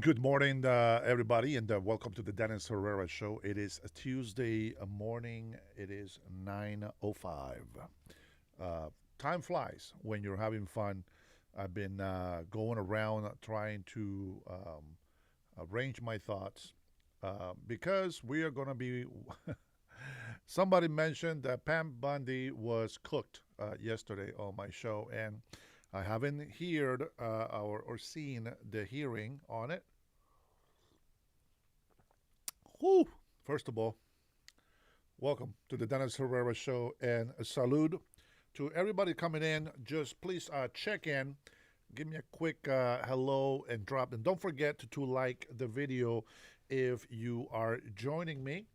Good morning, everybody, and welcome to the Dennis Herrera Show. It is a Tuesday morning. It is 9:05. Uh, Time flies when you're having fun. I've been going around trying to arrange my thoughts because we are going to be. Somebody mentioned that Pam Bondi was cooked yesterday on my show, and I haven't heard or seen the hearing on it. Whew. First of all, welcome to the Dennis Herrera Show and a salute to everybody coming in. Just please check in, give me a quick hello and drop. And don't forget to like the video if you are joining me.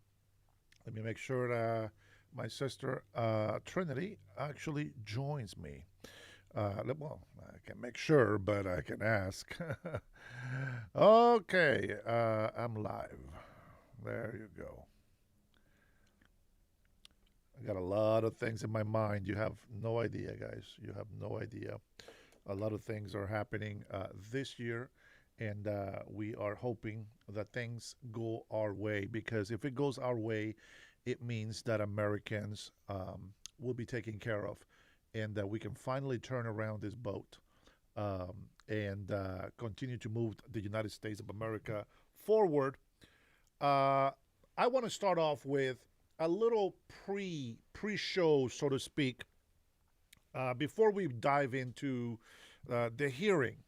Let me make sure my sister Trinity actually joins me. Well, I can make sure, but I can ask. Okay, I'm live. There you go. I got a lot of things in my mind. You have no idea, guys. You have no idea. A lot of things are happening this year, and we are hoping that things go our way because if it goes our way, it means that Americans will be taken care of and that we can finally turn around this boat and continue to move the United States of America forward. I want to start off with a little pre show, so to speak, before we dive into the hearing,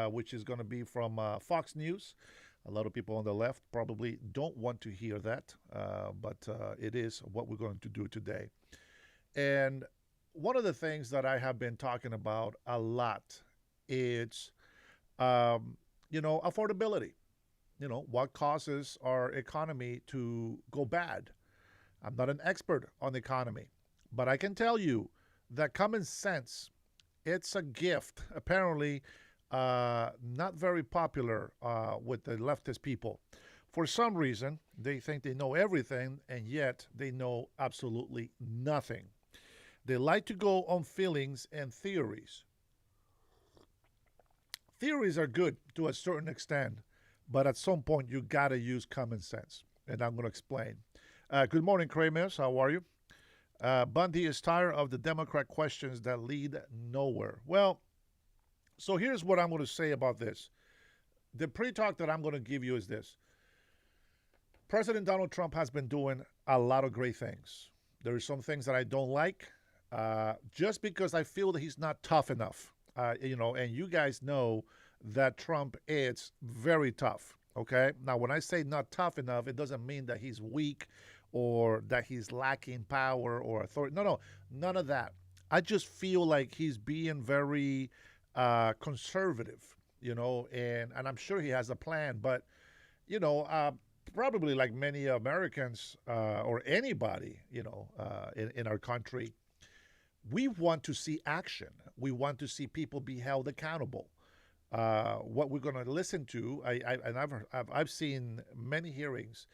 which is going to be from Fox News. A lot of people on the left probably don't want to hear that, but it is what we're going to do today. And one of the things that I have been talking about a lot is, affordability. What causes our economy to go bad. I'm not an expert on the economy, but I can tell you that common sense, it's a gift. Apparently, not very popular with the leftist people. For some reason, they think they know everything, and yet they know absolutely nothing. They like to go on feelings and theories. Theories are good to a certain extent, but at some point you gotta use common sense, and I'm going to explain. Good morning, Kremers. How are you? Bundy is tired of the Democrat questions that lead nowhere. Well, so here's what I'm going to say about this. The pre-talk that I'm going to give you is this. President Donald Trump has been doing a lot of great things. There are some things that I don't like, just because I feel that he's not tough enough. And you guys know that Trump is very tough. Okay. Now, when I say not tough enough, it doesn't mean that he's weak or that he's lacking power or authority. No, none of that. I just feel like he's being very conservative, and I'm sure he has a plan, but, you know, uh, probably like many Americans or anybody, in our country, we want to see action. We want to see people be held accountable. What we're going to listen to, I've seen many hearings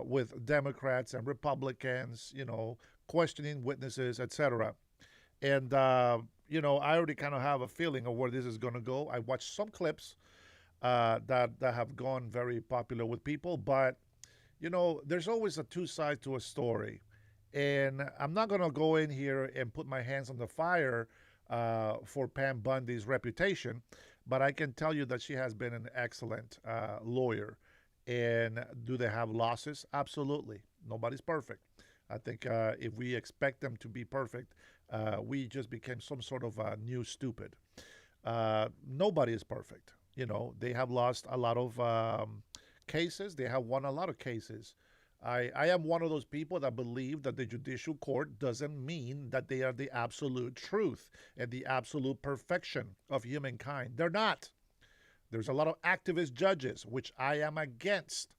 with Democrats and Republicans, questioning witnesses, etc. And I already kind of have a feeling of where this is going to go. I watched some clips that have gone very popular with people, but there's always a two sides to a story. And I'm not going to go in here and put my hands on the fire for Pam Bundy's reputation, but I can tell you that she has been an excellent lawyer. And do they have losses? Absolutely. Nobody's perfect. I think if we expect them to be perfect, we just became some sort of new stupid. Nobody is perfect. They have lost a lot of cases. They have won a lot of cases. I am one of those people that believe that the judicial court doesn't mean that they are the absolute truth and the absolute perfection of humankind. They're not. There's a lot of activist judges, which I am against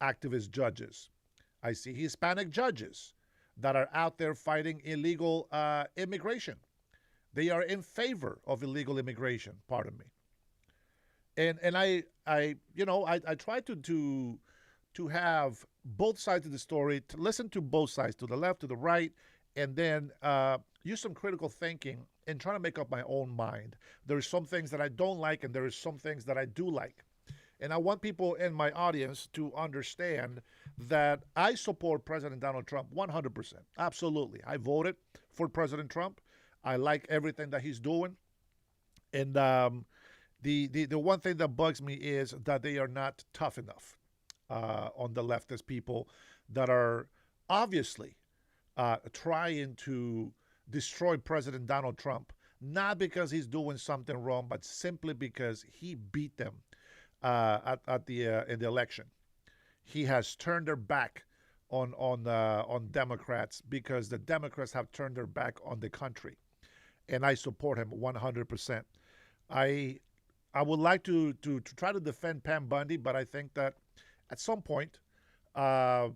activist judges. I see Hispanic judges that are out there fighting illegal immigration. They are in favor of illegal immigration, pardon me. And I try to have both sides of the story, to listen to both sides, to the left, to the right, and then use some critical thinking and try to make up my own mind. There are some things that I don't like, and there are some things that I do like. And I want people in my audience to understand that I support President Donald Trump 100%. Absolutely. I voted for President Trump. I like everything that he's doing. And the one thing that bugs me is that they are not tough enough on the leftist people that are obviously trying to destroy President Donald Trump, not because he's doing something wrong, but simply because he beat them at the in the election. He has turned their back on Democrats because the Democrats have turned their back on the country, and I support him 100%. I I would like to try to defend Pam Bundy, but I think that at some point, uh,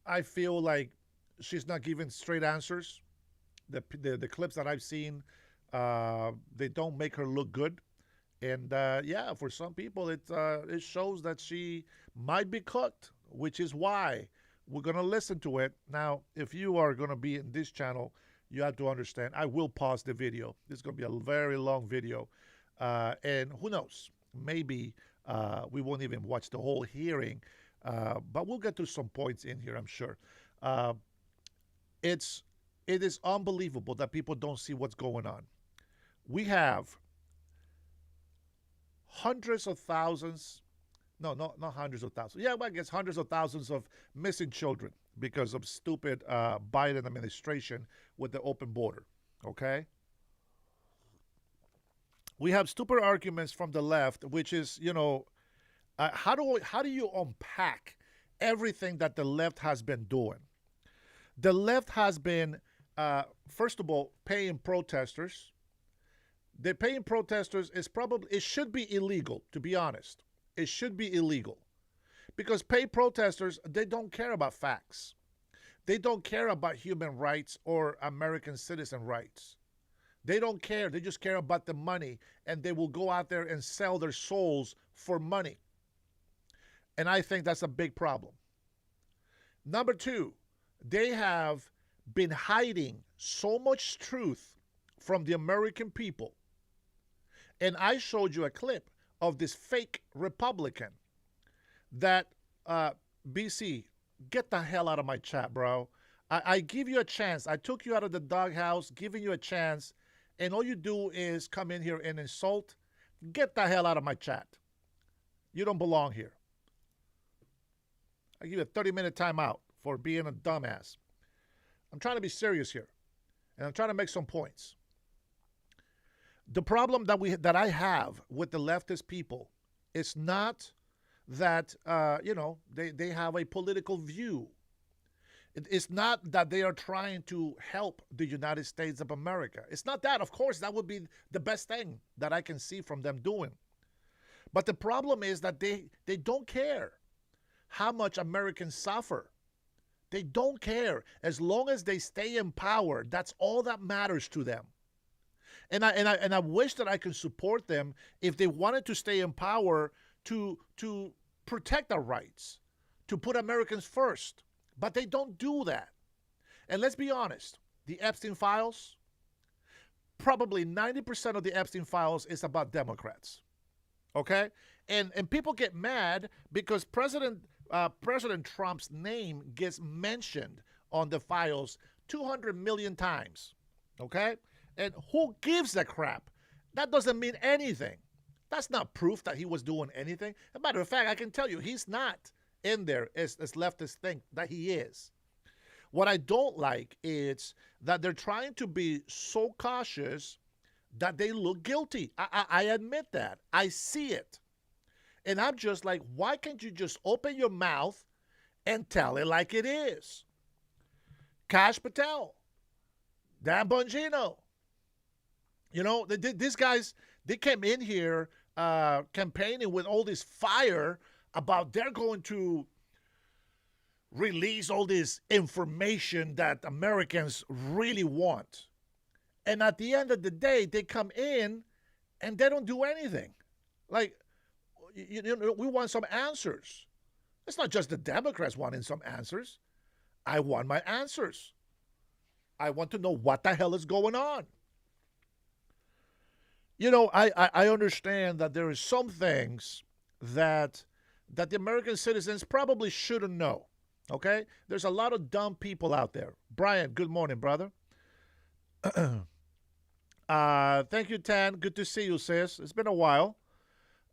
I feel like she's not giving straight answers. The clips that I've seen, they don't make her look good. And yeah, for some people, it shows that she might be cooked, which is why we're gonna listen to it. Now, if you are gonna be in this channel, you have to understand. I will pause the video. This is gonna be a very long video, and who knows? Maybe we won't even watch the whole hearing, but we'll get to some points in here. I'm sure. Uh, it is unbelievable that people don't see what's going on. We have hundreds of thousands, no, not hundreds of thousands. Yeah, well, I guess hundreds of thousands of missing children because of stupid Biden administration with the open border. Okay? We have stupid arguments from the left, which is, how do you unpack everything that the left has been doing? The left has been, first of all, paying protesters. The paying protesters it should be illegal, to be honest. It should be illegal. Because pay protesters, they don't care about facts. They don't care about human rights or American citizen rights. They don't care. They just care about the money, and they will go out there and sell their souls for money. And I think that's a big problem. Number two, they have been hiding so much truth from the American people. And I showed you a clip of this fake Republican that, BC, get the hell out of my chat, bro. I give you a chance. I took you out of the doghouse, giving you a chance, and all you do is come in here and insult. Get the hell out of my chat. You don't belong here. I give you a 30-minute timeout for being a dumbass. I'm trying to be serious here, and I'm trying to make some points. The problem that I have with the leftist people is not that they have a political view. It's not that they are trying to help the United States of America. It's not that. Of course, that would be the best thing that I can see from them doing. But the problem is that they don't care how much Americans suffer. They don't care. As long as they stay in power, that's all that matters to them. And I wish that I could support them if they wanted to stay in power to protect our rights, to put Americans first. But they don't do that. And let's be honest, the Epstein files, probably 90% of the Epstein files is about Democrats. Okay? And people get mad because President Trump's name gets mentioned on the files 200 million times. Okay? And who gives a crap? That doesn't mean anything. That's not proof that he was doing anything. As a matter of fact, I can tell you, he's not in there as leftists think that he is. What I don't like is that they're trying to be so cautious that they look guilty. I admit that. I see it. And I'm just like, why can't you just open your mouth and tell it like it is? Kash Patel, Dan Bongino. These guys, they came in here campaigning with all this fire about they're going to release all this information that Americans really want. And at the end of the day, they come in and they don't do anything. Like, we want some answers. It's not just the Democrats wanting some answers. I want my answers. I want to know what the hell is going on. I understand that there is some things that the American citizens probably shouldn't know. Okay? There's a lot of dumb people out there. Brian, good morning, brother. Thank you, Tan. Good to see you, sis. It's been a while.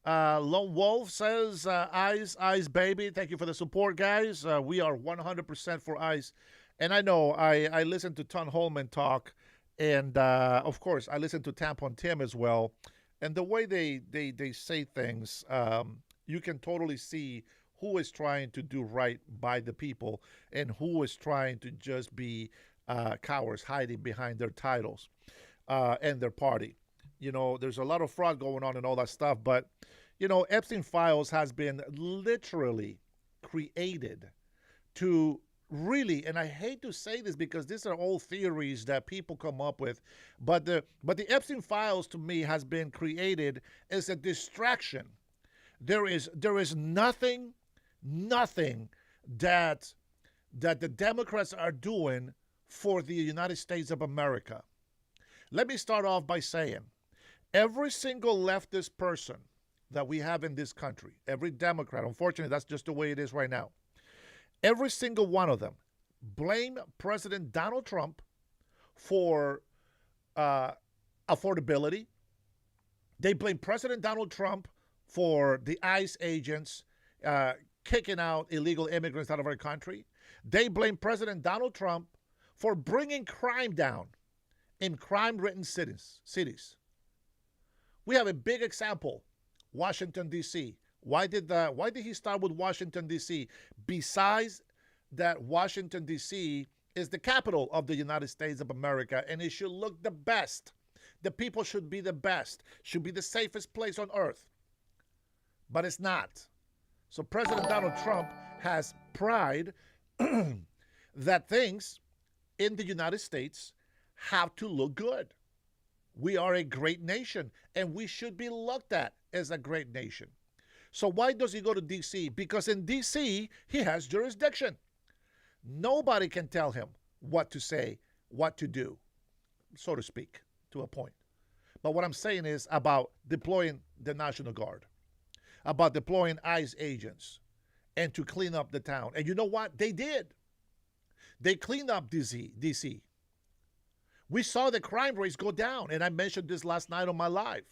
Lone Wolf says, Eyes, baby. Thank you for the support, guys. We are 100% for Eyes. And I know I listen to Ton Holman talk, and of course, I listen to Tampon Tim as well. And the way they say things, you can totally see who is trying to do right by the people and who is trying to just be cowards hiding behind their titles and their party. You know, there's a lot of fraud going on and all that stuff, but, you know, Epstein Files has been literally created to really, and I hate to say this because these are all theories that people come up with, but the Epstein Files to me has been created as a distraction. There is nothing that the Democrats are doing for the United States of America. Let me start off by saying every single leftist person that we have in this country, every Democrat, unfortunately, that's just the way it is right now. Every single one of them blame President Donald Trump for affordability. They blame President Donald Trump for the ICE agents kicking out illegal immigrants out of our country. They blame President Donald Trump for bringing crime down in crime-ridden cities. We have a big example, Washington, D.C. Why did he start with Washington, D.C.? Besides that Washington, D.C. is the capital of the United States of America, and it should look the best. The people should be the best, should be the safest place on earth. But it's not. So President Donald Trump has pride that things in the United States have to look good. We are a great nation, and we should be looked at as a great nation. So why does he go to D.C.? Because in D.C., he has jurisdiction. Nobody can tell him what to say, what to do, so to speak, to a point. But what I'm saying is about deploying the National Guard, about deploying ICE agents, and to clean up the town. And you know what? They did. They cleaned up D.C. We saw the crime rates go down, and I mentioned this last night on my live.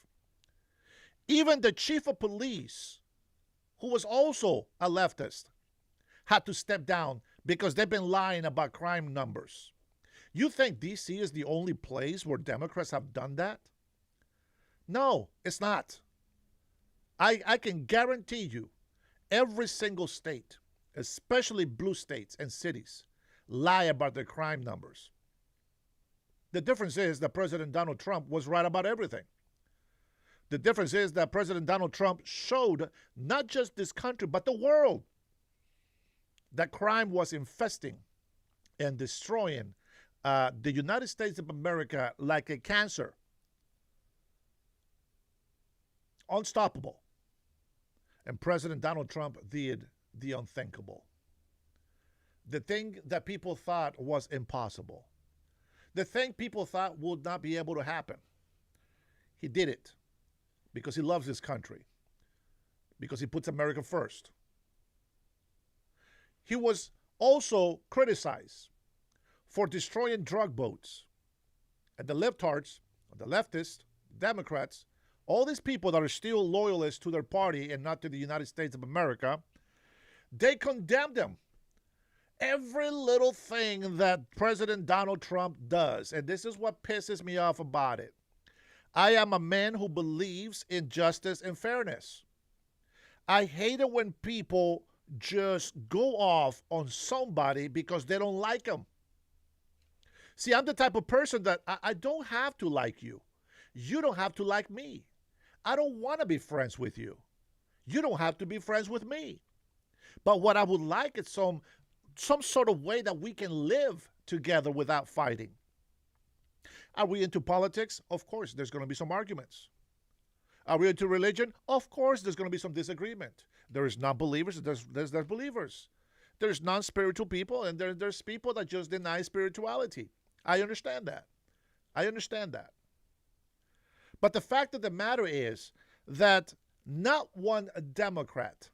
Even the chief of police, who was also a leftist, had to step down because they've been lying about crime numbers. You think D.C. is the only place where Democrats have done that? No, it's not. I can guarantee you every single state, especially blue states and cities, lie about their crime numbers. The difference is that President Donald Trump was right about everything. The difference is that President Donald Trump showed not just this country, but the world, that crime was infesting and destroying the United States of America like a cancer. Unstoppable. And President Donald Trump did the unthinkable. The thing that people thought was impossible. The thing people thought would not be able to happen. He did it because he loves this country, because he puts America first. He was also criticized for destroying drug boats. And the leftards, the leftists, Democrats, all these people that are still loyalists to their party and not to the United States of America, they condemned him. Every little thing that President Donald Trump does, and this is what pisses me off about it. I am a man who believes in justice and fairness. I hate it when people just go off on somebody because they don't like them. See, I'm the type of person that I don't have to like you. You don't have to like me. I don't want to be friends with you. You don't have to be friends with me. But what I would like is some sort of way that we can live together without fighting. Are we into politics? Of course, there's going to be some arguments. Are we into religion? Of course, there's going to be some disagreement. There's non-believers, there's believers. There's non-spiritual people, and there's people that just deny spirituality. I understand that. I understand that. But the fact of the matter is that Not one Democrat,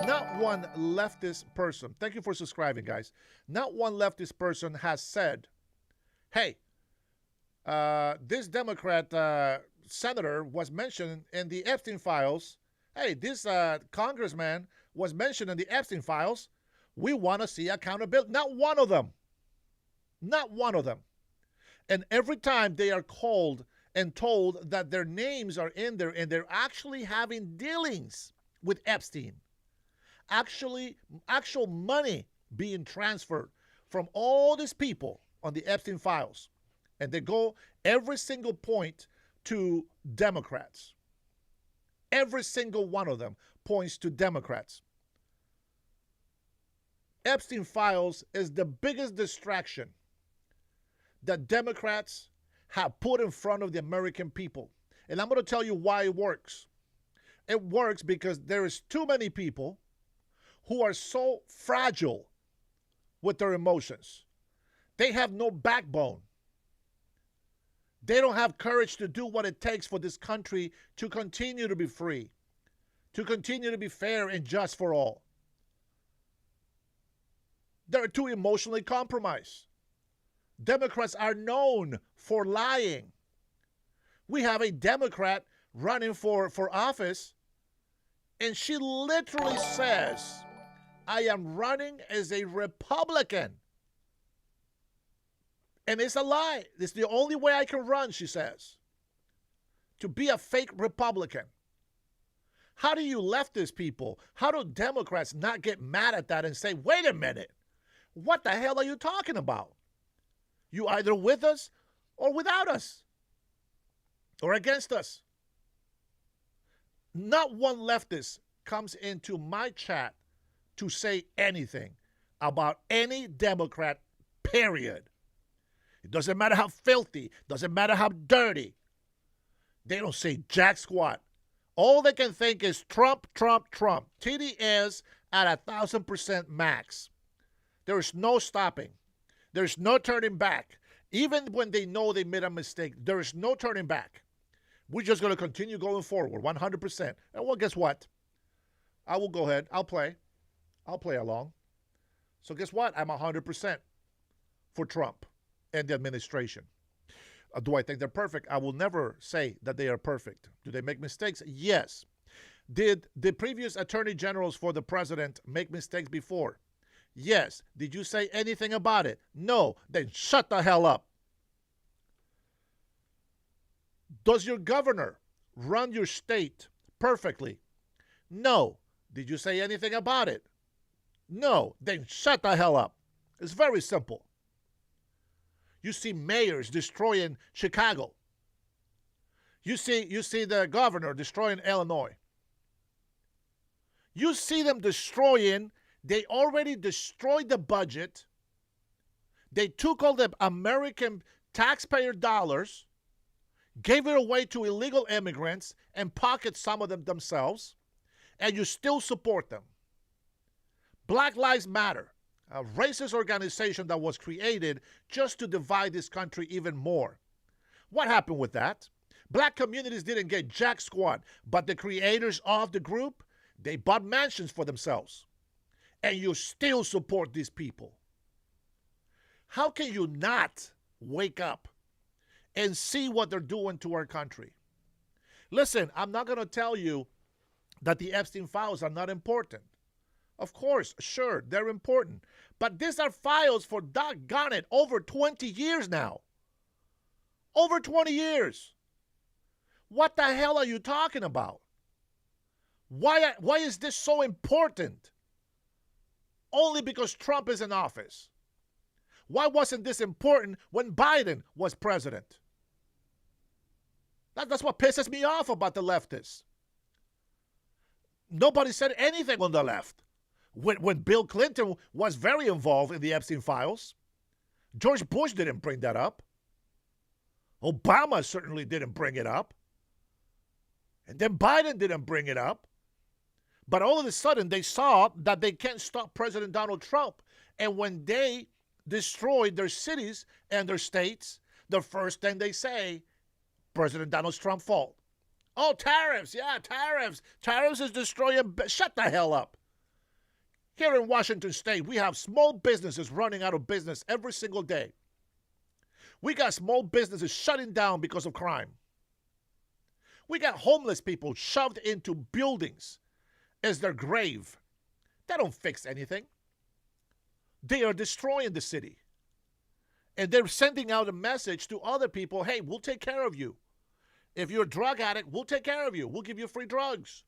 not one leftist person. Thank you for subscribing, guys. Not one leftist person has said, hey, this Democrat senator was mentioned in the Epstein files. Hey, this congressman was mentioned in the Epstein files. We want to see accountability. Not one of them. Not one of them. And every time they are called and told that their names are in there and they're actually having dealings with Epstein, actual money being transferred from all these people on the Epstein files, and they go every single point to Democrats. Every single one of them points to Democrats. Epstein files is the biggest distraction that Democrats have put in front of the American people. And I'm going to tell you why it works. It works because there is too many people who are so fragile with their emotions. They have no backbone. They don't have courage to do what it takes for this country to continue to be free, to continue to be fair and just for all. They're too emotionally compromised. Democrats are known for lying. We have a Democrat running for office, and she literally says, I am running as a Republican. And it's a lie. It's the only way I can run, she says. To be a fake Republican. How do you leftist people, how do Democrats not get mad at that and say, wait a minute, what the hell are you talking about? You either with us or without us. Or against us. Not one leftist comes into my chat to say anything about any Democrat, period. It doesn't matter how filthy, doesn't matter how dirty. They don't say jack squat. All they can think is Trump, Trump, Trump. TD is at 1,000% max. There is no stopping. There's no turning back. Even when they know they made a mistake, there is no turning back. We're just going to continue going forward, 100%. And well, guess what? I will go ahead. I'll play. I'll play along. So guess what? I'm 100% for Trump and the administration. Do I think they're perfect? I will never say that they are perfect. Do they make mistakes? Yes. Did the previous attorney generals for the president make mistakes before? Yes. Did you say anything about it? No. Then shut the hell up. Does your governor run your state perfectly? No. Did you say anything about it? No. Then shut the hell up. It's very simple. You see mayors destroying Chicago. You see the governor destroying Illinois. You see them destroying. They already destroyed the budget. They took all the American taxpayer dollars, gave it away to illegal immigrants, and pocketed some of them themselves, and you still support them. Black Lives Matter, a racist organization that was created just to divide this country even more. What happened with that? Black communities didn't get jack squat, but the creators of the group, they bought mansions for themselves. And you still support these people. How can you not wake up and see what they're doing to our country? Listen, I'm not going to tell you that the Epstein files are not important. Of course, sure, they're important. But these are files for, doggone it, over 20 years now. Over 20 years. What the hell are you talking about? Why is this so important? Only because Trump is in office. Why wasn't this important when Biden was president? That's what pisses me off about the leftists. Nobody said anything on the left. When Bill Clinton was very involved in the Epstein files, George Bush didn't bring that up. Obama certainly didn't bring it up. And then Biden didn't bring it up. But all of a sudden, they saw that they can't stop President Donald Trump. And when they destroyed their cities and their states, the first thing they say, President Donald Trump's fault. Oh, tariffs. Yeah, tariffs. Tariffs is destroying. Shut the hell up. Here in Washington State, we have small businesses running out of business every single day. We got small businesses shutting down because of crime. We got homeless people shoved into buildings as their grave. That don't fix anything. They are destroying the city. And they're sending out a message to other people, hey, we'll take care of you. If you're a drug addict, we'll take care of you. We'll give you free drugs.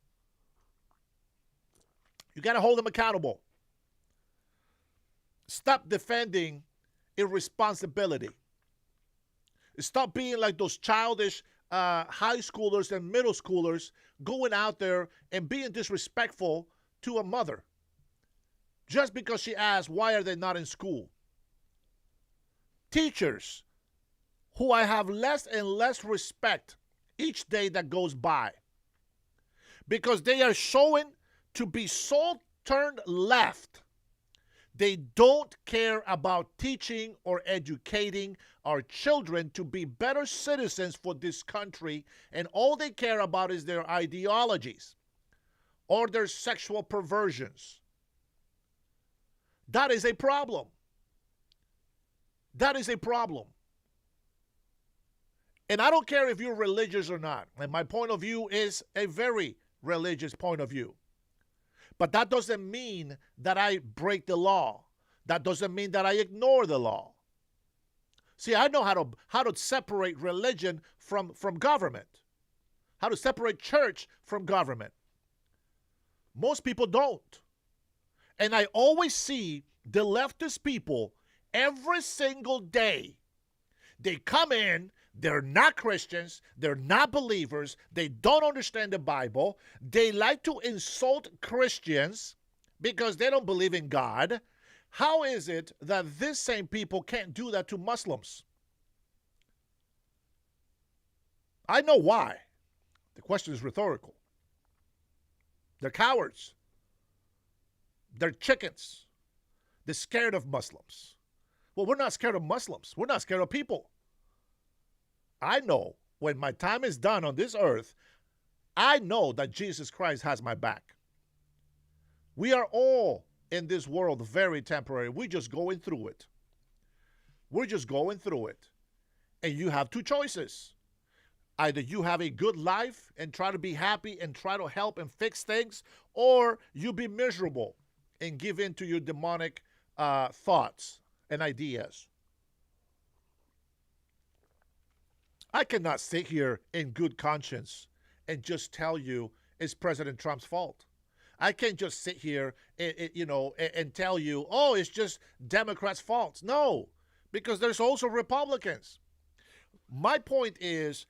You got to hold them accountable. Stop defending irresponsibility. Stop being like those childish high schoolers and middle schoolers going out there and being disrespectful to a mother just because she asked, why are they not in school? Teachers who I have less and less respect each day that goes by because they are showing to be so turned left. They don't care about teaching or educating our children to be better citizens for this country, and all they care about is their ideologies or their sexual perversions. That is a problem. That is a problem. And I don't care if you're religious or not. And my point of view is a very religious point of view. But that doesn't mean that I break the law. That doesn't mean that I ignore the law. See, I know how to separate religion from government. How to separate church from government. Most people don't. And I always see the leftist people every single day. They come in, they're not Christians, they're not believers, they don't understand the Bible, they like to insult Christians because they don't believe in God. How is it that these same people can't do that to Muslims? I know why. The question is rhetorical. They're cowards. They're chickens. They're scared of Muslims. Well, we're not scared of Muslims. We're not scared of people. I know when my time is done on this earth, I know that Jesus Christ has my back. We are all in this world very temporary. We're just going through it. We're just going through it. And you have two choices. Either you have a good life and try to be happy and try to help and fix things, or you be miserable and give in to your demonic thoughts and ideas. I cannot sit here in good conscience and just tell you it's President Trump's fault. I can't just sit here and tell you, oh, it's just Democrats' fault. No, because there's also Republicans. My point is,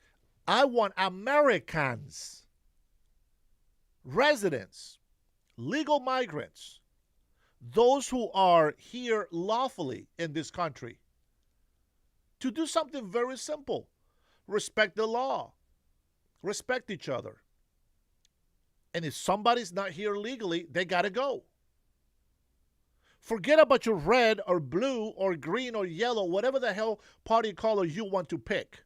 I want Americans, residents, legal migrants, those who are here lawfully in this country, to do something very simple. Respect the law. Respect each other. And if somebody's not here legally, they got to go. Forget about your red or blue or green or yellow, whatever the hell party color you want to pick.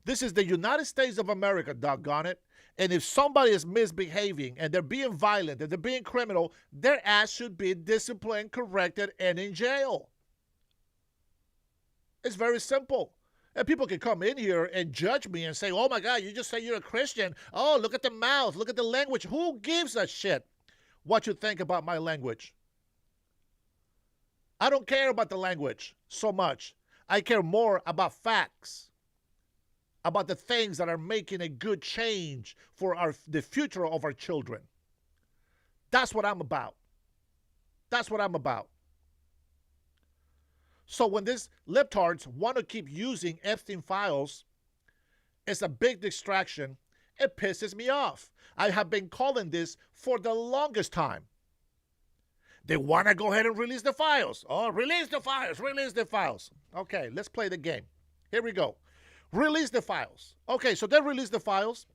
This is the United States of America, doggone it. And if somebody is misbehaving and they're being violent and they're being criminal, their ass should be disciplined, corrected, and in jail. It's very simple. And people can come in here and judge me and say, oh my God, you just say you're a Christian. Oh, look at the mouth. Look at the language. Who gives a shit what you think about my language? I don't care about the language so much. I care more about facts, about the things that are making a good change for the future of our children. That's what I'm about. That's what I'm about. So when these libtards want to keep using Epstein files, it's a big distraction. It pisses me off. I have been calling this for the longest time. They want to go ahead and release the files. Oh, release the files, release the files. Okay, let's play the game. Here we go. Release the files. Okay, so they release the files.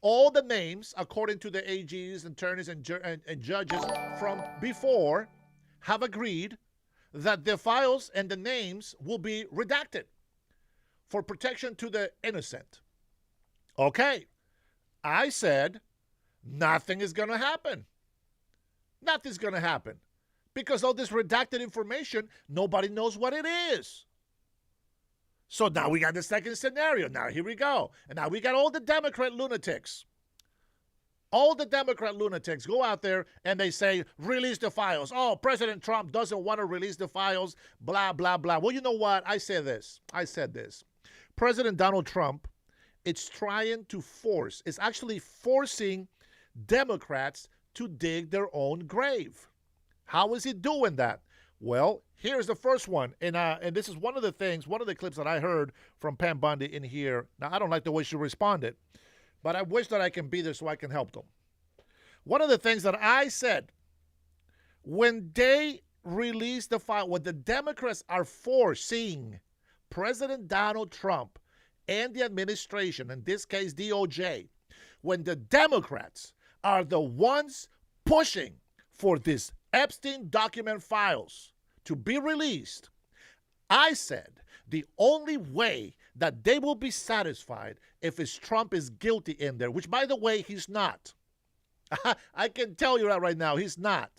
All the names, according to the AGs, attorneys, and judges from before, have agreed that the files and the names will be redacted for protection to the innocent. Okay, I said nothing is going to happen. Nothing's going to happen. Because all this redacted information, nobody knows what it is. So now we got the second scenario. Now here we go. And now we got all the Democrat lunatics. All the Democrat lunatics go out there and they say, release the files. Oh, President Trump doesn't want to release the files, blah, blah, blah. Well, you know what? I said this. President Donald Trump, it's trying to force, it's actually forcing Democrats to dig their own grave. How is he doing that? Well, here's the first one. And this is one of the clips that I heard from Pam Bondi in here. Now, I don't like the way she responded, but I wish that I can be there so I can help them. One of the things that I said, when they release the file, when the Democrats are forcing President Donald Trump and the administration, in this case DOJ, when the Democrats are the ones pushing for this Epstein document files to be released, I said the only way that they will be satisfied if Trump is guilty in there, which, by the way, he's not. I can tell you that right now, he's not.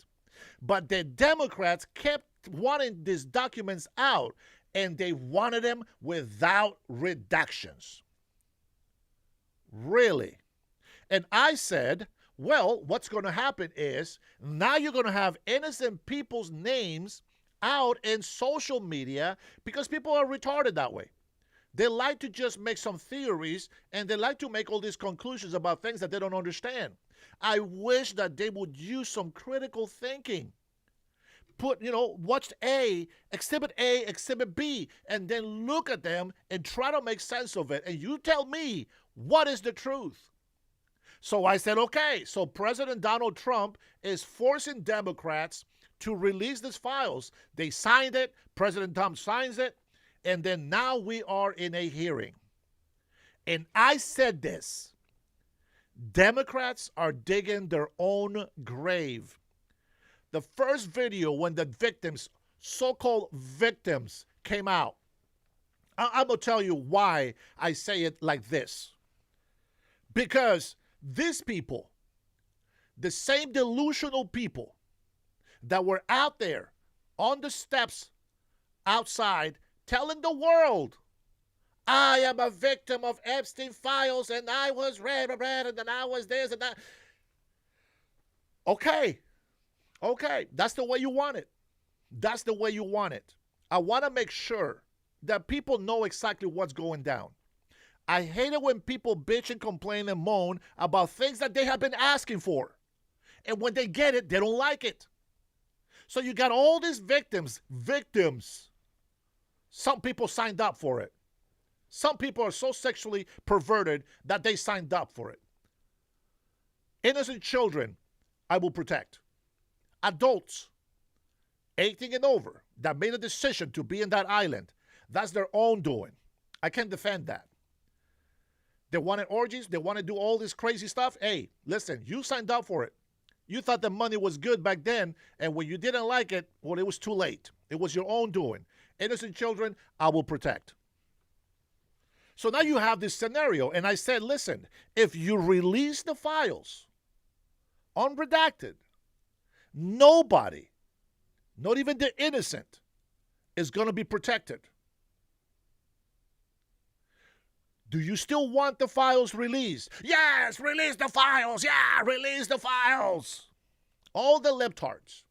But the Democrats kept wanting these documents out, and they wanted them without redactions. Really? And I said, well, what's going to happen is now you're going to have innocent people's names out in social media because people are retarded that way. They like to just make some theories and they like to make all these conclusions about things that they don't understand. I wish that they would use some critical thinking. Watch Exhibit A, Exhibit B, and then look at them and try to make sense of it. And you tell me what is the truth. So I said, okay, so President Donald Trump is forcing Democrats to release these files. They signed it, President Trump signs it, and then now we are in a hearing. And I said this, Democrats are digging their own grave. The first video when the victims, so-called victims, came out, I'm going to tell you why I say it like this. Because these people, the same delusional people that were out there on the steps outside telling the world, I am a victim of Epstein files and I was red and then I was this and that. Okay, that's the way you want it. That's the way you want it. I want to make sure that people know exactly what's going down. I hate it when people bitch and complain and moan about things that they have been asking for. And when they get it, they don't like it. So you got all these victims. Some people signed up for it. Some people are so sexually perverted that they signed up for it. Innocent children, I will protect. Adults, 18 and over, that made a decision to be in that island, that's their own doing. I can't defend that. They wanted orgies. They want to do all this crazy stuff. Hey, listen, you signed up for it. You thought the money was good back then, and when you didn't like it, well, it was too late. It was your own doing. Innocent children, I will protect. So now you have this scenario, and I said, listen, if you release the files unredacted, nobody, not even the innocent, is going to be protected. Do you still want the files released? Yes, release the files. Yeah, release the files. All the libtards.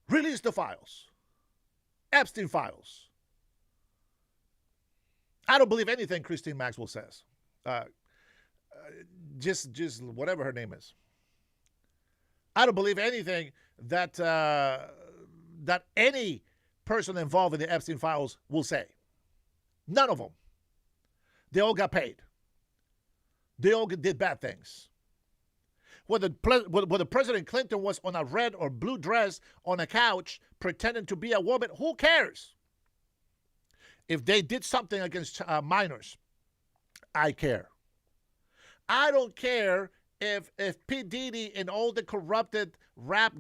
Release the files. Epstein files. I don't believe anything Christine Maxwell says. Just whatever her name is. I don't believe anything that that any person involved in the Epstein files will say. None of them. They all got paid. They all did bad things. Whether President Clinton was on a red or blue dress on a couch pretending to be a woman, who cares? If they did something against minors, I care. I don't care if P. Diddy and all the corrupted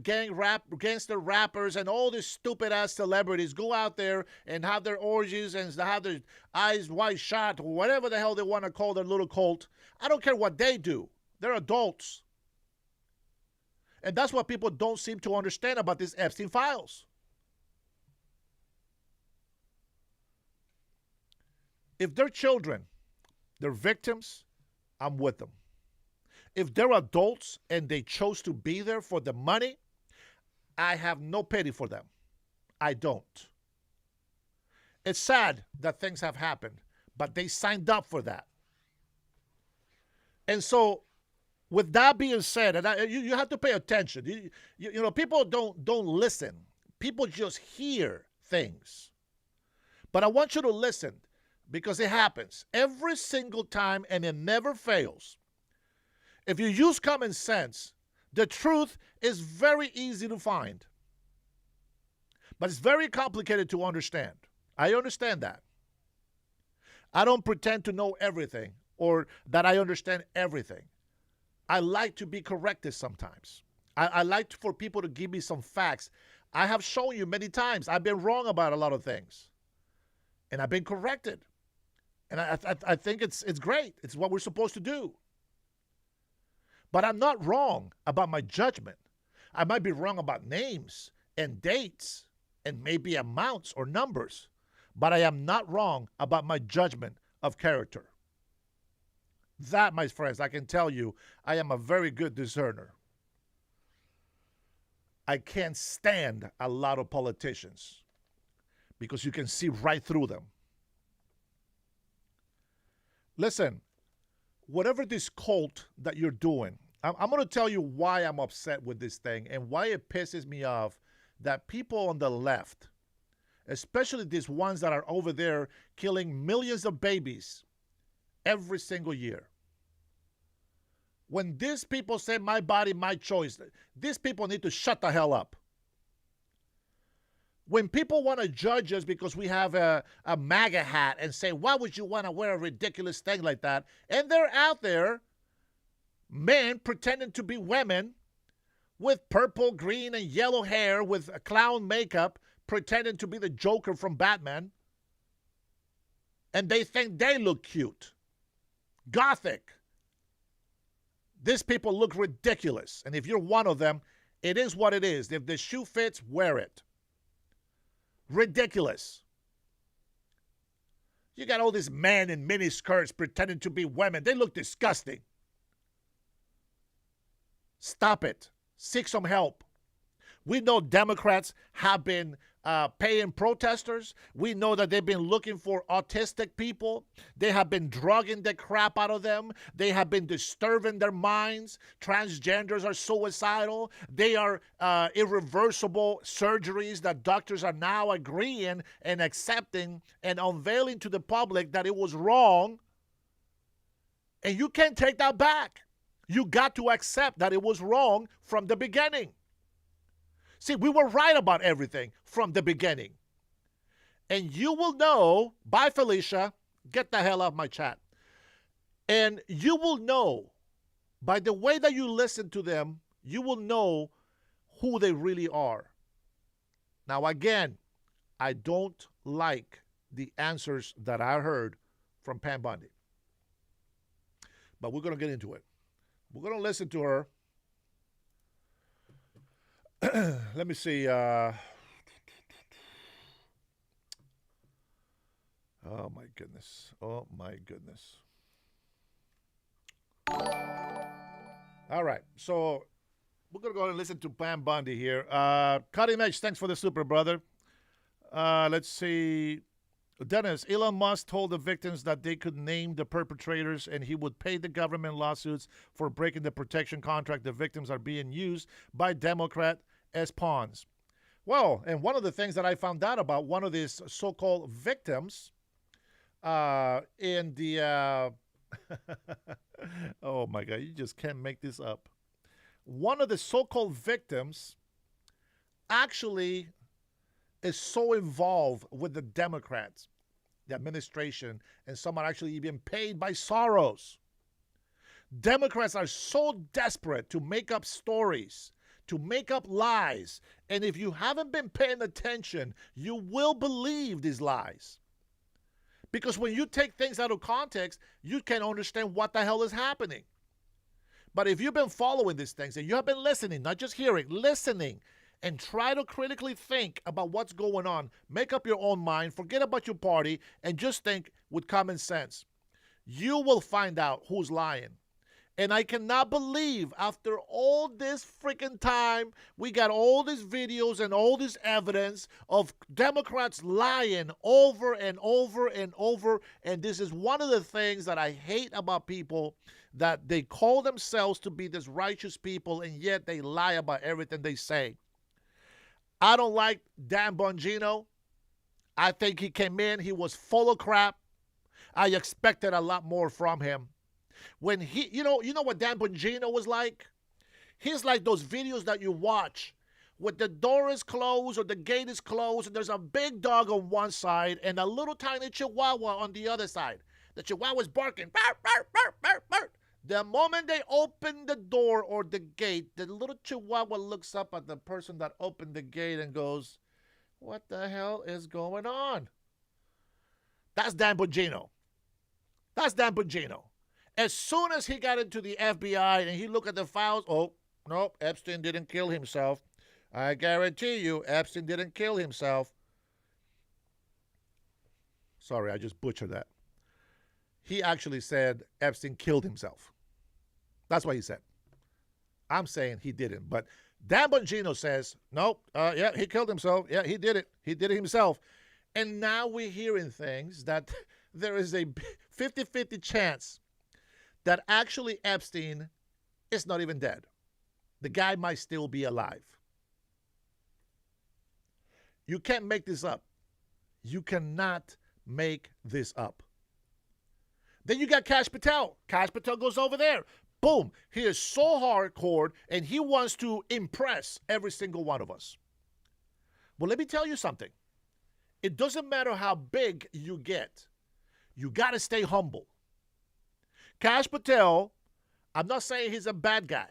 gangster rappers and all these stupid ass celebrities go out there and have their orgies and have their eyes wide shut, or whatever the hell they want to call their little cult, I don't care what they do. They're adults. And that's what people don't seem to understand about these Epstein files. If they're children, they're victims, I'm with them. If they're adults and they chose to be there for the money, I have no pity for them. I don't. It's sad that things have happened, but they signed up for that. And so, with that being said, and you have to pay attention. You know, people don't listen. People just hear things. But I want you to listen, because it happens every single time and it never fails. If you use common sense, the truth is very easy to find. But it's very complicated to understand. I understand that. I don't pretend to know everything or that I understand everything. I like to be corrected sometimes. I like for people to give me some facts. I have shown you many times I've been wrong about a lot of things. And I've been corrected. And I think it's great. It's what we're supposed to do. But I'm not wrong about my judgment. I might be wrong about names and dates and maybe amounts or numbers. But I am not wrong about my judgment of character. That, my friends, I can tell you, I am a very good discerner. I can't stand a lot of politicians because you can see right through them. Listen, whatever this cult that you're doing, I'm going to tell you why I'm upset with this thing and why it pisses me off that people on the left, especially these ones that are over there killing millions of babies every single year. When these people say my body, my choice, these people need to shut the hell up. When people want to judge us because we have a MAGA hat and say, why would you want to wear a ridiculous thing like that? And they're out there, men pretending to be women with purple, green, and yellow hair with clown makeup, pretending to be the Joker from Batman. And they think they look cute. Gothic. These people look ridiculous. And if you're one of them, it is what it is. If the shoe fits, wear it. Ridiculous. You got all these men in mini skirts pretending to be women. They look disgusting. Stop it. Seek some help. We know Democrats have been paying protesters. We know that they've been looking for autistic people. They have been drugging the crap out of them. They have been disturbing their minds. Transgenders are suicidal. They are irreversible surgeries that doctors are now agreeing and accepting and unveiling to the public that it was wrong. And you can't take that back. You got to accept that it was wrong from the beginning. See, we were right about everything from the beginning. And you will know, bye Felicia, get the hell out of my chat. And you will know, by the way that you listen to them, you will know who they really are. Now again, I don't like the answers that I heard from Pam Bondi. But we're going to get into it. We're going to listen to her. Let me see. Oh, my goodness. Oh, my goodness. All right. So we're going to go ahead and listen to Pam Bondi here. Cutting Edge, thanks for the super, brother. Let's see. Dennis, Elon Musk told the victims that they could name the perpetrators and he would pay the government lawsuits for breaking the protection contract. The victims are being used by Democrat as pawns. Well, and one of the things that I found out about one of these so-called victims in the oh my God, you just can't make this up. One of the so-called victims actually is so involved with the Democrats, the administration, and some are actually even paid by Soros. Democrats are so desperate to make up stories, to make up lies. And if you haven't been paying attention, you will believe these lies. Because when you take things out of context, you can understand what the hell is happening. But if you've been following these things and you have been listening, not just hearing, listening, and try to critically think about what's going on, make up your own mind, forget about your party, and just think with common sense, you will find out who's lying. And I cannot believe after all this freaking time, we got all these videos and all this evidence of Democrats lying over and over and over. And this is one of the things that I hate about people, that they call themselves to be this righteous people, and yet they lie about everything they say. I don't like Dan Bongino. I think he came in, he was full of crap. I expected a lot more from him. When he, you know what Dan Bongino was like? He's like those videos that you watch with the door is closed or the gate is closed and there's a big dog on one side and a little tiny chihuahua on the other side. The chihuahua's barking. Bark, bark, bark, bark, bark. The moment they open the door or the gate, the little chihuahua looks up at the person that opened the gate and goes, "What the hell is going on?" That's Dan Bongino. That's Dan Bongino. As soon as he got into the FBI and he looked at the files, oh, no, Epstein didn't kill himself. I guarantee you, Epstein didn't kill himself. Sorry, I just butchered that. He actually said Epstein killed himself. That's what he said. I'm saying he didn't. But Dan Bongino says, nope, yeah, he killed himself. Yeah, he did it. He did it himself. And now we're hearing things that there is a 50-50 chance that actually Epstein is not even dead. The guy might still be alive. You can't make this up. You cannot make this up. Then you got Kash Patel. Kash Patel goes over there. Boom. He is so hardcore and he wants to impress every single one of us. Well, let me tell you something. It doesn't matter how big you get. You got to stay humble. Kash Patel, I'm not saying he's a bad guy,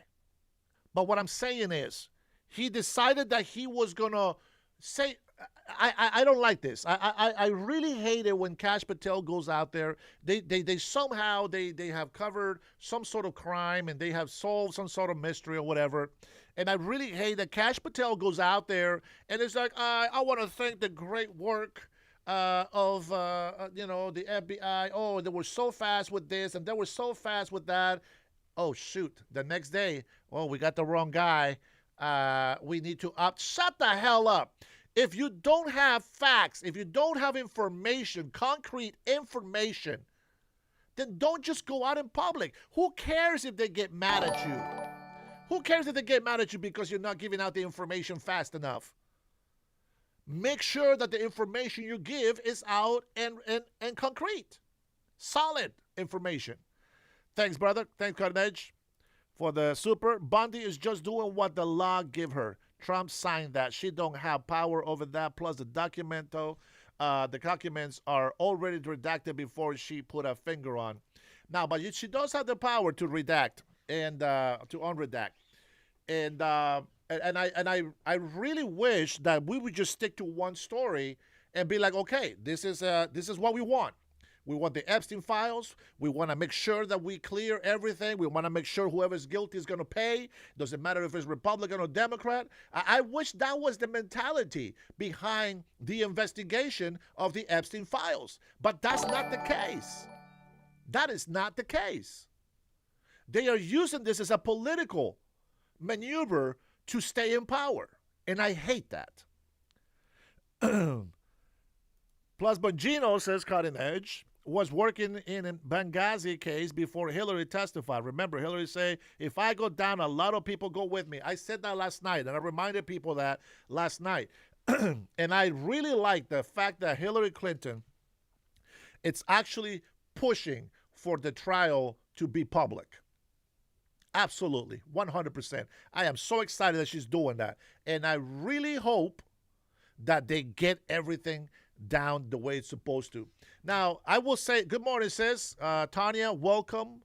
but what I'm saying is he decided that he was going to say, I don't like this. I really hate it when Kash Patel goes out there. They somehow they have covered some sort of crime and they have solved some sort of mystery or whatever. And I really hate that Kash Patel goes out there and it's like, I want to thank the great work of the FBI. Oh, they were so fast with this and they were so fast with that. Oh, shoot. The next day, oh, we got the wrong guy. We need to shut the hell up. If you don't have facts, if you don't have information, concrete information, then don't just go out in public. Who cares if they get mad at you? Who cares if they get mad at you because you're not giving out the information fast enough? Make sure that the information you give is out and concrete. Solid information. Thanks, brother. Thanks, Carnage, for the super. Bondi is just doing what the law give her. Trump signed that. She don't have power over that. Plus the documento. The documents are already redacted before she put a finger on. Now, but she does have the power to redact and to unredact. And I really wish that we would just stick to one story and be like, okay, this is what we want. We want the Epstein files. We want to make sure that we clear everything. We want to make sure whoever's guilty is going to pay. Doesn't matter if it's Republican or Democrat. I wish that was the mentality behind the investigation of the Epstein files. But that's not the case. That is not the case. They are using this as a political maneuver to stay in power. And I hate that. Plus, Bongino, says Cutting Edge, was working in a Benghazi case before Hillary testified. Remember, Hillary said, if I go down, a lot of people go with me. I said that last night, and I reminded people that last night. And I really like the fact that Hillary Clinton, it's actually pushing for the trial to be public. Absolutely, 100%. I am so excited that she's doing that. And I really hope that they get everything down the way it's supposed to. Now, I will say, good morning, sis. Tanya, welcome.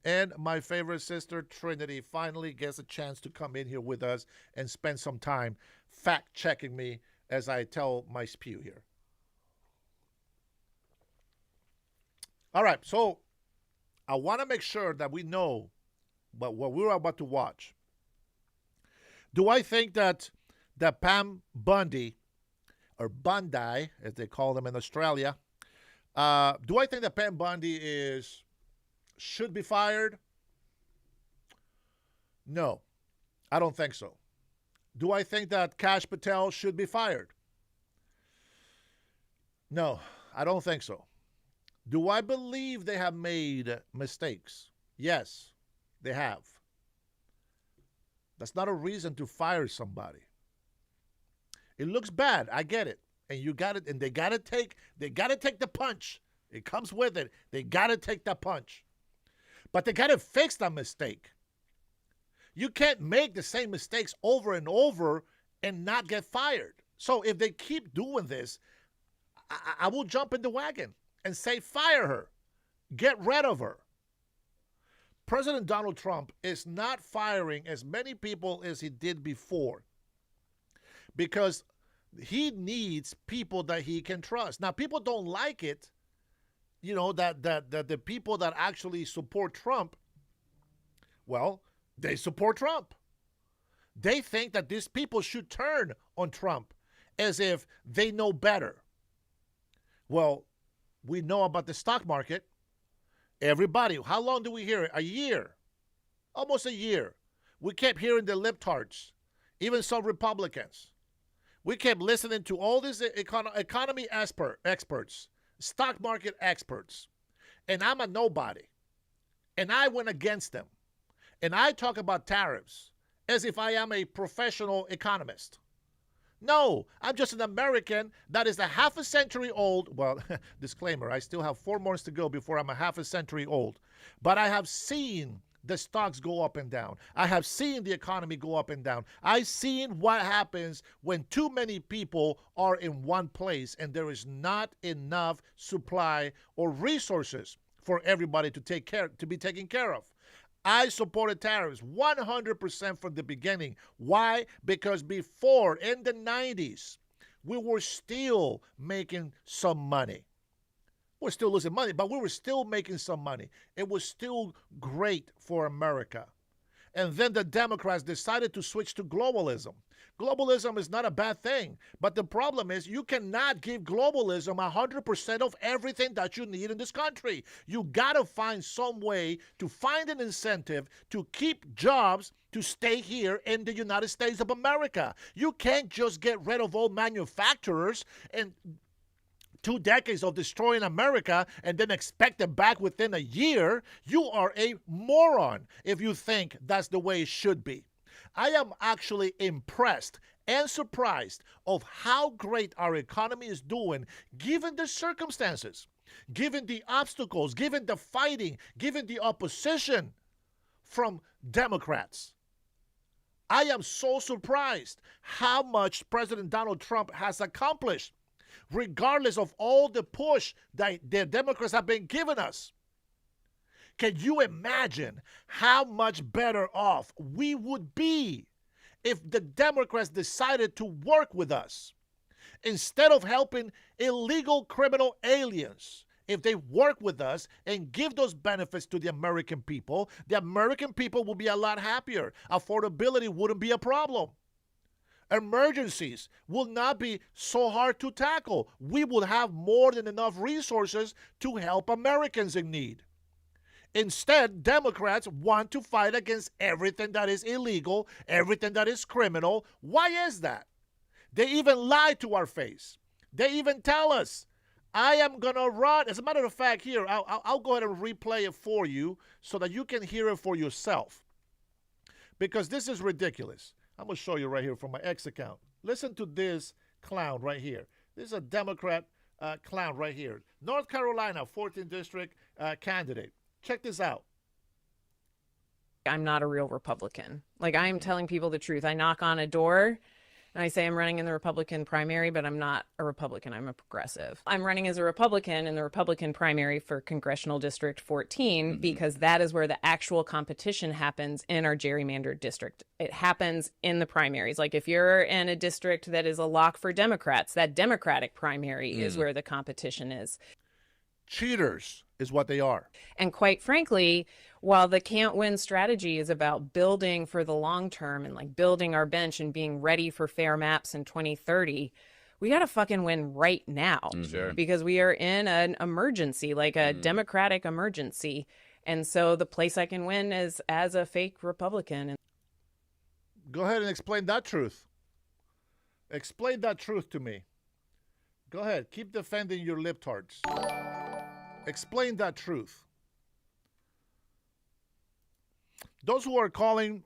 And my favorite sister, Trinity, finally gets a chance to come in here with us and spend some time fact-checking me as I tell my spew here. All right, so I want to make sure that we know what we're about to watch. Do I think that Pam Bondi, or Bondi, as they call them in Australia, do I think that Pam Bondi should be fired? No, I don't think so. Do I think that Kash Patel should be fired? No, I don't think so. Do I believe they have made mistakes? Yes, they have. That's not a reason to fire somebody. It looks bad. I get it. And you got it. And they got to take the punch. It comes with it. They got to take that punch. But they got to fix that mistake. You can't make the same mistakes over and over and not get fired. So if they keep doing this, I will jump in the wagon and say, fire her. Get rid of her. President Donald Trump is not firing as many people as he did before because he needs people that he can trust. Now, people don't like it, you know, that the people that actually support Trump, well, they support Trump. They think that these people should turn on Trump as if they know better. Well, we know about the stock market. Everybody, how long do we hear it? A year. Almost a year. We kept hearing the libtards, even some Republicans. We kept listening to all these economy experts, stock market experts. And I'm a nobody. And I went against them. And I talk about tariffs as if I am a professional economist. No, I'm just an American that is a half a century old. Well, disclaimer, I still have 4 months to go before I'm a half a century old. But I have seen the stocks go up and down. I have seen the economy go up and down. I've seen what happens when too many people are in one place and there is not enough supply or resources for everybody to be taken care of. I supported tariffs 100% from the beginning. Why? Because before, in the 90s, we were still making some money. We're still losing money, but we were still making some money. It was still great for America. And then the Democrats decided to switch to globalism. Globalism is not a bad thing, but the problem is you cannot give globalism 100% of everything that you need in this country. You got to find some way to find an incentive to keep jobs to stay here in the United States of America. You can't just get rid of all manufacturers and 2 decades of destroying America and then expect them back within a year. You are a moron if you think that's the way it should be. I am actually impressed and surprised of how great our economy is doing given the circumstances, given the obstacles, given the fighting, given the opposition from Democrats. I am so surprised how much President Donald Trump has accomplished, regardless of all the push that the Democrats have been giving us. Can you imagine how much better off we would be if the Democrats decided to work with us? Instead of helping illegal criminal aliens, if they work with us and give those benefits to the American people will be a lot happier. Affordability wouldn't be a problem. Emergencies will not be so hard to tackle. We will have more than enough resources to help Americans in need. Instead, Democrats want to fight against everything that is illegal, everything that is criminal. Why is that? They even lie to our face. They even tell us, I am going to run. As a matter of fact, here, I'll go ahead and replay it for you so that you can hear it for yourself. Because this is ridiculous. I'm going to show you right here from my X account. Listen to this clown right here. This is a Democrat clown right here. North Carolina, 14th District candidate. Check this out. I'm not a real Republican. Like, I am telling people the truth. I knock on a door And I say I'm running in the Republican primary, but I'm not a Republican. I'm a progressive. I'm running as a Republican in the Republican primary for Congressional District 14 because that is where the actual competition happens in our gerrymandered district. It happens in the primaries. Like if you're in a district that is a lock for Democrats, that Democratic primary is where the competition is. Cheaters is what they are. And quite frankly, while the can't win strategy is about building for the long term and like building our bench and being ready for fair maps in 2030, we got to fucking win right now. Sure. Because we are in an emergency, like a democratic emergency. And so the place I can win is as a fake Republican. Go ahead and explain that truth. Explain that truth to me. Go ahead. Keep defending your libtards. Explain that truth. Those who are calling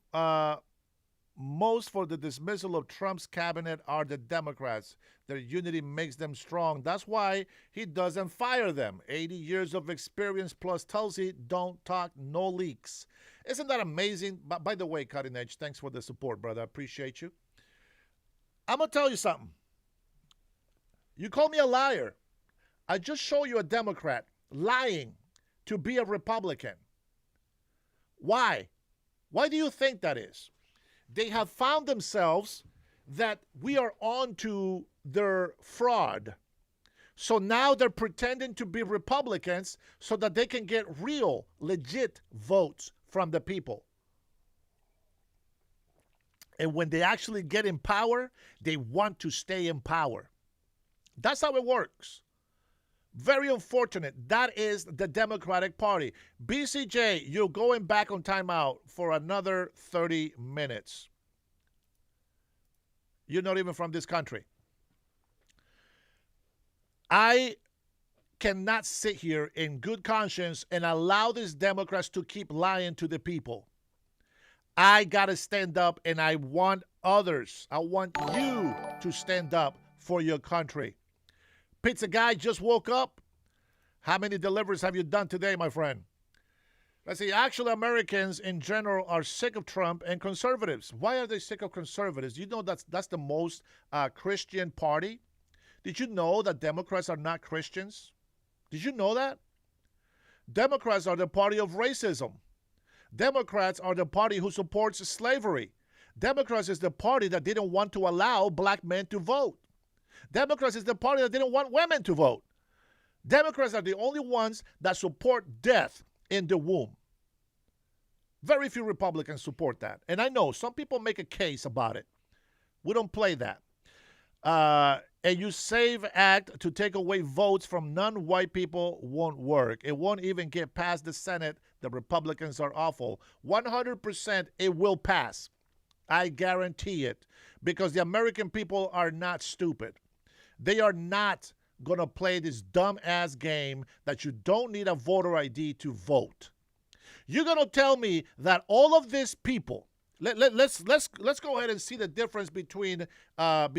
most for the dismissal of Trump's cabinet are the Democrats. Their unity makes them strong. That's why he doesn't fire them. 80 years of experience plus Tulsi, don't talk, no leaks. Isn't that amazing? By the way, Cutting Edge, thanks for the support, brother. I appreciate you. I'm going to tell you something. You call me a liar. I just show you a Democrat lying to be a Republican. Why? Why do you think that is? They have found themselves that we are on to their fraud. So now they're pretending to be Republicans so that they can get real, legit votes from the people. And when they actually get in power, they want to stay in power. That's how it works. Very unfortunate. That is the Democratic Party. BCJ, you're going back on timeout for another 30 minutes. You're not even from this country. I cannot sit here in good conscience and allow these Democrats to keep lying to the people. I got to stand up, and I want others. I want you to stand up for your country. Pizza guy just woke up. How many deliveries have you done today, my friend? Let's see. Actually, Americans in general are sick of Trump and conservatives. Why are they sick of conservatives? You know that's the most Christian party. Did you know that Democrats are not Christians? Did you know that? Democrats are the party of racism. Democrats are the party who supports slavery. Democrats is the party that didn't want to allow black men to vote. Democrats is the party that didn't want women to vote. Democrats are the only ones that support death in the womb. Very few Republicans support that. And I know some people make a case about it. We don't play that. And you save act to take away votes from non-white people won't work. It won't even get past the Senate. The Republicans are awful. 100% it will pass. I guarantee it. Because the American people are not stupid. They are not going to play this dumb-ass game that you don't need a voter ID to vote. You're going to tell me that all of these people, let's go ahead and see the difference between the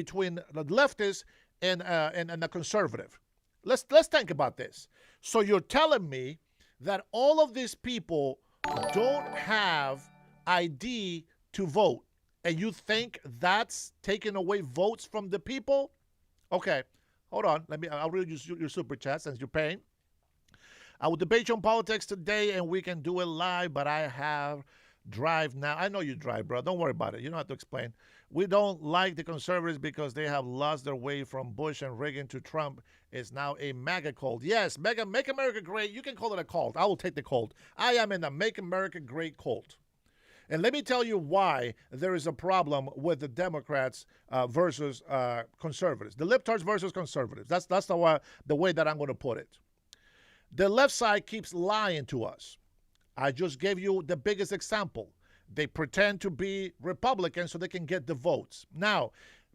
leftist and the conservative. Let's think about this. So you're telling me that all of these people don't have ID to vote, and you think that's taking away votes from the people? Okay, hold on. I'll read your super chat since you're paying. I will debate you on politics today, and we can do it live, but I have drive now. I know you drive, bro. Don't worry about it. You don't have to explain. We don't like the conservatives because they have lost their way from Bush and Reagan to Trump. It's now a MAGA cult. Yes, Make America Great. You can call it a cult. I will take the cult. I am in the Make America Great cult. And let me tell you why there is a problem with the Democrats versus conservatives. The libtards versus conservatives. That's the way that I'm going to put it. The left side keeps lying to us. I just gave you the biggest example. They pretend to be Republicans so they can get the votes. Now,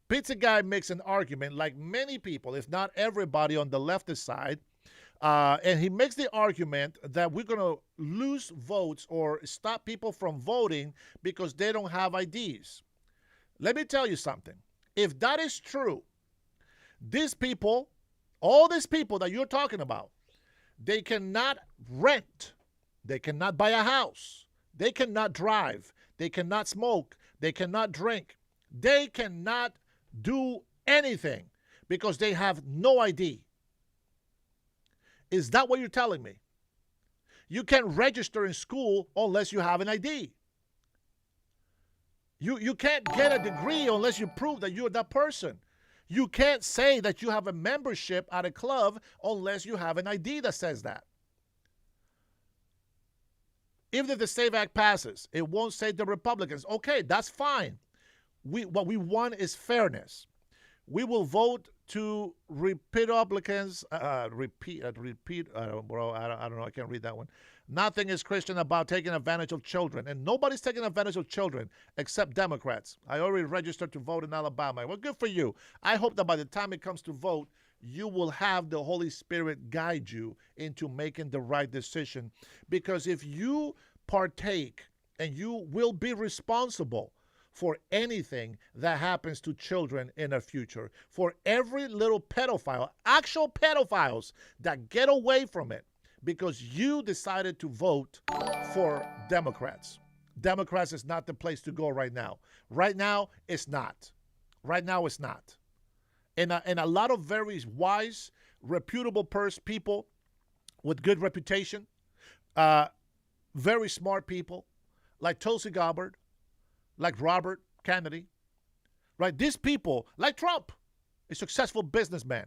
Pizza Guy makes an argument like many people, if not everybody on the leftist side, and he makes the argument that we're going to lose votes or stop people from voting because they don't have IDs. Let me tell you something. If that is true, these people, all these people that you're talking about, they cannot rent. They cannot buy a house. They cannot drive. They cannot smoke. They cannot drink. They cannot do anything because they have no ID. Is that what you're telling me? You can't register in school unless you have an ID. You can't get a degree unless you prove that you're that person. You can't say that you have a membership at a club unless you have an ID that says that. Even if the SAVE Act passes, it won't say the Republicans. Okay, that's fine. What we want is fairness. We will vote to Republicans, bro, I don't know, I can't read that one. Nothing is Christian about taking advantage of children, and nobody's taking advantage of children except Democrats. I already registered to vote in Alabama. Well, good for you. I hope that by the time it comes to vote, you will have the Holy Spirit guide you into making the right decision. Because if you partake, and you will be responsible for anything that happens to children in the future, for every little pedophile, actual pedophiles that get away from it because you decided to vote for Democrats. Democrats is not the place to go right now. Right now, it's not. Right now, it's not. And a lot of very wise, reputable people with good reputation, very smart people, like Tulsi Gabbard, like Robert Kennedy, right? These people, like Trump, a successful businessman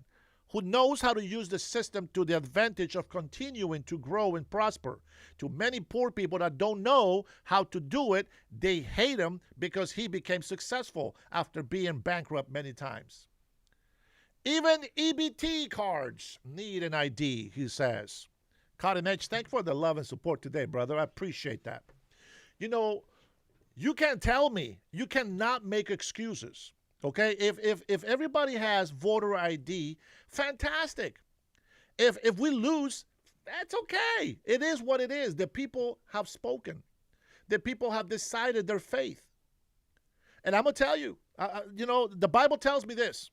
who knows how to use the system to the advantage of continuing to grow and prosper. To many poor people that don't know how to do it, they hate him because he became successful after being bankrupt many times. Even EBT cards need an ID, he says. Cotton Edge, thank you for the love and support today, brother. I appreciate that. You know, you can't tell me, you cannot make excuses, okay? If everybody has voter ID, fantastic. If we lose, that's okay. It is what it is. The people have spoken. The people have decided their faith. And I'm going to tell you, you know, the Bible tells me this.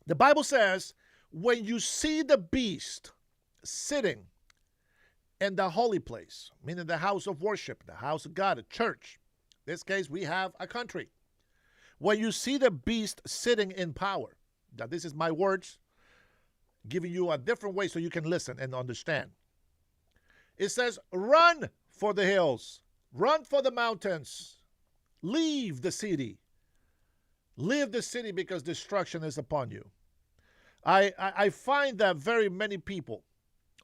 The Bible says, when you see the beast sitting in the holy place, meaning the house of worship, the house of God, a church. In this case, we have a country. When you see the beast sitting in power, now this is my words, giving you a different way so you can listen and understand. It says, run for the hills, run for the mountains, leave the city. Leave the city because destruction is upon you. I find that very many people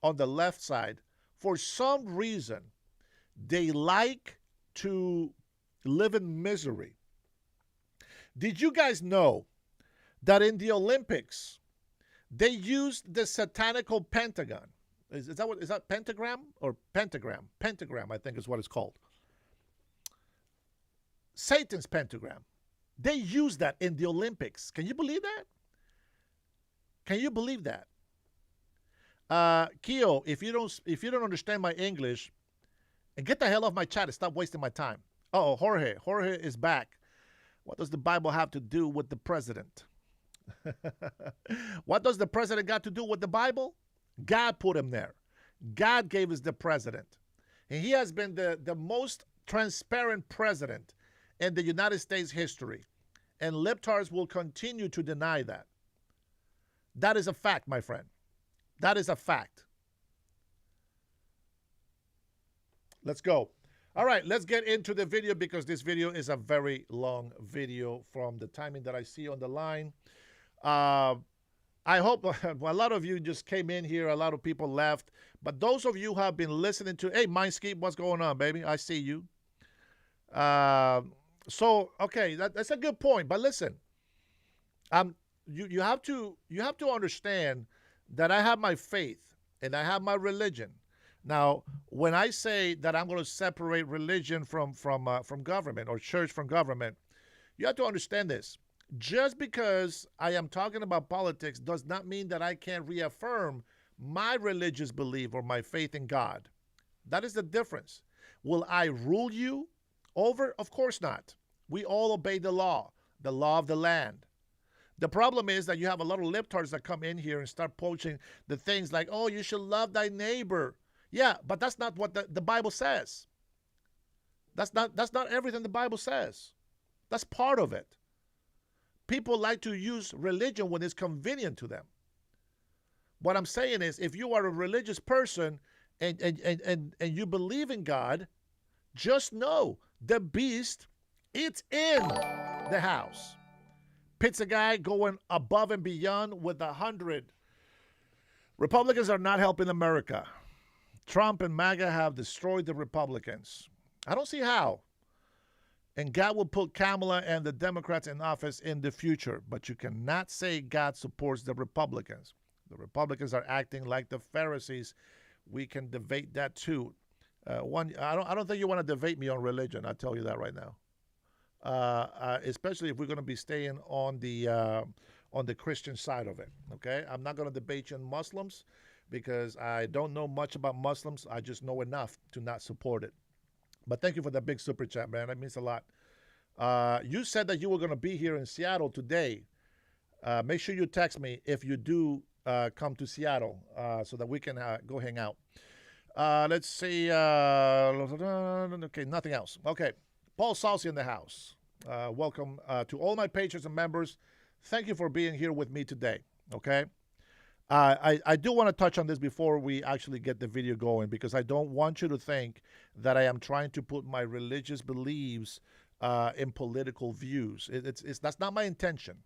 on the left side, for some reason, they like to live in misery. Did you guys know that in the Olympics, they used the satanical pentagon? Is that pentagram or pentagram? Pentagram, I think is what it's called. Satan's pentagram. They used that in the Olympics. Can you believe that? Can you believe that? Keo, if you don't understand my English, and get the hell off my chat and stop wasting my time. Oh, Jorge is back. What does the Bible have to do with the president? What does the president got to do with the Bible? God put him there. God gave us the president. And he has been the most transparent president in the United States history. And libtards will continue to deny that. That is a fact, my friend. That is a fact. Let's go. All right, let's get into the video because this video is a very long video from the timing that I see on the line. I hope a lot of you just came in here. A lot of people left. But those of you who have been listening to, hey, Mindscape, what's going on, baby? I see you. Okay, that's a good point. But listen, you have to understand that I have my faith and I have my religion. Now, when I say that I'm going to separate religion from government or church from government, you have to understand this. Just because I am talking about politics does not mean that I can't reaffirm my religious belief or my faith in God. That is the difference. Will I rule you over? Of course not. We all obey the law of the land. The problem is that you have a lot of libtards that come in here and start poaching the things like, oh, you should love thy neighbor. Yeah, but that's not what the Bible says. That's not everything the Bible says. That's part of it. People like to use religion when it's convenient to them. What I'm saying is, if you are a religious person and you believe in God, just know the beast, it's in the house. Pizza guy going above and beyond with 100. Republicans are not helping America. Trump and MAGA have destroyed the Republicans. I don't see how. And God will put Kamala and the Democrats in office in the future. But you cannot say God supports the Republicans. The Republicans are acting like the Pharisees. We can debate that too. I don't think you want to debate me on religion. I'll tell you that right now. Especially if we're going to be staying on the Christian side of it. Okay, I'm not going to debate you on Muslims because I don't know much about Muslims. I just know enough to not support it. But thank you for that big super chat, man. That means a lot. You said that you were going to be here in Seattle today. Make sure you text me if you do come to Seattle so that we can go hang out. Let's see. Okay, nothing else. Okay, Paul Salsi in the house. Welcome to all my patrons and members. Thank you for being here with me today. Okay. I do want to touch on this before we actually get the video going, because I don't want you to think that I am trying to put my religious beliefs in political views. That's not my intention.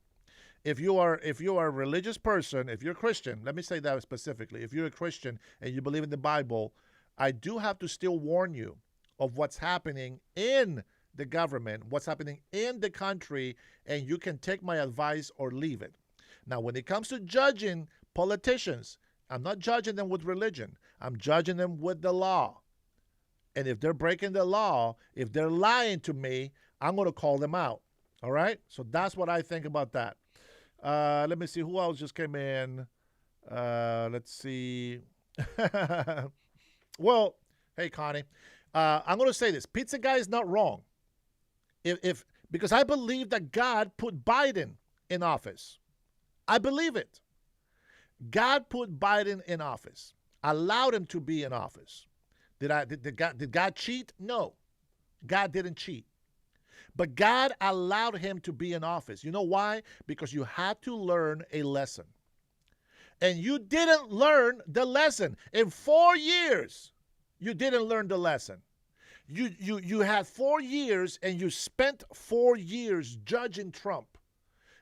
If you are a religious person, if you're a Christian, let me say that specifically. If you're a Christian and you believe in the Bible, I do have to still warn you of what's happening in the government, what's happening in the country, and you can take my advice or leave it. Now, when it comes to judging politicians, I'm not judging them with religion. I'm judging them with the law. And if they're breaking the law, if they're lying to me, I'm going to call them out. All right? So that's what I think about that. Let me see who else just came in. Let's see. Well, hey, Connie. I'm going to say this. Pizza guy is not wrong. Because I believe that God put Biden in office. I believe it. God put Biden in office, allowed him to be in office. Did God cheat? No. God didn't cheat. But God allowed him to be in office. You know why? Because you had to learn a lesson. And you didn't learn the lesson. In 4 years, you didn't learn the lesson. You had 4 years, and you spent 4 years judging Trump.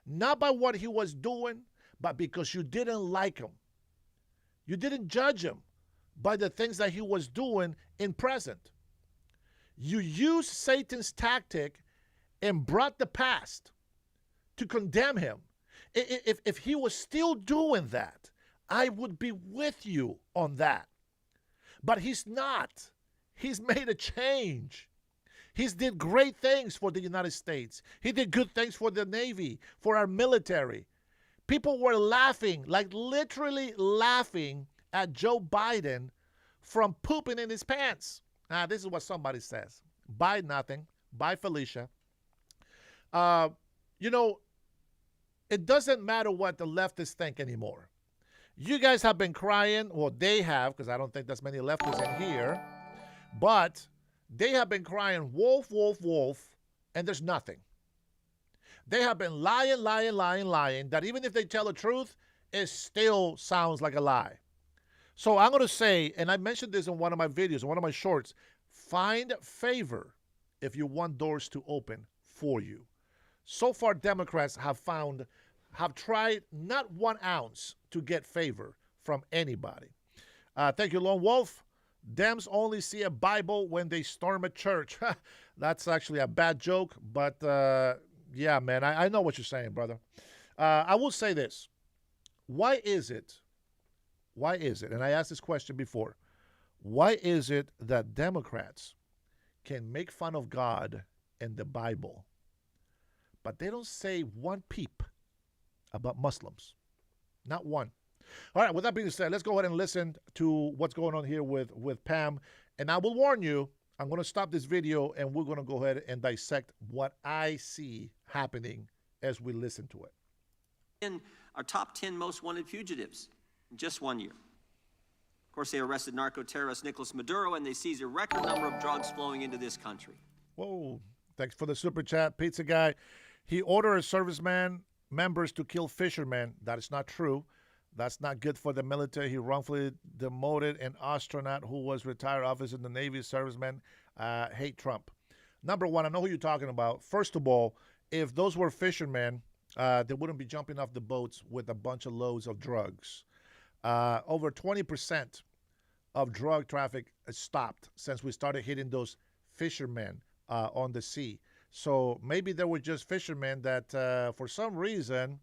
Not by what he was doing, but because you didn't like him. You didn't judge him by the things that he was doing in present. You used Satan's tactic and brought the past to condemn him. If he was still doing that, I would be with you on that. But he's not. He's made a change. He's did great things for the United States. He did good things for the Navy, for our military. People were laughing, like literally laughing at Joe Biden from pooping in his pants. This is what somebody says. Bye nothing. Bye Felicia. You know, it doesn't matter what the leftists think anymore. You guys have been crying, well, they have, because I don't think there's many leftists in here, but they have been crying wolf, wolf, wolf, and there's nothing. They have been lying, that even if they tell the truth, it still sounds like a lie. So I'm going to say, and I mentioned this in one of my videos, one of my shorts, find favor if you want doors to open for you. So far, Democrats have tried not 1 ounce to get favor from anybody. Thank you, Lone Wolf. Dems only see a Bible when they storm a church. That's actually a bad joke, but yeah, man, I know what you're saying, brother. I will say this. Why is it, and I asked this question before, why is it that Democrats can make fun of God and the Bible, but they don't say one peep about Muslims? Not one. All right, with that being said, let's go ahead and listen to what's going on here with Pam. And I will warn you, I'm going to stop this video and we're going to go ahead and dissect what I see happening as we listen to it. In our top 10 most wanted fugitives in just 1 year. Of course, they arrested narco-terrorist Nicolas Maduro, and they seized a record number of drugs flowing into this country. Whoa, Thanks for the super chat, Pizza Guy. He ordered serviceman members to kill fishermen. That is not true. That's not good for the military. He wrongfully demoted an astronaut who was retired officer in the Navy. Servicemen hate Trump. Number one, I know who you're talking about. First of all, if those were fishermen, they wouldn't be jumping off the boats with a bunch of loads of drugs. Over 20% of drug traffic has stopped since we started hitting those fishermen on the sea. So maybe there were just fishermen that, for some reason,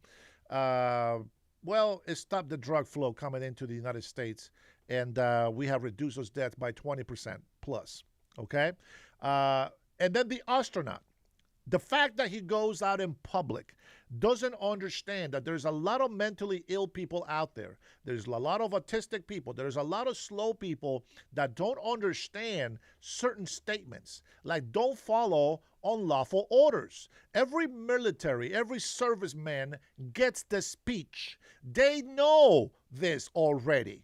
it stopped the drug flow coming into the United States, and we have reduced those deaths by 20% plus, okay? And then the astronaut. The fact that he goes out in public, doesn't understand that there's a lot of mentally ill people out there. There's a lot of autistic people. There's a lot of slow people that don't understand certain statements, like don't follow unlawful orders. Every military, every serviceman gets the speech. They know this already.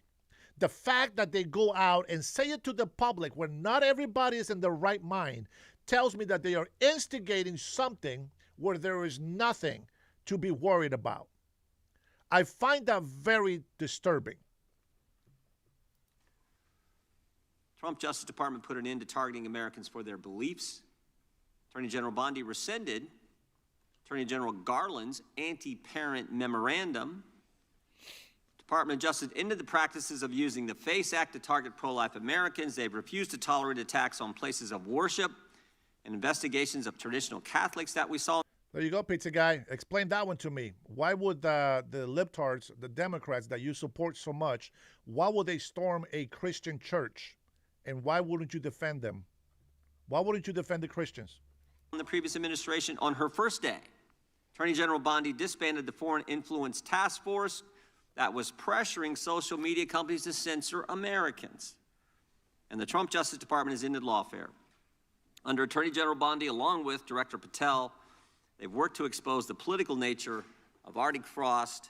The fact that they go out and say it to the public when not everybody is in the right mind tells me that they are instigating something where there is nothing to be worried about. I find that very disturbing. Trump Justice Department put an end to targeting Americans for their beliefs. Attorney General Bondi rescinded Attorney General Garland's anti-parent memorandum. Department of Justice ended the practices of using the FACE Act to target pro-life Americans. They've refused to tolerate attacks on places of worship and investigations of traditional Catholics that we saw. There you go, Pizza Guy. Explain that one to me. Why would the libtards, the Democrats that you support so much, why would they storm a Christian church? And why wouldn't you defend them? Why wouldn't you defend the Christians? In the previous administration, on her first day, Attorney General Bondi disbanded the Foreign Influence Task Force that was pressuring social media companies to censor Americans. And the Trump Justice Department has ended lawfare. Under Attorney General Bondi, along with Director Patel, they've worked to expose the political nature of Arctic Frost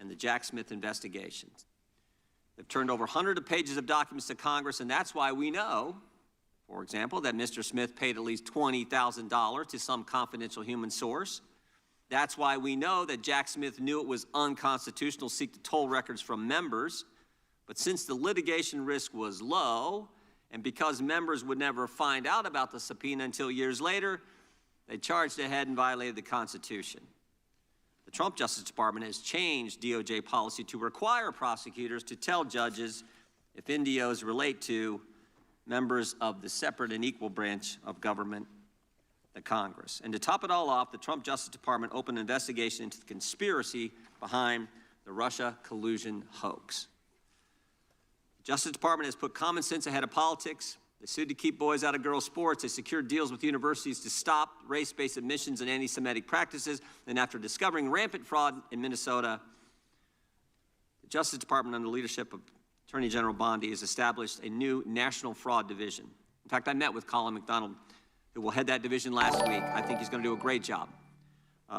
and the Jack Smith investigations. They've turned over hundreds of pages of documents to Congress, and that's why we know, for example, that Mr. Smith paid at least $20,000 to some confidential human source. That's why we know that Jack Smith knew it was unconstitutional to seek to toll records from members. But since the litigation risk was low, and because members would never find out about the subpoena until years later, they charged ahead and violated the Constitution. The Trump Justice Department has changed DOJ policy to require prosecutors to tell judges if NDOs relate to members of the separate and equal branch of government, the Congress. And to top it all off, the Trump Justice Department opened an investigation into the conspiracy behind the Russia collusion hoax. The Justice Department has put common sense ahead of politics. They sued to keep boys out of girls' sports. They secured deals with universities to stop race-based admissions and anti-Semitic practices. And after discovering rampant fraud in Minnesota, the Justice Department, under the leadership of Attorney General Bondi, has established a new National Fraud Division. In fact, I met with Colin McDonald, who will head that division, last week. I think he's going to do a great job.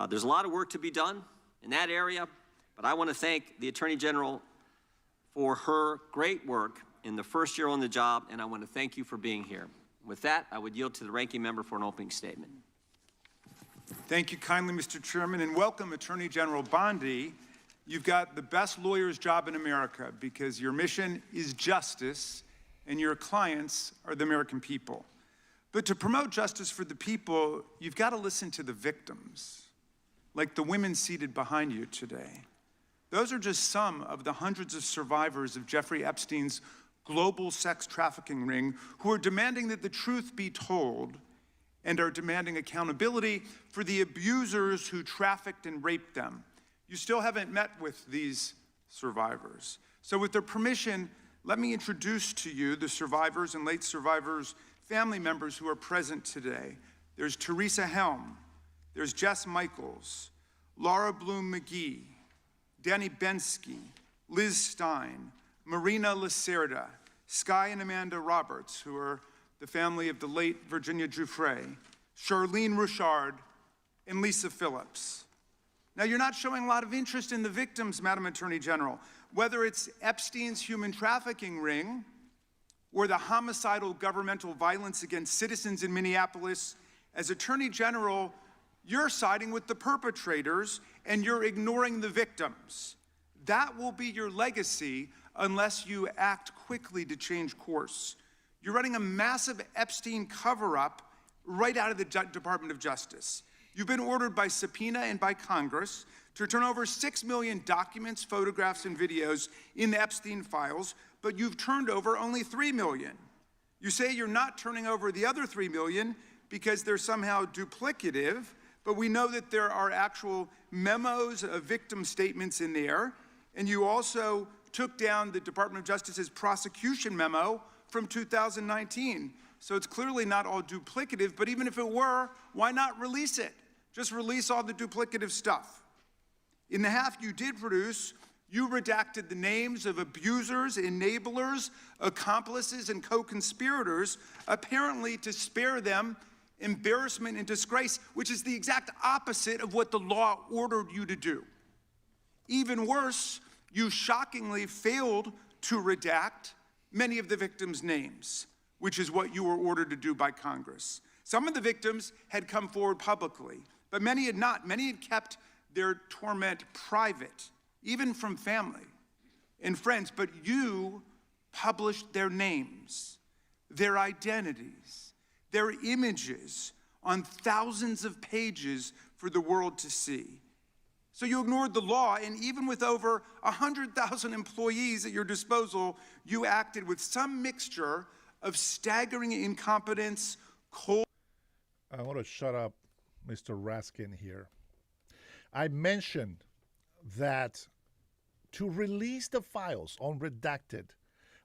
There's a lot of work to be done in that area, but I want to thank the Attorney General for her great work in the first year on the job, and I want to thank you for being here. With that, I would yield to the ranking member for an opening statement. Thank you kindly, Mr. Chairman, and welcome, Attorney General Bondi. You've got the best lawyer's job in America because your mission is justice and your clients are the American people. But to promote justice for the people, you've got to listen to the victims, like the women seated behind you today. Those are just some of the hundreds of survivors of Jeffrey Epstein's global sex trafficking ring who are demanding that the truth be told and are demanding accountability for the abusers who trafficked and raped them. You still haven't met with these survivors. So with their permission, let me introduce to you the survivors and late survivors' family members who are present today. There's Teresa Helm, there's Jess Michaels, Laura Bloom McGee, Danny Bensky, Liz Stein, Marina Lacerda, Sky and Amanda Roberts, who are the family of the late Virginia Giuffre, Charlene Rouchard, and Lisa Phillips. Now, you're not showing a lot of interest in the victims, Madam Attorney General, whether it's Epstein's human trafficking ring or the homicidal governmental violence against citizens in Minneapolis As Attorney General, you're siding with the perpetrators and you're ignoring the victims. That will be your legacy unless you act quickly to change course. You're running a massive Epstein cover-up right out of the Department of Justice. You've been ordered by subpoena and by Congress to turn over 6 million documents, photographs, and videos in the Epstein files, but you've turned over only 3 million. You say you're not turning over the other 3 million because they're somehow duplicative, but we know that there are actual memos of victim statements in there, and you also took down the Department of Justice's prosecution memo from 2019. So it's clearly not all duplicative, but even if it were, why not release it? Just release all the duplicative stuff. In the half you did produce, you redacted the names of abusers, enablers, accomplices, and co-conspirators, apparently to spare them embarrassment and disgrace, which is the exact opposite of what the law ordered you to do. Even worse, you shockingly failed to redact many of the victims' names, which is what you were ordered to do by Congress. Some of the victims had come forward publicly, but many had not. Many had kept their torment private, even from family and friends, but you published their names, their identities, their images on thousands of pages for the world to see. So you ignored the law, and even with over 100,000 employees at your disposal, you acted with some mixture of staggering incompetence, cold... I want to shut up Mr. Raskin here. I mentioned that to release the files unredacted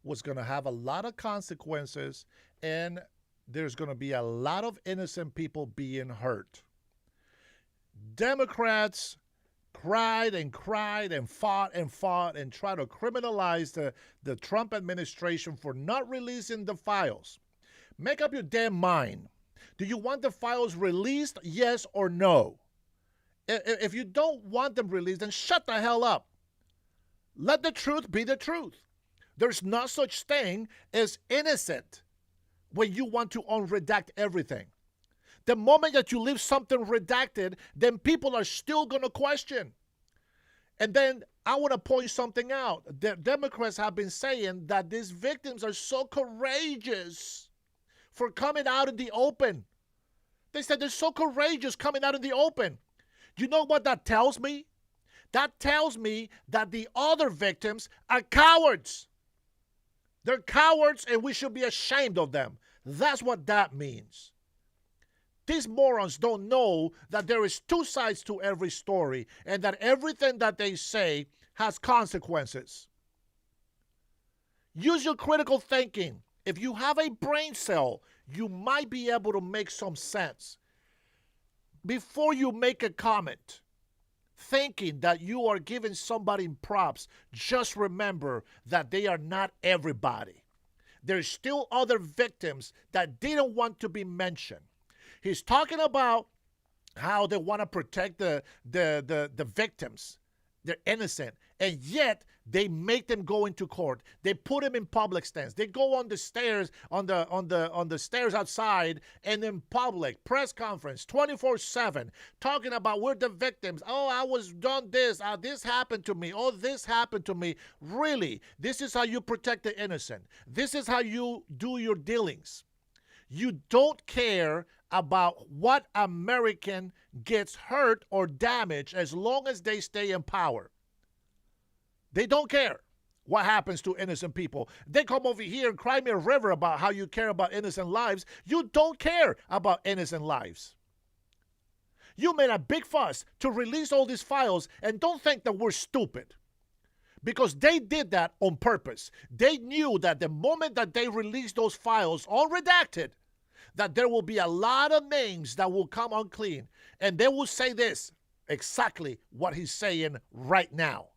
was going to have a lot of consequences, and there's going to be a lot of innocent people being hurt. Democrats cried and fought and tried to criminalize the Trump administration for not releasing the files. Make up your damn mind. Do you want the files released, yes or no? If you don't want them released, then shut the hell up. Let the truth be the truth. There's no such thing as innocent when you want to unredact everything. The moment that you leave something redacted, then people are still going to question. And then I want to point something out. The Democrats have been saying that these victims are so courageous for coming out in the open. They said they're so courageous coming out in the open. You know what that tells me? That tells me that the other victims are cowards. They're cowards, and we should be ashamed of them. That's what that means. These morons don't know that there is two sides to every story and that everything that they say has consequences. Use your critical thinking. If you have a brain cell, you might be able to make some sense. Before you make a comment, thinking that you are giving somebody props, just remember that they are not everybody. There's still other victims that didn't want to be mentioned. He's talking about how they want to protect the victims. They're innocent, and yet they make them go into court. They put them in public stands. They go on the stairs, on the stairs outside, and in public press conference, 24/7, talking about we're the victims. Oh, I was done this. This happened to me. Oh, this happened to me. Really, this is how you protect the innocent. This is how you do your dealings. You don't care about what American gets hurt or damaged as long as they stay in power. They don't care what happens to innocent people. They come over here and cry me a river about how you care about innocent lives. You don't care about innocent lives. You made a big fuss to release all these files, and don't think that we're stupid. Because they did that on purpose. They knew that the moment that they released those files, all redacted, that there will be a lot of names that will come unclean. And they will say this, exactly what he's saying right now.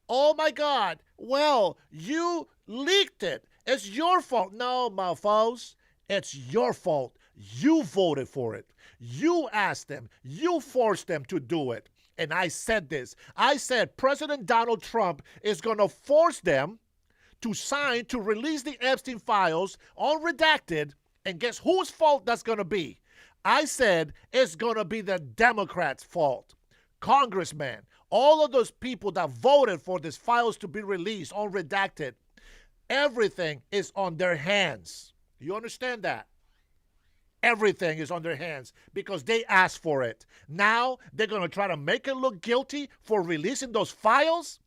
Oh my God, well, you leaked it. It's your fault. No, mofos, it's your fault. You voted for it. You asked them. You forced them to do it. And I said this. I said President Donald Trump is going to force them to sign to release the Epstein files, all redacted. And guess whose fault that's going to be? I said it's going to be the Democrats' fault. Congressman, all of those people that voted for these files to be released, unredacted, everything is on their hands. You understand that? Everything is on their hands because they asked for it. Now they're going to try to make it look guilty for releasing those files?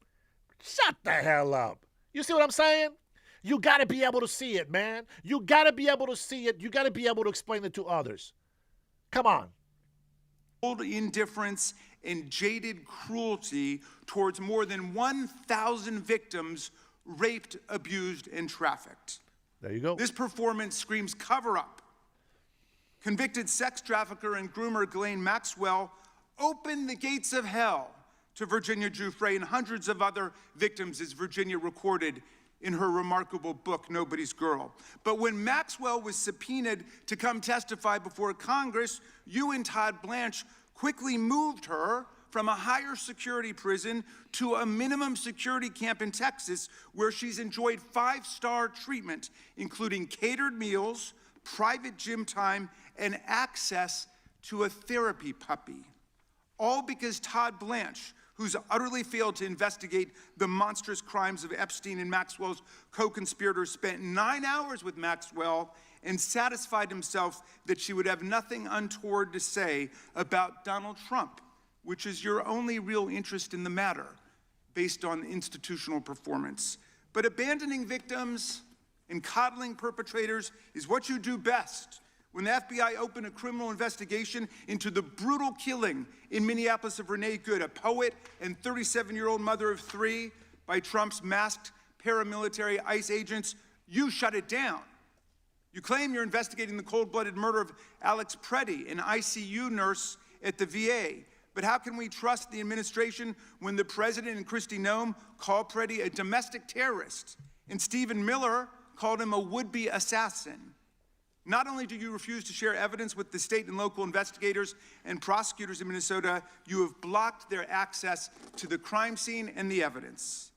Shut the hell up. You see what I'm saying? You got to be able to see it, man. You got to be able to see it. You got to be able to explain it to others. Come on. Cold indifference and jaded cruelty towards more than 1,000 victims raped, abused, and trafficked. There you go. This performance screams cover-up. Convicted sex trafficker and groomer Ghislaine Maxwell opened the gates of hell to Virginia Giuffre and hundreds of other victims, as Virginia recorded in her remarkable book, Nobody's Girl. But when Maxwell was subpoenaed to come testify before Congress, you and Todd Blanche quickly moved her from a higher security prison to a minimum security camp in Texas, where she's enjoyed 5-star treatment, including catered meals, private gym time, and access to a therapy puppy. All because Todd Blanche, who's utterly failed to investigate the monstrous crimes of Epstein and Maxwell's co-conspirators, spent 9 hours with Maxwell and satisfied himself that she would have nothing untoward to say about Donald Trump, which is your only real interest in the matter, based on institutional performance. But abandoning victims and coddling perpetrators is what you do best. When the FBI opened a criminal investigation into the brutal killing in Minneapolis of Renee Good, a poet and 37-year-old mother of 3, by Trump's masked paramilitary ICE agents, you shut it down. You claim you're investigating the cold-blooded murder of Alex Preddy, an ICU nurse at the VA. But how can we trust the administration when the president and Kristi Noem call Preddy a domestic terrorist and Stephen Miller called him a would-be assassin? Not only do you refuse to share evidence with the state and local investigators and prosecutors in Minnesota, you have blocked their access to the crime scene and the evidence.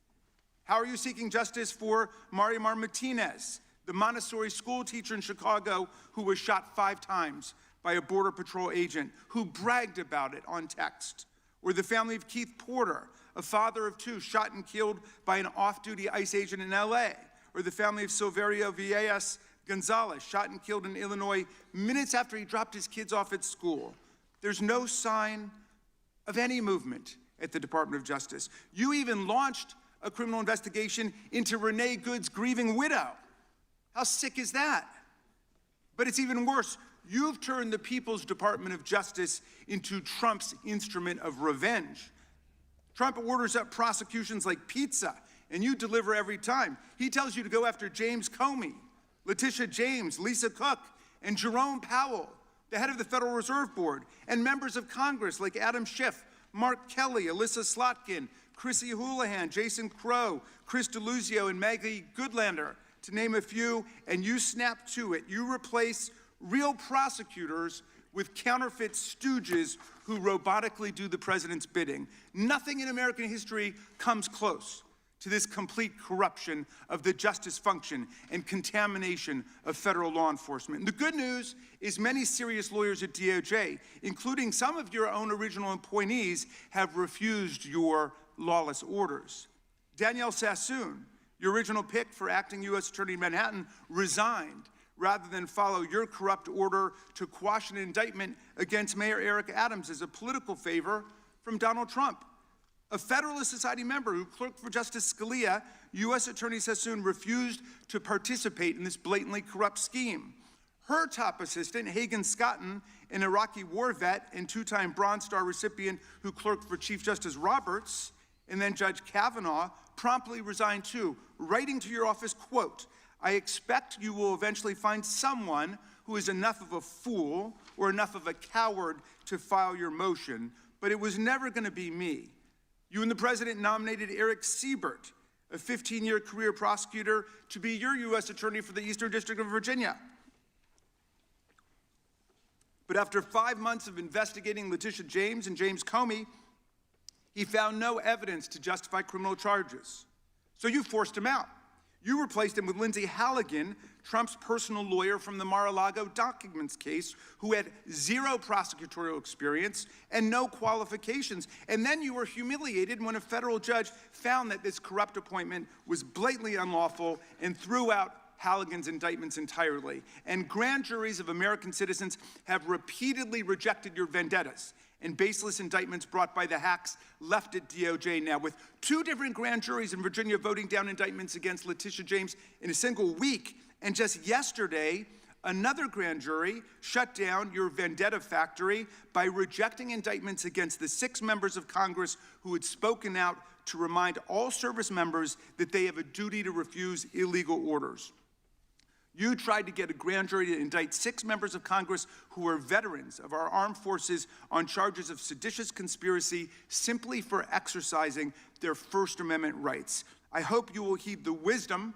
How are you seeking justice for Marimar Martinez, the Montessori school teacher in Chicago who was shot 5 times by a Border Patrol agent who bragged about it on text? Or the family of Keith Porter, a father of 2 shot and killed by an off-duty ICE agent in LA? Or the family of Silverio Villegas Gonzalez, shot and killed in Illinois minutes after he dropped his kids off at school? There's no sign of any movement at the Department of Justice. You even launched a criminal investigation into Renee Good's grieving widow. How sick is that? But it's even worse. You've turned the People's Department of Justice into Trump's instrument of revenge. Trump orders up prosecutions like pizza, and you deliver every time. He tells you to go after James Comey, Letitia James, Lisa Cook, and Jerome Powell, the head of the Federal Reserve Board, and members of Congress like Adam Schiff, Mark Kelly, Alyssa Slotkin, Chrissy Houlihan, Jason Crow, Chris DeLuzio, and Maggie Goodlander, to name a few, and you snap to it. You replace real prosecutors with counterfeit stooges who robotically do the president's bidding. Nothing in American history comes close to this complete corruption of the justice function and contamination of federal law enforcement. And the good news is many serious lawyers at DOJ, including some of your own original appointees, have refused your lawless orders. Danielle Sassoon, your original pick for acting U.S. Attorney in Manhattan, resigned rather than follow your corrupt order to quash an indictment against Mayor Eric Adams as a political favor from Donald Trump. A Federalist Society member who clerked for Justice Scalia, U.S. Attorney Sassoon refused to participate in this blatantly corrupt scheme. Her top assistant, Hagan Scotton, an Iraqi war vet and 2-time Bronze Star recipient who clerked for Chief Justice Roberts, and then Judge Kavanaugh, promptly resigned too, writing to your office, quote, "I expect you will eventually find someone who is enough of a fool or enough of a coward to file your motion, but it was never going to be me." You and the president nominated Eric Siebert, a 15-year career prosecutor, to be your U.S. attorney for the Eastern District of Virginia. But after 5 months of investigating Letitia James and James Comey, he found no evidence to justify criminal charges. So you forced him out. You replaced him with Lindsay Halligan, Trump's personal lawyer from the Mar-a-Lago documents case, who had zero prosecutorial experience and no qualifications. And then you were humiliated when a federal judge found that this corrupt appointment was blatantly unlawful and threw out Halligan's indictments entirely. And grand juries of American citizens have repeatedly rejected your vendettas and baseless indictments brought by the hacks left at DOJ now, with 2 different grand juries in Virginia voting down indictments against Letitia James in a single week. And just yesterday, another grand jury shut down your vendetta factory by rejecting indictments against the 6 members of Congress who had spoken out to remind all service members that they have a duty to refuse illegal orders. You tried to get a grand jury to indict 6 members of Congress who are veterans of our armed forces on charges of seditious conspiracy simply for exercising their First Amendment rights. I hope you will heed the wisdom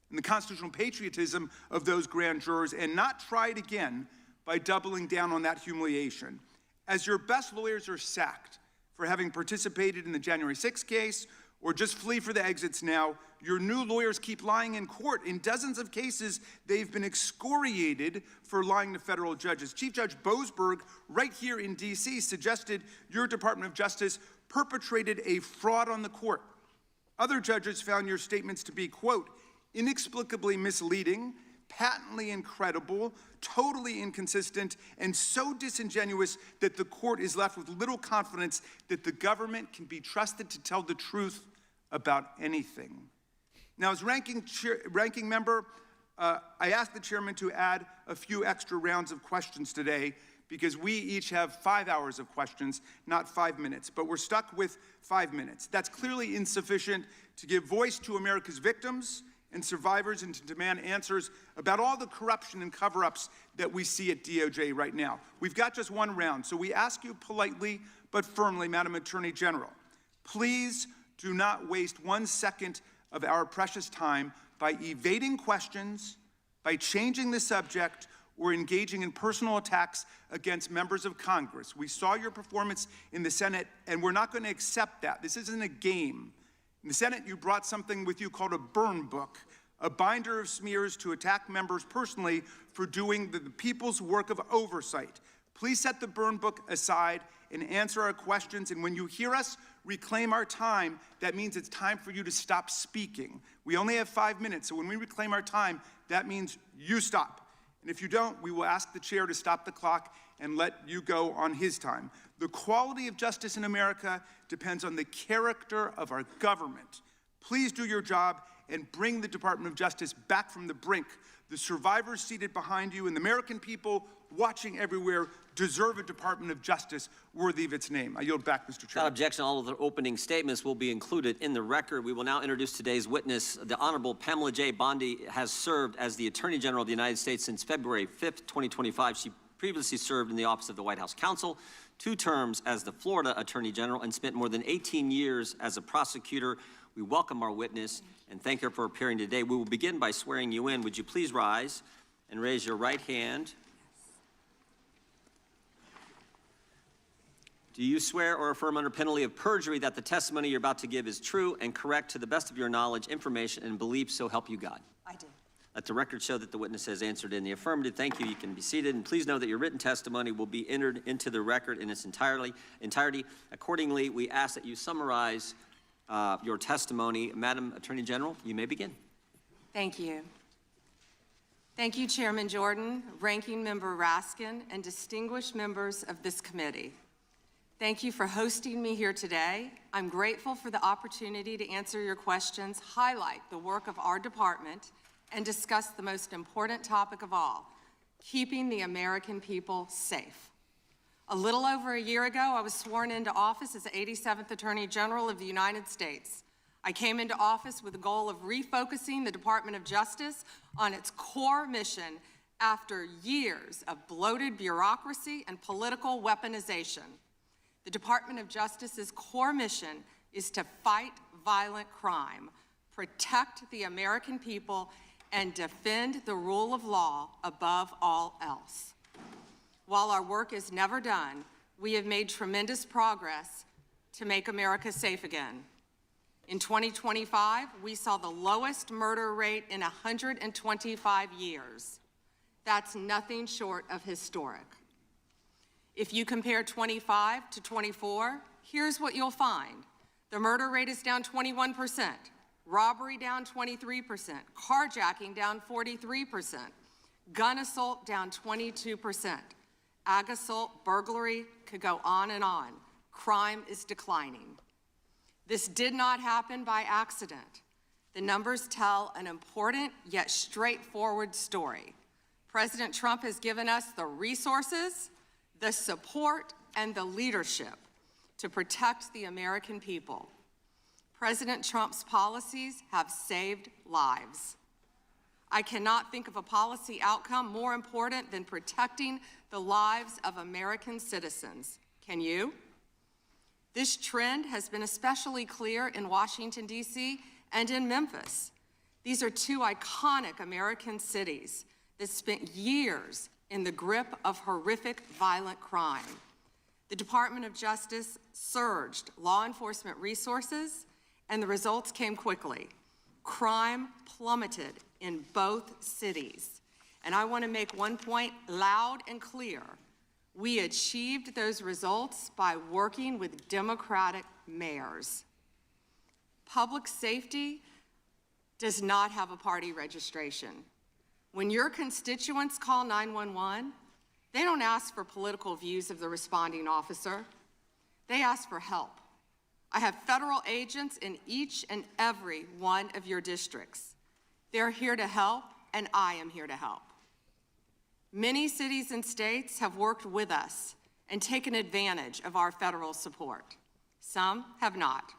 and the constitutional patriotism of those grand jurors and not try it again by doubling down on that humiliation. As your best lawyers are sacked for having participated in the January 6th case or just flee for the exits now, your new lawyers keep lying in court. In dozens of cases, they've been excoriated for lying to federal judges. Chief Judge Boasberg, right here in D.C., suggested your Department of Justice perpetrated a fraud on the court. Other judges found your statements to be, quote, inexplicably misleading, patently incredible, totally inconsistent, and so disingenuous that the court is left with little confidence that the government can be trusted to tell the truth about anything. Now, as ranking member, I asked the chairman to add a few extra rounds of questions today because we each have 5 hours of questions, not 5 minutes, but we're stuck with 5 minutes. That's clearly insufficient to give voice to America's victims and survivors and to demand answers about all the corruption and cover-ups that we see at DOJ right now. We've got just 1 round, so we ask you politely but firmly, Madam Attorney General, please do not waste 1 second of our precious time by evading questions, by changing the subject, or engaging in personal attacks against members of Congress. We saw your performance in the Senate, and we're not going to accept that. This isn't a game. In the Senate, you brought something with you called a burn book, a binder of smears to attack members personally for doing the people's work of oversight. Please set the burn book aside and answer our questions. And when you hear us reclaim our time, that means it's time for you to stop speaking. We only have 5 minutes, so when we reclaim our time, that means you stop. And if you don't, we will ask the chair to stop the clock and let you go on his time. The quality of justice in America depends on the character of our government. Please do your job and bring the Department of Justice back from the brink. The survivors seated behind you and the American people watching everywhere deserve a Department of Justice worthy of its name. I yield back, Mr. Chairman. Without objection, all of the opening statements will be included in the record. We will now introduce today's witness. The Honorable Pamela J. Bondi has served as the Attorney General of the United States since February 5th, 2025. She previously served in the Office of the White House Counsel, 2 terms as the Florida Attorney General, and spent more than 18 years as a prosecutor. We welcome our witness and thank her for appearing today. We will begin by swearing you in. Would you please rise and raise your right hand? Do you swear or affirm under penalty of perjury that the testimony you're about to give is true and correct to the best of your knowledge, information, and belief, so help you God? I do. Let the record show that the witness has answered in the affirmative. Thank you. You can be seated. And please know that your written testimony will be entered into the record in its entirety. Accordingly, we ask that you summarize your testimony. Madam Attorney General, you may begin. Thank you. Thank you, Chairman Jordan, Ranking Member Raskin, and distinguished members of this committee. Thank you for hosting me here today. I'm grateful for the opportunity to answer your questions, highlight the work of our department, and discuss the most important topic of all, keeping the American people safe. A little over a year ago, I was sworn into office as the 87th Attorney General of the United States. I came into office with the goal of refocusing the Department of Justice on its core mission after years of bloated bureaucracy and political weaponization. The Department of Justice's core mission is to fight violent crime, protect the American people, and defend the rule of law above all else. While our work is never done, we have made tremendous progress to make America safe again. In 2025, we saw the lowest murder rate in 125 years. That's nothing short of historic. If you compare 25 to 24, here's what you'll find. The murder rate is down 21%, robbery down 23%, carjacking down 43%, gun assault down 22%, ag assault, burglary, could go on and on. Crime is declining. This did not happen by accident. The numbers tell an important yet straightforward story. President Trump has given us the resources, the support, and the leadership to protect the American people. President Trump's policies have saved lives. I cannot think of a policy outcome more important than protecting the lives of American citizens. Can you? This trend has been especially clear in Washington, D.C. and in Memphis. These are two iconic American cities that spent years in the grip of horrific violent crime. The Department of Justice surged law enforcement resources, and the results came quickly. Crime plummeted in both cities. And I want to make one point loud and clear. We achieved those results by working with Democratic mayors. Public safety does not have a party registration. When your constituents call 911, they don't ask for political views of the responding officer. They ask for help. I have federal agents in each and every one of your districts. They're here to help, and I am here to help. Many cities and states have worked with us and taken advantage of our federal support. Some have not.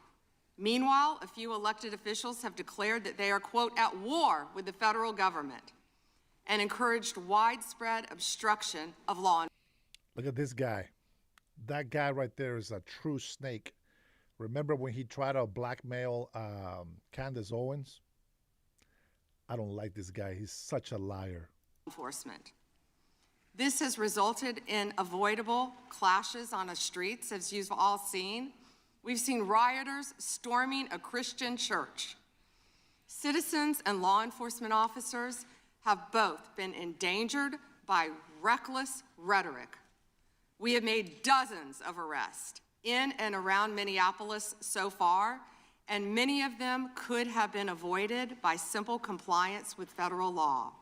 Meanwhile, a few elected officials have declared that they are, quote, at war with the federal government and encouraged widespread obstruction of law enforcement. Look at this guy. That guy right there is a true snake. Remember when he tried to blackmail Candace Owens? I don't like this guy. He's such a liar. Enforcement. This has resulted in avoidable clashes on the streets, as you've all seen. We've seen rioters storming a Christian church. Citizens and law enforcement officers have both been endangered by reckless rhetoric. We have made dozens of arrests in and around Minneapolis so far, and many of them could have been avoided by simple compliance with federal law.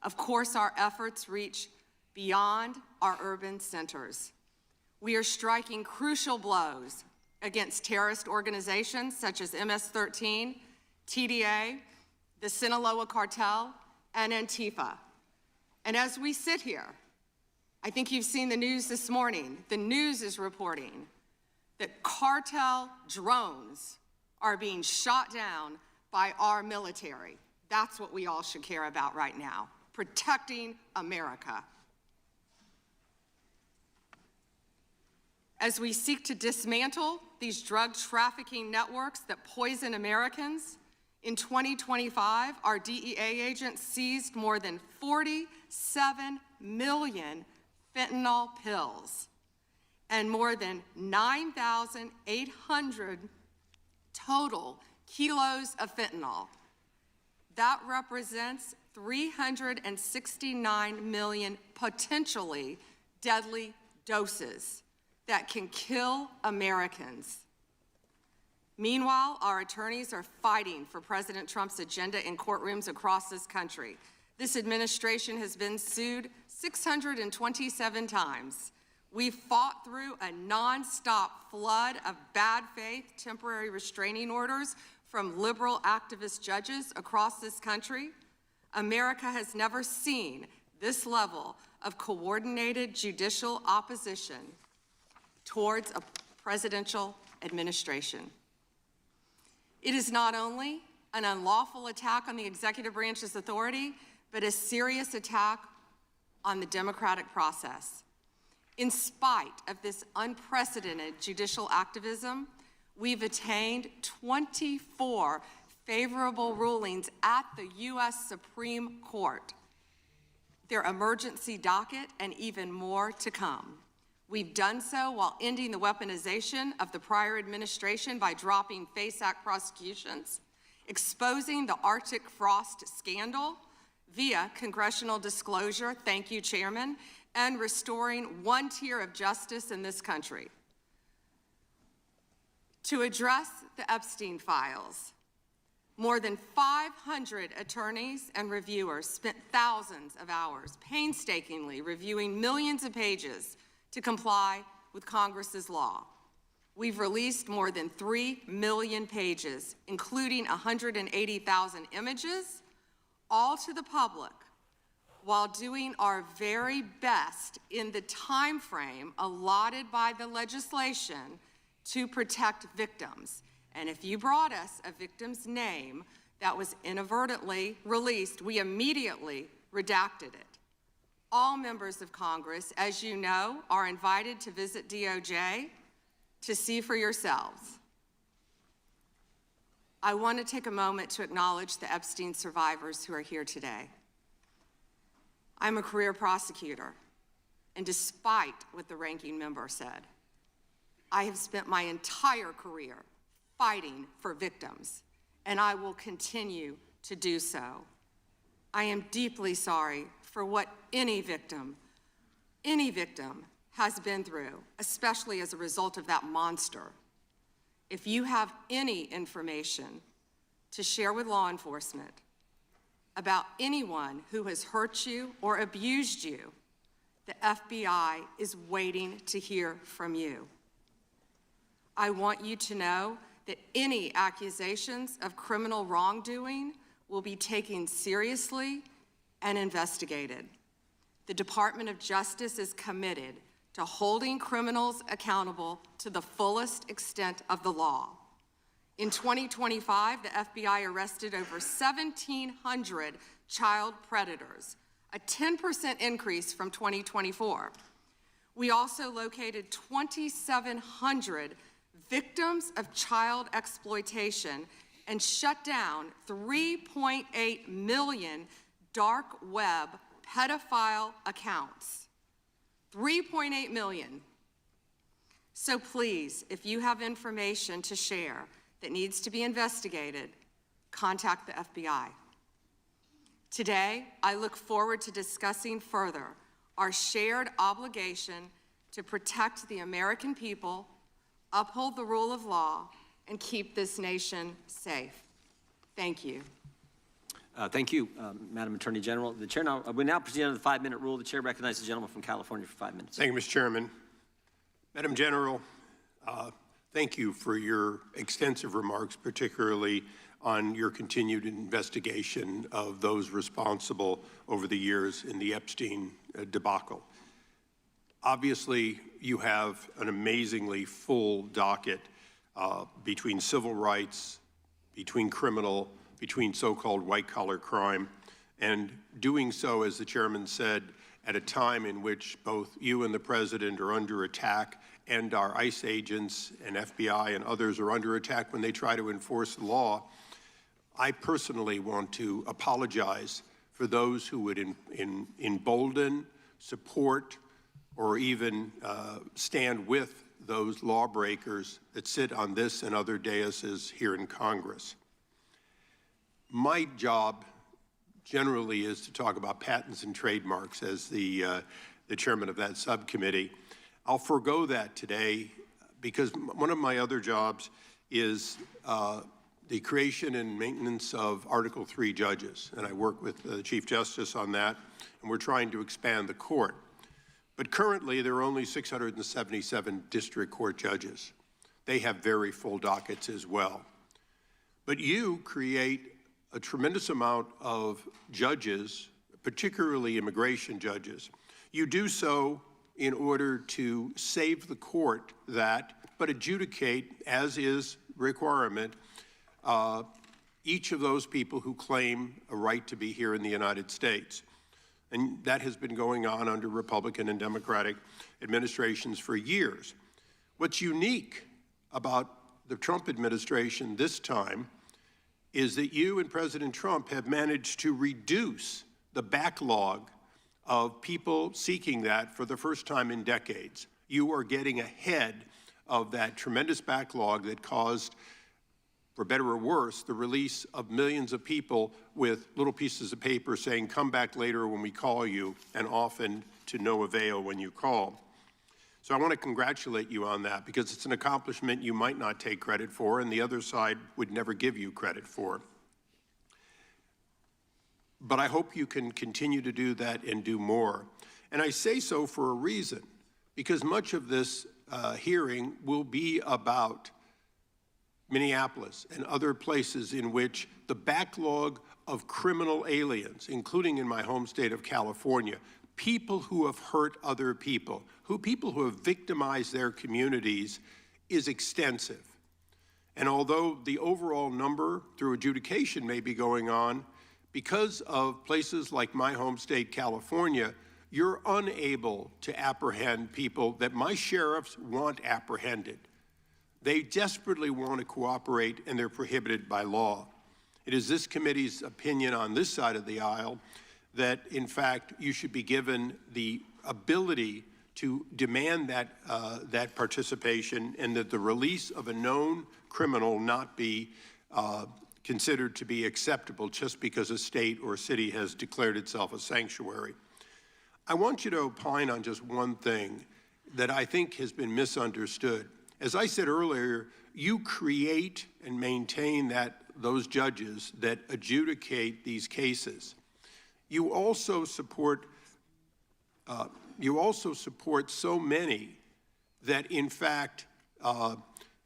Of course, our efforts reach beyond our urban centers. We are striking crucial blows against terrorist organizations such as MS-13, TDA, the Sinaloa Cartel, and Antifa. And as we sit here, I think you've seen the news this morning. The news is reporting that cartel drones are being shot down by our military. That's what we all should care about right now, protecting America. As we seek to dismantle these drug trafficking networks that poison Americans, in 2025, our DEA agents seized more than 47 million fentanyl pills and more than 9,800 total kilos of fentanyl. That represents 369 million potentially deadly doses that can kill Americans. Meanwhile, our attorneys are fighting for President Trump's agenda in courtrooms across this country. This administration has been sued 627 times. We've fought through a nonstop flood of bad faith temporary restraining orders from liberal activist judges across this country. America has never seen this level of coordinated judicial opposition towards a presidential administration. It is not only an unlawful attack on the executive branch's authority, but a serious attack on the democratic process. In spite of this unprecedented judicial activism, we've attained 24 favorable rulings at the U.S. Supreme Court, their emergency docket, and even more to come. We've done so while ending the weaponization of the prior administration by dropping FACE Act prosecutions, exposing the Arctic frost scandal via congressional disclosure, thank you, Chairman, and restoring one tier of justice in this country. To address the Epstein files, more than 500 attorneys and reviewers spent thousands of hours painstakingly reviewing millions of pages to comply with Congress's law. We've released more than 3 million pages, including 180,000 images, all to the public, while doing our very best in the time frame allotted by the legislation to protect victims. And if you brought us a victim's name that was inadvertently released, we immediately redacted it. All members of Congress, as you know, are invited to visit DOJ to see for yourselves. I want to take a moment to acknowledge the Epstein survivors who are here today. I'm a career prosecutor, and despite what the ranking member said, I have spent my entire career fighting for victims, and I will continue to do so. I am deeply sorry for what any victim has been through, especially as a result of that monster. If you have any information to share with law enforcement about anyone who has hurt you or abused you, the FBI is waiting to hear from you. I want you to know that any accusations of criminal wrongdoing will be taken seriously and investigated. The Department of Justice is committed to holding criminals accountable to the fullest extent of the law. In 2025, the FBI arrested over 1,700 child predators, a 10% increase from 2024. We also located 2,700 victims of child exploitation and shut down 3.8 million dark web pedophile accounts. 3.8 million. So please, if you have information to share that needs to be investigated, contact the FBI. Today, I look forward to discussing further our shared obligation to protect the American people, uphold the rule of law, and keep this nation safe. Thank you. Thank you, Madam Attorney General. The chair we now proceed under the 5-minute rule. The chair recognizes the gentleman from California for 5 minutes. Thank you, Mr. Chairman. Madam General, thank you for your extensive remarks, particularly on your continued investigation of those responsible over the years in the Epstein debacle. Obviously, you have an amazingly full docket between civil rights, between criminal, between so-called white-collar crime, and doing so, as the chairman said, at a time in which both you and the president are under attack, and our ICE agents and FBI and others are under attack when they try to enforce the law. I personally want to apologize for those who would embolden, support, or even stand with those lawbreakers that sit on this and other daises here in Congress. My job generally is to talk about patents and trademarks as the chairman of that subcommittee. I'll forego that today because one of my other jobs is the creation and maintenance of Article III judges, and I work with the Chief Justice on that, and we're trying to expand the court. But currently, there are only 677 district court judges. They have very full dockets as well. But you create a tremendous amount of judges, particularly immigration judges. You do so in order to save the court that, but adjudicate, as is requirement, each of those people who claim a right to be here in the United States. And that has been going on under Republican and Democratic administrations for years. What's unique about the Trump administration this time is that you and President Trump have managed to reduce the backlog of people seeking that for the first time in decades. You are getting ahead of that tremendous backlog that caused, for better or worse, the release of millions of people with little pieces of paper saying, come back later when we call you, and often to no avail when you call. So I want to congratulate you on that, because it's an accomplishment you might not take credit for, and the other side would never give you credit for. But I hope you can continue to do that and do more. And I say so for a reason, because much of this hearing will be about Minneapolis and other places in which the backlog of criminal aliens, including in my home state of California, people who have hurt other people, people who have victimized their communities, is extensive. And although the overall number through adjudication may be going on, because of places like my home state, California, you're unable to apprehend people that my sheriffs want apprehended. They desperately want to cooperate, and they're prohibited by law. It is this committee's opinion on this side of the aisle that, in fact, you should be given the ability to demand that participation, and that the release of a known criminal not be considered to be acceptable just because a state or city has declared itself a sanctuary. I want you to opine on just one thing that I think has been misunderstood. As I said earlier, you create and maintain those judges that adjudicate these cases. You also support so many that, in fact,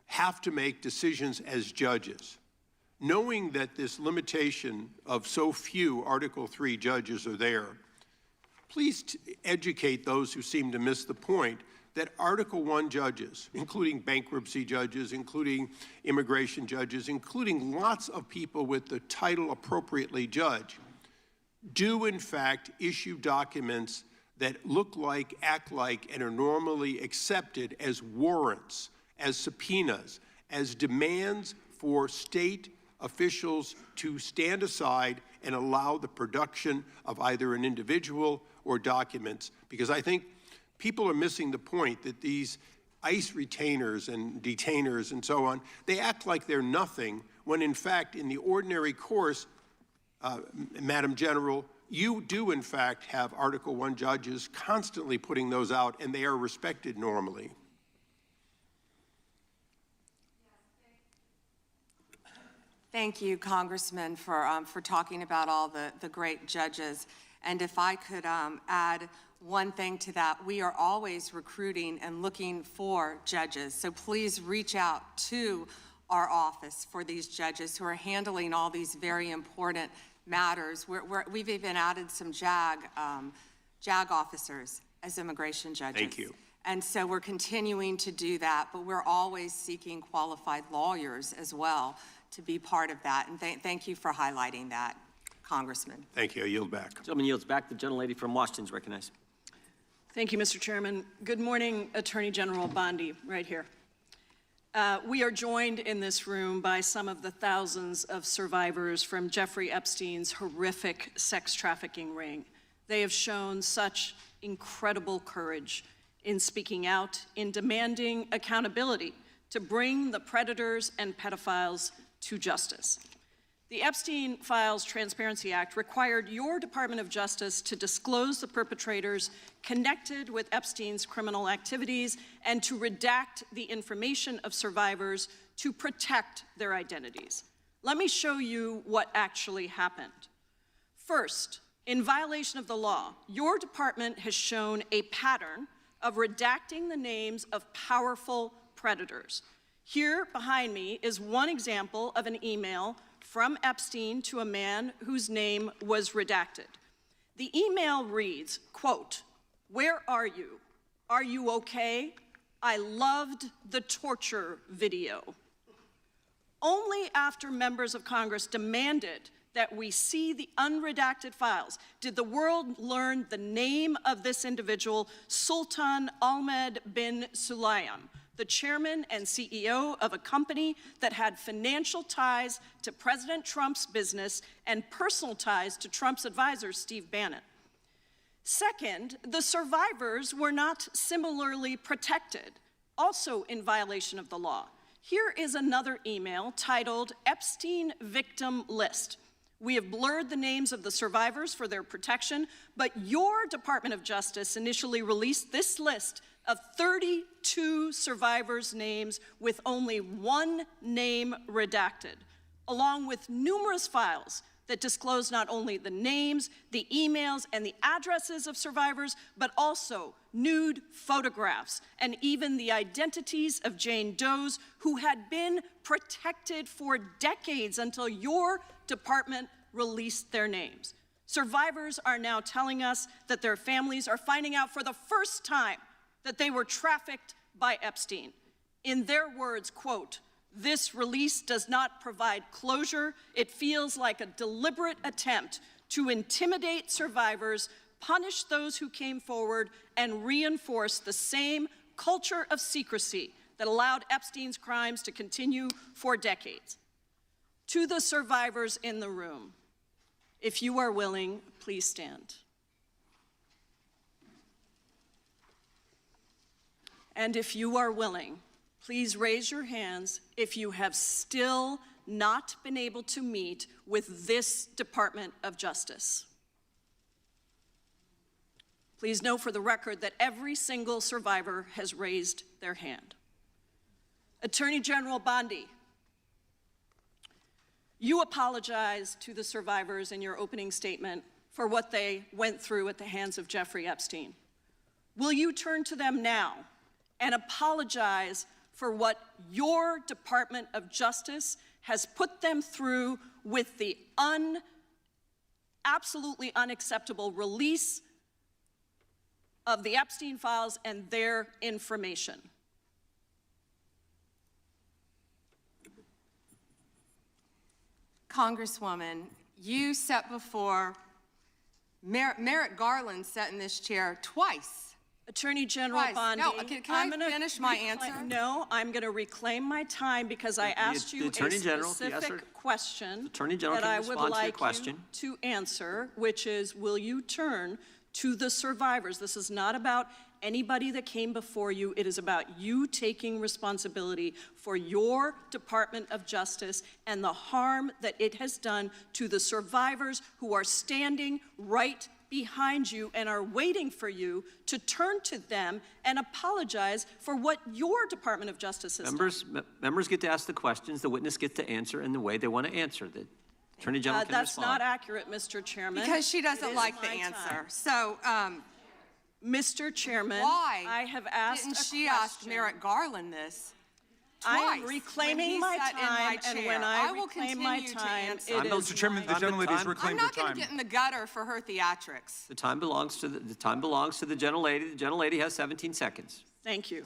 have to make decisions as judges. Knowing that this limitation of so few Article III judges are there, please educate those who seem to miss the point that Article I judges, including bankruptcy judges, including immigration judges, including lots of people with the title appropriately judge, do in fact issue documents that look like, act like, and are normally accepted as warrants, as subpoenas, as demands for state officials to stand aside and allow the production of either an individual or documents. Because I think people are missing the point that these ICE retainers and detainers and so on, they act like they're nothing, when in fact, in the ordinary course, Madam General, you do in fact have Article I judges constantly putting those out, and they are respected normally. Thank you, Congressman, for talking about all the great judges. And if I could add one thing to that, we are always recruiting and looking for judges. So please reach out to our office for these judges who are handling all these very important matters. We've even added some JAG officers as immigration judges. Thank you. And so we're continuing to do that, but we're always seeking qualified lawyers as well to be part of that. And thank you for highlighting that, Congressman. Thank you. I yield back. Gentleman yields back. The gentlelady from Washington is recognized. Thank you, Mr. Chairman. Good morning, Attorney General Bondi, right here. We are joined in this room by some of the thousands of survivors from Jeffrey Epstein's horrific sex trafficking ring. They have shown such incredible courage in speaking out, in demanding accountability to bring the predators and pedophiles to justice. The Epstein Files Transparency Act required your Department of Justice to disclose the perpetrators connected with Epstein's criminal activities and to redact the information of survivors to protect their identities. Let me show you what actually happened. First, in violation of the law, your department has shown a pattern of redacting the names of powerful predators. Here behind me is one example of an email from Epstein to a man whose name was redacted. The email reads, quote, "Where are you? Are you okay? I loved the torture video." Only after members of Congress demanded that we see the unredacted files did the world learn the name of this individual, Sultan Ahmed bin Sulayem, the chairman and CEO of a company that had financial ties to President Trump's business and personal ties to Trump's advisor, Steve Bannon. Second, the survivors were not similarly protected, also in violation of the law. Here is another email titled Epstein Victim List. We have blurred the names of the survivors for their protection, but your Department of Justice initially released this list of 32 survivors' names with only one name redacted, along with numerous files that disclose not only the names, the emails, and the addresses of survivors, but also nude photographs and even the identities of Jane Does who had been protected for decades until your department released their names. Survivors are now telling us that their families are finding out for the first time that they were trafficked by Epstein. In their words, quote, "This release does not provide closure. It feels like a deliberate attempt to intimidate survivors, punish those who came forward, and reinforce the same culture of secrecy that allowed Epstein's crimes to continue for decades." To the survivors in the room, if you are willing, please stand. And if you are willing, please raise your hands if you have still not been able to meet with this Department of Justice. Please know for the record that every single survivor has raised their hand. Attorney General Bondi, you apologized to the survivors in your opening statement for what they went through at the hands of Jeffrey Epstein. Will you turn to them now and apologize for what your Department of Justice has put them through with the absolutely unacceptable release of the Epstein files and their information? Congresswoman, you sat before, Merrick Garland sat in this chair twice. Attorney General Bondi, No, can I finish my answer? No, I'm going to reclaim my time because I asked you a specific question that I would like you to answer, which is, will you turn to the survivors? This is not about anybody that came before you. It is about you taking responsibility for your Department of Justice and the harm that it has done to the survivors who are standing right behind you and are waiting for you to turn to them and apologize for what your Department of Justice has done. Members get to ask the questions, the witness gets to answer in the way they want to answer. The Attorney General can That's respond. not accurate, Mr. Chairman. Because she doesn't like the answer. So, Mr. Chairman, why I have asked didn't a she question. ask Merrick Garland this? I am Twice reclaiming when he my sat in time, my and chair. when I will reclaim my continue to time, answer. it is Mr. Chairman, the gentlelady's I'm reclaimed her not going time. to get in the gutter for her theatrics. The time belongs to the gentlelady. The gentlelady has 17 seconds. Thank you.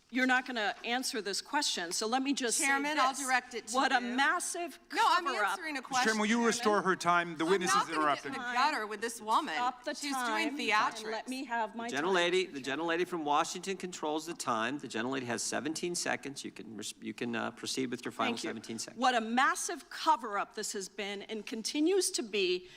You're not going to answer this question, so let me just Chairman, say this. I'll direct it to what you. a massive No, I'm cover-up. answering a Mr. question. Chairman, will you restore her time? The witness I'm is not going to interrupting. get in the gutter with this woman. Stop the She's time doing and theatrics. let me have my time. The gentlelady from Washington controls the time. The gentlelady has 17 seconds. You can proceed with your final Thank you. 17 seconds. What a massive cover-up this has been and continues to be.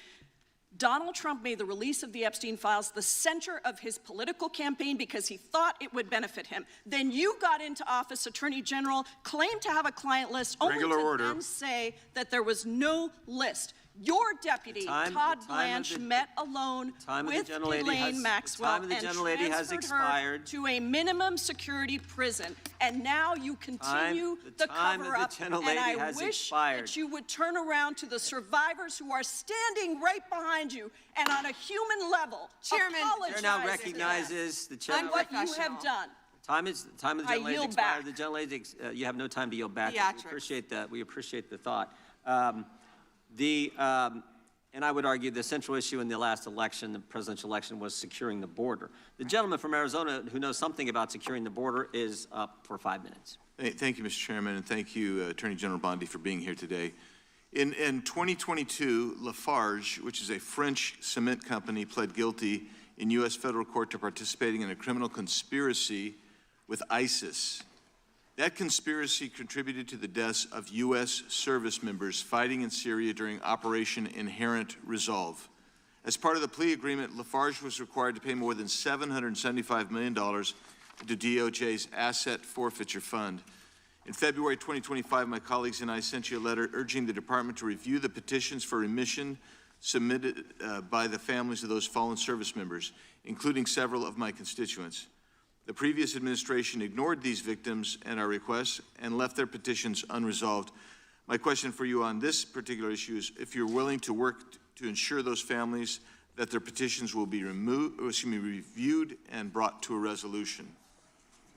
Donald Trump made the release of the Epstein files the center of his political campaign because he thought it would benefit him. Then you got into office, Attorney General, claimed to have a client list, only to then say that there was no list. Your deputy, Todd Blanche, met alone with Elaine Maxwell and transferred her to a minimum security prison. And now you continue the cover-up, and I wish that you would turn around to the survivors who are standing right behind you and on a human level Chairman, apologize The chair now recognizes the chair. and what you have done. Time of the gentlelady yield expired. back. The gentlelady, you have no time to yield back. Theatrics. We appreciate that. We appreciate the thought. And I would argue the central issue in the last election, the presidential election, was securing the border. The gentleman from Arizona who knows something about securing the border is up for 5 minutes. Thank you, Mr. Chairman, and thank you, Attorney General Bondi, for being here today. In 2022, Lafarge, which is a French cement company, pled guilty in U.S. federal court to participating in a criminal conspiracy with ISIS. That conspiracy contributed to the deaths of U.S. service members fighting in Syria during Operation Inherent Resolve. As part of the plea agreement, Lafarge was required to pay more than $775 million to DOJ's asset forfeiture fund. In February 2025, my colleagues and I sent you a letter urging the department to review the petitions for remission submitted by the families of those fallen service members, including several of my constituents. The previous administration ignored these victims and our requests and left their petitions unresolved. My question for you on this particular issue is if you're willing to work to ensure those families that their petitions will be reviewed and brought to a resolution.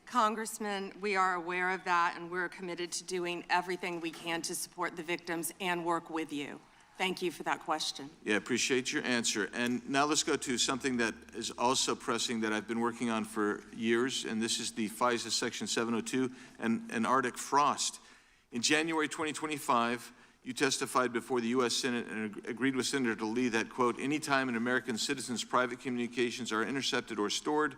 Congressman, we are aware of that, and we're committed to doing everything we can to support the victims and work with you. Thank you for that question. Yeah, appreciate your answer. And now let's go to something that is also pressing that I've been working on for years, and this is the FISA Section 702 and Arctic frost. In January 2025, you testified before the U.S. Senate and agreed with Senator Lee that, quote, anytime an American citizen's private communications are intercepted or stored,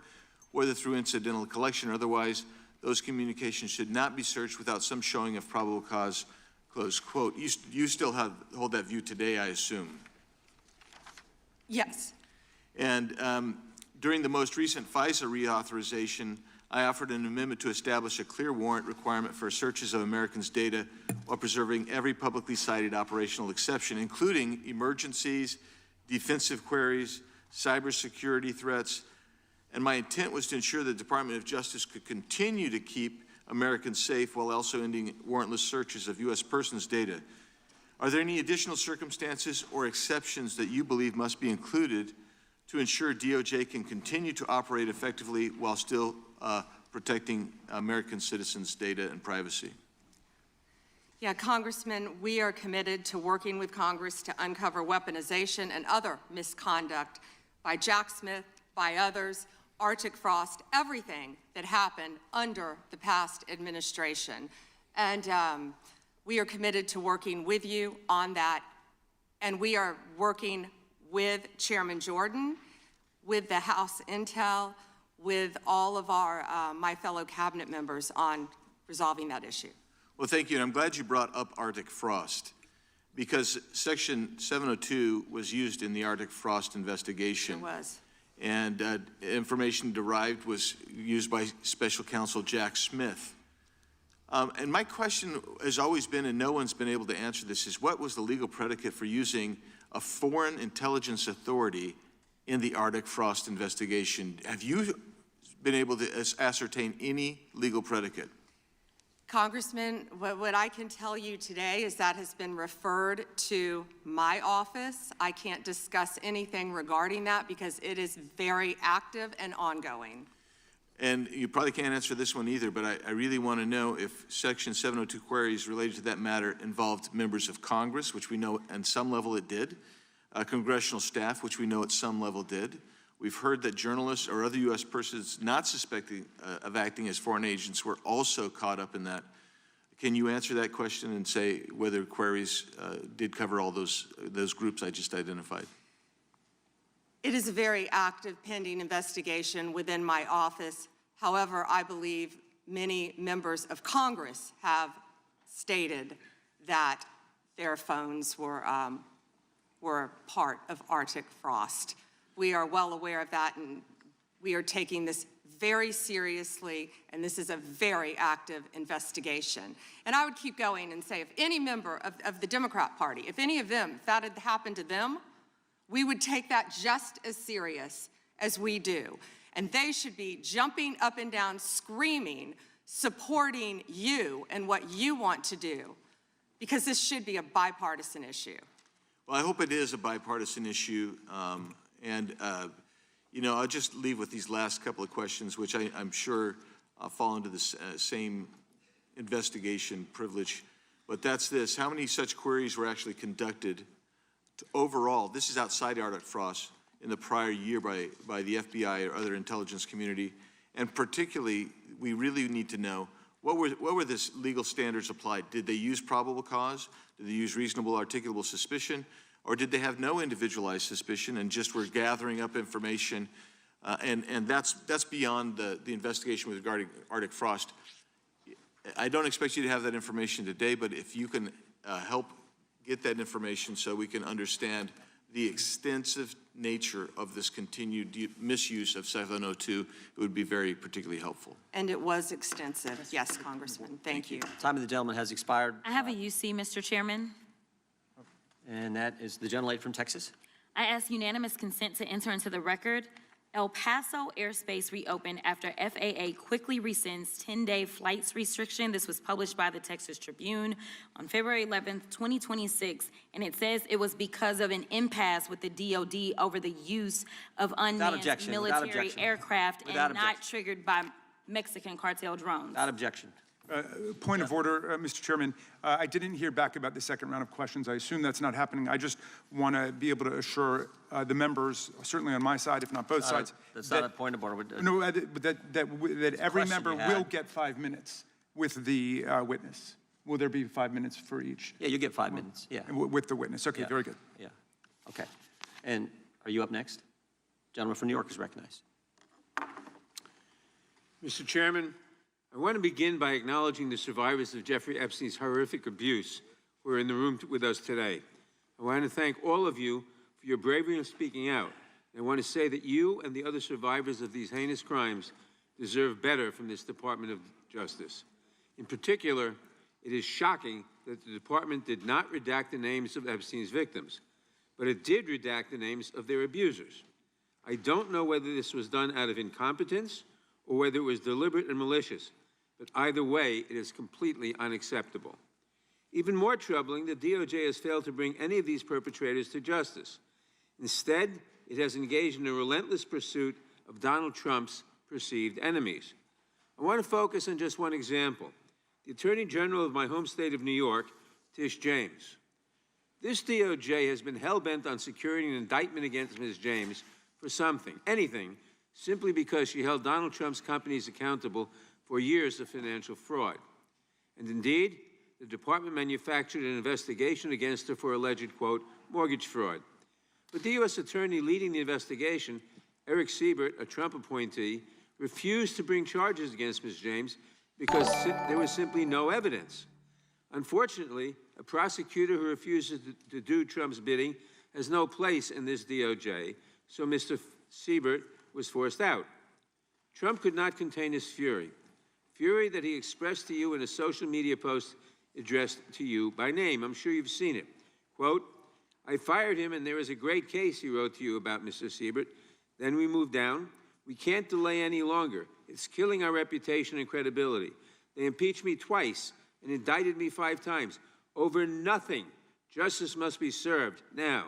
whether through incidental collection or otherwise, those communications should not be searched without some showing of probable cause, close quote. You still hold that view today, I assume? Yes. And during the most recent FISA reauthorization, I offered an amendment to establish a clear warrant requirement for searches of Americans' data while preserving every publicly cited operational exception, including emergencies, defensive queries, cybersecurity threats. And my intent was to ensure the Department of Justice could continue to keep Americans safe while also ending warrantless searches of U.S. persons' data. Are there any additional circumstances or exceptions that you believe must be included to ensure DOJ can continue to operate effectively while still protecting American citizens' data and privacy? Yeah, Congressman, we are committed to working with Congress to uncover weaponization and other misconduct by Jack Smith, by others, Arctic frost, everything that happened under the past administration. And we are committed to working with you on that. And we are working with Chairman Jordan, with the House Intel, with all of my fellow cabinet members on resolving that issue. Well, thank you, and I'm glad you brought up Arctic frost, because Section 702 was used in the Arctic frost investigation. It was. And information derived was used by Special Counsel Jack Smith. And my question has always been, and no one's been able to answer this, is what was the legal predicate for using a foreign intelligence authority in the Arctic frost investigation? Have you been able to ascertain any legal predicate? Congressman, what I can tell you today is that has been referred to my office. I can't discuss anything regarding that because it is very active and ongoing. And you probably can't answer this one either, but I really want to know if Section 702 queries related to that matter involved members of Congress, which we know at some level it did, congressional staff, which we know at some level did. We've heard that journalists or other U.S. persons not suspecting of acting as foreign agents were also caught up in that. Can you answer that question and say whether queries did cover all those groups I just identified? It is a very active pending investigation within my office. However, I believe many members of Congress have stated that their phones were part of Arctic frost. We are well aware of that, and we are taking this very seriously, and this is a very active investigation. And I would keep going and say if any member of the Democrat Party, if any of them, if that had happened to them, we would take that just as serious as we do. And they should be jumping up and down, screaming, supporting you and what you want to do, because this should be a bipartisan issue. Well, I hope it is a bipartisan issue. You know, I'll just leave with these last couple of questions, which I'm sure fall into the same investigation privilege. But that's this: how many such queries were actually conducted overall? This is outside Arctic frost in the prior year by the FBI or other intelligence community. And particularly, we really need to know what were the legal standards applied? Did they use probable cause? Did they use reasonable articulable suspicion? Or did they have no individualized suspicion and just were gathering up information? And that's beyond the investigation with regarding Arctic frost. I don't expect you to have that information today, but if you can help get that information so we can understand the extensive nature of this continued misuse of 702, it would be very particularly helpful. And it was extensive. Yes, Congressman. Thank you. Time of the gentleman has expired. I have a UC, Mr. Chairman. And that is the gentlelady from Texas. I ask unanimous consent to enter into the record. El Paso airspace reopened after FAA quickly rescinds 10-day flights restriction. This was published by the Texas Tribune on February 11th, 2026, and it says it was because of an impasse with the DOD over the use of unmanned military aircraft and not triggered by Mexican cartel drones. Without objection. Point of order, Mr. Chairman. I didn't hear back about the second round of questions. I assume that's not happening. I just want to be able to assure the members, certainly on my side, if not both sides. That's not a point of order. No, that every member will get 5 minutes with the witness. Will there be 5 minutes for each? Yeah, you get 5 minutes. Yeah. With the witness. Okay, Yeah. very good. Yeah. Okay. And are you up next? Gentleman from New York is recognized. Mr. Chairman, I want to begin by acknowledging the survivors of Jeffrey Epstein's horrific abuse who are in the room with us today. I want to thank all of you for your bravery in speaking out. I want to say that you and the other survivors of these heinous crimes deserve better from this Department of Justice. In particular, it is shocking that the department did not redact the names of Epstein's victims, but it did redact the names of their abusers. I don't know whether this was done out of incompetence or whether it was deliberate and malicious, but either way, it is completely unacceptable. Even more troubling, the DOJ has failed to bring any of these perpetrators to justice. Instead, it has engaged in a relentless pursuit of Donald Trump's perceived enemies. I want to focus on just one example. The Attorney General of my home state of New York, Tish James. This DOJ has been hell-bent on securing an indictment against Ms. James for something, anything, simply because she held Donald Trump's companies accountable for years of financial fraud. And indeed, the department manufactured an investigation against her for alleged, quote, mortgage fraud. But the U.S. attorney leading the investigation, Eric Siebert, a Trump appointee, refused to bring charges against Ms. James because there was simply no evidence. Unfortunately, a prosecutor who refuses to do Trump's bidding has no place in this DOJ, so Mr. Siebert was forced out. Trump could not contain his fury that he expressed to you in a social media post addressed to you by name. I'm sure you've seen it. Quote, I fired him and there is a great case, he wrote to you about Mr. Siebert. Then we moved down. We can't delay any longer. It's killing our reputation and credibility. They impeached me twice and indicted me 5 times over nothing. Justice must be served now.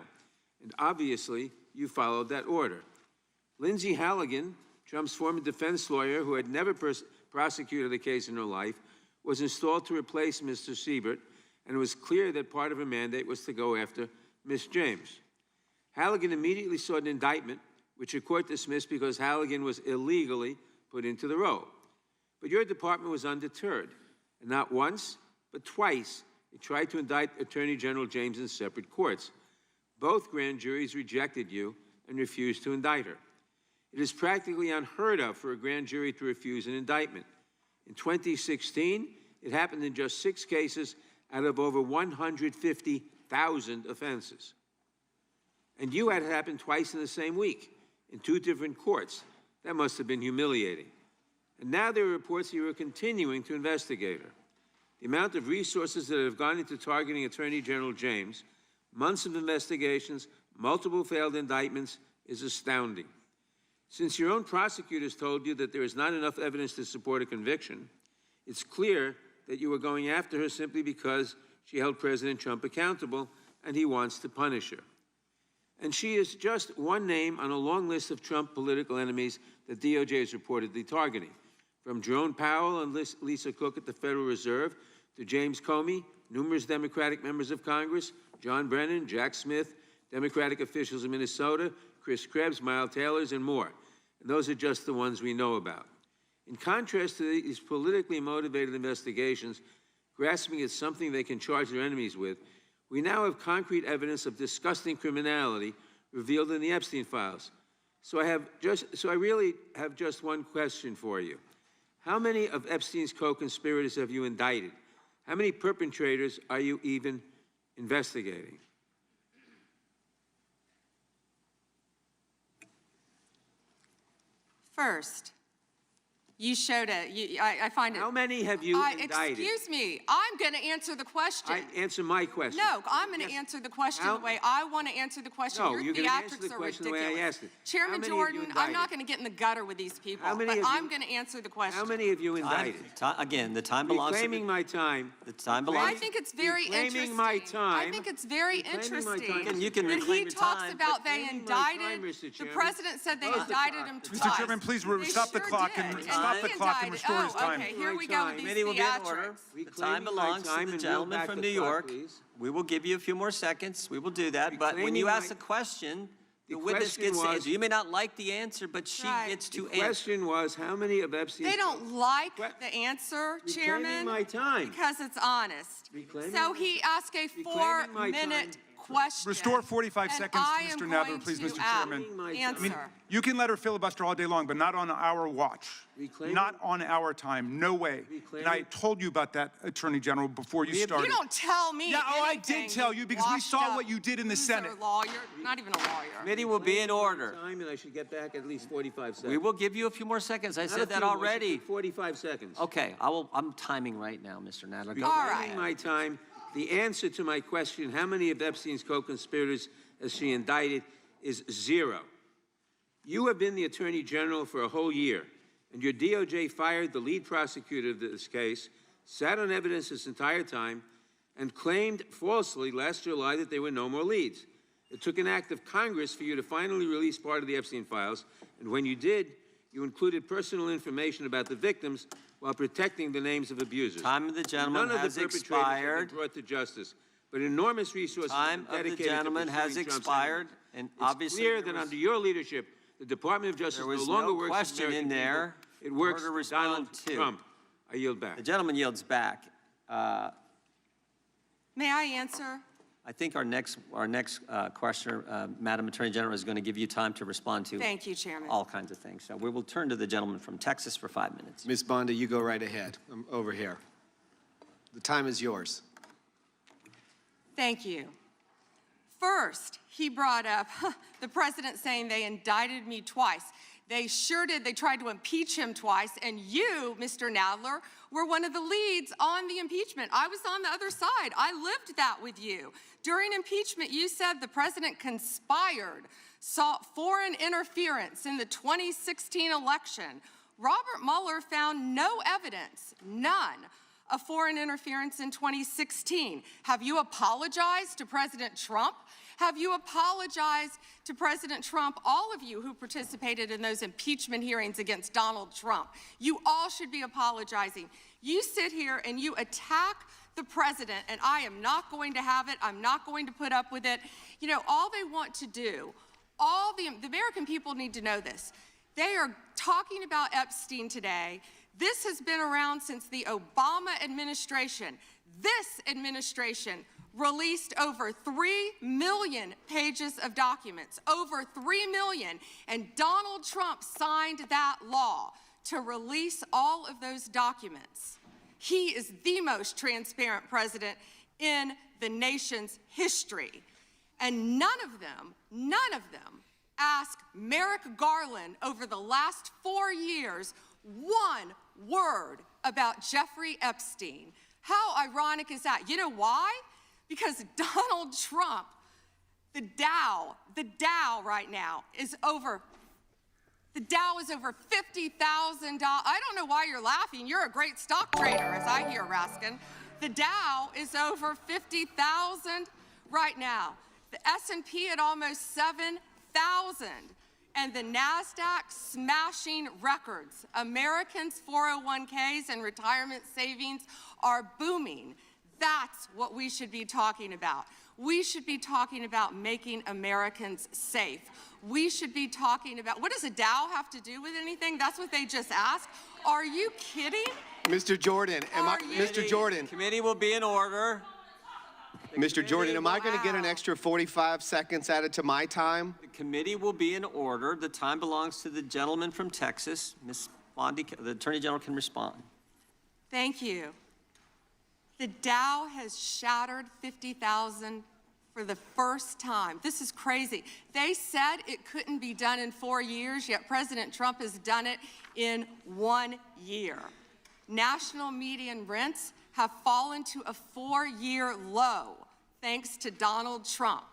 And obviously, you followed that order. Lindsay Halligan, Trump's former defense lawyer who had never prosecuted a case in her life, was installed to replace Mr. Siebert, and it was clear that part of her mandate was to go after Ms. James. Halligan immediately sought an indictment, which the court dismissed because Halligan was illegally put into the role. But your department was undeterred, and not once, but twice, it tried to indict Attorney General James in separate courts. Both grand juries rejected you and refused to indict her. It is practically unheard of for a grand jury to refuse an indictment. In 2016, it happened in just 6 cases out of over 150,000 offenses. And you had it happen twice in the same week, in 2 different courts. That must have been humiliating. And now there are reports that you are continuing to investigate her. The amount of resources that have gone into targeting Attorney General James, months of investigations, multiple failed indictments, is astounding. Since your own prosecutors told you that there is not enough evidence to support a conviction, it's clear that you were going after her simply because she held President Trump accountable and he wants to punish her. And she is just one name on a long list of Trump political enemies that DOJ is reportedly targeting. From Jerome Powell and Lisa Cook at the Federal Reserve to James Comey, numerous Democratic members of Congress, John Brennan, Jack Smith, Democratic officials in Minnesota, Chris Krebs, Miles Taylors, and more. And those are just the ones we know about. In contrast to these politically motivated investigations, grasping at something they can charge their enemies with, we now have concrete evidence of disgusting criminality revealed in the Epstein files. So I really have just one question for you. How many of Epstein's co-conspirators have you indicted? How many perpetrators are you even investigating? First, you showed it. I find it. How many have you indicted? Excuse me. I'm going to answer the question. Answer my question. No, I'm going to answer the question the way I want to answer the question. No, Your you're gonna answer the theatrics are question ridiculous. the way I asked it. Chairman How many have you Jordan, I'm not indicted? going to get in the gutter with these people, How many but have you- I'm going to answer the question. How many have you indicted? Again, the time belongs to Reclaiming my time. the time belongs. I think it's very Reclaiming interesting. my time. I think it's very Reclaiming my interesting. time. And you can that reclaim he your talks time, about they reclaiming my indicted. time, Mr. The Chairman. president said they Close the indicted clock. him twice. Mr. Chairman, please They stop the sure clock did. and And stop he the clock and indicted- restore his time. Okay, here we My go with time. these Committee will be in order. theatrics. The time Reclaiming my belongs to time the and gentleman reel back from the New clock, York. please. We will give you a few more seconds. We will do that. But when Reclaiming you ask my- a question, the The witness question gets to was- answer. You may not like the answer, but she Right. gets The to answer. question was, how many of Epstein's... They don't like Que- the answer, Reclaiming Chairman, my time. because it's honest. Reclaiming So my- he asked a Reclaiming my 4-minute time. question. Restore 45 and seconds to I Mr. am Nadler, going please, to Mr. Chairman. Answer. You can let her filibuster all day long, but not on our watch. Reclaiming- Not on our time. No way. And I Reclaiming- told you about that, Attorney General, before you started. You don't tell me Yeah, oh, I anything, did tell you because we washed saw up what you did in the loser Senate. Lawyer, not even a lawyer. Committee will be in order. Time, and I should get back at least 45 seconds. We will give you a few more seconds. I Not a said that few more, I should already. take 45 seconds. Okay, I'm timing right now, Mr. Nadler. Go All ahead. right. Reclaiming my time. The answer to my question, how many of Epstein's co-conspirators has she indicted, is 0. You have been the Attorney General for a whole year, and your DOJ fired the lead prosecutor of this case, sat on evidence this entire time, and claimed falsely last July that there were no more leads. It took an act of Congress for you to finally release part of the Epstein files, and when you did, you included personal information about the victims while protecting the names of abusers. Time of the gentleman None has of the perpetrators expired. have been brought to justice, but enormous resources Time have been of the dedicated gentleman to has pursuing Trump's expired, enemies. and It's obviously clear there that was- under your leadership, the Department of Justice There no was longer no works for question American in there people. It works for her to for Donald respond to. Trump. I yield back. The gentleman yields back. May I answer? I think our next questioner, Madam Attorney General, is going to give you time to respond to Thank you, Chairman. all kinds of things. So we will turn to the gentleman from Texas for 5 minutes. Ms. Bondi, you go right ahead. I'm over here. The time is yours. Thank you. First, he brought up the president saying they indicted me twice. They sure did. They tried to impeach him twice, and you, Mr. Nadler, were one of the leads on the impeachment. I was on the other side. I lived that with you. During impeachment, you said the president conspired, sought foreign interference in the 2016 election. Robert Mueller found no evidence, none, of foreign interference in 2016. Have you apologized to President Trump? Have you apologized to President Trump, all of you who participated in those impeachment hearings against Donald Trump? You all should be apologizing. You sit here and you attack the president, and I am not going to have it. I'm not going to put up with it. You know, all they want to do, the American people need to know this. They are talking about Epstein today. This has been around since the Obama administration. This administration released over 3 million pages of documents, over 3 million, and Donald Trump signed that law to release all of those documents. He is the most transparent president in the nation's history. And none of them asked Merrick Garland over the last 4 years one word about Jeffrey Epstein. How ironic is that? You know why? Because Donald Trump, the Dow right now is over, the Dow is over $50,000. I don't know why you're laughing. You're a great stock trader, as I hear, Raskin. The Dow is over 50,000 right now. The S&P at almost 7,000. And the NASDAQ smashing records. Americans' 401ks and retirement savings are booming. That's what we should be talking about. We should be talking about making Americans safe. We should be talking about, what does a Dow have to do with anything? That's what they just asked. Are you kidding? Mr. Jordan, Mr. Jordan, Committee will be in order. Mr. Jordan, am I going to get an extra 45 seconds added to my time? The committee will be in order. The time belongs to the gentleman from Texas. Ms. Bondi, the Attorney General can respond. Thank you. The Dow has shattered 50,000 for the first time. This is crazy. They said it couldn't be done in 4 years, yet President Trump has done it in 1 year. National median rents have fallen to a 4-year low thanks to Donald Trump.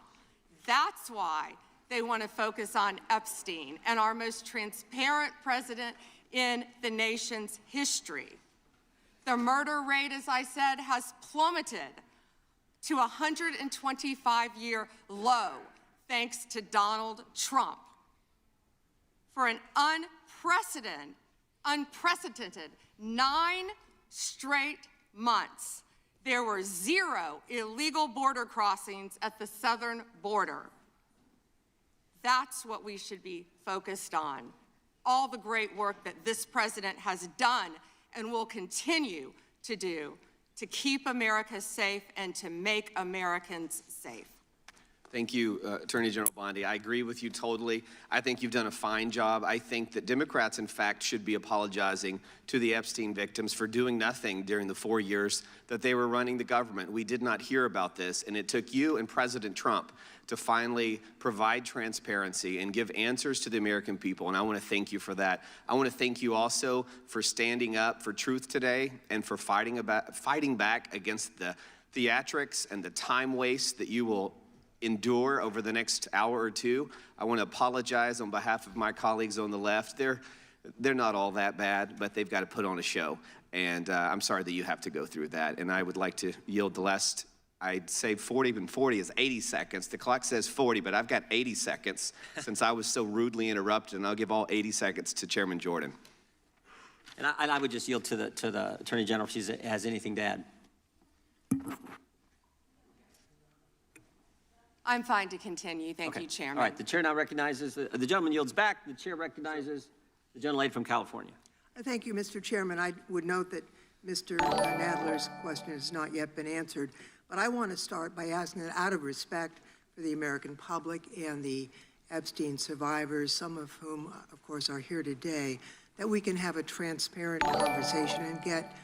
That's why they want to focus on Epstein and our most transparent president in the nation's history. The murder rate, as I said, has plummeted to a 125-year low thanks to Donald Trump. For an unprecedented 9 straight months, there were 0 illegal border crossings at the southern border. That's what we should be focused on. All the great work that this president has done and will continue to do to keep America safe and to make Americans safe. Thank you, Attorney General Bondi. I agree with you totally. I think you've done a fine job. I think that Democrats, in fact, should be apologizing to the Epstein victims for doing nothing during the 4 years that they were running the government. We did not hear about this, and it took you and President Trump to finally provide transparency and give answers to the American people, and I want to thank you for that. I want to thank you also for standing up for truth today and for fighting back against the theatrics and the time waste that you will endure over the next hour or two. I want to apologize on behalf of my colleagues on the left. They're not all that bad, but they've got to put on a show, and I'm sorry that you have to go through that, and I would like to yield the last, I'd say 40, and 40 is 80 seconds. The clock says 40, but I've got 80 seconds since I was so rudely interrupted, and I'll give all 80 seconds to Chairman Jordan. And I would just yield to the Attorney General if she has anything to add. I'm fine to continue. Thank you, Chairman. All right, the chair now recognizes, the gentleman yields back. The chair recognizes the gentlelady from California. Thank you, Mr. Chairman. I would note that Mr. Nadler's question has not yet been answered, but I want to start by asking that out of respect for the American public and the Epstein survivors, some of whom, of course, are here today, that we can have a transparent conversation and get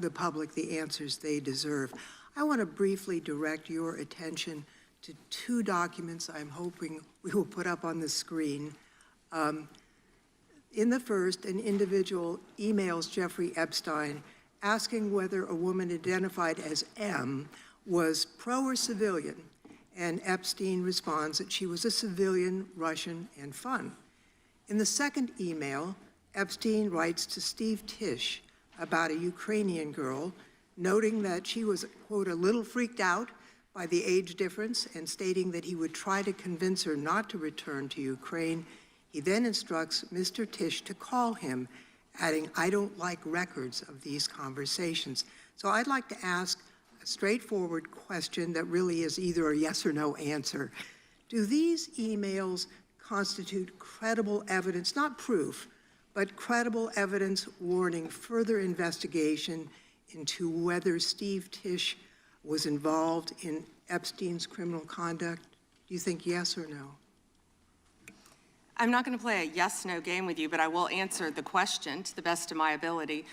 the public the answers they deserve. I want to briefly direct your attention to 2 documents I'm hoping we will put up on the screen. In the first, an individual emails Jeffrey Epstein asking whether a woman identified as M was pro or civilian, and Epstein responds that she was a civilian, Russian, and fun. In the second email, Epstein writes to Steve Tisch about a Ukrainian girl, noting that she was, quote, a little freaked out by the age difference and stating that he would try to convince her not to return to Ukraine. He then instructs Mr. Tisch to call him, adding, I don't like records of these conversations. So I'd like to ask a straightforward question that really is either a yes or no answer. Do these emails constitute credible evidence, not proof, but credible evidence warning further investigation into whether Steve Tisch was involved in Epstein's criminal conduct? Do you think yes or no? I'm not going to play a yes-no game with you, but I will answer the question to the best of my ability.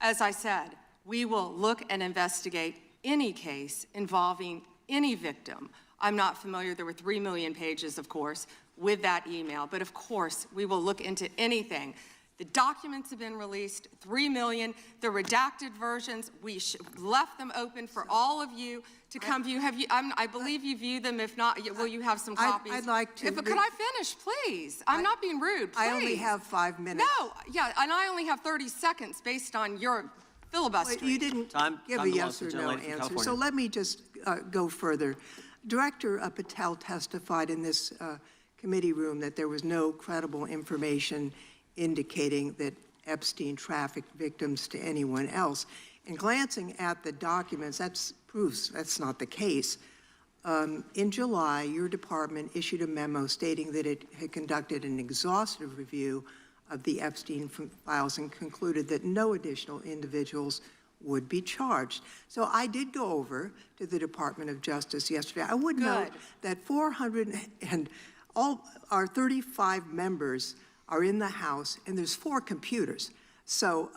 As I said, we will look and investigate any case involving any victim. I'm not familiar, there were 3 million pages, of course, with that email, but of course, we will look into anything. The documents have been released, 3 million. The redacted versions, we left them open for all of you to come view. Have you? I believe you view them. If not, will you have some copies? I'd like to. Could I finish, please? I'm not being rude. Please. I only have 5 minutes. No, yeah, and I only have 30 seconds based on your filibuster. You didn't give a yes or no answer, so let me just go further. Director Patel testified in this committee room that there was no credible information indicating that Epstein trafficked victims to anyone else. And glancing at the documents, that proves that's not the case. In July, your department issued a memo stating that it had conducted an exhaustive review of the Epstein files and concluded that no additional individuals would be charged. So I did go over to the Department of Justice yesterday. I would note that 400 and all our 35 members are in the House, and there's 4 computers. So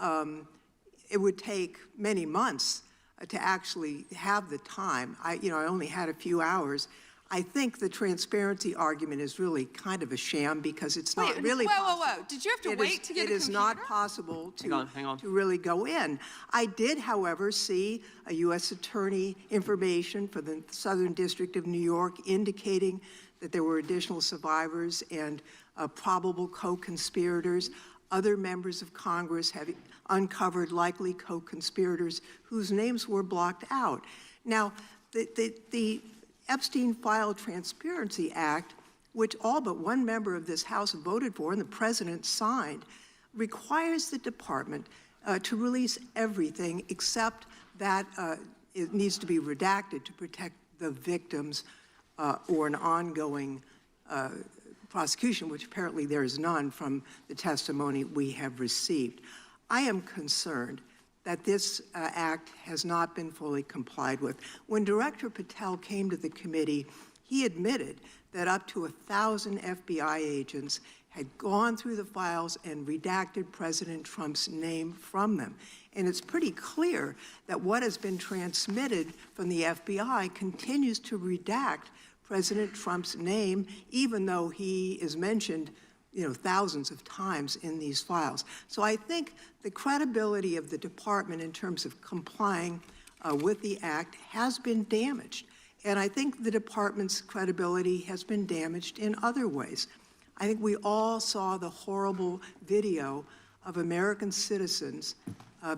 it would take many months to actually have the time. I only had a few hours. I think the transparency argument is really kind of a sham because it's not really possible. Whoa. Did you have to wait to get a computer? It is not possible to, hang on. to really go in. I did, however, see a U.S. attorney information for the Southern District of New York indicating that there were additional survivors and probable co-conspirators. Other members of Congress have uncovered likely co-conspirators whose names were blocked out. Now, the Epstein File Transparency Act, which all but one member of this House voted for and the president signed, requires the department to release everything except that it needs to be redacted to protect the victims or an ongoing prosecution, which apparently there is none from the testimony we have received. I am concerned that this act has not been fully complied with. When Director Patel came to the committee, he admitted that up to 1,000 FBI agents had gone through the files and redacted President Trump's name from them. And it's pretty clear that what has been transmitted from the FBI continues to redact President Trump's name, even though he is mentioned thousands of times in these files. So I think the credibility of the department in terms of complying with the act has been damaged. And I think the department's credibility has been damaged in other ways. I think we all saw the horrible video of American citizens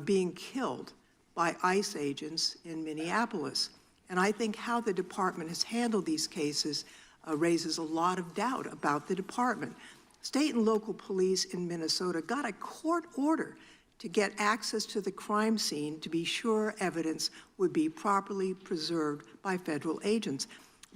being killed by ICE agents in Minneapolis. And I think how the department has handled these cases raises a lot of doubt about the department. State and local police in Minnesota got a court order to get access to the crime scene to be sure evidence would be properly preserved by federal agents.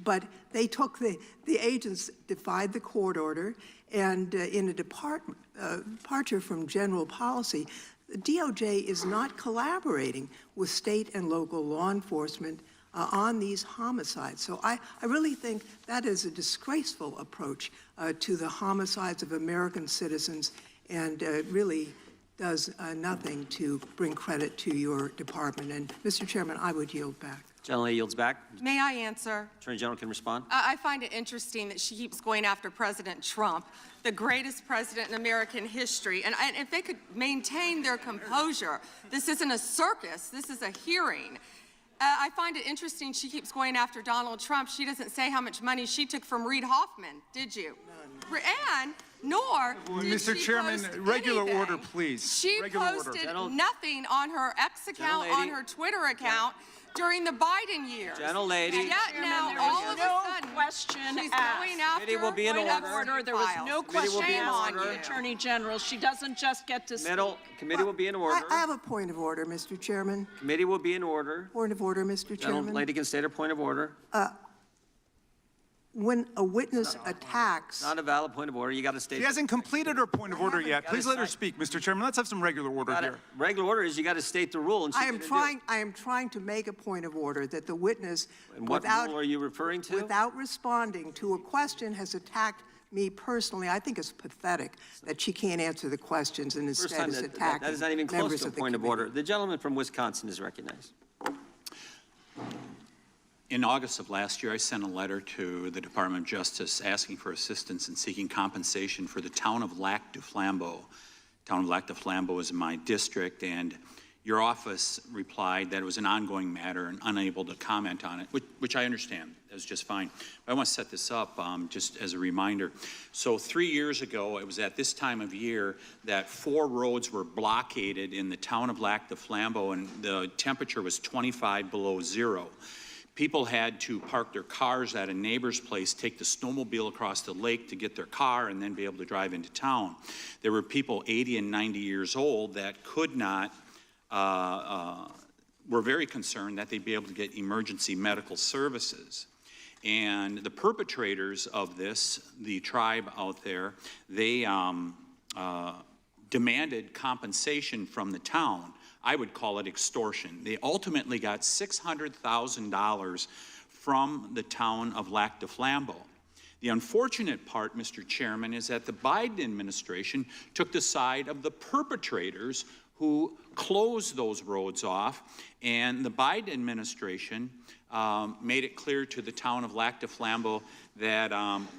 But they took the agents defied the court order, and in a departure from general policy, the DOJ is not collaborating with state and local law enforcement on these homicides. So I really think that is a disgraceful approach to the homicides of American citizens, and really does nothing to bring credit to your department. And Mr. Chairman, I would yield back. Gentlelady yields back. May I answer? Attorney General can respond. I find it interesting that she keeps going after President Trump, the greatest president in American history. And if they could maintain their composure, this isn't a circus, this is a hearing. I find it interesting she keeps going after Donald Trump. She doesn't say how much money she took from Reid Hoffman, did you? None. And nor did Mr. she Chairman, post regular anything. order, please. She regular posted order. nothing on her X account, on her Twitter account during the Biden years. Gentlelady. Yet now, all of a sudden, question she's asked. going after Committee will be in order. There was no question on asked of the Attorney General. She doesn't just get to speak. Committee will be in order. I have a point of order, Mr. Chairman. Committee will be in order. Point of order, Mr. Chairman. Gentlelady can state her point of order. When a witness attacks... Not a valid point of order. You got to state. She hasn't completed her point of order yet. Please let her speak, Mr. Chairman. Let's have some regular order here. Regular order is you got to state the rule. And I am trying to make a point of order that the witness, and what rule are you referring to? Without responding to a question, has attacked me personally. I think it's pathetic that she can't answer the questions and instead is attacking that is not even close to a point of order. The gentleman from Wisconsin is recognized. In August of last year, I sent a letter to the Department of Justice asking for assistance in seeking compensation for the town of Lac du Flambeau. Town of Lac du Flambeau is in my district, and your office replied that it was an ongoing matter and unable to comment on it, which I understand. That's just fine. But I want to set this up just as a reminder. So 3 years ago, it was at this time of year that 4 roads were blockaded in the town of Lac du Flambeau, and the temperature was 25 below zero. People had to park their cars at a neighbor's place, take the snowmobile across the lake to get their car, and then be able to drive into town. There were people 80 and 90 years old that could not, were very concerned that they'd be able to get emergency medical services. And the perpetrators of this, the tribe out there, they demanded compensation from the town. I would call it extortion. They ultimately got $600,000 from the town of Lac du Flambeau. The unfortunate part, Mr. Chairman, is that the Biden administration took the side of the perpetrators who closed those roads off, and the Biden administration made it clear to the town of Lac du Flambeau that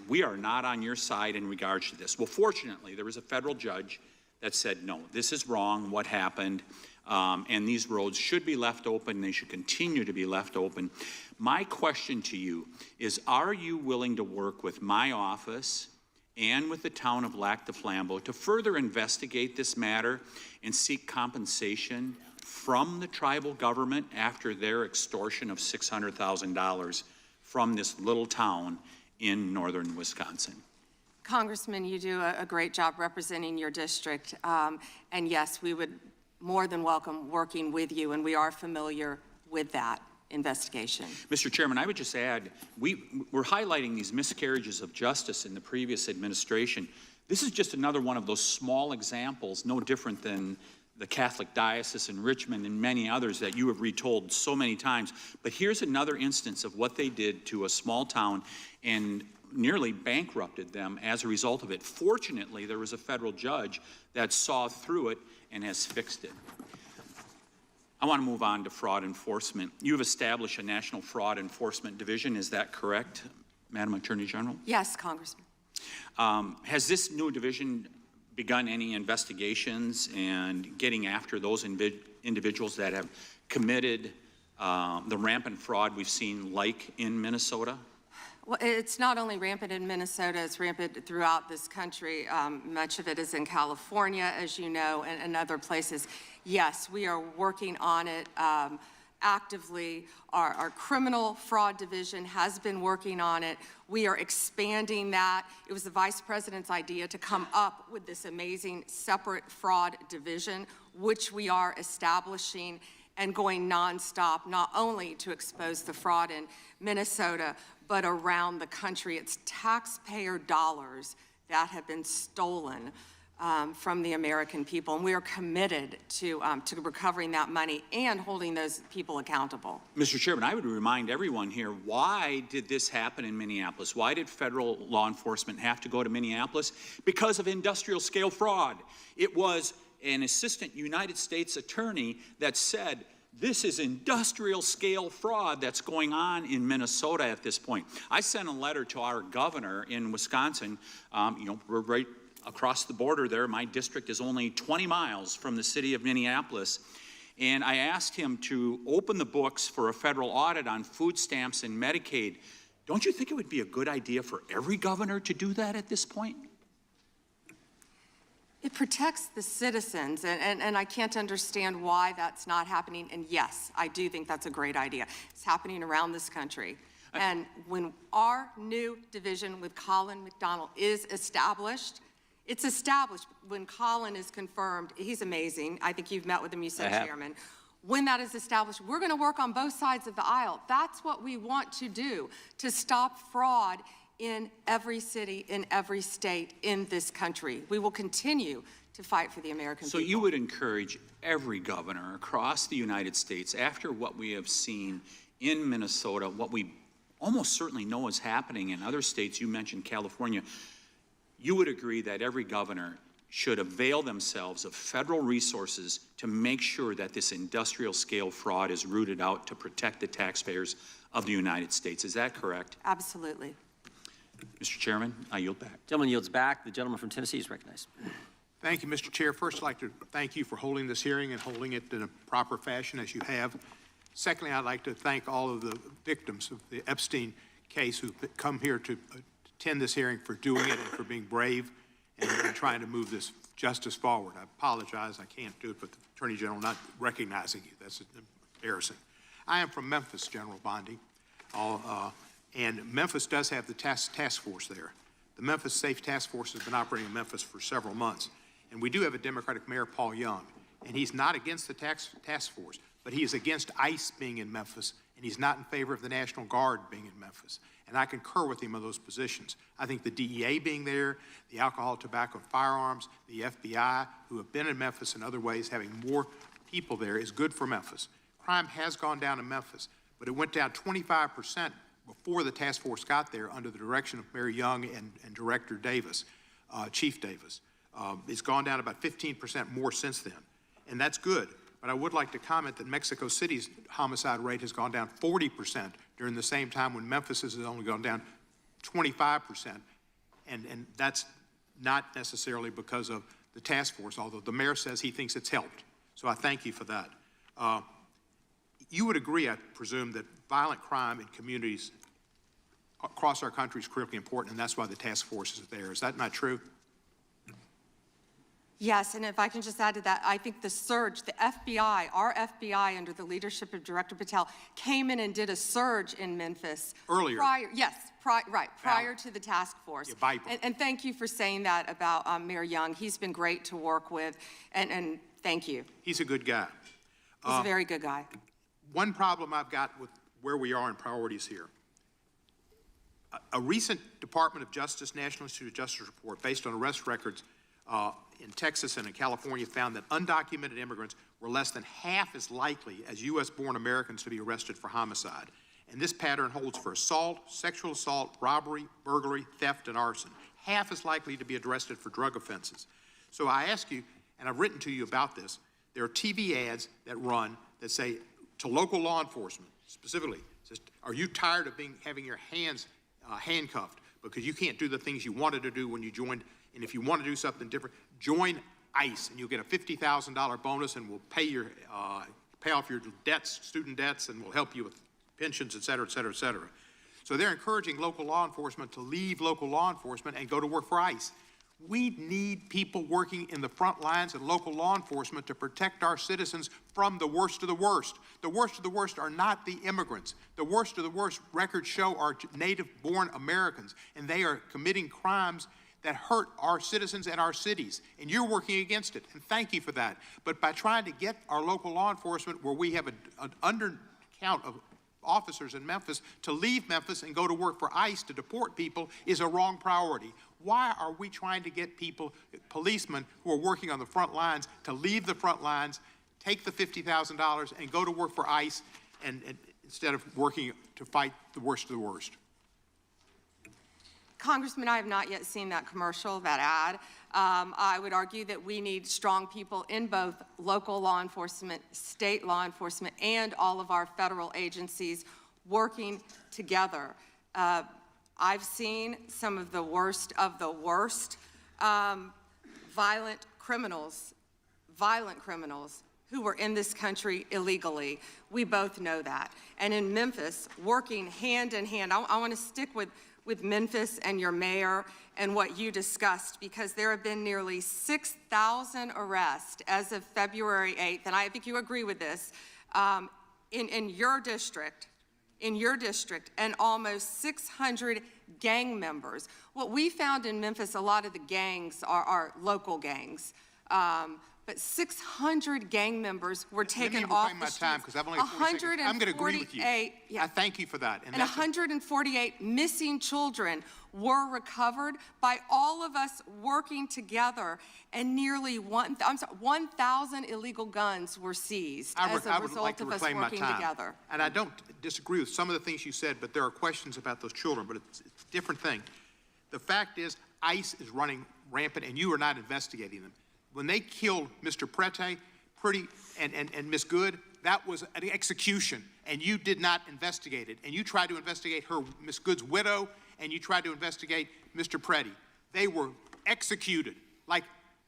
we are not on your side in regards to this. Well, fortunately, there was a federal judge that said, no, this is wrong, what happened, and these roads should be left open, they should continue to be left open. My question to you is, are you willing to work with my office and with the town of Lac du Flambeau to further investigate this matter and seek compensation from the tribal government after their extortion of $600,000 from this little town in northern Wisconsin? Congressman, you do a great job representing your district. And yes, we would more than welcome working with you, and we are familiar with that investigation. Mr. Chairman, I would just add, we're highlighting these miscarriages of justice in the previous administration. This is just another one of those small examples, no different than the Catholic Diocese in Richmond and many others that you have retold so many times. But here's another instance of what they did to a small town and nearly bankrupted them as a result of it. Fortunately, there was a federal judge that saw through it and has fixed it. I want to move on to fraud enforcement. You have established a National Fraud Enforcement Division. Is that correct, Madam Attorney General? Yes, Congressman. Has this new division begun any investigations and getting after those individuals that have committed the rampant fraud we've seen, like in Minnesota? Well, it's not only rampant in Minnesota, it's rampant throughout this country. Much of it is in California, as you know, and other places. Yes, we are working on it actively. Our criminal fraud division has been working on it. We are expanding that. It was the Vice President's idea to come up with this amazing separate fraud division, which we are establishing and going nonstop, not only to expose the fraud in Minnesota, but around the country. It's taxpayer dollars that have been stolen from the American people, and we are committed to recovering that money and holding those people accountable. Mr. Chairman, I would remind everyone here, why did this happen in Minneapolis? Why did federal law enforcement have to go to Minneapolis? Because of industrial scale fraud. It was an assistant United States attorney that said, this is industrial scale fraud that's going on in Minnesota at this point. I sent a letter to our governor in Wisconsin. We're right across the border there. My district is only 20 miles from the city of Minneapolis. And I asked him to open the books for a federal audit on food stamps and Medicaid. Don't you think it would be a good idea for every governor to do that at this point? It protects the citizens, and I can't understand why that's not happening. And yes, I do think that's a great idea. It's happening around this country. And when our new division with Colin McDonald is established, it's established when Colin is confirmed. He's amazing. I think you've met with him, you said, Chairman. When that is established, we're going to work on both sides of the aisle. That's what we want to do, to stop fraud in every city, in every state, in this country. We will continue to fight for the American people. So you would encourage every governor across the United States, after what we have seen in Minnesota, what we almost certainly know is happening in other states, you mentioned California, you would agree that every governor should avail themselves of federal resources to make sure that this industrial scale fraud is rooted out to protect the taxpayers of the United States. Is that correct? Absolutely. Mr. Chairman, I yield back. Gentleman yields back. The gentleman from Tennessee is recognized. Thank you, Mr. Chair. First, I'd like to thank you for holding this hearing and holding it in a proper fashion as you have. Secondly, I'd like to thank all of the victims of the Epstein case who've come here to attend this hearing, for doing it and for being brave and trying to move this justice forward. I apologize, I can't do it, but the Attorney General not recognizing you. That's embarrassing. I am from Memphis, General Bondi, and Memphis does have the task force there. The Memphis Safe Task Force has been operating in Memphis for several months, and we do have a Democratic Mayor, Paul Young, and he's not against the task force, but he is against ICE being in Memphis, and he's not in favor of the National Guard being in Memphis. And I concur with him on those positions. I think the DEA being there, the alcohol, tobacco, and firearms, the FBI, who have been in Memphis in other ways, having more people there is good for Memphis. Crime has gone down in Memphis, but it went down 25% before the task force got there under the direction of Mayor Young and Director Davis, Chief Davis. It's gone down about 15% more since then. and that's good. But I would like to comment that Mexico City's homicide rate has gone down 40% during the same time when Memphis has only gone down 25%. And that's not necessarily because of the task force, although the mayor says he thinks it's helped. So I thank you for that. You would agree, I presume, that violent crime in communities across our country is critically important, and that's why the task force is there. Is that not true? Yes, and if I can just add to that, I think the surge, the FBI, our FBI under the leadership of Director Patel, came in and did a surge in Memphis. Earlier. Prior to the task force. And thank you for saying that about Mayor Young. He's been great to work with, and thank you. He's a good guy. He's a very good guy. One problem I've got with where we are in priorities here. A recent Department of Justice, National Institute of Justice report based on arrest records in Texas and in California found that undocumented immigrants were less than half as likely as U.S.-born Americans to be arrested for homicide. And this pattern holds for assault, sexual assault, robbery, burglary, theft, and arson. Half as likely to be arrested for drug offenses. So I ask you, and I've written to you about this, there are TV ads that run that say to local law enforcement, specifically, says, are you tired of having your hands handcuffed because you can't do the things you wanted to do when you joined, and if you want to do something different, join ICE, and you'll get a $50,000 bonus, and we'll pay off your debts, student debts, and we'll help you with pensions, et cetera, et cetera, et cetera. So they're encouraging local law enforcement to leave local law enforcement and go to work for ICE. We need people working in the front lines and local law enforcement to protect our citizens from the worst of the worst. The worst of the worst are not the immigrants. The worst of the worst, records show, are native-born Americans, and they are committing crimes that hurt our citizens and our cities, and you're working against it, and thank you for that. But by trying to get our local law enforcement, where we have an undercount of officers in Memphis, to leave Memphis and go to work for ICE to deport people is a wrong priority. Why are we trying to get people, policemen who are working on the front lines, to leave the front lines, take the $50,000 and go to work for ICE and instead of working to fight the worst of the worst? Congressman, I have not yet seen that commercial, that ad. I would argue that we need strong people in both local law enforcement, state law enforcement, and all of our federal agencies working together. I've seen some of the worst violent criminals who were in this country illegally. We both know that. And in Memphis, working hand in hand, I want to stick with Memphis and your mayor and what you discussed, because there have been nearly 6,000 arrests as of February 8th, and I think you agree with this, in your district, and almost 600 gang members. What we found in Memphis, a lot of the gangs are local gangs. But 600 gang members were taken off the streets. Because I've only 40 seconds. I'm going to agree with you. Yeah. I thank you for that. And 148 missing children were recovered by all of us working together, and nearly 1,000 illegal guns were seized as a result of us working together. And I don't disagree with some of the things you said, but there are questions about those children, but it's a different thing. The fact is, ICE is running rampant, and you are not investigating them. When they killed Mr. Prete and Miss Good, that was an execution, and you did not investigate it. And you tried to investigate Miss Good's widow, and you tried to investigate Mr. Prete. They were executed, like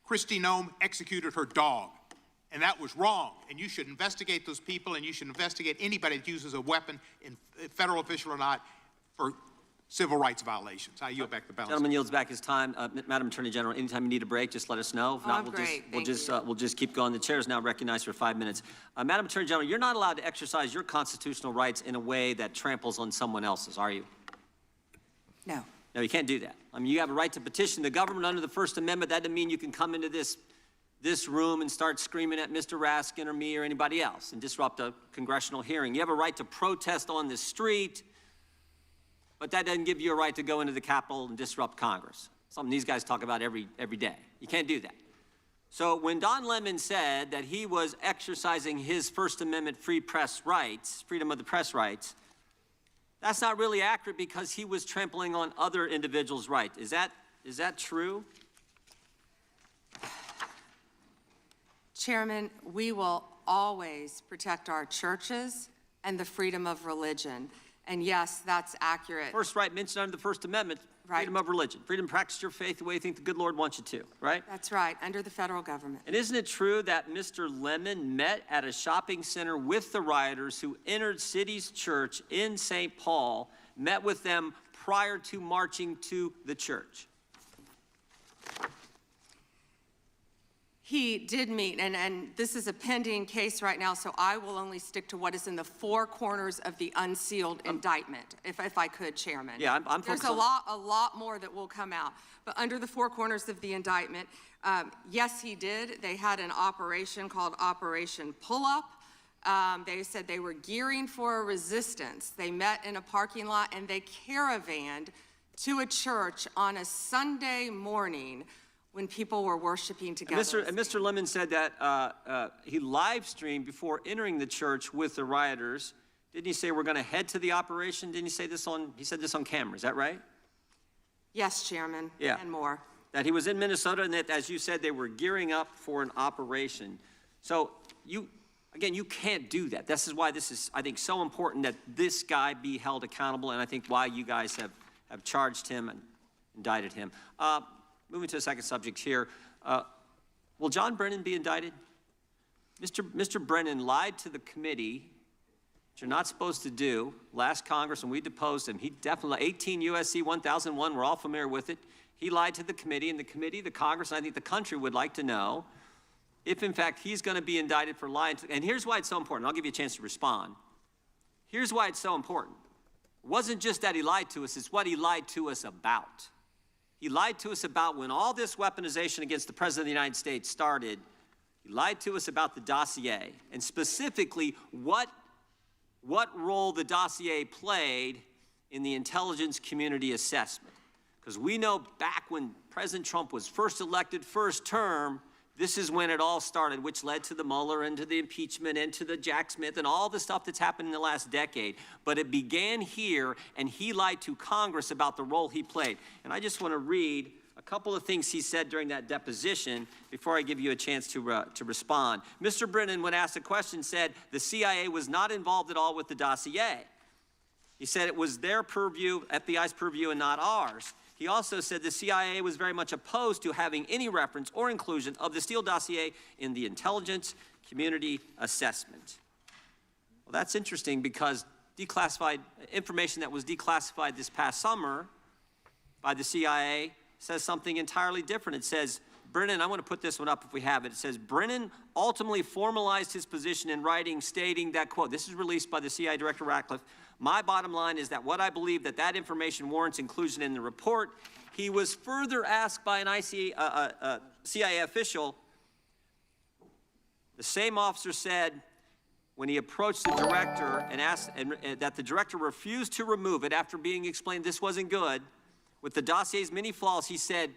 Kristi Noem executed her dog. And that was wrong. And you should investigate those people, and you should investigate anybody that uses a weapon, federal official or not, for civil rights violations. I yield back the balance. Gentleman yields back his time. Madam Attorney General, anytime you need a break, just let us know. If not, we'll just keep going. The chair is now recognized for 5 minutes. Madam Attorney General, you're not allowed to exercise your constitutional rights in a way that tramples on someone else's, are you? No. No, you can't do that. I mean, you have a right to petition the government under the First Amendment. That doesn't mean you can come into this room and start screaming at Mr. Raskin or me or anybody else and disrupt a congressional hearing. You have a right to protest on the street, but that doesn't give you a right to go into the Capitol and disrupt Congress. Something these guys talk about every day. You can't do that. So when Don Lemon said that he was exercising his First Amendment free press rights, freedom of the press rights, that's not really accurate, because he was trampling on other individuals' rights. Is that true? Chairman, we will always protect our churches and the freedom of religion. And yes, that's accurate. First right mentioned under the First Amendment, Right. freedom of religion, freedom to practice your faith the way you think the good Lord wants you to, right? That's right, under the federal government. And isn't it true that Mr. Lemon met at a shopping center with the rioters who entered City's church in St. Paul, met with them prior to marching to the church? He did meet, and this is a pending case right now, so I will only stick to what is in the four corners of the unsealed indictment, if I could, Chairman. Yeah, I'm There's focused a lot more that will come out. But under the four corners of the indictment, yes, he did. They had an operation called Operation Pull-Up. They said they were gearing for a resistance. They met in a parking lot and they caravanned to a church on a Sunday morning when people were worshiping together. And Mr. Lemon said that he live streamed before entering the church with the rioters. Didn't he say we're going to head to the operation? Didn't he say this on? He said this on camera. Is that right? Yes, Chairman. Yeah. And more. That he was in Minnesota and that, as you said, they were gearing up for an operation. So you can't do that. This is why this is, I think, so important that this guy be held accountable, and I think why you guys have charged him and indicted him. Moving to the second subject here, will John Brennan be indicted? Mr. Brennan lied to the committee, which you're not supposed to do. Last Congress, when we deposed him, he definitely, 18 U.S.C. 1001, we're all familiar with it. He lied to the committee, and the committee, the Congress, and I think the country would like to know if, in fact, he's going to be indicted for lying. And here's why it's so important. I'll give you a chance to respond. Here's why it's so important. It wasn't just that he lied to us, it's what he lied to us about. He lied to us about when all this weaponization against the President of the United States started. He lied to us about the dossier, and specifically what role the dossier played in the intelligence community assessment. Because we know back when President Trump was first elected, first term, this is when it all started, which led to the Mueller and to the impeachment and to the Jack Smith and all the stuff that's happened in the last decade. But it began here, and he lied to Congress about the role he played. And I just want to read a couple of things he said during that deposition before I give you a chance to respond. Mr. Brennan, when asked a question, said the CIA was not involved at all with the dossier. He said it was their purview, FBI's purview, and not ours. He also said the CIA was very much opposed to having any reference or inclusion of the Steele dossier in the intelligence community assessment. Well, that's interesting because declassified information that was declassified this past summer by the CIA says something entirely different. It says, Brennan, I want to put this one up if we have it. It says, Brennan ultimately formalized his position in writing, stating that, quote, this is released by the CIA Director Ratcliffe, my bottom line is that what I believe that information warrants inclusion in the report. He was further asked by an CIA official. The same officer said when he approached the director and asked that the director refused to remove it after being explained this wasn't good, with the dossier's many flaws, he said,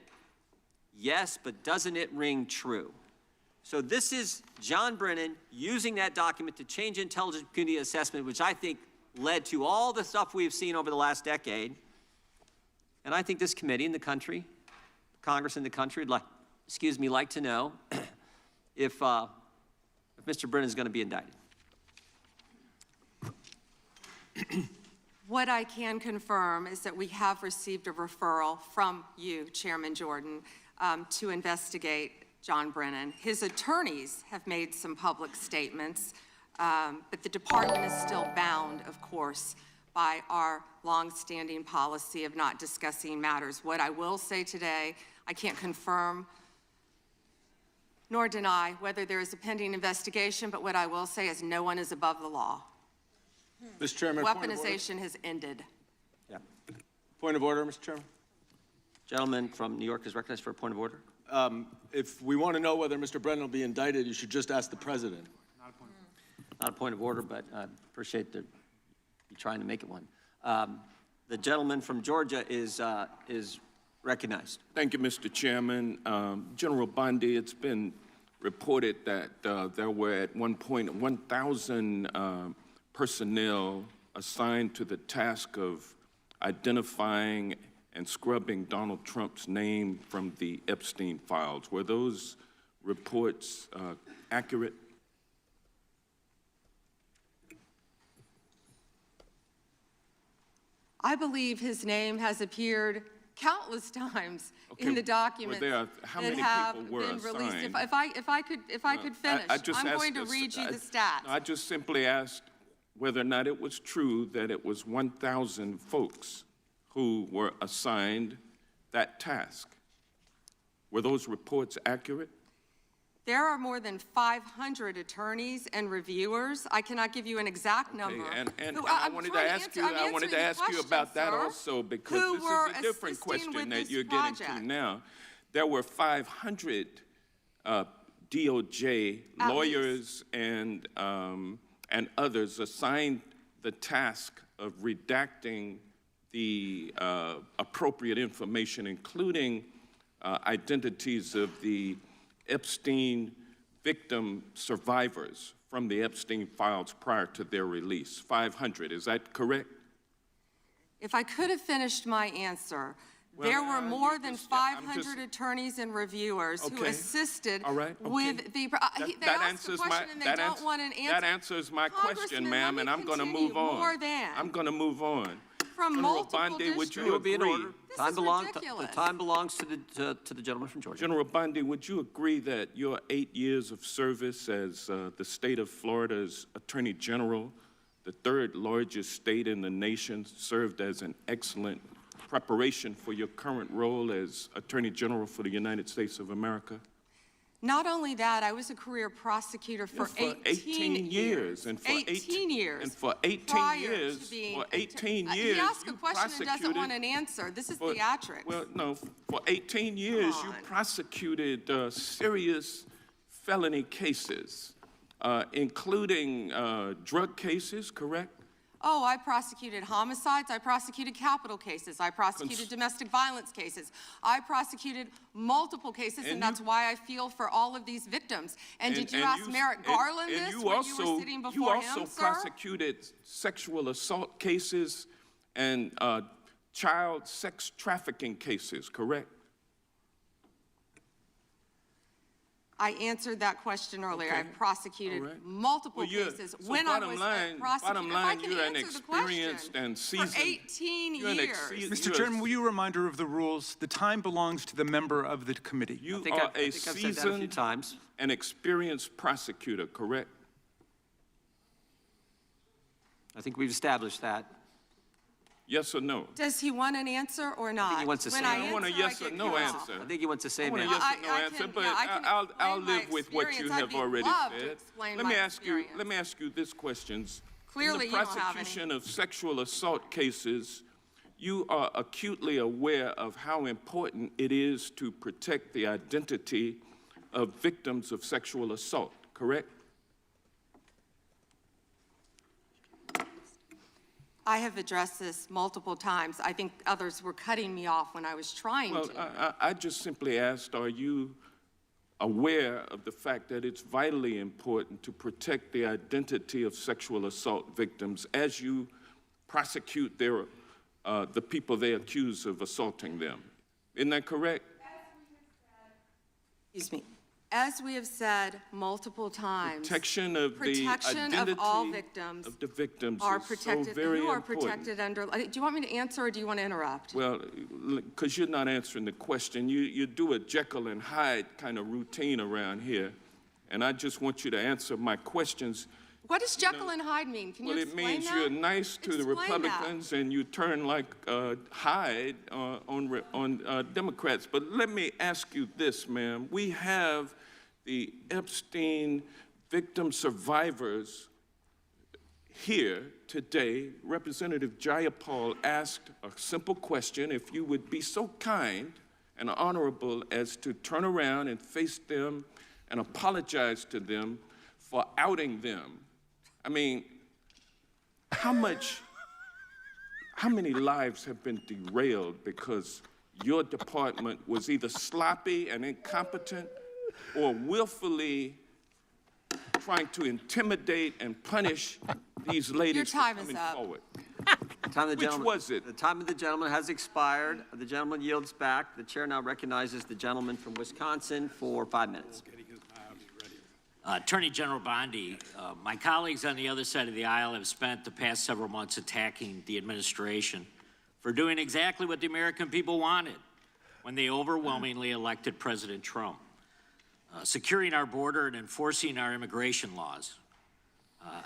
yes, but doesn't it ring true? So this is John Brennan using that document to change intelligence community assessment, which I think led to all the stuff we've seen over the last decade. And I think this committee in the country, Congress in the country, would like to know if Mr. Brennan is going to be indicted. What I can confirm is that we have received a referral from you, Chairman Jordan, to investigate John Brennan. His attorneys have made some public statements, but the department is still bound, of course, by our longstanding policy of not discussing matters. What I will say today, I can't confirm nor deny whether there is a pending investigation, but what I will say is no one is above the law. Mr. Chairman, Weaponization has ended. Yeah. Point of order, Mr. Chairman. Gentleman from New York is recognized for a point of order. If we want to know whether Mr. Brennan will be indicted, you should just ask the president. Not a point of order, but I appreciate you trying to make it one. The gentleman from Georgia is recognized. Thank you, Mr. Chairman. General Bondi, it's been reported that there were at one point 1,000 personnel assigned to the task of identifying and scrubbing Donald Trump's name from the Epstein files. Were those reports accurate? I believe his name has appeared countless times in the documents how that many have people were been released. assigned? If I could finish, I'm going to read you the stats. I just simply asked whether or not it was true that it was 1,000 folks who were assigned that task. Were those reports accurate? There are more than 500 attorneys and reviewers. I cannot give you an exact number. And I wanted to ask you about that also, because this is a different question that you're getting to now. There were 500 DOJ lawyers and others assigned the task of redacting the appropriate information, including identities of the Epstein victim survivors from the Epstein files prior to their release. 500, is that correct? If I could have finished my answer, there were more than 500 attorneys and reviewers who assisted with the. They asked a question and they don't want an answer. That answers my question, ma'am, and I'm going to move on. I'm going to move on. From General Bondi, would you agree? Time belongs to the gentleman from Georgia. General Bondi, would you agree that your 8 years of service as the state of Florida's Attorney General, the third largest state in the nation, served as an excellent preparation for your current role as Attorney General for the United States of America? Not only that, I was a career prosecutor for 18 years. And for 18 years. And for 18 years, he asked a question and doesn't want an answer. This is theatrics. Well, no, for 18 years, you prosecuted serious felony cases, including drug cases, correct? Oh, I prosecuted homicides. I prosecuted capital cases. I prosecuted domestic violence cases. I prosecuted multiple cases, and that's why I feel for all of these victims. And did you ask Merrick Garland this when you were sitting before him, sir? You also prosecuted sexual assault cases and child sex trafficking cases, correct? I answered that question earlier. I prosecuted multiple cases when I was a prosecutor. Bottom line, you're an experienced and seasoned. For 18 years. Mr. Chairman, will you remind her of the rules? The time belongs to the member of the committee. You are a seasoned and experienced prosecutor, correct? I think we've established that. Yes or no? Does he want an answer or not? I think he wants the same answer. I want a yes or no answer. I think he wants the same answer. I want a yes or no answer, but I'll live with what you have already said. Let me ask you this question. Clearly, in the prosecution of sexual assault cases, you are acutely aware of how important it is to protect the identity of victims of sexual assault, correct? I have addressed this multiple times. I think others were cutting me off when I was trying to. Well, I just simply asked, are you aware of the fact that it's vitally important to protect the identity of sexual assault victims as you prosecute the people they accuse of assaulting them? Isn't that correct? Excuse me. As we have said multiple times, protection of the identity of all victims of the victims are is protected. so very who are important. protected under? Do you want me to answer or do you want to interrupt? Well, because you're not answering the question. You do a Jekyll and Hyde kind of routine around here, and I just want you to answer my questions. What does Jekyll and Hyde mean? Can you explain that? Well, it means you're nice to the Republicans and you turn like Hyde on Democrats. But let me ask you this, ma'am. We have the Epstein victim survivors here today. Representative Jayapal asked a simple question: if you would be so kind and honorable as to turn around and face them and apologize to them for outing them. I mean, how many lives have been derailed because your department was either sloppy and incompetent or willfully trying to intimidate and punish these ladies for coming forward? Which was it? The time of the gentleman has expired. The gentleman yields back. The chair now recognizes the gentleman from Wisconsin for 5 minutes. Attorney General Bondi, my colleagues on the other side of the aisle have spent the past several months attacking the administration for doing exactly what the American people wanted when they overwhelmingly elected President Trump, securing our border and enforcing our immigration laws.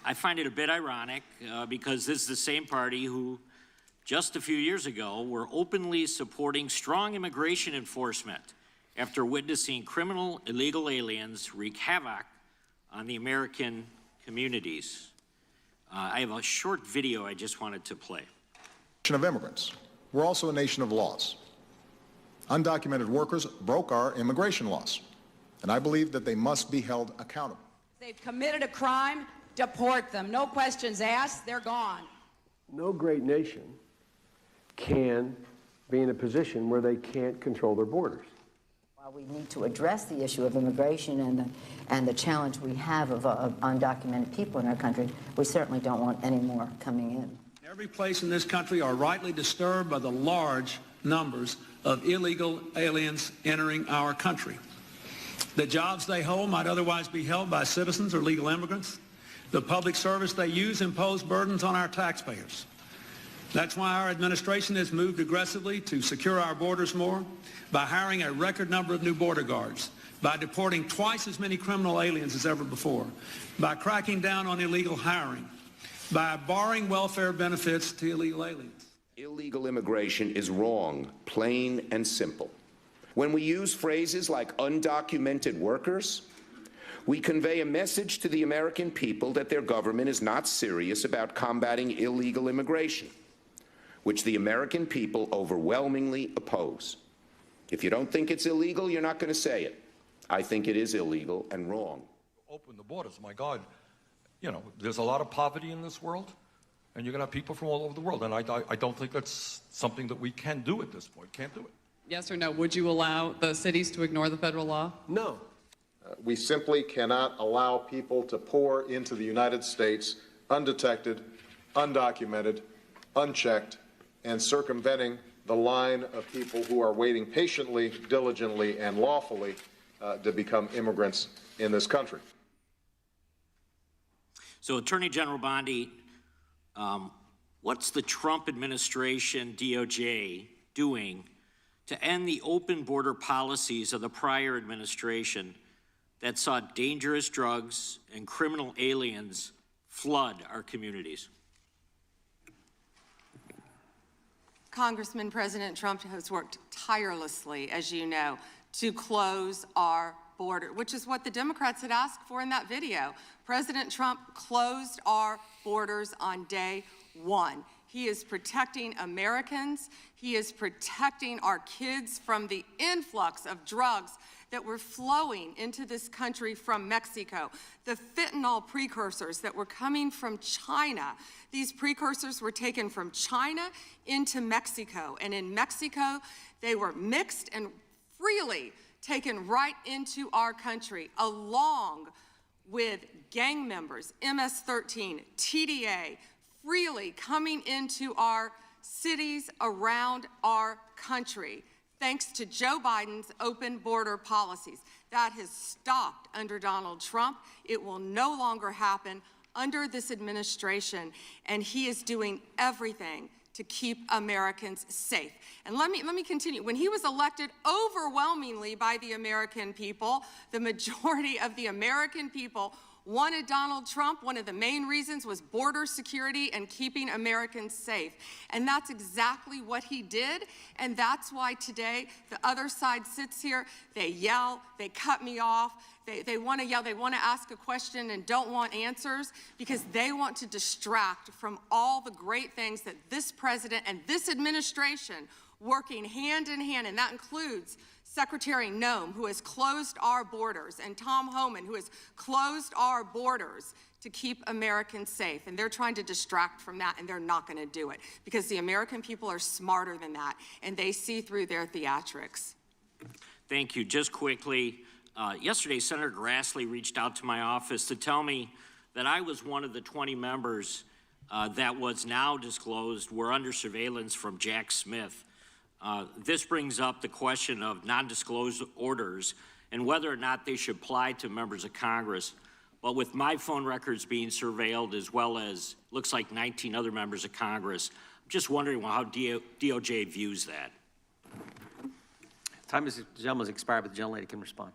I find it a bit ironic because this is the same party who just a few years ago were openly supporting strong immigration enforcement after witnessing criminal illegal aliens wreak havoc on the American communities. I have a short video I just wanted to play. Of immigrants. We're also a nation of laws. Undocumented workers broke our immigration laws, and I believe that they must be held accountable. They've committed a crime, deport them. No questions asked, they're gone. No great nation can be in a position where they can't control their borders. While we need to address the issue of immigration and the challenge we have of undocumented people in our country, we certainly don't want any more coming in. Every place in this country are rightly disturbed by the large numbers of illegal aliens entering our country. The jobs they hold might otherwise be held by citizens or legal immigrants. The public service they use impose burdens on our taxpayers. That's why our administration has moved aggressively to secure our borders more by hiring a record number of new border guards, by deporting twice as many criminal aliens as ever before, by cracking down on illegal hiring, by barring welfare benefits to illegal aliens. Illegal immigration is wrong, plain and simple. When we use phrases like undocumented workers, we convey a message to the American people that their government is not serious about combating illegal immigration, which the American people overwhelmingly oppose. If you don't think it's illegal, you're not going to say it. I think it is illegal and wrong. Open the borders, my God. You know, there's a lot of poverty in this world, and you're going to have people from all over the world, and I don't think that's something that we can do at this point. Can't do it. Yes or no, would you allow the cities to ignore the federal law? No. We simply cannot allow people to pour into the United States undetected, undocumented, unchecked, and circumventing the line of people who are waiting patiently, diligently, and lawfully to become immigrants in this country. So, Attorney General Bondi, what's the Trump administration, DOJ, doing to end the open border policies of the prior administration that saw dangerous drugs and criminal aliens flood our communities? Congressman, President Trump has worked tirelessly, as you know, to close our border, which is what the Democrats had asked for in that video. President Trump closed our borders on day one. He is protecting Americans. He is protecting our kids from the influx of drugs that were flowing into this country from Mexico, the fentanyl precursors that were coming from China. These precursors were taken from China into Mexico, and in Mexico, they were mixed and freely taken right into our country, along with gang members, MS-13, TDA, freely coming into our cities around our country, thanks to Joe Biden's open border policies. That has stopped under Donald Trump. It will no longer happen under this administration, and he is doing everything to keep Americans safe. And let me continue. When he was elected overwhelmingly by the American people, the majority of the American people wanted Donald Trump. One of the main reasons was border security and keeping Americans safe. And that's exactly what he did. And that's why today the other side sits here, they yell, they cut me off, they want to yell, they want to ask a question and don't want answers because they want to distract from all the great things that this president and this administration working hand in hand, and that includes Secretary Noem, who has closed our borders, and Tom Homan, who has closed our borders to keep Americans safe. And they're trying to distract from that, and they're not going to do it because the American people are smarter than that, and they see through their theatrics. Thank you. Just quickly, yesterday, Senator Grassley reached out to my office to tell me that I was one of the 20 members that was now disclosed were under surveillance from Jack Smith. This brings up the question of non-disclosed orders and whether or not they should apply to members of Congress. but with my phone records being surveilled as well as looks like 19 other members of Congress, I'm just wondering how DOJ views that. Time is, the gentleman's expired, but the gentlelady can respond.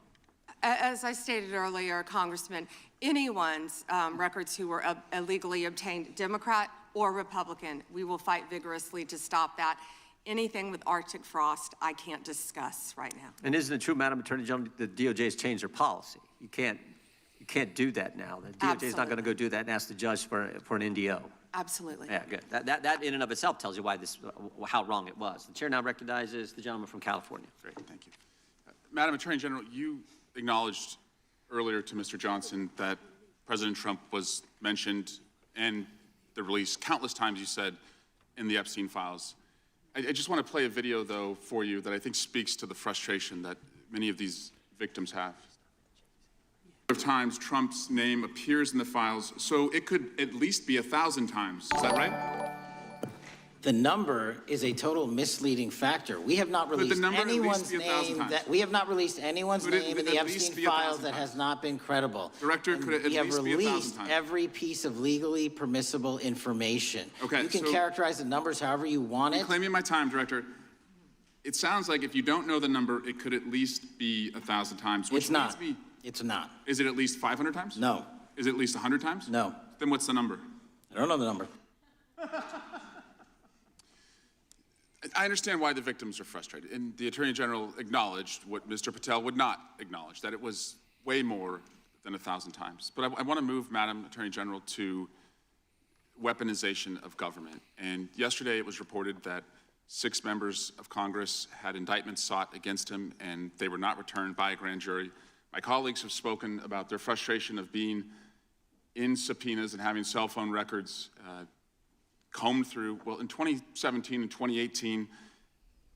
As I stated earlier, Congressman, anyone's records who were illegally obtained, Democrat or Republican, we will fight vigorously to stop that. Anything with Arctic frost, I can't discuss right now. And isn't it true, Madam Attorney General, the DOJ has changed their policy? You can't do that now. The DOJ is not going to go do that and ask the judge for an NDO. Absolutely. Yeah, good. That in and of itself tells you why how wrong it was. The chair now recognizes the gentleman from California. Great, thank you. Madam Attorney General, you acknowledged earlier to Mr. Johnson that President Trump was mentioned and the release countless times, you said, in the Epstein files. I just want to play a video, though, for you that I think speaks to the frustration that many of these victims have. Of times Trump's name appears in the files, so it could at least be 1,000 times. Is that right? The number is a total misleading factor. We have not released anyone's name that we have not released anyone's name in the Epstein files that has not been credible. Director, could it at least be 1,000 times? We have released every piece of legally permissible information. Okay, you can characterize the numbers however you want it. Claiming my time, Director. It sounds like if you don't know the number, it could at least be 1,000 times. Which it's not. It's not. Is it at least 500 times? No. Is it at least 100 times? No. Then what's the number? I don't know the number. I understand why the victims are frustrated, and the Attorney General acknowledged what Mr. Patel would not acknowledge, that it was way more than 1,000 times. But I want to move, Madam Attorney General, to weaponization of government. And yesterday it was reported that 6 members of Congress had indictments sought against him, and they were not returned by a grand jury. My colleagues have spoken about their frustration of being in subpoenas and having cell phone records combed through. Well, in 2017 and 2018,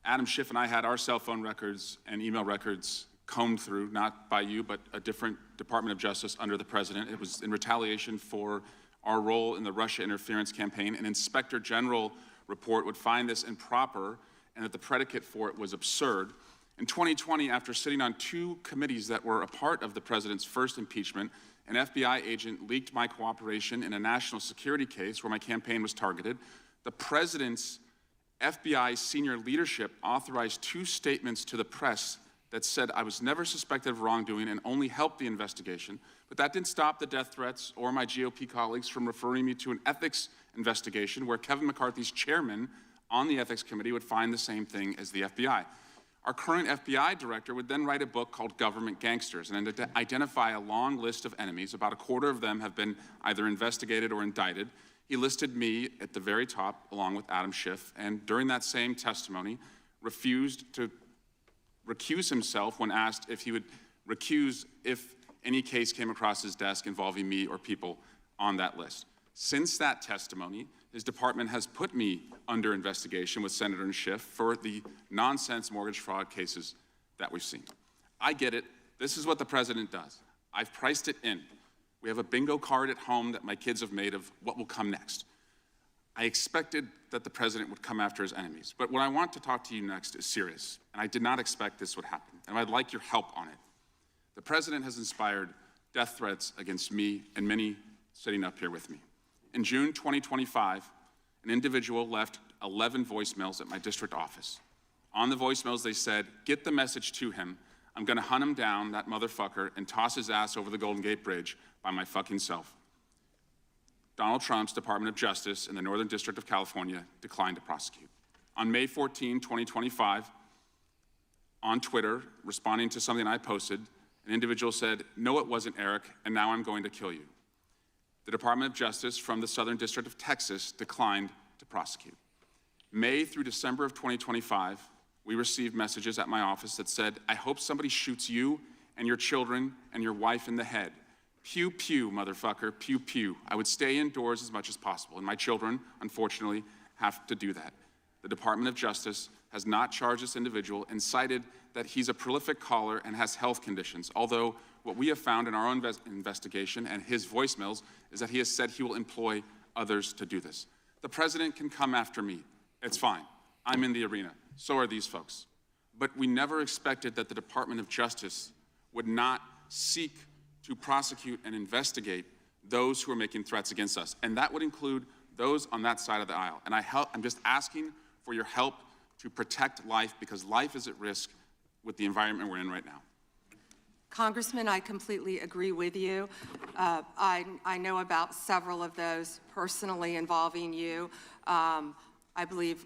Adam Schiff and I had our cell phone records and email records combed through, not by you, but a different Department of Justice under the President. It was in retaliation for our role in the Russia interference campaign. An Inspector General report would find this improper and that the predicate for it was absurd. In 2020, after sitting on 2 committees that were a part of the President's first impeachment, an FBI agent leaked my cooperation in a national security case where my campaign was targeted. The President's FBI senior leadership authorized 2 statements to the press that said I was never suspected of wrongdoing and only helped the investigation. But that didn't stop the death threats or my GOP colleagues from referring me to an ethics investigation where Kevin McCarthy's chairman on the ethics committee would find the same thing as the FBI. Our current FBI director would then write a book called Government Gangsters and identify a long list of enemies. About a quarter of them have been either investigated or indicted. He listed me at the very top, along with Adam Schiff, and during that same testimony, refused to recuse himself when asked if he would recuse if any case came across his desk involving me or people on that list. Since that testimony, his department has put me under investigation with Senator Schiff for the nonsense mortgage fraud cases that we've seen. I get it. This is what the President does. I've priced it in. We have a bingo card at home that my kids have made of what will come next. I expected that the President would come after his enemies. But what I want to talk to you next is serious, and I did not expect this would happen, and I'd like your help on it. The President has inspired death threats against me and many sitting up here with me. In June 2025, an individual left 11 voicemails at my district office. On the voicemails, they said, "Get the message to him. I'm going to hunt him down, that motherfucker, and toss his ass over the Golden Gate Bridge by my fucking self." Donald Trump's Department of Justice in the Northern District of California declined to prosecute. On May 14, 2025, on Twitter, responding to something I posted, an individual said, "No, it wasn't Eric, and now I'm going to kill you." The Department of Justice from the Southern District of Texas declined to prosecute. May through December of 2025, we received messages at my office that said, "I hope somebody shoots you and your children and your wife in the head. Pew, pew, motherfucker, pew, pew." I would stay indoors as much as possible, and my children, unfortunately, have to do that. The Department of Justice has not charged this individual and cited that he's a prolific caller and has health conditions, although what we have found in our own investigation and his voicemails is that he has said he will employ others to do this. The President can come after me. It's fine. I'm in the arena. So are these folks. But we never expected that the Department of Justice would not seek to prosecute and investigate those who are making threats against us. And that would include those on that side of the aisle. And I'm just asking for your help to protect life, because life is at risk with the environment we're in right now. Congressman, I completely agree with you. I know about several of those personally involving you. I believe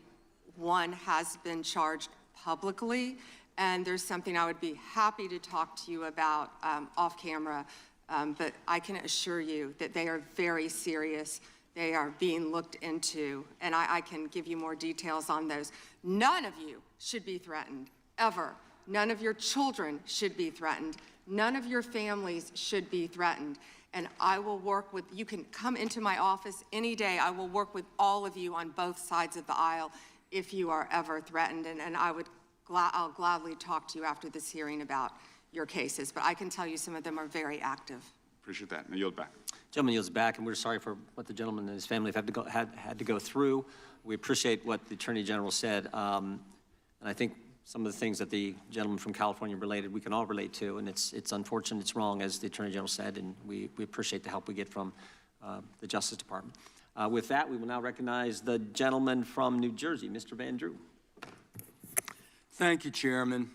one has been charged publicly, and there's something I would be happy to talk to you about off camera, but I can assure you that they are very serious. They are being looked into, and I can give you more details on those. None of you should be threatened, ever. None of your children should be threatened. None of your families should be threatened. And I will work with, you can come into my office any day. I will work with all of you on both sides of the aisle if you are ever threatened. And I'll gladly talk to you after this hearing about your cases. But I can tell you some of them are very active. Appreciate that. And I yield back. Gentleman yields back, and we're sorry for what the gentleman and his family have had to go through. We appreciate what the Attorney General said. And I think some of the things that the gentleman from California related, we can all relate to, and it's unfortunate, it's wrong, as the Attorney General said, and we appreciate the help we get from the Justice Department. With that, we will now recognize the gentleman from New Jersey, Mr. Van Drew. Thank you, Chairman.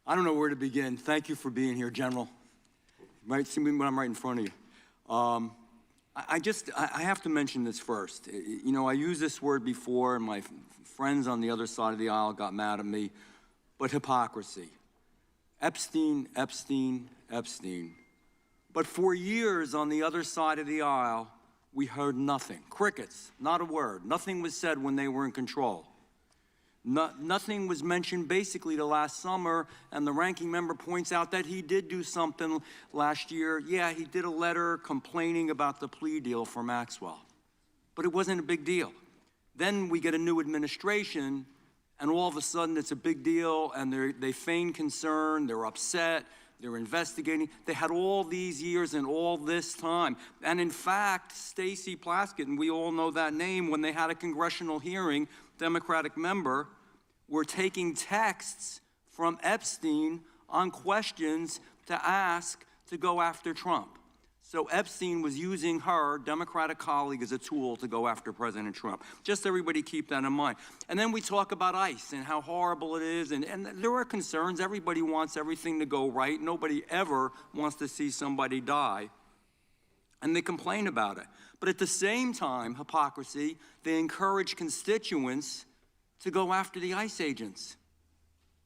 I don't know where to begin. Thank you for being here, General. You might see me when I'm right in front of you. I have to mention this first. You know, I used this word before, and my friends on the other side of the aisle got mad at me, but hypocrisy. Epstein, Epstein, Epstein. But for years on the other side of the aisle, we heard nothing. Crickets, not a word. Nothing was said when they were in control. Nothing was mentioned basically to last summer, and the ranking member points out that he did do something last year. Yeah, he did a letter complaining about the plea deal for Maxwell, but it wasn't a big deal. Then we get a new administration, and all of a sudden it's a big deal, and they feign concern, they're upset, they're investigating. They had all these years and all this time. And in fact, Stacey Plaskett, and we all know that name, when they had a congressional hearing, Democratic member, were taking texts from Epstein on questions to ask to go after Trump. So Epstein was using her Democratic colleague as a tool to go after President Trump. Just everybody keep that in mind. And then we talk about ICE and how horrible it is, and there are concerns. Everybody wants everything to go right. Nobody ever wants to see somebody die. And they complain about it. But at the same time, hypocrisy, they encourage constituents to go after the ICE agents,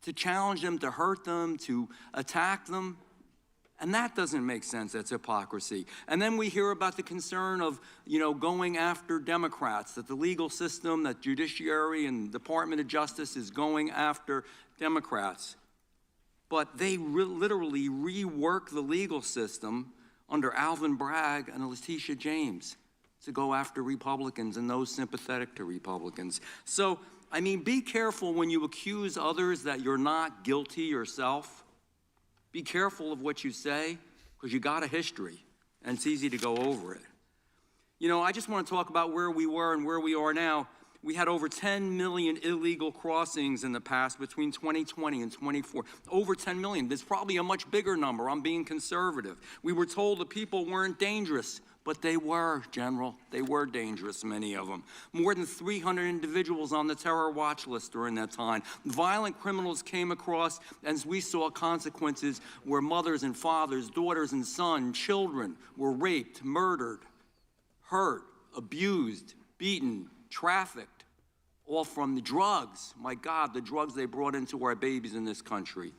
to challenge them, to hurt them, to attack them. And that doesn't make sense. That's hypocrisy. And then we hear about the concern of, going after Democrats, that the legal system, that judiciary and Department of Justice is going after Democrats. But they literally rework the legal system under Alvin Bragg and Letitia James to go after Republicans and those sympathetic to Republicans. So, be careful when you accuse others that you're not guilty yourself. Be careful of what you say, because you got a history, and it's easy to go over it. I just want to talk about where we were and where we are now. We had over 10 million illegal crossings in the past between 2020 and 24. Over 10 million. There's probably a much bigger number. I'm being conservative. We were told the people weren't dangerous, but they were, General. They were dangerous, many of them. More than 300 individuals on the terror watch list during that time. Violent criminals came across, and we saw consequences where mothers and fathers, daughters and sons, children were raped, murdered, hurt, abused, beaten, trafficked, all from the drugs. My God, the drugs they brought into our babies in this country.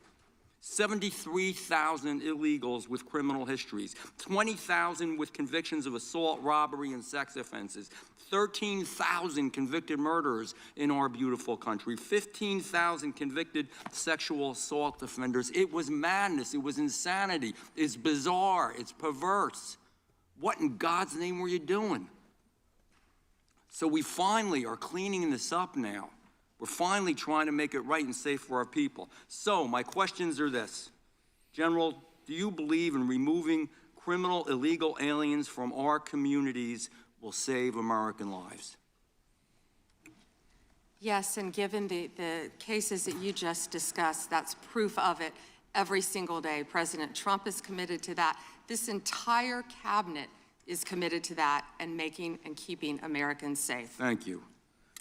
73,000 illegals with criminal histories, 20,000 with convictions of assault, robbery, and sex offenses, 13,000 convicted murderers in our beautiful country, 15,000 convicted sexual assault offenders. It was madness. It was insanity. It's bizarre. It's perverse. What in God's name were you doing? So we finally are cleaning this up now. We're finally trying to make it right and safe for our people. So my questions are this. General, do you believe in removing criminal illegal aliens from our communities will save American lives? Yes, and given the cases that you just discussed, that's proof of it every single day. President Trump is committed to that. This entire cabinet is committed to that and making and keeping Americans safe. Thank you.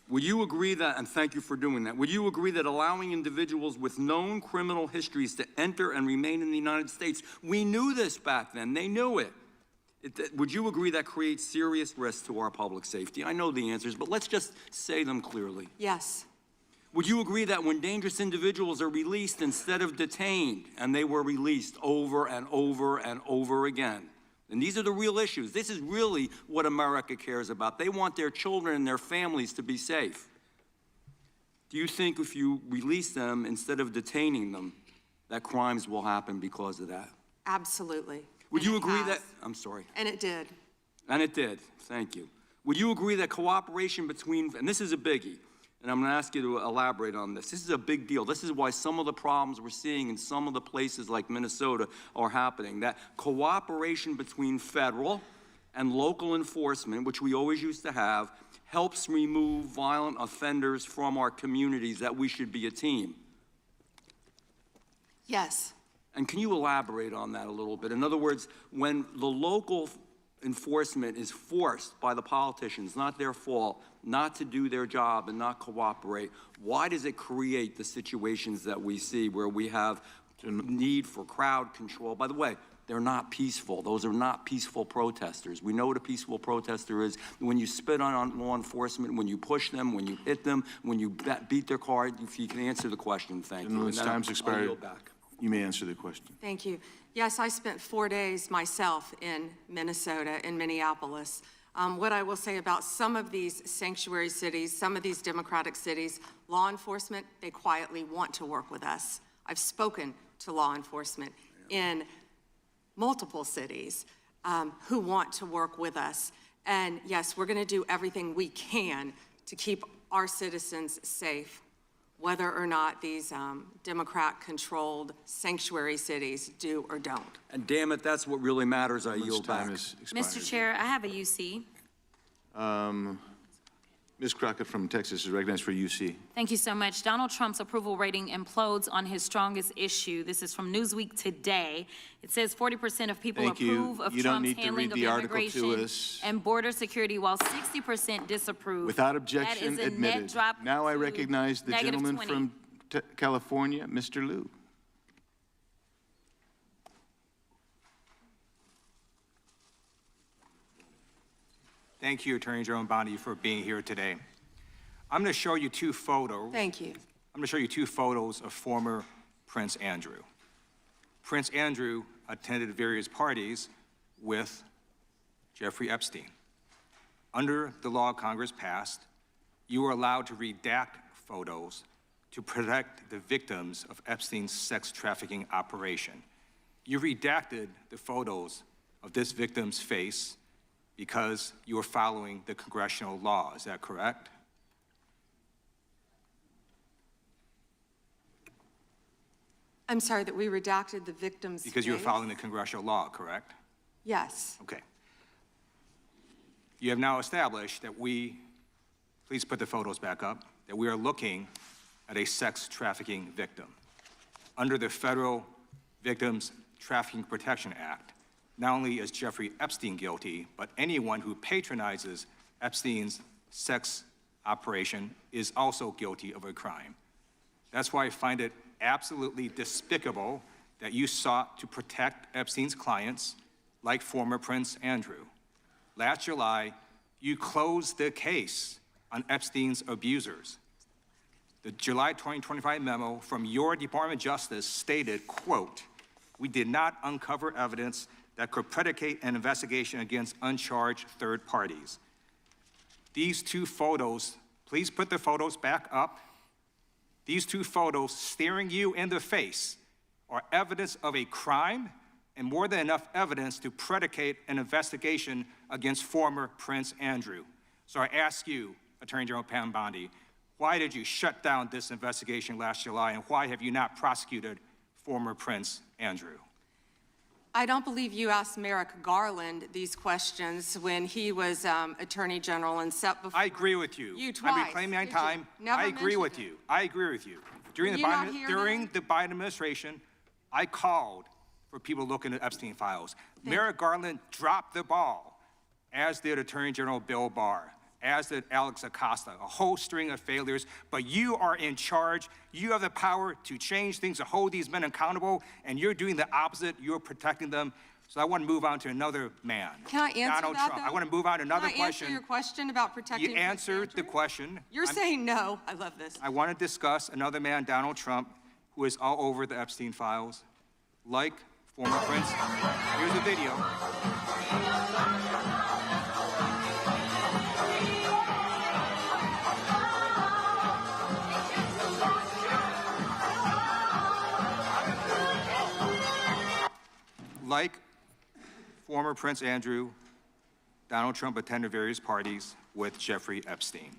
Would you agree that, and thank you for doing that, would you agree that allowing individuals with known criminal histories to enter and remain in the United States, we knew this back then, they knew it. Would you agree that creates serious risk to our public safety? I know the answers, but let's just say them clearly. Yes. Would you agree that when dangerous individuals are released instead of detained, and they were released over and over and over again, and these are the real issues. This is really what America cares about. They want their children and their families to be safe. Do you think if you release them instead of detaining them, that crimes will happen because of that? Absolutely. Would you agree that, I'm sorry. And it did. And it did, thank you. Would you agree that cooperation between, and this is a biggie, and I'm gonna ask you to elaborate on this. This is a big deal. This is why some of the problems we're seeing in some of the places like Minnesota are happening. That cooperation between federal and local enforcement, which we always used to have, helps remove violent offenders from our communities, that we should be a team. Yes. And can you elaborate on that a little bit? In other words, when the local enforcement is forced by the politicians, not their fault, not to do their job and not cooperate, why does it create the situations that we see where we have need for crowd control? By the way, they're not peaceful. Those are not peaceful protesters. We know what a peaceful protester is. When you spit on law enforcement, when you push them, when you hit them, when you beat their car, if you can answer the question, thank you. Gentleman's time's expired. You may answer the question. Thank you. Yes, I spent 4 days myself in Minnesota, in Minneapolis. What I will say about some of these sanctuary cities, some of these democratic cities, law enforcement, they quietly want to work with us. I've spoken to law enforcement in multiple cities who want to work with us. And yes, we're going to do everything we can to keep our citizens safe, whether or not these Democrat-controlled sanctuary cities do or don't. And damn it, that's what really matters. I yield back. Mr. Chair, I have a UC. Ms. Crockett from Texas is recognized for UC. Thank you so much. Donald Trump's approval rating implodes on his strongest issue. This is from Newsweek today. It says 40% of people approve of Trump's handling of immigration and border security, while 60% disapprove. Without objection, that is a admitted. net drop Now I recognize the gentleman -20. from California, Mr. Liu. Thank you, Attorney General Bondi, for being here today. I'm going to show you two photos. Thank you. I'm going to show you two photos of former Prince Andrew. Prince Andrew attended various parties with Jeffrey Epstein. Under the law Congress passed, you were allowed to redact photos to protect the victims of Epstein's sex trafficking operation. You redacted the photos of this victim's face because you were following the congressional law. Is that correct? I'm sorry, that we redacted the victim's Because you were face? following the congressional law, correct? Yes. Okay. You have now established that please put the photos back up, that we are looking at a sex trafficking victim. Under the Federal Victims Trafficking Protection Act, not only is Jeffrey Epstein guilty, but anyone who patronizes Epstein's sex operation is also guilty of a crime. That's why I find it absolutely despicable that you sought to protect Epstein's clients, like former Prince Andrew. Last July, you closed the case on Epstein's abusers. The July 2025 memo from your Department of Justice stated, quote, "We did not uncover evidence that could predicate an investigation against uncharged third parties." These two photos, please put the photos back up. These two photos staring you in the face are evidence of a crime and more than enough evidence to predicate an investigation against former Prince Andrew. So I ask you, Attorney General Pam Bondi, why did you shut down this investigation last July, and why have you not prosecuted former Prince Andrew? I don't believe you asked Merrick Garland these questions when he was Attorney General and set before. I agree with you. You twice. I'm reclaiming my time. Never I agree with mentioned you. I agree with you. During Were the you not here Biden administration, I called for people looking at Epstein files. Merrick Garland dropped the ball, as did Attorney General Bill Barr, as did Alex Acosta, a whole string of failures, but you are in charge. You have the power to change things, to hold these men accountable, and you're doing the opposite. You're protecting them. So I want to move on to another man. Can I answer Donald that, Trump. though? I want to move on to another Can I answer your question about protecting You answered the question. You're saying no. I love this. I want to discuss another man, Donald Trump, who is all over the Epstein files, like former Prince. Here's a video. Like former Prince Andrew, Donald Trump attended various parties with Jeffrey Epstein.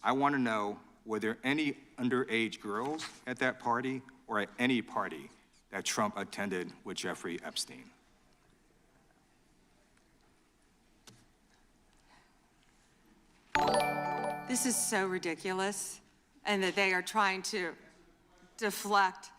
I want to know, were there any underage girls at that party or at any party that Trump attended with Jeffrey Epstein? This is so ridiculous, and that they are trying to deflect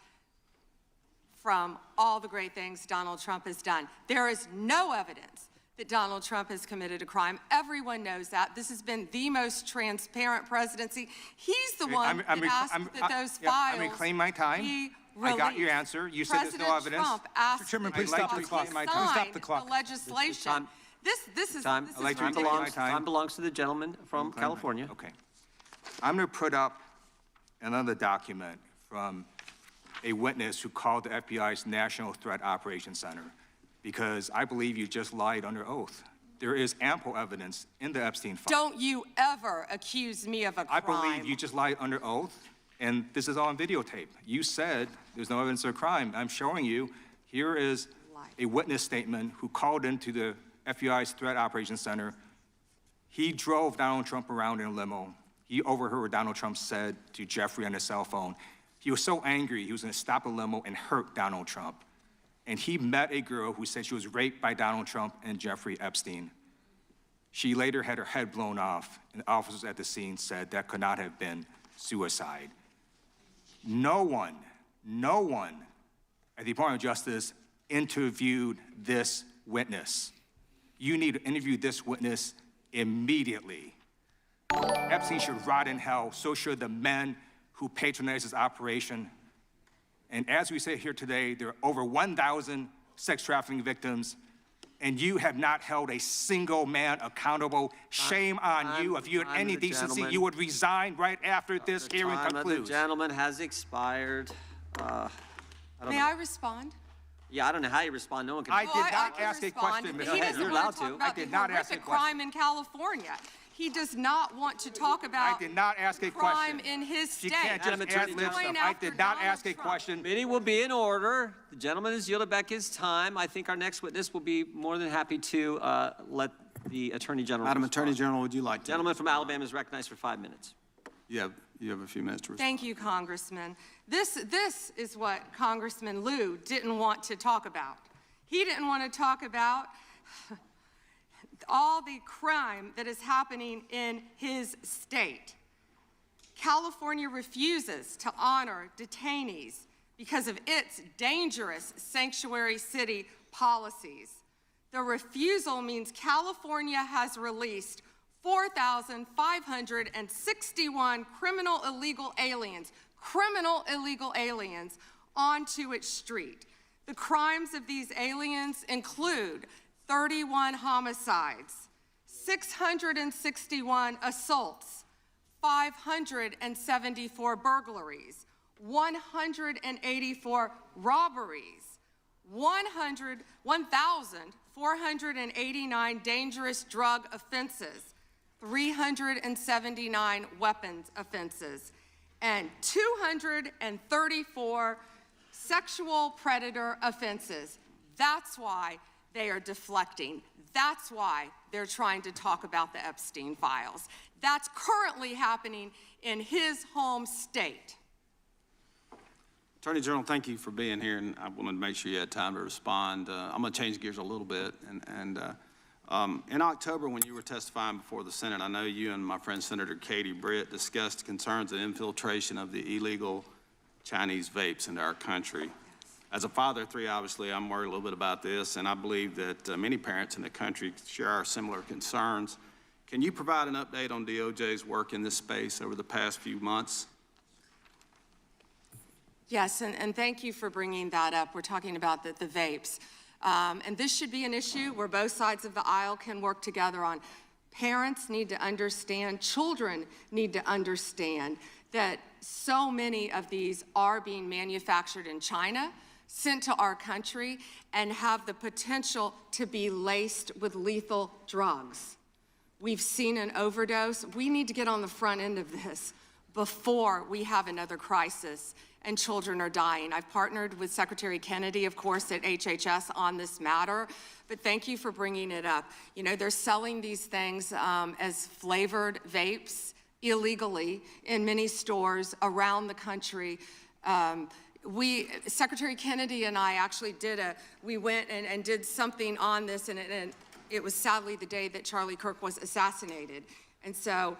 from all the great things Donald Trump has done. There is no evidence that Donald Trump has committed a crime. Everyone knows that. This has been the most transparent presidency. He's the one that asked that those files I'm reclaiming my time. be I got released. your answer. You said there's no evidence. Trump asked Mr. Chairman, please I'd like stop to the clock. reclaim my Please time. stop the clock. the legislation. Time. This is Time. I'd like to ridiculous. reclaim my time. Time belongs to the gentleman from California. Okay. I'm going to put up another document from a witness who called the FBI's National Threat Operations Center, because I believe you just lied under oath. There is ample evidence in the Epstein file. Don't you ever accuse me of a crime. I believe you just lied under oath, and this is all on videotape. You said there's no evidence of a crime. I'm showing you, here is a witness statement who called into the FBI's Threat Operations Center. He drove Donald Trump around in a limo. He overheard what Donald Trump said to Jeffrey on his cell phone. He was so angry, he was going to stop a limo and hurt Donald Trump. And he met a girl who said she was raped by Donald Trump and Jeffrey Epstein. She later had her head blown off, and officers at the scene said that could not have been suicide. No one at the Department of Justice interviewed this witness. You need to interview this witness immediately. Epstein should rot in hell, so should the men who patronized his operation. And as we say here today, there are over 1,000 sex trafficking victims, and you have not held a single man accountable. Shame on you. If you had any decency, you would resign right after this hearing concludes. The gentleman has expired. May I respond? Yeah, I don't know how you respond. No one can. I did not ask a question, But Ms. he Herrera. doesn't You're want allowed to talk to. about I did the not ask a horrific question. crime in California. He does not want to talk about I did not ask a crime question. in his She state. can't just Madam ad Attorney lib General. stuff. I did not ask a question. Meeting will be in order. The gentleman has yielded back his time. I think our next witness will be more than happy to let the Attorney General Madam respond. Attorney General, would you like to? Gentleman from Alabama is recognized for 5 minutes. You have a few minutes to respond. Thank you, Congressman. This is what Congressman Liu didn't want to talk about. He didn't want to talk about all the crime that is happening in his state. California refuses to honor detainees because of its dangerous sanctuary city policies. The refusal means California has released 4,561 criminal illegal aliens onto its street. The crimes of these aliens include 31 homicides, 661 assaults, 574 burglaries, 184 robberies, 1,489 dangerous drug offenses, 379 weapons offenses, and 234 sexual predator offenses. That's why they are deflecting. That's why they're trying to talk about the Epstein files. That's currently happening in his home state. Attorney General, thank you for being here, and I wanted to make sure you had time to respond. I'm going to change gears a little bit. In October, when you were testifying before the Senate, I know you and my friend Senator Katie Britt discussed concerns of infiltration of the illegal Chinese vapes into our country. As a father of 3, obviously, I'm worried a little bit about this, and I believe that many parents in the country share our similar concerns. Can you provide an update on DOJ's work in this space over the past few months? Yes, and thank you for bringing that up. We're talking about the vapes. And this should be an issue where both sides of the aisle can work together on. Parents need to understand, children need to understand that so many of these are being manufactured in China, sent to our country, and have the potential to be laced with lethal drugs. We've seen an overdose. We need to get on the front end of this before we have another crisis and children are dying. I've partnered with Secretary Kennedy, of course, at HHS on this matter, but thank you for bringing it up. You know, they're selling these things as flavored vapes illegally in many stores around the country. Secretary Kennedy and I actually we went and did something on this, and it was sadly the day that Charlie Kirk was assassinated. And so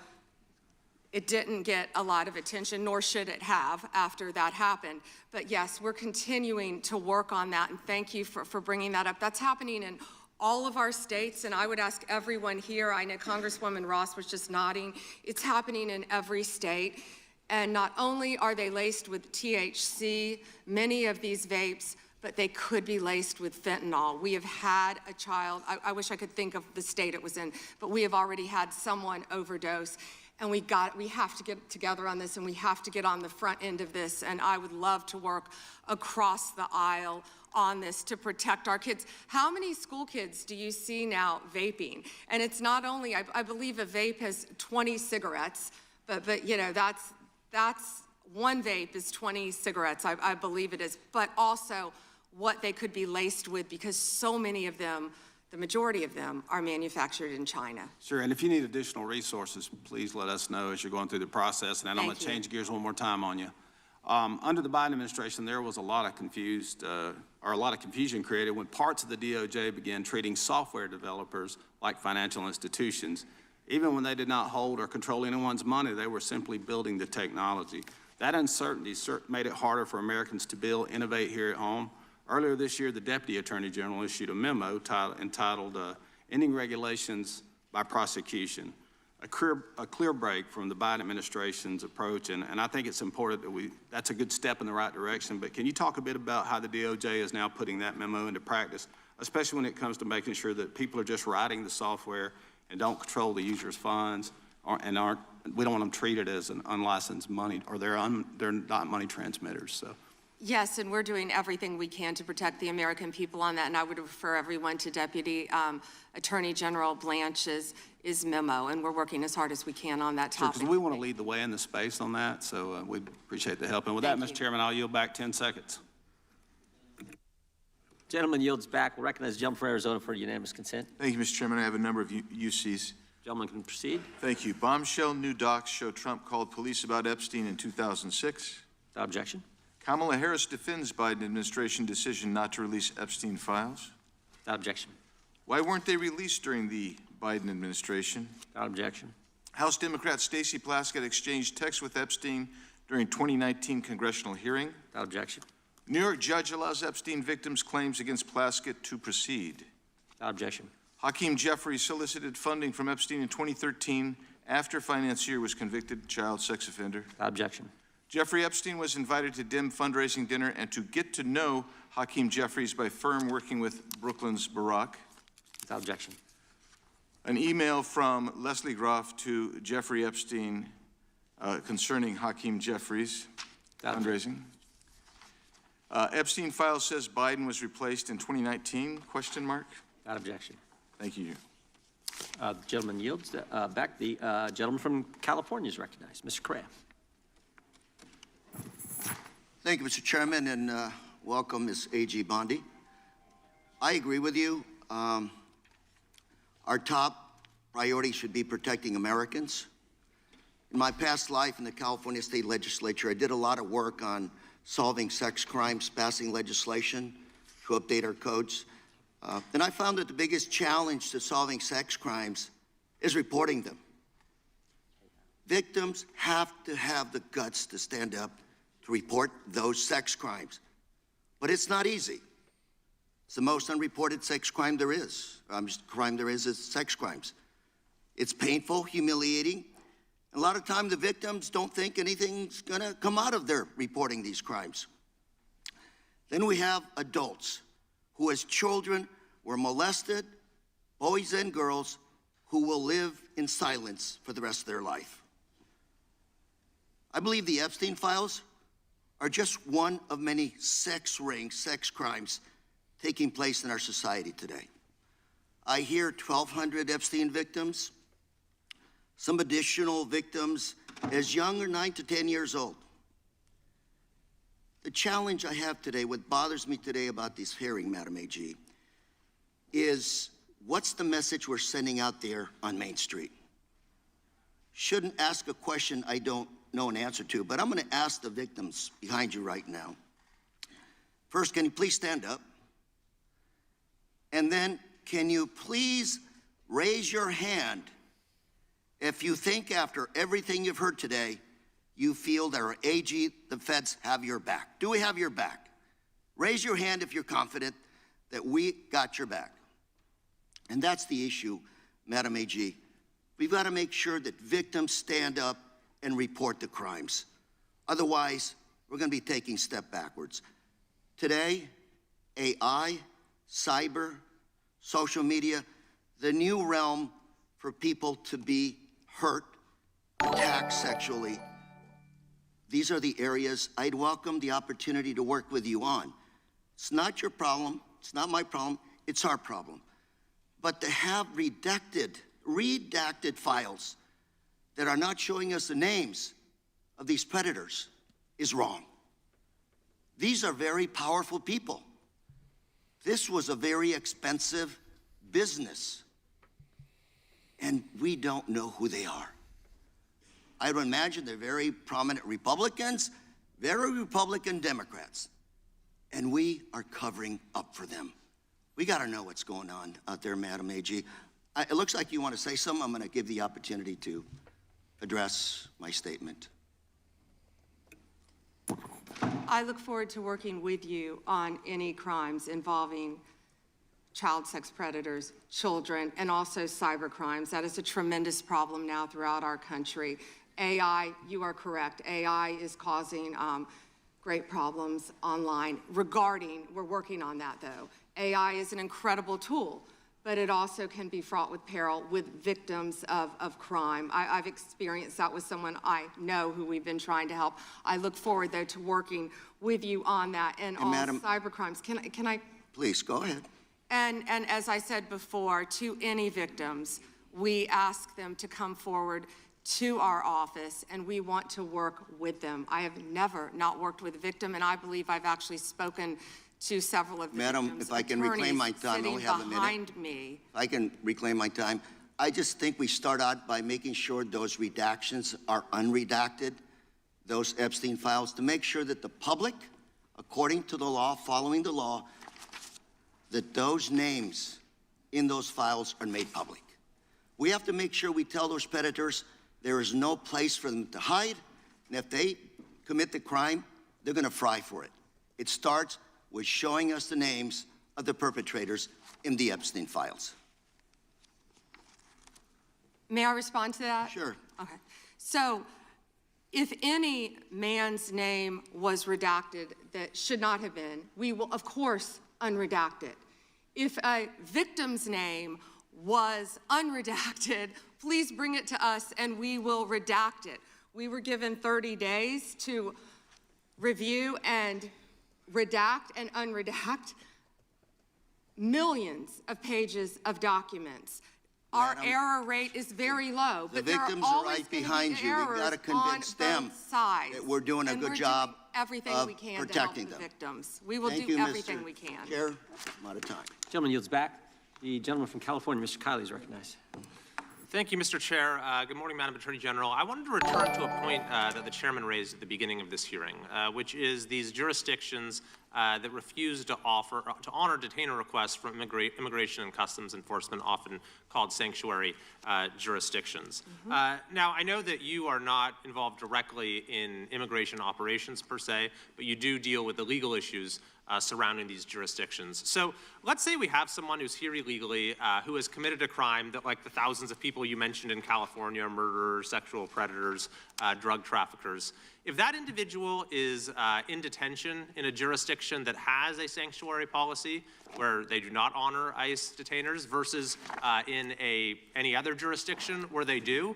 it didn't get a lot of attention, nor should it have after that happened. But yes, we're continuing to work on that, and thank you for bringing that up. That's happening in all of our states, and I would ask everyone here, I know Congresswoman Ross was just nodding, it's happening in every state. And not only are they laced with THC, many of these vapes, but they could be laced with fentanyl. We have had a child, I wish I could think of the state it was in, but we have already had someone overdose. And we have to get together on this, and we have to get on the front end of this. And I would love to work across the aisle on this to protect our kids. How many school kids do you see now vaping? And it's not only, I believe a vape has 20 cigarettes, but you know, that's one vape is 20 cigarettes, I believe it is, but also what they could be laced with, because so many of them, the majority of them, are manufactured in China. Sure, and if you need additional resources, please let us know as you're going through the process. And then I'm going to change gears one more time on you. Under the Biden administration, there was a lot of confusion created when parts of the DOJ began treating software developers like financial institutions. Even when they did not hold or control anyone's money, they were simply building the technology. That uncertainty made it harder for Americans to build, innovate here at home. Earlier this year, the Deputy Attorney General issued a memo entitled Ending Regulations by Prosecution, a clear break from the Biden administration's approach, and I think it's important that that's a good step in the right direction, but can you talk a bit about how the DOJ is now putting that memo into practice, especially when it comes to making sure that people are just writing the software and don't control the user's funds, we don't want them treated as an unlicensed money, or they're not money transmitters, so. Yes, and we're doing everything we can to protect the American people on that, and I would refer everyone to Deputy Attorney General Blanche's memo, and we're working as hard as we can on that topic. Because we want to lead the way in the space on that, so we appreciate the help. And with that, Mr. Chairman, I'll yield back 10 seconds. Gentleman yields back. We'll recognize the gentleman from Arizona for unanimous consent. Thank you, Mr. Chairman. I have a number of UCs. Gentleman can proceed. Thank you. Bombshell new docs show Trump called police about Epstein in 2006. Without objection. Kamala Harris defends Biden administration decision not to release Epstein files. Without objection. Why weren't they released during the Biden administration? Without objection. House Democrat Stacey Plaskett exchanged texts with Epstein during 2019 congressional hearing. Without objection. New York judge allows Epstein victims' claims against Plaskett to proceed. Without objection. Hakeem Jeffries solicited funding from Epstein in 2013 after financier was convicted child sex offender. Without objection. Jeffrey Epstein was invited to dim fundraising dinner and to get to know Hakeem Jeffries by firm working with Brooklyn's Barack. Without objection. An email from Leslie Groff to Jeffrey Epstein concerning Hakeem Jeffries fundraising. Epstein file says Biden was replaced in 2019, question mark? Without objection. Thank you. The gentleman yields back. The gentleman from California is recognized. Mr. Correa. Thank you, Mr. Chairman, and welcome, Ms. A.G. Bondi. I agree with you. Our top priority should be protecting Americans. In my past life in the California State Legislature, I did a lot of work on solving sex crimes, passing legislation to update our codes. And I found that the biggest challenge to solving sex crimes is reporting them. Victims have to have the guts to stand up to report those sex crimes. But it's not easy. It's the most unreported sex crime there is. Crime there is sex crimes. It's painful, humiliating. A lot of time the victims don't think anything's gonna come out of their reporting these crimes. Then we have adults who as children were molested, boys and girls who will live in silence for the rest of their life. I believe the Epstein files are just one of many sex rings, sex crimes taking place in our society today. I hear 1,200 Epstein victims, some additional victims as young as 9 to 10 years old. The challenge I have today, what bothers me today about this hearing, Madam AG, is what's the message we're sending out there on Main Street? Shouldn't ask a question I don't know an answer to, but I'm going to ask the victims behind you right now. First, can you please stand up? And then, can you please raise your hand if you think after everything you've heard today, you feel that our AG, the feds, have your back? Do we have your back? Raise your hand if you're confident that we got your back. And that's the issue, Madam AG. We've got to make sure that victims stand up and report the crimes. Otherwise, we're going to be taking a step backwards. Today, AI, cyber, social media, the new realm for people to be hurt, attacked sexually. These are the areas I'd welcome the opportunity to work with you on. It's not your problem, it's not my problem, it's our problem. But to have redacted files that are not showing us the names of these predators is wrong. These are very powerful people. This was a very expensive business, and we don't know who they are. I would imagine they're very prominent Republicans, very Republican Democrats, and we are covering up for them. We got to know what's going on out there, Madam AG. It looks like you want to say something. I'm going to give the opportunity to address my statement. I look forward to working with you on any crimes involving child sex predators, children, and also cyber crimes. That is a tremendous problem now throughout our country. AI, you are correct. AI is causing great problems online we're working on that though. AI is an incredible tool, but it also can be fraught with peril with victims of crime. I've experienced that with someone I know who we've been trying to help. I look forward, though, to working with you on that and all Madam, cyber crimes. Can I? Please, go ahead. And as I said before, to any victims, we ask them to come forward to our office, and we want to work with them. I have never not worked with a victim, and I believe I've actually spoken to several of the Madam, victims' if I can reclaim my time, I only have a minute. behind me. If I can reclaim my time, I just think we start out by making sure those redactions are unredacted, those Epstein files, to make sure that the public, according to the law, following the law, that those names in those files are made public. We have to make sure we tell those predators there is no place for them to hide, and if they commit the crime, they're going to fry for it. It starts with showing us the names of the perpetrators in the Epstein files. May I respond to that? Sure. Okay. So if any man's name was redacted that should not have been, we will, of course, unredact it. If a victim's name was unredacted, please bring it to us and we will redact it. We were given 30 days to review and redact and unredact millions of pages of documents. Our error rate is very low, but there are victims are always right going to behind be you. We've errors got to convince them on both sides, that we're doing a and good we're job doing everything of we can to help protecting the them. victims. We will Thank do you, everything Mr. we can. Chair, I'm out of time. Gentleman yields back. The gentleman from California, Mr. Kiley, is recognized. Thank you, Mr. Chair. Good morning, Madam Attorney General. I wanted to return to a point that the chairman raised at the beginning of this hearing, which is these jurisdictions that refuse to honor detainer requests from Immigration and Customs Enforcement, often called sanctuary jurisdictions. Now, I know that you are not involved directly in immigration operations per se, but you do deal with the legal issues surrounding these jurisdictions. So let's say we have someone who's here illegally, who has committed a crime that, like the thousands of people you mentioned in California, murderers, sexual predators, drug traffickers. If that individual is in detention in a jurisdiction that has a sanctuary policy where they do not honor ICE detainers versus in any other jurisdiction where they do,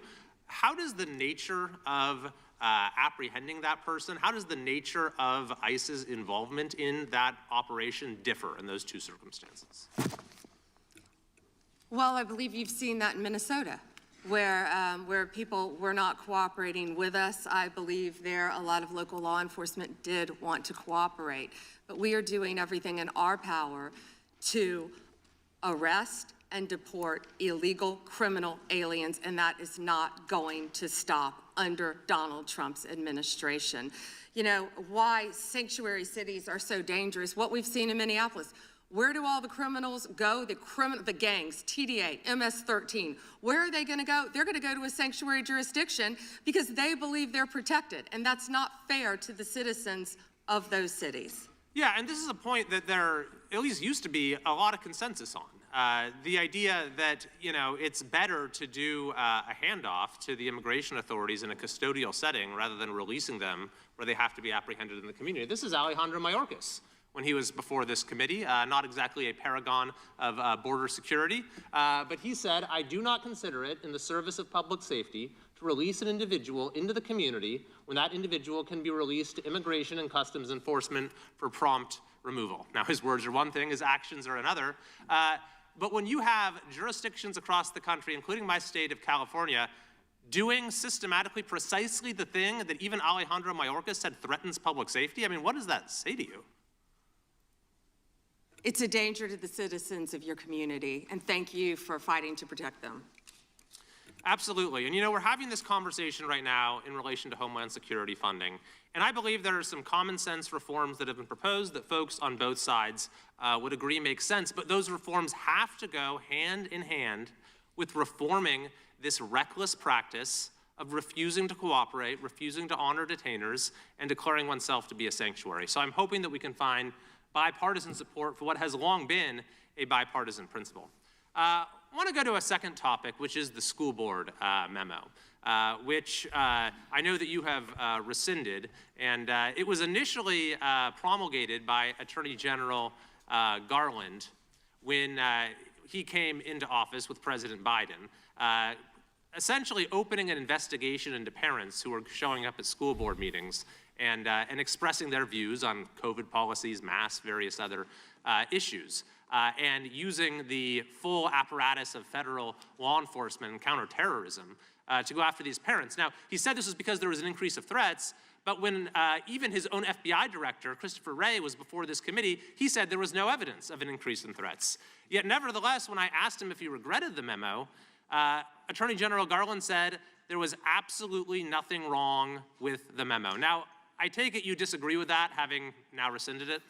how does the nature of apprehending that person, how does the nature of ICE's involvement in that operation differ in those two circumstances? Well, I believe you've seen that in Minnesota, where people were not cooperating with us. I believe there a lot of local law enforcement did want to cooperate, but we are doing everything in our power to arrest and deport illegal criminal aliens, and that is not going to stop under Donald Trump's administration. You know, why sanctuary cities are so dangerous, what we've seen in Minneapolis. Where do all the criminals go? The gangs, TDA, MS-13, where are they gonna go? They're gonna go to a sanctuary jurisdiction because they believe they're protected, and that's not fair to the citizens of those cities. Yeah, and this is a point that there at least used to be a lot of consensus on. The idea that, you know, it's better to do a handoff to the immigration authorities in a custodial setting rather than releasing them where they have to be apprehended in the community. This is Alejandro Mayorkas when he was before this committee, not exactly a paragon of border security, but he said, "I do not consider it in the service of public safety to release an individual into the community when that individual can be released to Immigration and Customs Enforcement for prompt removal." Now, his words are one thing, his actions are another. But when you have jurisdictions across the country, including my state of California, doing systematically precisely the thing that even Alejandro Mayorkas said threatens public safety, I mean, what does that say to you? It's a danger to the citizens of your community, and thank you for fighting to protect them. Absolutely. And you know, we're having this conversation right now in relation to Homeland Security funding. And I believe there are some common sense reforms that have been proposed that folks on both sides would agree make sense. But those reforms have to go hand in hand with reforming this reckless practice of refusing to cooperate, refusing to honor detainers, and declaring oneself to be a sanctuary. So I'm hoping that we can find bipartisan support for what has long been a bipartisan principle. I want to go to a second topic, which is the school board memo, which I know that you have rescinded. And it was initially promulgated by Attorney General Garland when he came into office with President Biden, essentially opening an investigation into parents who were showing up at school board meetings and expressing their views on COVID policies, masks, various other issues. And using the full apparatus of federal law enforcement and counterterrorism to go after these parents. Now, he said this was because there was an increase of threats, but when even his own FBI director, Christopher Wray, was before this committee, he said there was no evidence of an increase in threats. Yet nevertheless, when I asked him if he regretted the memo, Attorney General Garland said there was absolutely nothing wrong with the memo. Now, I take it you disagree with that, having now rescinded it?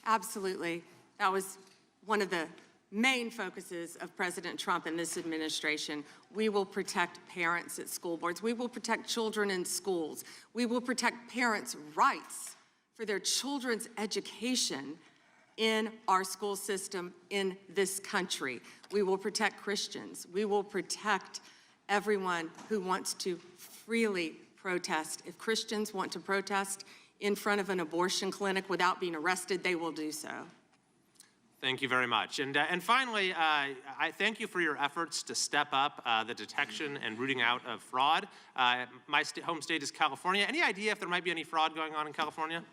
Absolutely. That was one of the main focuses of President Trump and this administration. We will protect parents at school boards. We will protect children in schools. We will protect parents' rights for their children's education in our school system in this country. We will protect Christians. We will protect everyone who wants to freely protest. If Christians want to protest in front of an abortion clinic without being arrested, they will do so. Thank you very much. And finally, I thank you for your efforts to step up the detection and rooting out of fraud. My home state is California. Any idea if there might be any fraud going on in California?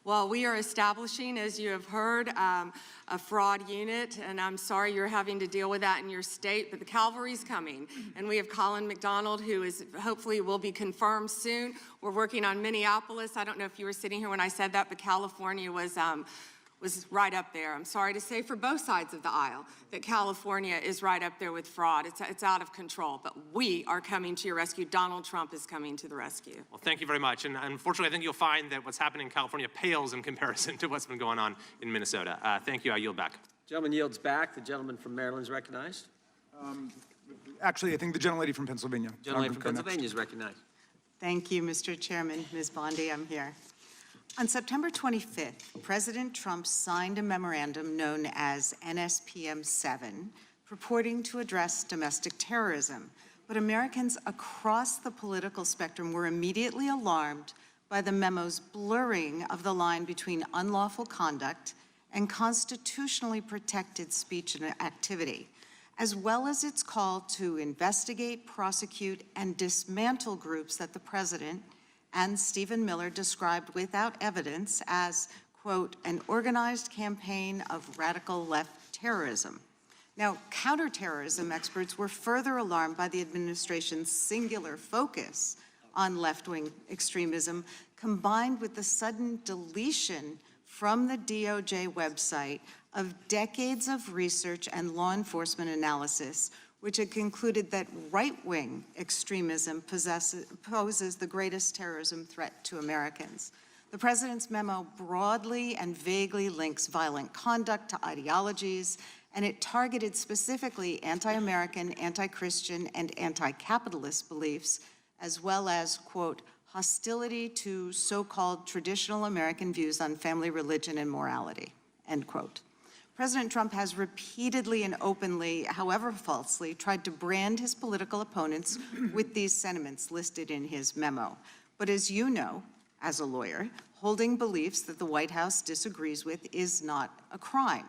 Well, we are establishing, as you have heard, a fraud unit, and I'm sorry you're having to deal with that in your state, but the cavalry's coming. And we have Colin McDonald, who is hopefully will be confirmed soon. We're working on Minneapolis. I don't know if you were sitting here when I said that, but California was was right up there. I'm sorry to say for both sides of the aisle that California is right up there with fraud. It's out of control, but we are coming to your rescue. Donald Trump is coming to the rescue. Well, thank you very much. And unfortunately, I think you'll find that what's happening in California pales in comparison to what's been going on in Minnesota. Thank you. I yield back. Gentleman yields back. The gentleman from Maryland is recognized. Actually, I think the gentlelady from Pennsylvania. Gentleman from Pennsylvania is recognized. Thank you, Mr. Chairman. Ms. Bondi, I'm here. On September 25th, President Trump signed a memorandum known as NSPM 7, purporting to address domestic terrorism. But Americans across the political spectrum were immediately alarmed by the memo's blurring of the line between unlawful conduct and constitutionally protected speech and activity, as well as its call to investigate, prosecute, and dismantle groups that the president and Stephen Miller described without evidence as, quote, an organized campaign of radical left terrorism. Now, counterterrorism experts were further alarmed by the administration's singular focus on left-wing extremism, combined with the sudden deletion from the DOJ website of decades of research and law enforcement analysis, which had concluded that right-wing extremism poses the greatest terrorism threat to Americans. The president's memo broadly and vaguely links violent conduct to ideologies, and it targeted specifically anti-American, anti-Christian, and anti-capitalist beliefs, as well as, quote, hostility to so-called traditional American views on family, religion, and morality, end quote. President Trump has repeatedly and openly, however falsely, tried to brand his political opponents with these sentiments listed in his memo. But as you know, as a lawyer, holding beliefs that the White House disagrees with is not a crime.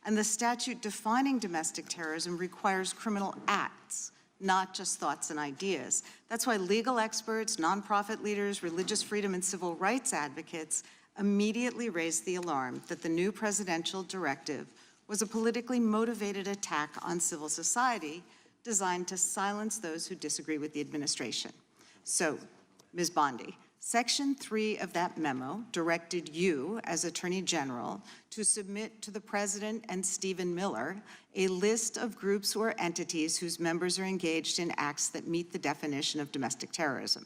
And the statute defining domestic terrorism requires criminal acts, not just thoughts and ideas. That's why legal experts, nonprofit leaders, religious freedom, and civil rights advocates immediately raised the alarm that the new presidential directive was a politically motivated attack on civil society designed to silence those who disagree with the administration. So, Ms. Bondi, Section 3 of that memo directed you, as Attorney General, to submit to the President and Stephen Miller a list of groups or entities whose members are engaged in acts that meet the definition of domestic terrorism.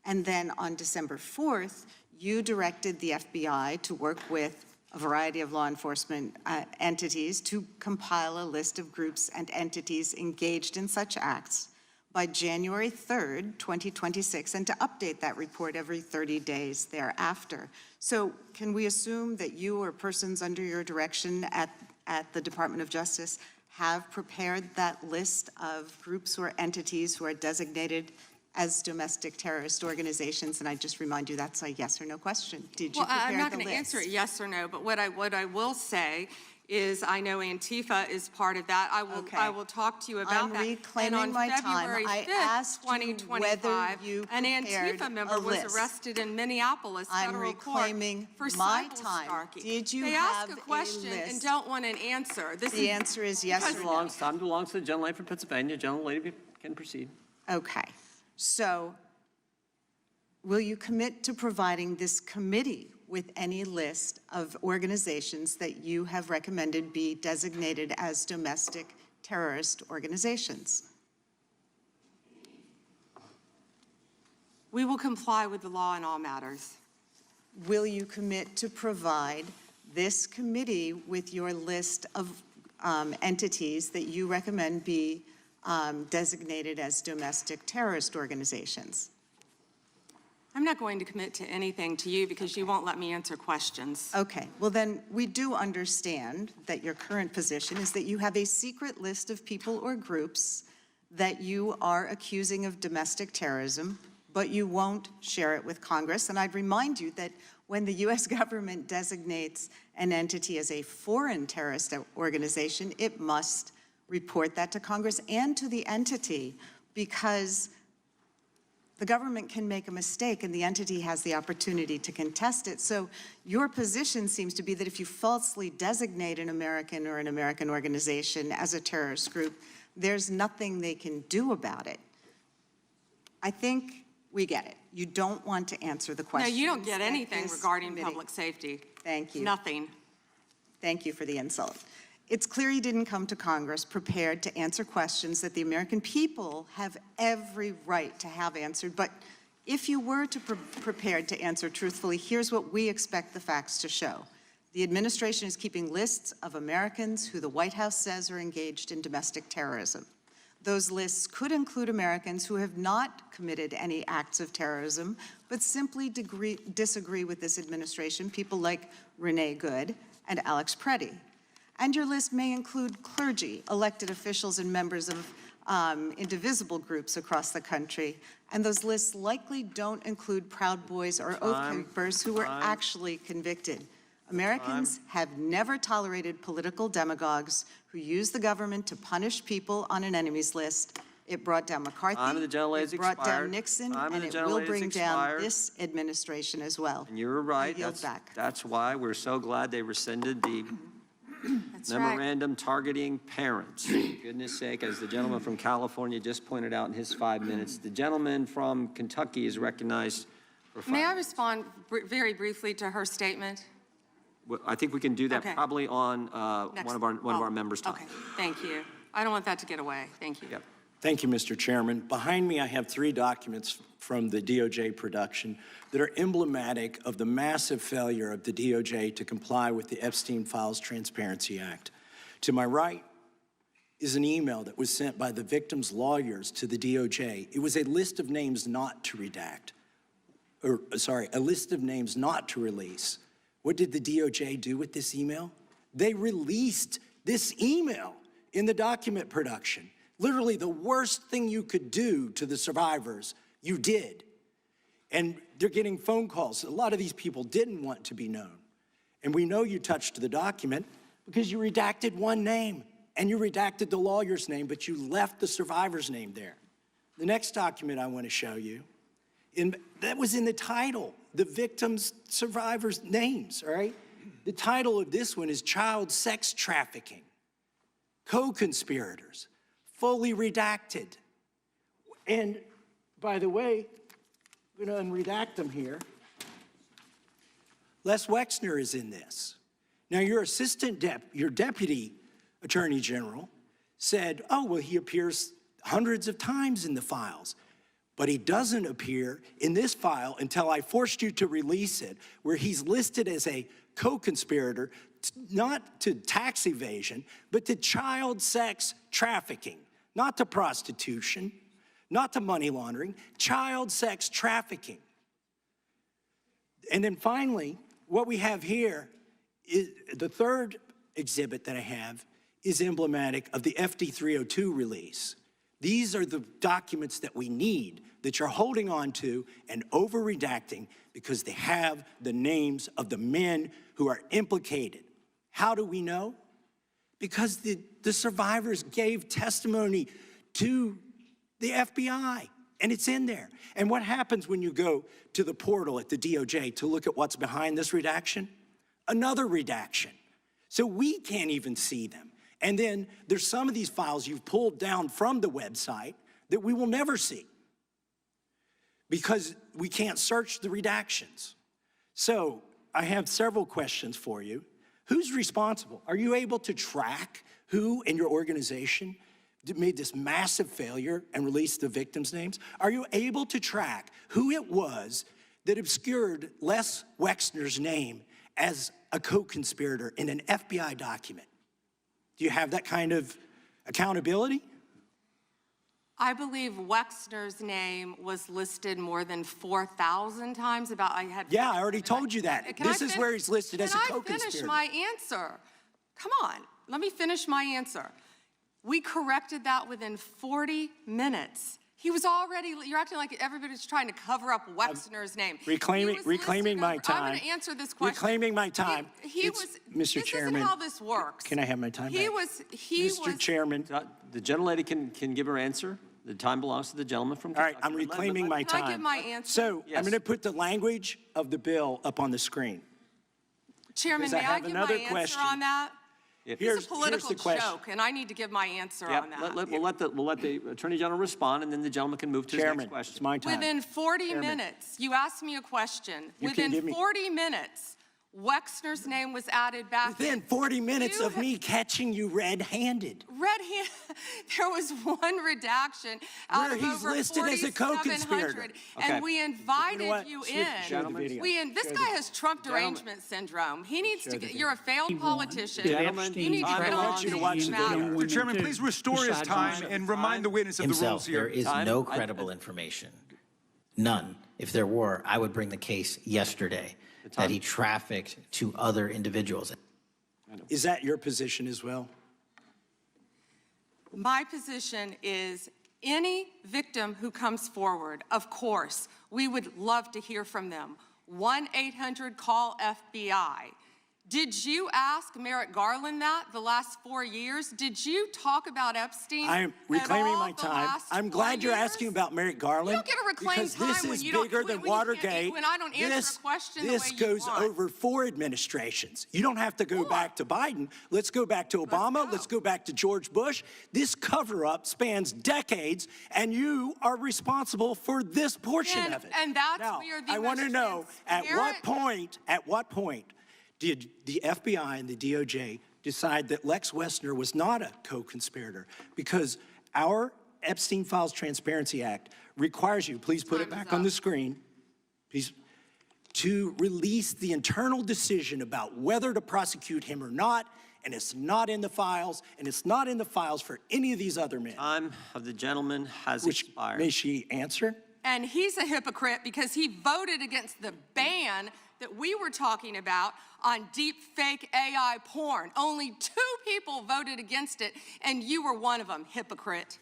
And then on December 4th, you directed the FBI to work with a variety of law enforcement entities to compile a list of groups and entities engaged in such acts by January 3rd, 2026, and to update that report every 30 days thereafter. So can we assume that you or persons under your direction at the Department of Justice have prepared that list of groups or entities who are designated as domestic terrorist organizations? And I just remind you that's a yes or no question. Did you prepare the list? I'm not going to answer it yes or no, but what I will say is I know Antifa is part of that. I will talk to you about that. I'm reclaiming my time. I asked you whether you an prepared Antifa member a was list. arrested in Minneapolis I'm federal reclaiming court for my cyber time. stalking. Did you they have ask a question list? and don't want an answer. The answer is yes or no. Time belongs to the gentlelady from Pennsylvania. Gentlelady can proceed. Okay. So will you commit to providing this committee with any list of organizations that you have recommended be designated as domestic terrorist organizations? We will comply with the law in all matters. Will you commit to provide this committee with your list of entities that you recommend be designated as domestic terrorist organizations? I'm not going to commit to anything to you because you won't let me answer questions. Okay, well then we do understand that your current position is that you have a secret list of people or groups that you are accusing of domestic terrorism, but you won't share it with Congress. And I'd remind you that when the U.S. government designates an entity as a foreign terrorist organization, it must report that to Congress and to the entity, because the government can make a mistake and the entity has the opportunity to contest it. So your position seems to be that if you falsely designate an American or an American organization as a terrorist group, there's nothing they can do about it. I think we get it. You don't want to answer the question. No, you don't get anything regarding public safety. Thank you. Nothing. Thank you for the insult. It's clear he didn't come to Congress prepared to answer questions that the American people have every right to have answered. But if you were prepared to answer truthfully, here's what we expect the facts to show. The administration is keeping lists of Americans who the White House says are engaged in domestic terrorism. Those lists could include Americans who have not committed any acts of terrorism, but simply disagree with this administration, people like Renee Good and Alex Preddy. And your list may include clergy, elected officials, and members of indivisible groups across the country. And those lists likely don't include Proud Boys or Oath Keepers who were actually convicted. Americans have never tolerated political demagogues who use the government to punish people on an enemies list. It brought down McCarthy, it brought down Nixon, and it will bring down this administration as well. And you're right. I yield back. That's why we're so glad they rescinded the memorandum targeting parents. For goodness sake, as the gentleman from California just pointed out in his 5 minutes, the gentleman from Kentucky is recognized for 5 May I minutes. respond very briefly to her statement? Well, I think we can do that Okay. probably on one of our members' time. Okay, thank you. I don't want that to get away. Thank you. Yep. Thank you, Mr. Chairman. Behind me, I have 3 documents from the DOJ production that are emblematic of the massive failure of the DOJ to comply with the Epstein Files Transparency Act. To my right is an email that was sent by the victim's lawyers to the DOJ. It was a list of names not to redact, or sorry, a list of names not to release. What did the DOJ do with this email? They released this email in the document production. Literally the worst thing you could do to the survivors, you did. And they're getting phone calls. A lot of these people didn't want to be known. And we know you touched the document because you redacted one name and you redacted the lawyer's name, but you left the survivor's name there. The next document I want to show you, that was in the title, the victims' survivors' names, all right? The title of this one is Child Sex Trafficking, Co-Conspirators, fully redacted. And by the way, I'm gonna unredact them here. Les Wexner is in this. Now your your deputy attorney general said, oh, well, he appears hundreds of times in the files, but he doesn't appear in this file until I forced you to release it, where he's listed as a co-conspirator, not to tax evasion, but to child sex trafficking, not to prostitution, not to money laundering, child sex trafficking. And then finally, what we have here is the third exhibit that I have is emblematic of the FD 302 release. These are the documents that we need that you're holding on to and over-redacting because they have the names of the men who are implicated. How do we know? Because the survivors gave testimony to the FBI, and it's in there. And what happens when you go to the portal at the DOJ to look at what's behind this redaction? Another redaction. So we can't even see them. And then there's some of these files you've pulled down from the website that we will never see because we can't search the redactions. So I have several questions for you. Who's responsible? Are you able to track who in your organization made this massive failure and released the victims' names? Are you able to track who it was that obscured Les Wexner's name as a co-conspirator in an FBI document? Do you have that kind of accountability? I believe Wexner's name was listed more than 4,000 times. Yeah, I already told you that. This is where he's listed as a co-conspirator. Can I finish my answer? Come on, let me finish my answer. We corrected that within 40 minutes. He was already, you're acting like everybody's trying to cover up Wexner's name. Reclaiming my time. I'm going to answer this question. Reclaiming my time. Mr. Chairman. This is how this works. Can I have my time back? Mr. Chairman. The gentlelady can give her answer. The time belongs to the gentleman from All Kentucky. right, I'm reclaiming my time. Can I give my answer? So I'm going to put the language of the bill up on the screen. Chairman, may I give my answer on that? It's a political joke, and I need to give my answer on that. We'll let the Attorney General respond, and then the gentleman can move to his next question. It's my time. Within 40 minutes, you asked me a question. Within 40 minutes, Wexner's name was added back. Within 40 minutes of me catching you red-handed. There was one redaction out Where of he's over listed as a 4,700, co-conspirator. and we invited you Show the in. video. This guy has Trump derangement syndrome. He needs to get, you're a failed politician. Gentlemen, You need to I get want on you to these watch the video. matters. Mr. Chairman, please restore his time and remind the witness of the Himself, rules here. there is no credible information. None. If there were, I would bring the case yesterday that he trafficked to other individuals. Is that your position as well? My position is any victim who comes forward, of course, we would love to hear from them. 1-800-CALL-FBI. Did you ask Merrick Garland that the last 4 years? Did you talk about Epstein? I'm reclaiming my time. I'm glad you're asking about Merrick Garland. You don't get to reclaim because time this when is you don't- bigger than when you can't- Watergate. when I don't answer a question the way This you goes want. over 4 administrations. You don't have to go back to Biden. Let's go back to Obama. Let's go back to George Bush. This cover-up spans decades, and you are responsible for this portion of it. And that's Now, where the I want to know, at what point did the FBI and the DOJ decide that Lex Wessner was not a co-conspirator? Because our Epstein Files Transparency Act requires you, please put it back on the screen, please, to release the internal decision about whether to prosecute him or not, and it's not in the files, and it's not in the files for any of these other men. Time of the gentleman has expired. May she answer? And he's a hypocrite because he voted against the ban that we were talking about on deep fake AI porn. Only 2 people voted against it, and you were one of them, hypocrite.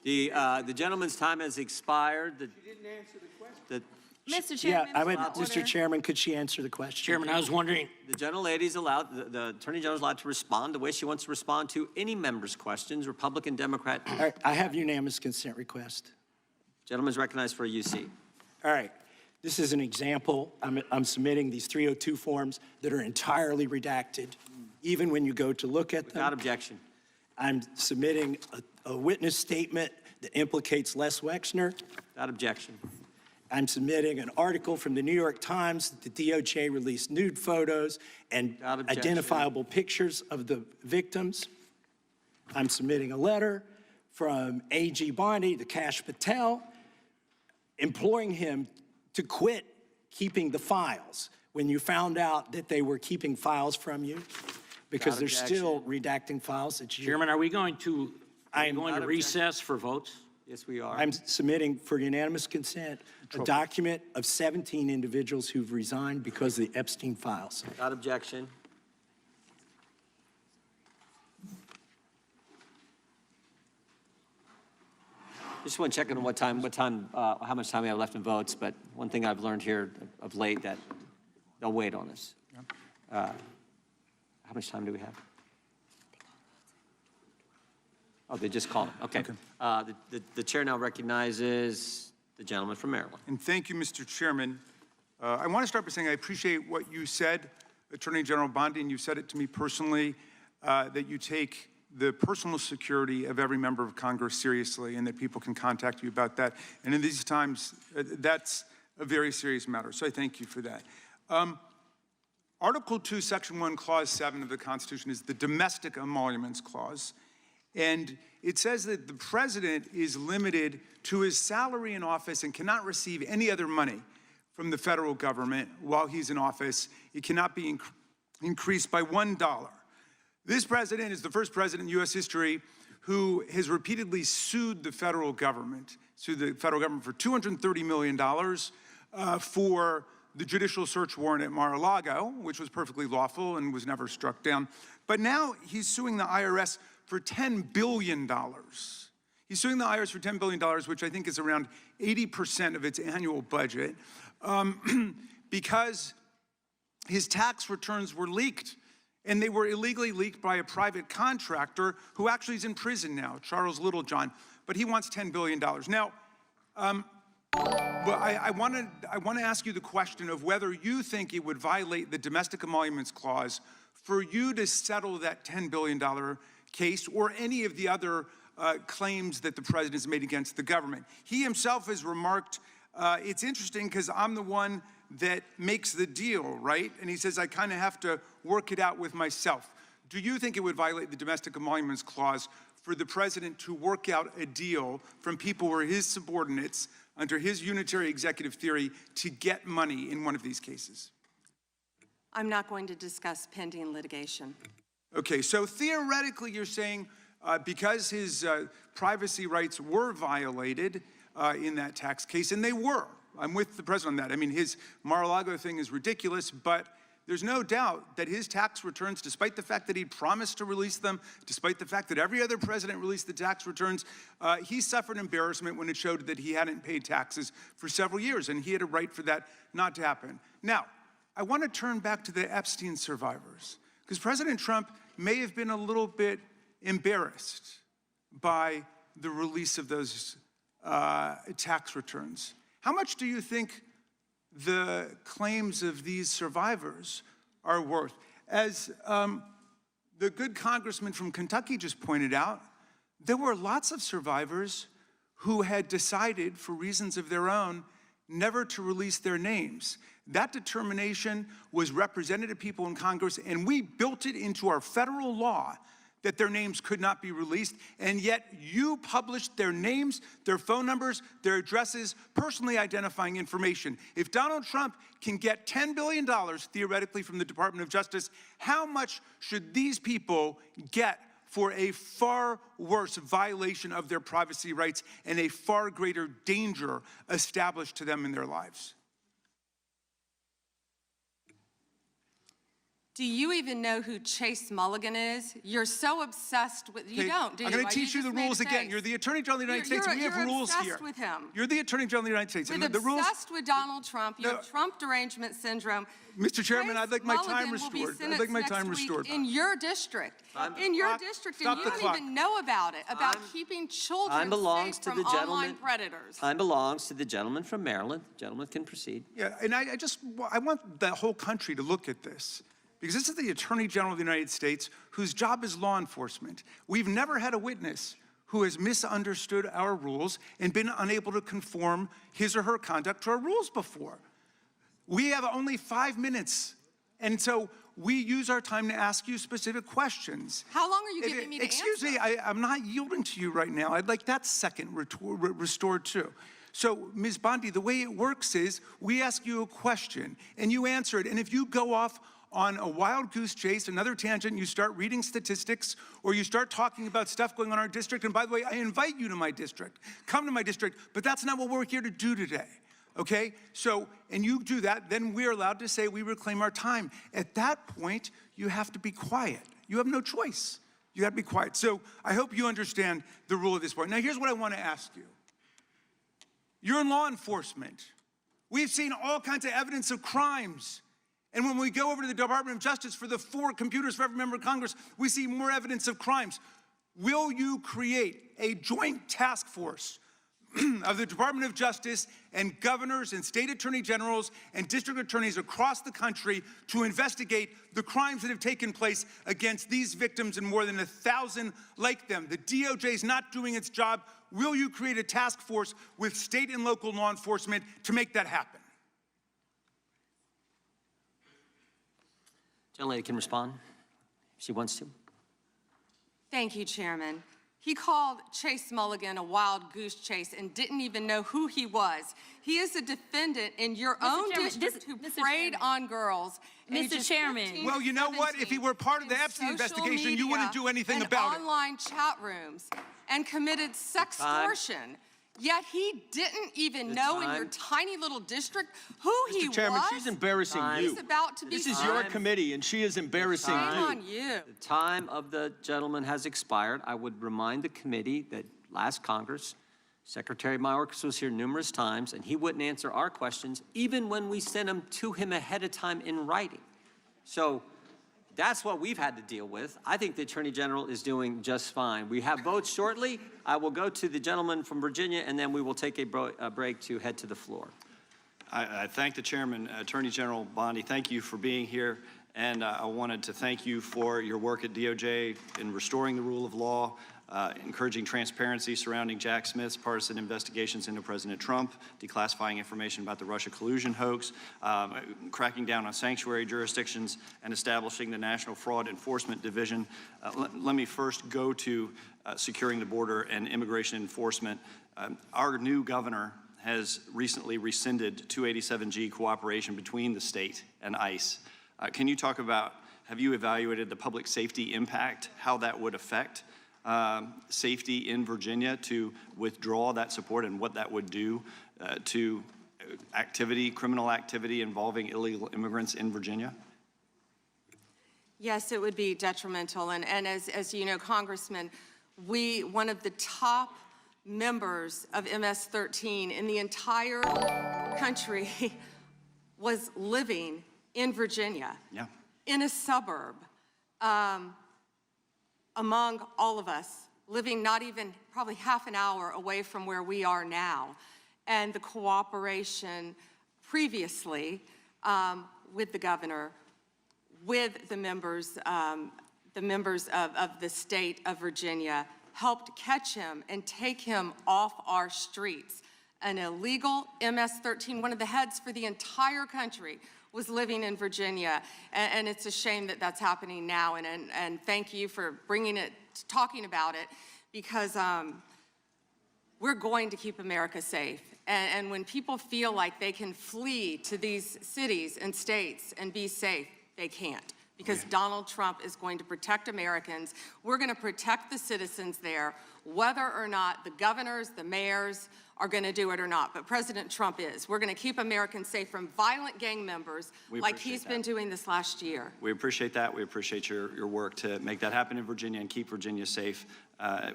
The gentleman's time has expired. She didn't answer the question. Mr. Chairman, Mr. Chairman, could she answer the question? Chairman, I was wondering, The gentlelady's allowed, the Attorney General's allowed to respond the way she wants to respond to any member's questions, Republican, Democrat. All right, I have unanimous consent request. Gentleman's recognized for a UC. All right. This is an example. I'm submitting these 302 forms that are entirely redacted, even when you go to look at them. Without objection. I'm submitting a witness statement that implicates Les Wexner. Without objection. I'm submitting an article from the New York Times that the DOJ released nude photos and identifiable pictures of the victims. I'm submitting a letter from AG Bondi to Kash Patel, imploring him to quit keeping the files when you found out that they were keeping files from you, because they're still redacting files that you... Chairman, are we going to recess for votes? Yes, we are. I'm submitting for unanimous consent a document of 17 individuals who've resigned because of the Epstein files. Without objection. Just want to check on how much time we have left in votes, but one thing I've learned here of late that they'll wait on us. How much time do we have? Oh, they just called. Okay. The chair now recognizes the gentleman from Maryland. And thank you, Mr. Chairman. I want to start by saying I appreciate what you said, Attorney General Bondi, and you said it to me personally, that you take the personal security of every member of Congress seriously and that people can contact you about that. And in these times, that's a very serious matter. So I thank you for that. Article 2, Section 1, Clause 7 of the Constitution is the Domestic Emoluments Clause. And it says that the president is limited to his salary in office and cannot receive any other money from the federal government while he's in office. It cannot be increased by $1. This president is the first president in U.S. history who has repeatedly sued the federal government for $230 million for the judicial search warrant at Mar-a-Lago, which was perfectly lawful and was never struck down. But now he's suing the IRS for $10 billion. He's suing the IRS for $10 billion, which I think is around 80% of its annual budget, because his tax returns were leaked. And they were illegally leaked by a private contractor who actually is in prison now, Charles Littlejohn. But he wants $10 billion. Now, I want to ask you the question of whether you think it would violate the Domestic Emoluments Clause for you to settle that $10 billion case or any of the other claims that the president has made against the government. He himself has remarked it's interesting because I'm the one that makes the deal, right? And he says, I kind of have to work it out with myself. Do you think it would violate the Domestic Emoluments Clause for the president to work out a deal from people who are his subordinates under his unitary executive theory to get money in one of these cases? I'm not going to discuss pending litigation. Okay, so theoretically you're saying because his privacy rights were violated in that tax case, and they were. I'm with the president on that. I mean, his Mar-a-Lago thing is ridiculous, but there's no doubt that his tax returns, despite the fact that he promised to release them, despite the fact that every other president released the tax returns, he suffered embarrassment when it showed that he hadn't paid taxes for several years, and he had a right for that not to happen. Now, I want to turn back to the Epstein survivors, because President Trump may have been a little bit embarrassed by the release of those tax returns. How much do you think the claims of these survivors are worth? As the good congressman from Kentucky just pointed out, there were lots of survivors who had decided, for reasons of their own, never to release their names. That determination was represented to people in Congress, and we built it into our federal law that their names could not be released, and yet you published their names, their phone numbers, their addresses, personally identifying information. If Donald Trump can get $10 billion, theoretically, from the Department of Justice, how much should these people get for a far worse violation of their privacy rights and a far greater danger established to them in their lives? Do you even know who Chase Mulligan is? You're so obsessed with, you don't, do you? I'm going to teach you the rules again. You're the Attorney General of the United States. We have rules here. You're obsessed with him. You're the Attorney General of the United States. With obsessed with Donald Trump. You have Trump derangement syndrome. Mr. Chairman, I'd like my time Mulligan will be restored. I'd like my time restored. In your district. In your district, and you don't even know about it, about keeping children safe from online predators. Time belongs to the gentleman from Maryland. The gentleman can proceed. Yeah, and I want the whole country to look at this. Because this is the Attorney General of the United States, whose job is law enforcement. We've never had a witness who has misunderstood our rules and been unable to conform his or her conduct to our rules before. We have only 5 minutes, and so we use our time to ask you specific questions. How long are you giving me to answer? Excuse me, I'm not yielding to you right now. I'd like that second restored too. So, Ms. Bondi, the way it works is we ask you a question, and you answer it, and if you go off on a wild goose chase, another tangent, you start reading statistics, or you start talking about stuff going on in our district, and by the way, I invite you to my district. Come to my district, but that's not what we're here to do today, okay? So, and you do that, then we're allowed to say we reclaim our time. At that point, you have to be quiet. You have no choice. You have to be quiet. So I hope you understand the rule at this point. Now, here's what I want to ask you. You're in law enforcement. We've seen all kinds of evidence of crimes. And when we go over to the Department of Justice for the 4 computers for every member of Congress, we see more evidence of crimes. Will you create a joint task force of the Department of Justice and governors and state attorney generals and district attorneys across the country to investigate the crimes that have taken place against these victims and more than 1,000 like them? The DOJ is not doing its job. Will you create a task force with state and local law enforcement to make that happen? Gentlelady can respond if she wants to. Thank you, Chairman. He called Chase Mulligan a wild goose chase and didn't even know who he was. He is a defendant in your own district who preyed on girls. Mr. Chairman. Well, you know what? If he were part of the Epstein investigation, you wouldn't do anything about it. Online chat rooms and committed sextortion. Yet he didn't even know in your tiny little district who he was. Mr. Chairman, she's embarrassing you. He's about to be This is your committee, and she is embarrassing you. Shame on you. The time of the gentleman has expired. I would remind the committee that last Congress, Secretary Mayorkas was here numerous times, and he wouldn't answer our questions, even when we sent them to him ahead of time in writing. So that's what we've had to deal with. I think the Attorney General is doing just fine. We have votes shortly. I will go to the gentleman from Virginia, and then we will take a break to head to the floor. I thank the Chairman, Attorney General Bondi. Thank you for being here. and I wanted to thank you for your work at DOJ in restoring the rule of law, encouraging transparency surrounding Jack Smith's partisan investigations into President Trump, declassifying information about the Russia collusion hoax, cracking down on sanctuary jurisdictions, and establishing the National Fraud Enforcement Division. Let me first go to securing the border and immigration enforcement. Our new governor has recently rescinded 287G cooperation between the state and ICE. Can you talk about, have you evaluated the public safety impact, how that would affect safety in Virginia to withdraw that support, and what that would do to criminal activity involving illegal immigrants in Virginia? Yes, it would be detrimental. And as you know, Congressman, one of the top members of MS-13 in the entire country was living in Virginia, in a suburb, among all of us, living not even probably half an hour away from where we are now. And the cooperation previously with the governor, with the members of the state of Virginia, helped catch him and take him off our streets. An illegal MS-13, one of the heads for the entire country, was living in Virginia, and it's a shame that that's happening now, and thank you for talking about it, because we're going to keep America safe. And when people feel like they can flee to these cities and states and be safe, they can't, because Donald Trump is going to protect Americans. We're going to protect the citizens there, whether or not the governors, the mayors are going to do it or not. But President Trump is. We're going to keep Americans safe from violent gang members like he's been doing this last year. We appreciate that. We appreciate your work to make that happen in Virginia and keep Virginia safe. I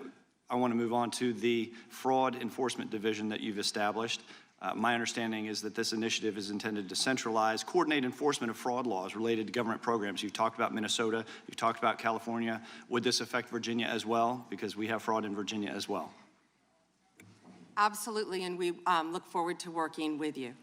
want to move on to the Fraud Enforcement Division that you've established. My understanding is that this initiative is intended to centralize, coordinate enforcement of fraud laws related to government programs. You've talked about Minnesota, you've talked about California. Would this affect Virginia as well? Because we have fraud in Virginia as well. Absolutely, and we look forward to working with you.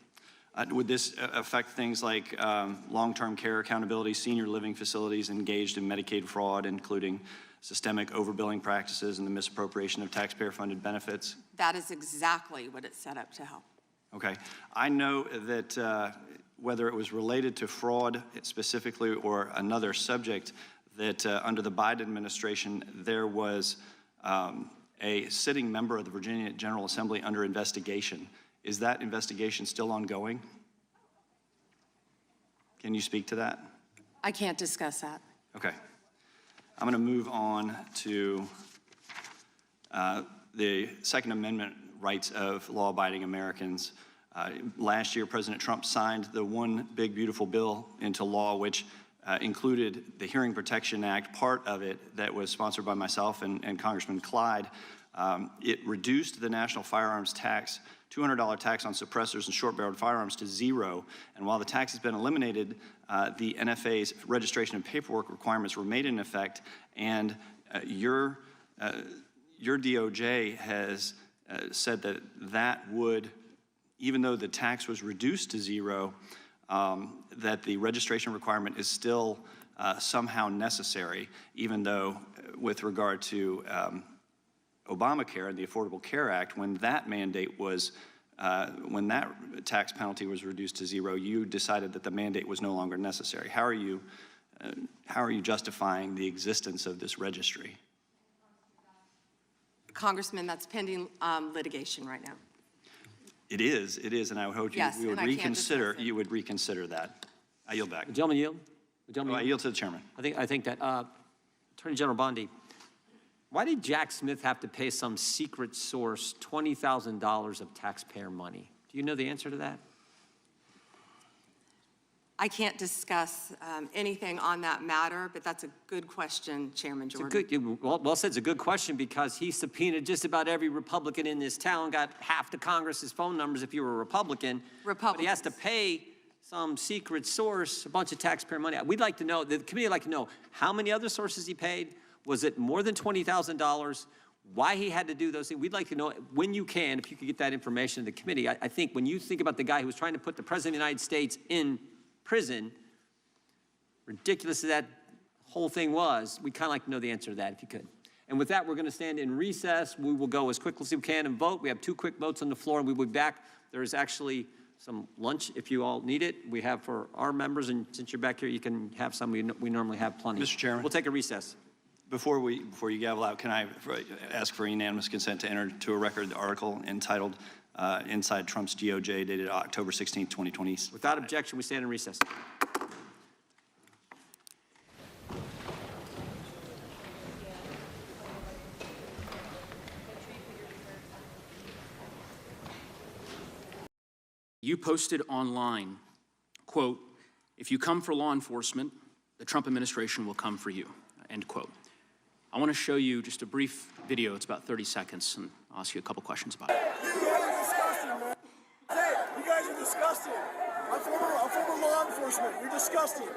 Would this affect things like long-term care accountability, senior living facilities engaged in Medicaid fraud, including systemic overbilling practices and the misappropriation of taxpayer-funded benefits? That is exactly what it's set up to help. Okay. I know that whether it was related to fraud specifically or another subject, that under the Biden administration, there was a sitting member of the Virginia General Assembly under investigation. Is that investigation still ongoing? Can you speak to that? I can't discuss that. Okay. I'm going to move on to the Second Amendment rights of law-abiding Americans. Last year, President Trump signed the One Big Beautiful Bill into law, which included the Hearing Protection Act, part of it that was sponsored by myself and Congressman Clyde. It reduced the national firearms tax, $200 tax on suppressors and short-barreled firearms, to zero. And while the tax has been eliminated, the NFA's registration and paperwork requirements remain in effect, and your DOJ has said that that would, even though the tax was reduced to zero, that the registration requirement is still somehow necessary, even though with regard to Obamacare and the Affordable Care Act, when that mandate was, when that tax penalty was reduced to zero, you decided that the mandate was no longer necessary. How are you justifying the existence of this registry? Congressman, that's pending litigation right now. It is, and I would hope Yes, you would reconsider that. I yield back. The gentleman yield? The gentleman I yield to the chairman. I think that Attorney General Bondi, why did Jack Smith have to pay some secret source $20,000 of taxpayer money? Do you know the answer to that? I can't discuss anything on that matter, but that's a good question, Chairman Jordan. Well said, it's a good question, because he subpoenaed just about every Republican in this town, got half the Congress's phone numbers if you were a Republican. But he has to pay some secret source a bunch of taxpayer money. We'd like to know, the committee would like to know, how many other sources he paid? Was it more than $20,000? Why he had to do those things? We'd like to know, when you can, if you could get that information to the committee. I think when you think about the guy who was trying to put the President of the United States in prison, ridiculous as that whole thing was, we'd kind of like to know the answer to that if you could. And with that, we're going to stand in recess. We will go as quickly as we can and vote. We have 2 quick votes on the floor, and we will be back. There is actually some lunch if you all need it. We have for our members, and since you're back here, you can have some. We normally have plenty. Mr. Chairman. We'll take a recess. Before you gavel out, can I ask for unanimous consent to enter to a record the article entitled Inside Trump's DOJ dated October 16, 2020? Without objection, we stand in recess. You posted online, quote, "If you come for law enforcement, the Trump administration will come for you," end quote. I want to show you just a brief video. It's about 30 seconds, and I'll ask you a couple questions about it. You guys are disgusting, man. Hey, you guys are disgusting. I'm former law enforcement. You're disgusting.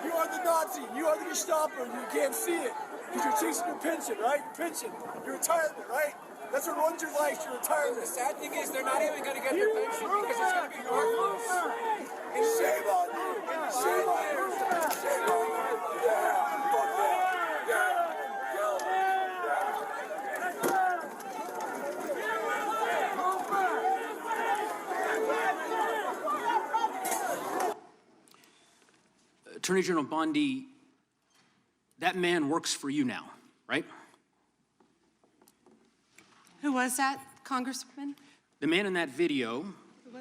You are the Nazi. You are the Gestapo. You can't see it because you're chasing your pension, right? Your pension, your retirement, right? That's what runs your life, your retirement. The sad thing is they're not even going to get their pension because it's going to be worthless. And shame on you. Shame on you. Shame on you. Yeah. Fuck that. Yeah. Attorney General Bondi, that man works for you now, right? Who was that, Congressman? The man in that video,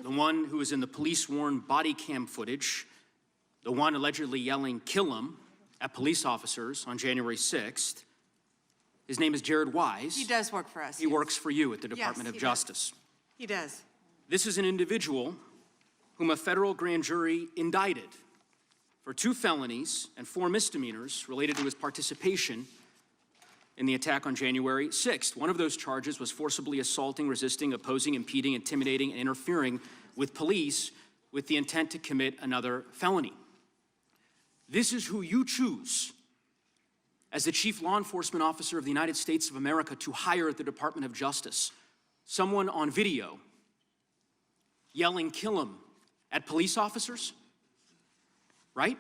the one who was in the police-worn body cam footage, the one allegedly yelling, "Kill him," at police officers on January 6th, his name is Jared Wise. He does work for us. He works for you at the Department of Justice. He does. This is an individual whom a federal grand jury indicted for 2 felonies and 4 misdemeanors related to his participation in the attack on January 6th. One of those charges was forcibly assaulting, resisting, opposing, impeding, intimidating, and interfering with police with the intent to commit another felony. This is who you choose as the Chief Law Enforcement Officer of the United States of America to hire at the Department of Justice. Someone on video yelling, "Kill him," at police officers, right?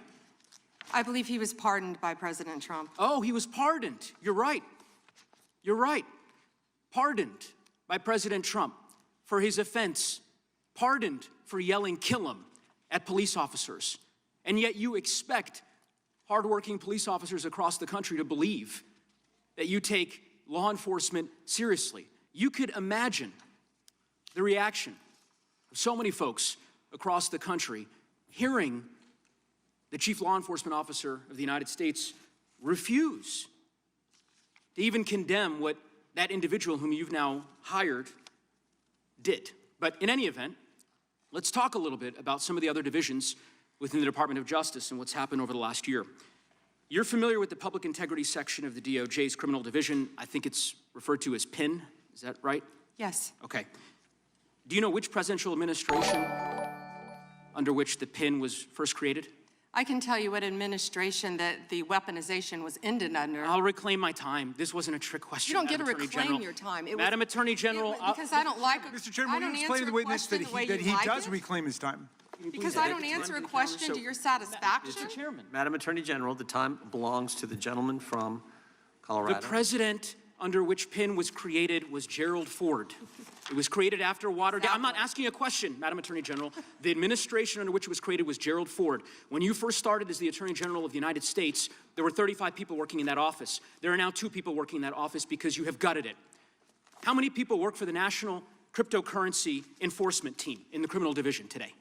I believe he was pardoned by President Trump. Oh, he was pardoned. You're right. You're right. Pardoned by President Trump for his offense. Pardoned for yelling, "Kill him," at police officers. And yet you expect hardworking police officers across the country to believe that you take law enforcement seriously. You could imagine the reaction of so many folks across the country hearing the Chief Law Enforcement Officer of the United States refuse to even condemn what that individual whom you've now hired did. But in any event, let's talk a little bit about some of the other divisions within the Department of Justice and what's happened over the last year. You're familiar with the Public Integrity section of the DOJ's criminal division. I think it's referred to as PIN. Is that right? Yes. Okay. Do you know which presidential administration under which the PIN was first created? I can tell you what administration that the weaponization was ended under. I'll reclaim my time. This wasn't a trick question. You don't get to Madam Attorney reclaim General. your time. Madam Attorney General, because I don't like. Mr. Chairman, will you explain to the witness that he does reclaim his time? Because I don't answer a question to your satisfaction. Mr. Chairman. Madam Attorney General, the time belongs to the gentleman from Colorado. The president under which PIN was created was Gerald Ford. It was created after Watergate. I'm not asking a question, Madam Attorney General. The administration under which it was created was Gerald Ford. When you first started as the Attorney General of the United States, there were 35 people working in that office. There are now 2 people working in that office because you have gutted it. How many people work for the National Cryptocurrency Enforcement Team in the criminal division today?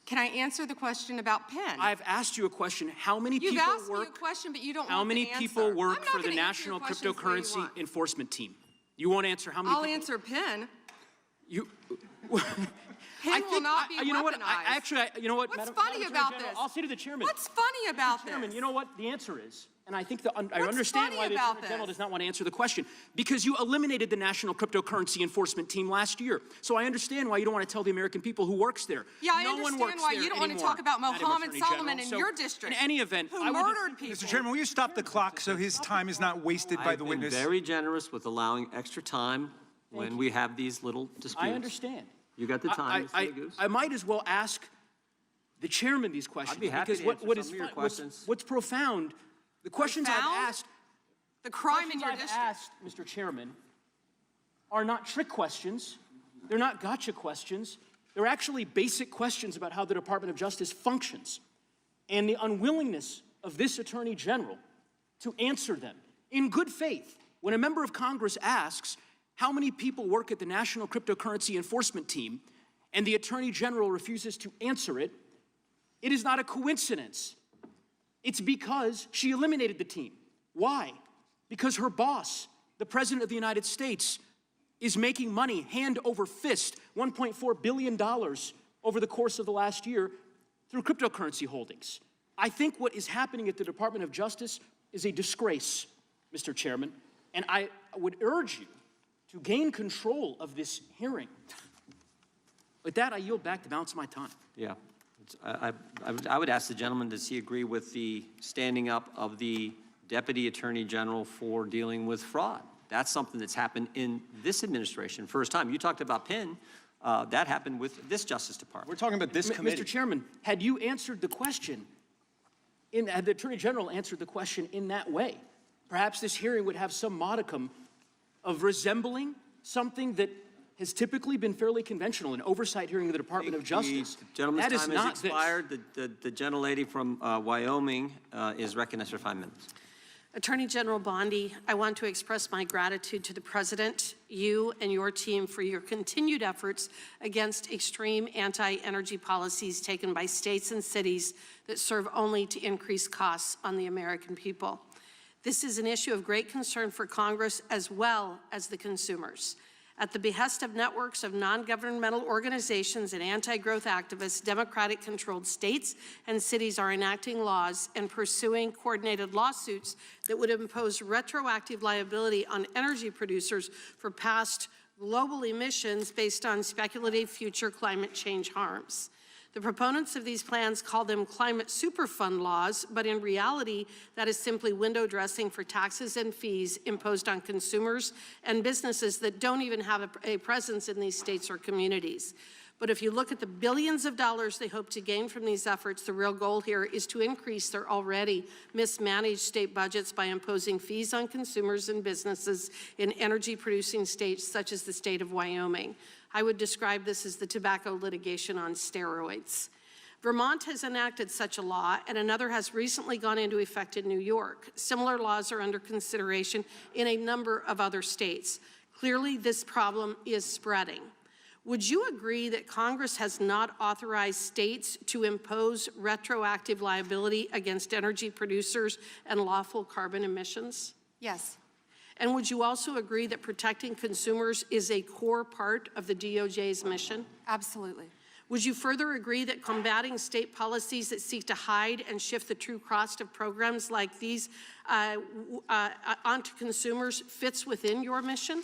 Can I answer the question about PIN? I've asked you a question. How many You've people asked me a question, but you don't How want many the answer. people work I'm not for the gonna answer your National questions the way you Cryptocurrency want. Enforcement Team? You won't answer how many I'll people? answer PIN. You. PIN will not be you know what? weaponized. You know what? What's Madam funny Attorney about General, this? I'll say to the chairman. What's funny about Mr. Chairman, this? you know what the answer is? And I think I What's understand funny why the about Attorney General this? does not want to answer the question. Because you eliminated the National Cryptocurrency Enforcement Team last year. So I understand why you don't want to tell the American people who works there. Yeah, I no one understand works why there you don't want to anymore, talk about Madam Mohammed Attorney Solomon General. in So, your district. In any event, who I would murdered people. Mr. Chairman, will you stop the clock so his time is not wasted by I've the been witness? very generous with allowing extra time when we have these little disputes. I understand. You got the time, Mr. Magoo. I might as well ask the chairman these questions. I'd be happy because to answer some of your questions. What's profound, the questions I've asked, the crime in your I've district. asked, Mr. Chairman, are not trick questions. They're not gotcha questions. They're actually basic questions about how the Department of Justice functions and the unwillingness of this Attorney General to answer them in good faith. When a member of Congress asks how many people work at the National Cryptocurrency Enforcement Team and the Attorney General refuses to answer it, it is not a coincidence. It's because she eliminated the team. Why? Because her boss, the President of the United States, is making money hand over fist, $1.4 billion over the course of the last year through cryptocurrency holdings. I think what is happening at the Department of Justice is a disgrace, Mr. Chairman, and I would urge you to gain control of this hearing. With that, I yield back the balance of my time. Yeah. I would ask the gentleman, does he agree with the standing up of the Deputy Attorney General for dealing with fraud? That's something that's happened in this administration. First time. You talked about Penn. That happened with this Justice Department. We're talking about this committee. Mr. Chairman, had you answered the question, had the Attorney General answered the question in that way, perhaps this hearing would have some modicum of resembling something that has typically been fairly conventional, an oversight hearing of the Department of Justice. The gentleman's That is time not has expired. The gentlelady from Wyoming is recognized for 5 minutes. Attorney General Bondi, I want to express my gratitude to the President, you and your team for your continued efforts against extreme anti-energy policies taken by states and cities that serve only to increase costs on the American people. This is an issue of great concern for Congress as well as the consumers. At the behest of networks of non-governmental organizations and anti-growth activists, Democratic-controlled states and cities are enacting laws and pursuing coordinated lawsuits that would impose retroactive liability on energy producers for past global emissions based on speculative future climate change harms. The proponents of these plans call them climate superfund laws, but in reality, that is simply window dressing for taxes and fees imposed on consumers and businesses that don't even have a presence in these states or communities. But if you look at the billions of dollars they hope to gain from these efforts, the real goal here is to increase their already mismanaged state budgets by imposing fees on consumers and businesses in energy-producing states such as the state of Wyoming. I would describe this as the tobacco litigation on steroids. Vermont has enacted such a law, and another has recently gone into effect in New York. Similar laws are under consideration in a number of other states. Clearly, this problem is spreading. Would you agree that Congress has not authorized states to impose retroactive liability against energy producers and lawful carbon emissions? Yes. And would you also agree that protecting consumers is a core part of the DOJ's mission? Absolutely. Would you further agree that combating state policies that seek to hide and shift the true cost of programs like these onto consumers fits within your mission?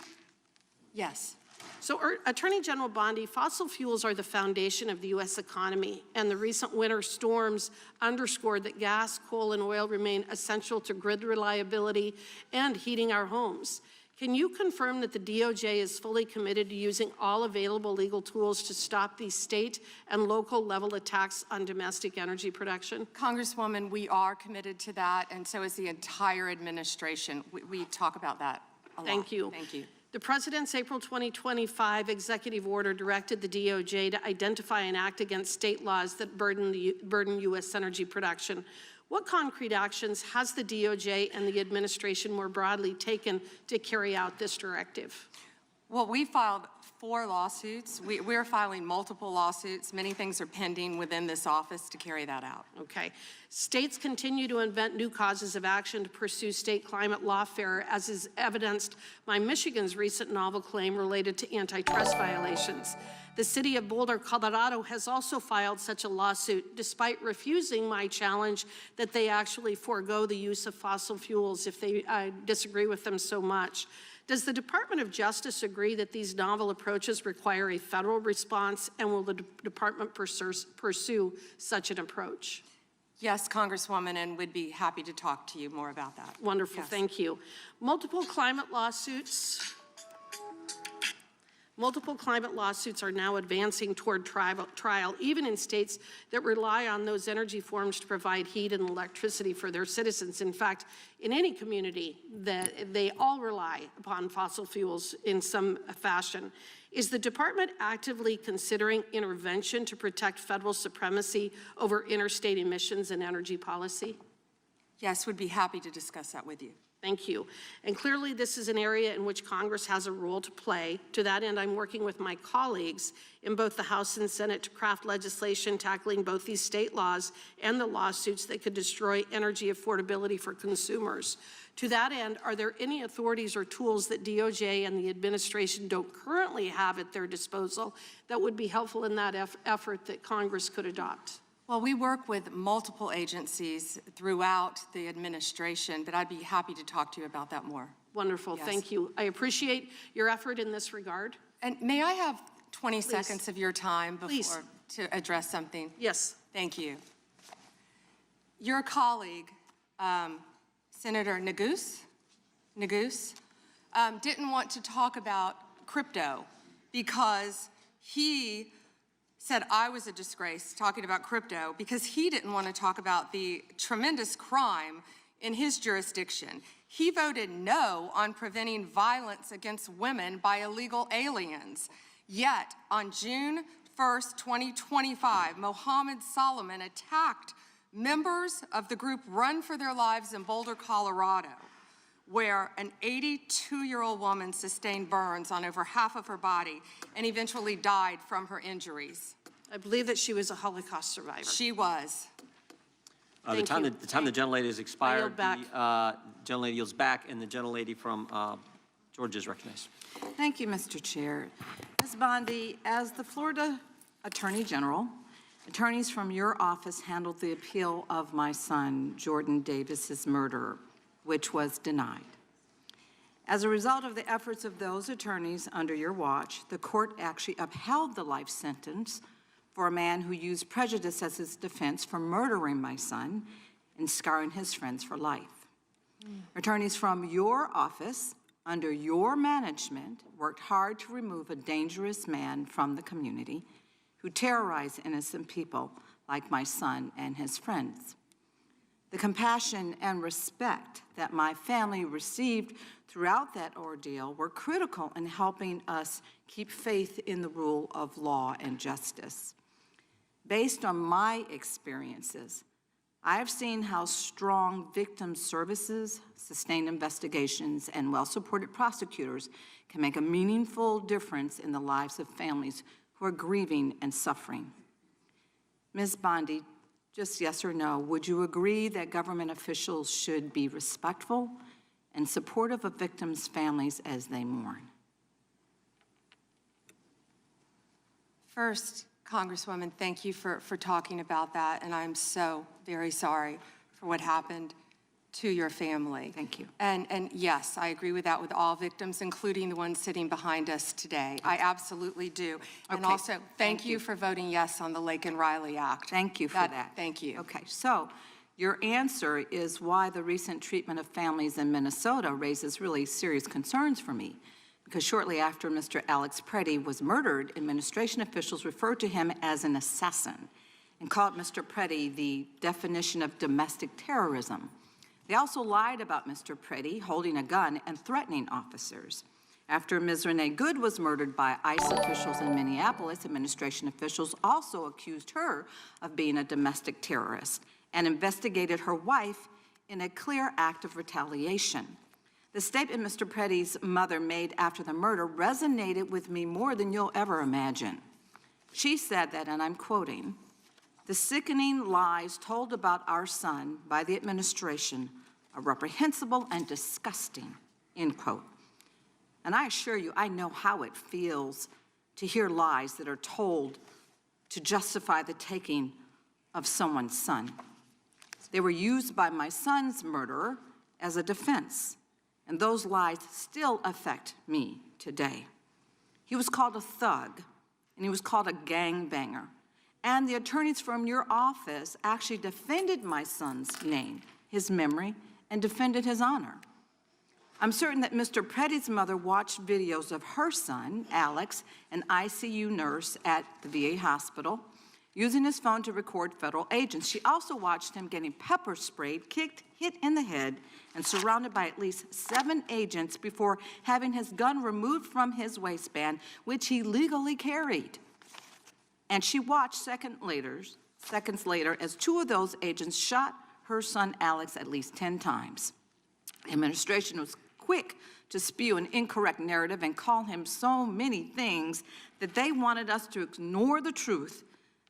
Yes. So, Attorney General Bondi, fossil fuels are the foundation of the U.S. economy, and the recent winter storms underscored that gas, coal, and oil remain essential to grid reliability and heating our homes. Can you confirm that the DOJ is fully committed to using all available legal tools to stop these state and local level attacks on domestic energy production? Congresswoman, we are committed to that, and so is the entire administration. We talk about that a lot. Thank you. Thank you. The President's April 2025 executive order directed the DOJ to identify and act against state laws that burden U.S. energy production. What concrete actions has the DOJ and the administration more broadly taken to carry out this directive? Well, we filed 4 lawsuits. We're filing multiple lawsuits. Many things are pending within this office to carry that out. Okay. States continue to invent new causes of action to pursue state climate lawfare, as is evidenced by Michigan's recent novel claim related to antitrust violations. The city of Boulder, Colorado, has also filed such a lawsuit, despite refusing my challenge that they actually forego the use of fossil fuels if they disagree with them so much. Does the Department of Justice agree that these novel approaches require a federal response, and will the department pursue such an approach? Yes, Congresswoman, and we'd be happy to talk to you more about that. Wonderful, Yes. thank you. Multiple climate lawsuits Multiple climate lawsuits are now advancing toward trial, even in states that rely on those energy forms to provide heat and electricity for their citizens. In fact, in any community, they all rely upon fossil fuels in some fashion. Is the department actively considering intervention to protect federal supremacy over interstate emissions and energy policy? Yes, would be happy to discuss that with you. Thank you. And clearly this is an area in which Congress has a role to play. To that end, I'm working with my colleagues in both the House and Senate to craft legislation tackling both these state laws and the lawsuits that could destroy energy affordability for consumers. To that end, are there any authorities or tools that DOJ and the administration don't currently have at their disposal that would be helpful in that effort that Congress could adopt? Well, we work with multiple agencies throughout the administration, but I'd be happy to talk to you about that more. Wonderful, Yes. Thank you. I appreciate your effort in this regard. And may I have 20 seconds of your time Please. to address something? Yes. Thank you. Your colleague, Senator Neguse, didn't want to talk about crypto because he said I was a disgrace talking about crypto because he didn't want to talk about the tremendous crime in his jurisdiction. He voted no on preventing violence against women by illegal aliens. Yet, on June 1st, 2025, Mohammed Solomon attacked members of the group Run for Their Lives in Boulder, Colorado, where an 82-year-old woman sustained burns on over half of her body and eventually died from her injuries. I believe that she was a Holocaust survivor. She was. The time the gentlelady has expired, back. the gentlelady yields back, and the gentlelady from Georgia is recognized. Thank you, Mr. Chair. Ms. Bondi, as the Florida Attorney General, attorneys from your office handled the appeal of my son, Jordan Davis's murder, which was denied. As a result of the efforts of those attorneys under your watch, the court actually upheld the life sentence for a man who used prejudice as his defense for murdering my son and scarring his friends for life. Attorneys from your office, under your management, worked hard to remove a dangerous man from the community who terrorized innocent people like my son and his friends. The compassion and respect that my family received throughout that ordeal were critical in helping us keep faith in the rule of law and justice. Based on my experiences, I have seen how strong victim services, sustained investigations, and well-supported prosecutors can make a meaningful difference in the lives of families who are grieving and suffering. Ms. Bondi, just yes or no, would you agree that government officials should be respectful and supportive of victims' families as they mourn? First, Congresswoman, thank you for talking about that, and I'm so very sorry for what happened to your family. Thank you. And yes, I agree with that with all victims, including the ones sitting behind us today. I absolutely do. And Okay. also, thank you for voting yes on the Lake and Riley Act. Thank you for that. Thank you. Okay, so your answer is why the recent treatment of families in Minnesota raises really serious concerns for me. Because shortly after Mr. Alex Preddy was murdered, administration officials referred to him as an assassin and called Mr. Preddy the definition of domestic terrorism. They also lied about Mr. Preddy holding a gun and threatening officers. After Ms. Renee Good was murdered by ICE officials in Minneapolis, administration officials also accused her of being a domestic terrorist and investigated her wife in a clear act of retaliation. The statement Mr. Preddy's mother made after the murder resonated with me more than you'll ever imagine. She said that, and I'm quoting, "The sickening lies told about our son by the administration are reprehensible and disgusting," end quote. And I assure you, I know how it feels to hear lies that are told to justify the taking of someone's son. They were used by my son's murderer as a defense, and those lies still affect me today. He was called a thug, and he was called a gangbanger. And the attorneys from your office actually defended my son's name, his memory, and defended his honor. I'm certain that Mr. Petty's mother watched videos of her son, Alex, an ICU nurse at the VA hospital, using his phone to record federal agents. She also watched him getting pepper sprayed, kicked, hit in the head, and surrounded by at least 7 agents before having his gun removed from his waistband, which he legally carried. And she watched seconds later as 2 of those agents shot her son Alex at least 10 times. The administration was quick to spew an incorrect narrative and call him so many things that they wanted us to ignore the truth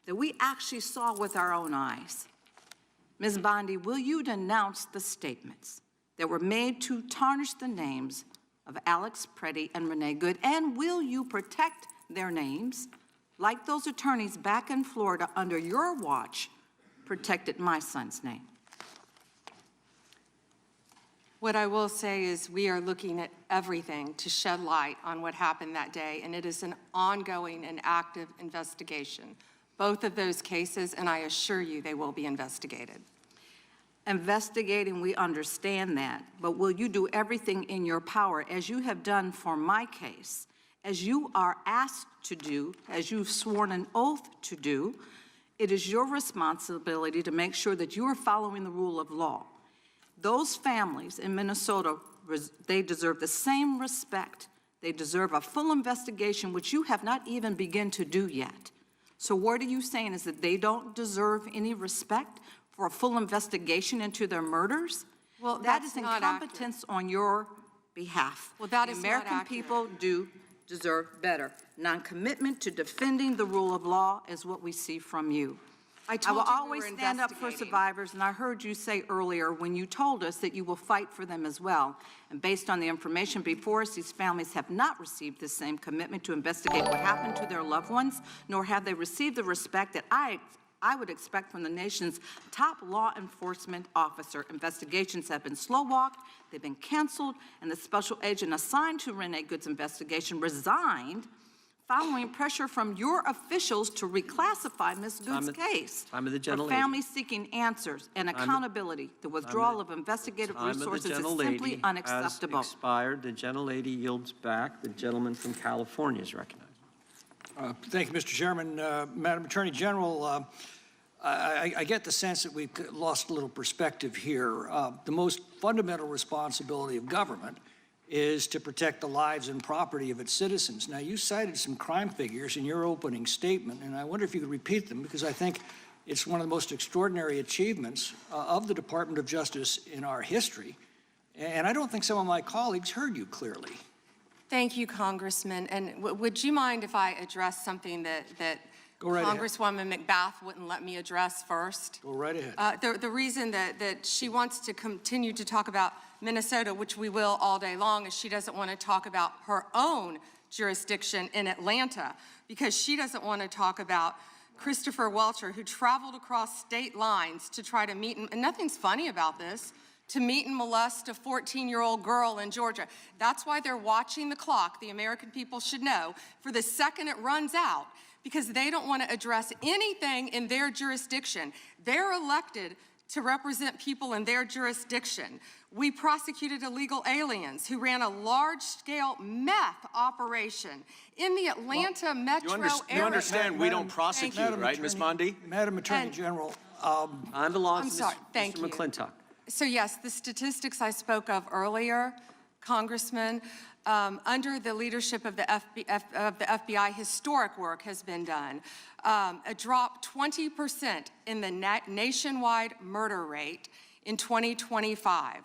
that we actually saw with our own eyes. Ms. Bondi, will you denounce the statements that were made to tarnish the names of Alex Petty and Renee Good, and will you protect their names like those attorneys back in Florida under your watch protected my son's name? What I will say is we are looking at everything to shed light on what happened that day, and it is an ongoing and active investigation. Both of those cases, and I assure you they will be investigated. Investigating, we understand that, but will you do everything in your power, as you have done for my case, as you are asked to do, as you've sworn an oath to do? It is your responsibility to make sure that you are following the rule of law. Those families in Minnesota, they deserve the same respect. They deserve a full investigation, which you have not even begun to do yet. So what are you saying, is that they don't deserve any respect for a full investigation into their murders? Well, that that's is not incompetence on your behalf. Well, that the is not American accurate. people do deserve better. Non-commitment to defending the rule of law is what we see from you. I will told you always we were stand up for investigating. survivors, and I heard you say earlier when you told us that you will fight for them as well. And based on the information before us, these families have not received the same commitment to investigate what happened to their loved ones, nor have they received the respect that I would expect from the nation's top law enforcement officer. Investigations have been slow-walked, they've been canceled, and the special agent assigned to Renee Good's investigation resigned following pressure from your officials to reclassify Ms. Good's case. Time of the For gentlelady. families seeking answers and accountability, the withdrawal of investigative resources is simply unacceptable. Has expired. The gentlelady yields back. The gentleman from California is recognized. Thank you, Mr. Chairman. Madam Attorney General, I get the sense that we've lost a little perspective here. The most fundamental responsibility of government is to protect the lives and property of its citizens. Now, you cited some crime figures in your opening statement, and I wonder if you could repeat them, because I think it's one of the most extraordinary achievements of the Department of Justice in our history. And I don't think some of my colleagues heard you clearly. Thank you, Congressman. And would you mind if I address something that Go right ahead. Congresswoman McBath wouldn't let me address first? Go right ahead. The reason that she wants to continue to talk about Minnesota, which we will all day long, is she doesn't want to talk about her own jurisdiction in Atlanta, because she doesn't want to talk about Christopher Welcher, who traveled across state lines to try to meet, and nothing's funny about this, to meet and molest a 14-year-old girl in Georgia. That's why they're watching the clock, the American people should know, for the second it runs out, because they don't want to address anything in their jurisdiction. They're elected to represent people in their jurisdiction. We prosecuted illegal aliens who ran a large-scale meth operation in the Atlanta metro area. You understand we don't prosecute, right, Ms. Bondi? Madam Attorney General. On the law, I'm sorry, thank Mr. you. McClintock. So yes, the statistics I spoke of earlier, Congressman, under the leadership of the FBI, historic work has been done. A drop 20% in the nationwide murder rate in 2025.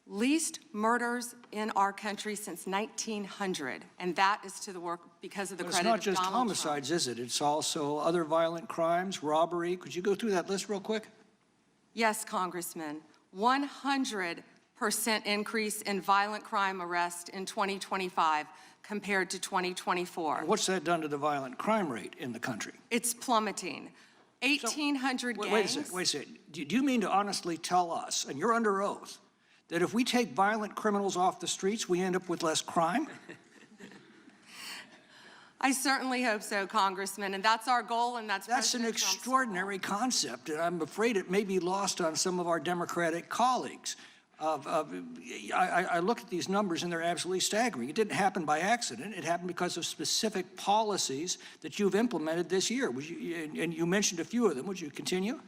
Least murders in our country since 1900, and that is to the work because of the credit of Donald It's not just Trump. homicides, is it? It's also other violent crimes, robbery. Could you go through that list real quick? Yes, Congressman. 100% increase in violent crime arrests in 2025 compared to 2024. What's that done to the violent crime rate in the country? It's plummeting. 1,800 gangs. Wait a second. Do you mean to honestly tell us, and you're under oath, that if we take violent criminals off the streets, we end up with less crime? I certainly hope so, Congressman, and that's our goal, and that's an President Trump's extraordinary concept, and I'm afraid it may be lost on some of our Democratic colleagues. I look at these numbers and they're absolutely staggering. It didn't happen by accident. It happened because of specific policies that you've implemented this year. And you mentioned a few of them. Would you continue?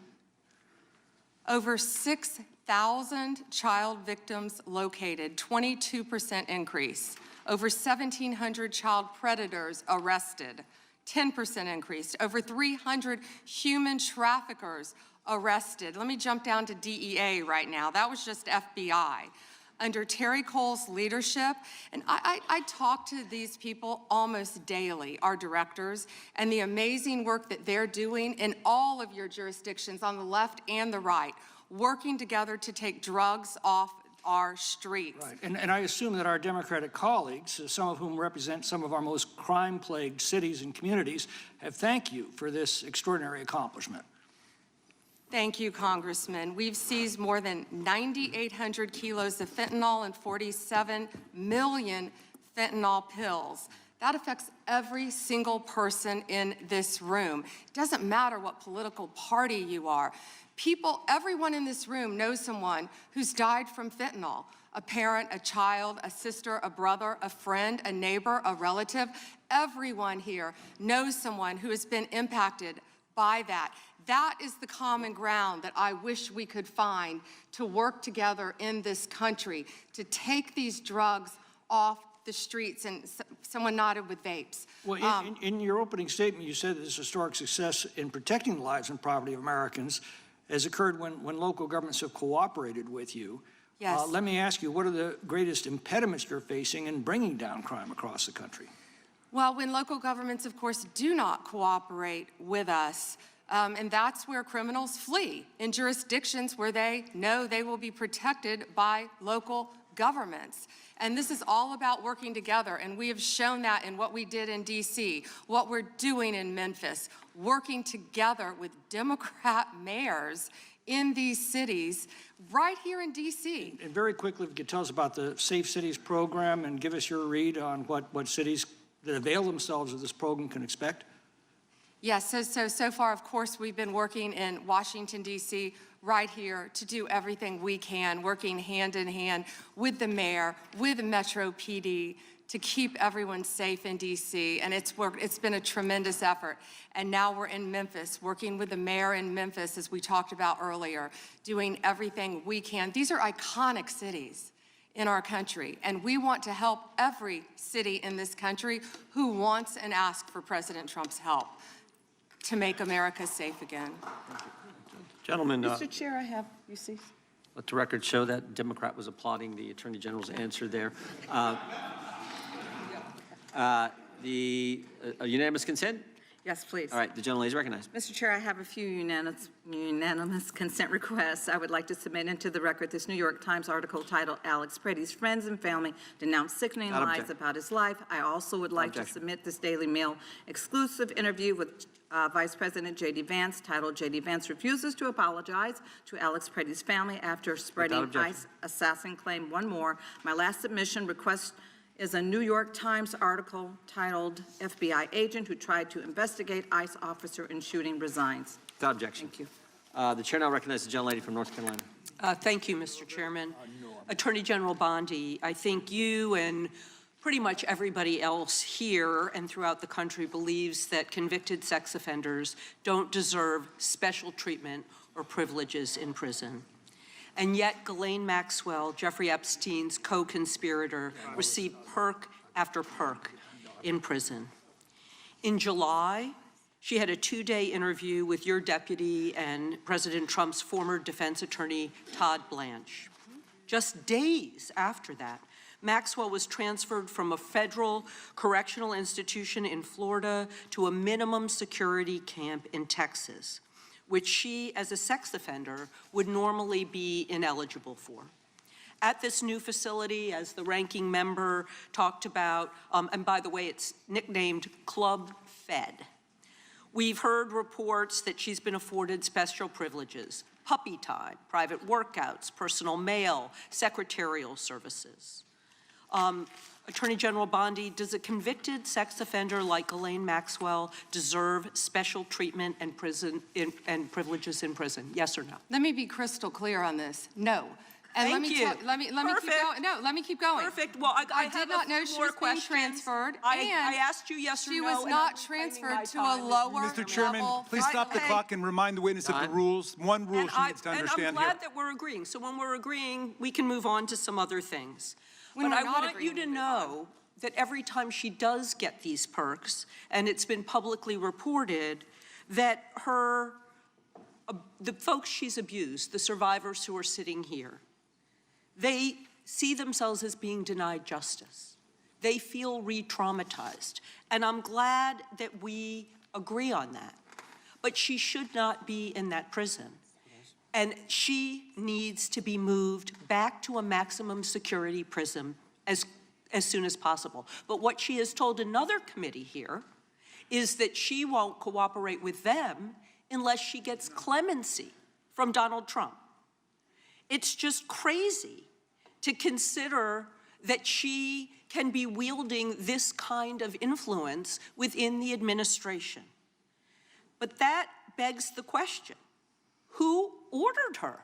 Over 6,000 child victims located, 22% increase. Over 1,700 child predators arrested, 10% increase. Over 300 human traffickers arrested. Let me jump down to DEA right now. That was just FBI. Under Terry Cole's leadership, and I talk to these people almost daily, our directors, and the amazing work that they're doing in all of your jurisdictions on the left and the right, working together to take drugs off our streets. Right. And I assume that our Democratic colleagues, some of whom represent some of our most crime-plagued cities and communities, have thanked you for this extraordinary accomplishment. Thank you, Congressman. We've seized more than 9,800 kilos of fentanyl and 47 million fentanyl pills. That affects every single person in this room. It doesn't matter what political party you are. Everyone in this room knows someone who's died from fentanyl. A parent, a child, a sister, a brother, a friend, a neighbor, a relative. Everyone here knows someone who has been impacted by that. That is the common ground that I wish we could find to work together in this country, to take these drugs off the streets. And someone nodded with vapes. Well, in your opening statement, you said that this historic success in protecting the lives and property of Americans has occurred when local governments have cooperated with you. Yes. Let me ask you, what are the greatest impediments you're facing in bringing down crime across the country? Well, when local governments, of course, do not cooperate with us, and that's where criminals flee, in jurisdictions where they know they will be protected by local governments. And this is all about working together, and we have shown that in what we did in D.C., what we're doing in Memphis, working together with Democrat mayors in these cities, right here in D.C. And very quickly, if you could tell us about the Safe Cities program and give us your read on what cities that avail themselves of this program can expect. Yes, so far, of course, we've been working in Washington, D.C., right here to do everything we can, working hand in hand with the mayor, with Metro PD, to keep everyone safe in D.C., and it's been a tremendous effort. And now we're in Memphis, working with the mayor in Memphis, as we talked about earlier, doing everything we can. These are iconic cities in our country, and we want to help every city in this country who wants and asks for President Trump's help to make America safe again. Gentlemen, Mr. Chair, I have, you see. let the record show that Democrat was applauding the Attorney General's answer there. Unanimous consent? Yes, please. All right, the gentlelady is recognized. Mr. Chair, I have a few unanimous consent requests. I would like to submit into the record this New York Times article titled "Alex Pretty's Friends and Family Denounce Sickening Lies About His Life." I also would like to submit this Daily Mail exclusive interview with Vice President J.D. Vance titled "J.D. Vance Refuses to Apologize to Alex Pretty's Family After Spreading ICE Assassin Claim." One more. My last submission request is a New York Times article titled "FBI Agent Who Tried to Investigate ICE Officer in Shooting Resigns." Without objection. Thank you. The chair now recognizes the gentlelady from North Carolina. Thank you, Mr. Chairman. Attorney General Bondi, I think you and pretty much everybody else here and throughout the country believes that convicted sex offenders don't deserve special treatment or privileges in prison. And yet, Ghislaine Maxwell, Jeffrey Epstein's co-conspirator, received perk after perk in prison. In July, she had a 2-day interview with your deputy and President Trump's former defense attorney, Todd Blanche. Just days after that, Maxwell was transferred from a federal correctional institution in Florida to a minimum security camp in Texas, which she, as a sex offender, would normally be ineligible for. At this new facility, as the ranking member talked about, and by the way, it's nicknamed Club Fed, we've heard reports that she's been afforded special privileges: puppy time, private workouts, personal mail, secretarial services. Attorney General Bondi, does a convicted sex offender like Ghislaine Maxwell deserve special treatment and privileges in prison? Yes or no? Let me be crystal clear on this. No. And Thank you. let me keep going. No, let me keep going. Perfect. Well, I did not know she was being transferred. I asked you yes or no. She was and not I'm reclaiming my transferred to a time. lower Mr. Chairman, level. please stop the clock and remind the witness of the rules. One rule she needs to And understand I'm here. glad that we're agreeing. So when we're agreeing, we can move on to some other things. When But we're I not want you agreeing, to we move know that every time she does get these perks, and it's been publicly reported, that the folks she's abused, the survivors who are sitting here, they see themselves as being denied justice. They feel re-traumatized. And I'm glad that we agree on that. But she should not be in that prison. And she needs to be moved back to a maximum security prison as soon as possible. But what she has told another committee here is that she won't cooperate with them unless she gets clemency from Donald Trump. It's just crazy to consider that she can be wielding this kind of influence within the administration. But that begs the question, who ordered her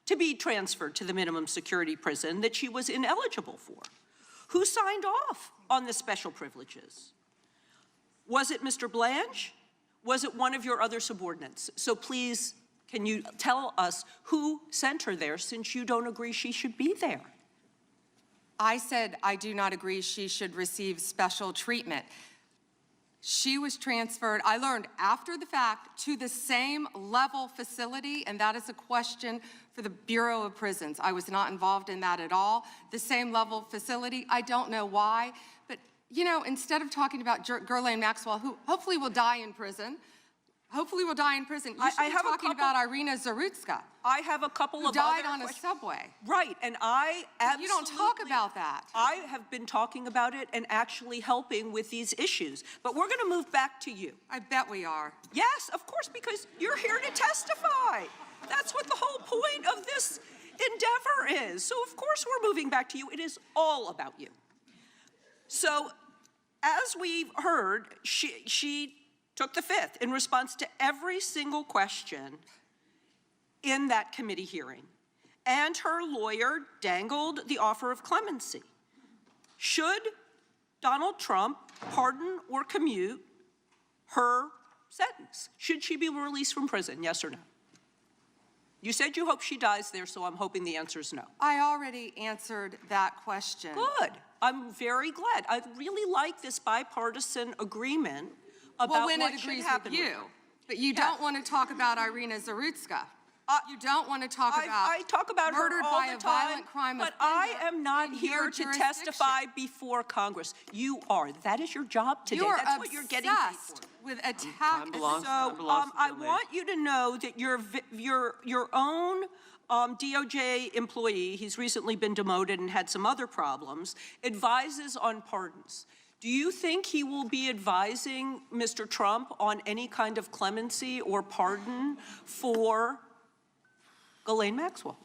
to be transferred to the minimum security prison that she was ineligible for? Who signed off on the special privileges? Was it Mr. Blanche? Was it one of your other subordinates? So please, can you tell us who sent her there, since you don't agree she should be there? I said I do not agree she should receive special treatment. She was transferred, I learned after the fact, to the same level facility, and that is a question for the Bureau of Prisons. I was not involved in that at all. The same level facility, I don't know why, but you know, instead of talking about Ghislaine Maxwell, who hopefully will die in prison, you should be talking about Irina Zarutska. I have a couple who of died other on a subway. Right, and I absolutely... You don't talk about that. I have been talking about it and actually helping with these issues. But we're going to move back to you. I bet we are. Yes, of course, because you're here to testify. That's what the whole point of this endeavor is. So of course we're moving back to you. It is all about you. So as we've heard, she took the fifth in response to every single question in that committee hearing. And her lawyer dangled the offer of clemency. Should Donald Trump pardon or commute her sentence? Should she be released from prison, yes or no? You said you hope she dies there, so I'm hoping the answer is no. I already answered that question. Good. I'm very glad. I really like this bipartisan agreement about when what it should agrees happen with you. her. But you don't want to talk about Irina Zarutska. You don't want to talk about I talk about her murdered all by the a time, violent crime but I offender am not in here your to jurisdiction. testify before Congress. You are. That is your job today. You are That's what you're getting paid for. obsessed with attack. I want you to know that your own DOJ employee, he's recently been demoted and had some other problems, advises on pardons. Do you think he will be advising Mr. Trump on any kind of clemency or pardon for Ghislaine Maxwell?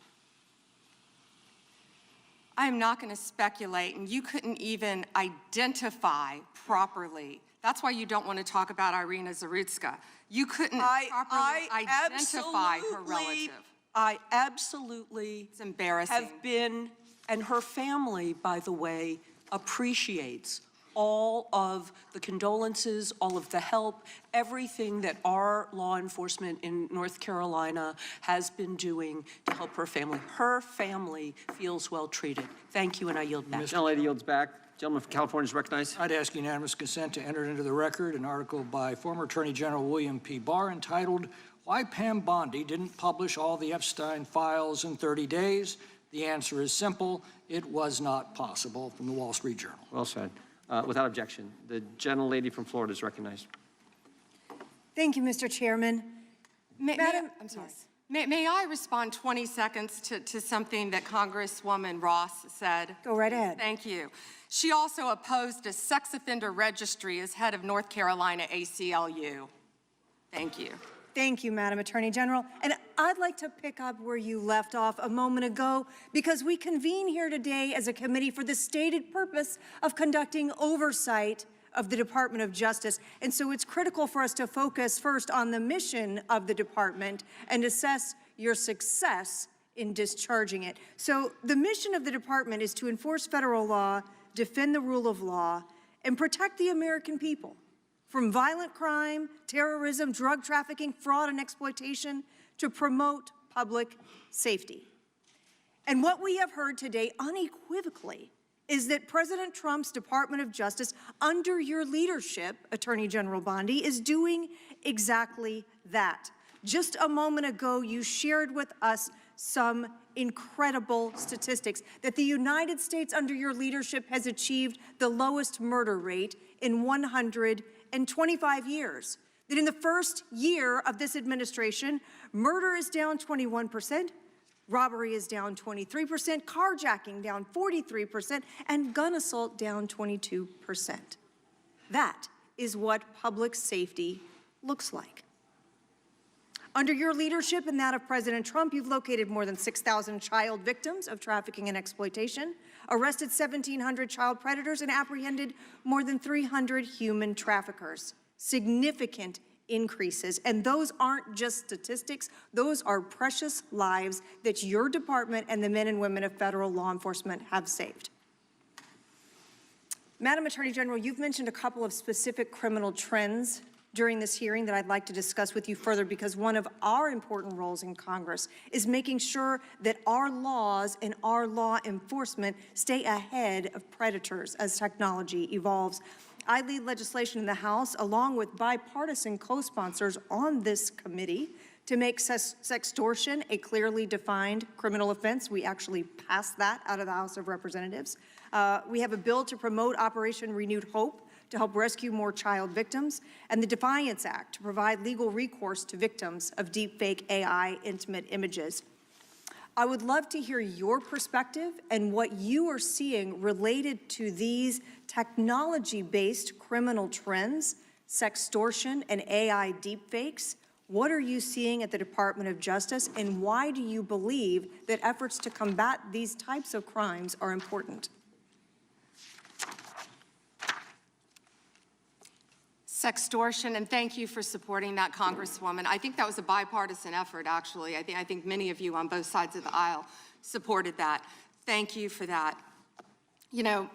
I'm not going to speculate, and you couldn't even identify properly. That's why you don't want to talk about Irina Zarutska. You couldn't properly identify her relative. I absolutely It's embarrassing. have been, and her family, by the way, appreciates all of the condolences, all of the help, everything that our law enforcement in North Carolina has been doing to help her family. Her family feels well treated. Thank you, and I yield back. Gentlelady yields back. Gentleman from California is recognized. I'd ask unanimous consent to enter into the record an article by former Attorney General William P. Barr entitled, "Why Pam Bondi Didn't Publish All the Epstein Files in 30 Days. The answer is simple. It was not possible," from the Wall Street Journal. Well said. Without objection, the gentlelady from Florida is recognized. Thank you, Mr. Chairman. I'm sorry. May I respond 20 seconds to something that Congresswoman Ross said? Go right ahead. Thank you. She also opposed a sex offender registry as head of North Carolina ACLU. Thank you. Thank you, Madam Attorney General. And I'd like to pick up where you left off a moment ago, because we convene here today as a committee for the stated purpose of conducting oversight of the Department of Justice. And so it's critical for us to focus first on the mission of the department and assess your success in discharging it. So the mission of the department is to enforce federal law, defend the rule of law, and protect the American people from violent crime, terrorism, drug trafficking, fraud, and exploitation, to promote public safety. And what we have heard today unequivocally is that President Trump's Department of Justice, under your leadership, Attorney General Bondi, is doing exactly that. Just a moment ago, you shared with us some incredible statistics that the United States, under your leadership, has achieved the lowest murder rate in 125 years. That in the first year of this administration, murder is down 21%, robbery is down 23%, carjacking down 43%, and gun assault down 22%. That is what public safety looks like. Under your leadership and that of President Trump, you've located more than 6,000 child victims of trafficking and exploitation, arrested 1,700 child predators, and apprehended more than 300 human traffickers. Significant increases, and those aren't just statistics, those are precious lives that your department and the men and women of federal law enforcement have saved. Madam Attorney General, you've mentioned a couple of specific criminal trends during this hearing that I'd like to discuss with you further, because one of our important roles in Congress is making sure that our laws and our law enforcement stay ahead of predators as technology evolves. I lead legislation in the House, along with bipartisan co-sponsors on this committee, to make sextortion a clearly defined criminal offense. We actually passed that out of the House of Representatives. We have a bill to promote Operation Renewed Hope to help rescue more child victims, and the Defiance Act to provide legal recourse to victims of deepfake AI intimate images. I would love to hear your perspective and what you are seeing related to these technology-based criminal trends, sextortion and AI deepfakes. What are you seeing at the Department of Justice, and why do you believe that efforts to combat these types of crimes are important? Sextortion, and thank you for supporting that, Congresswoman. I think that was a bipartisan effort, actually. I think many of you on both sides of the aisle supported that. Thank you for that. You know,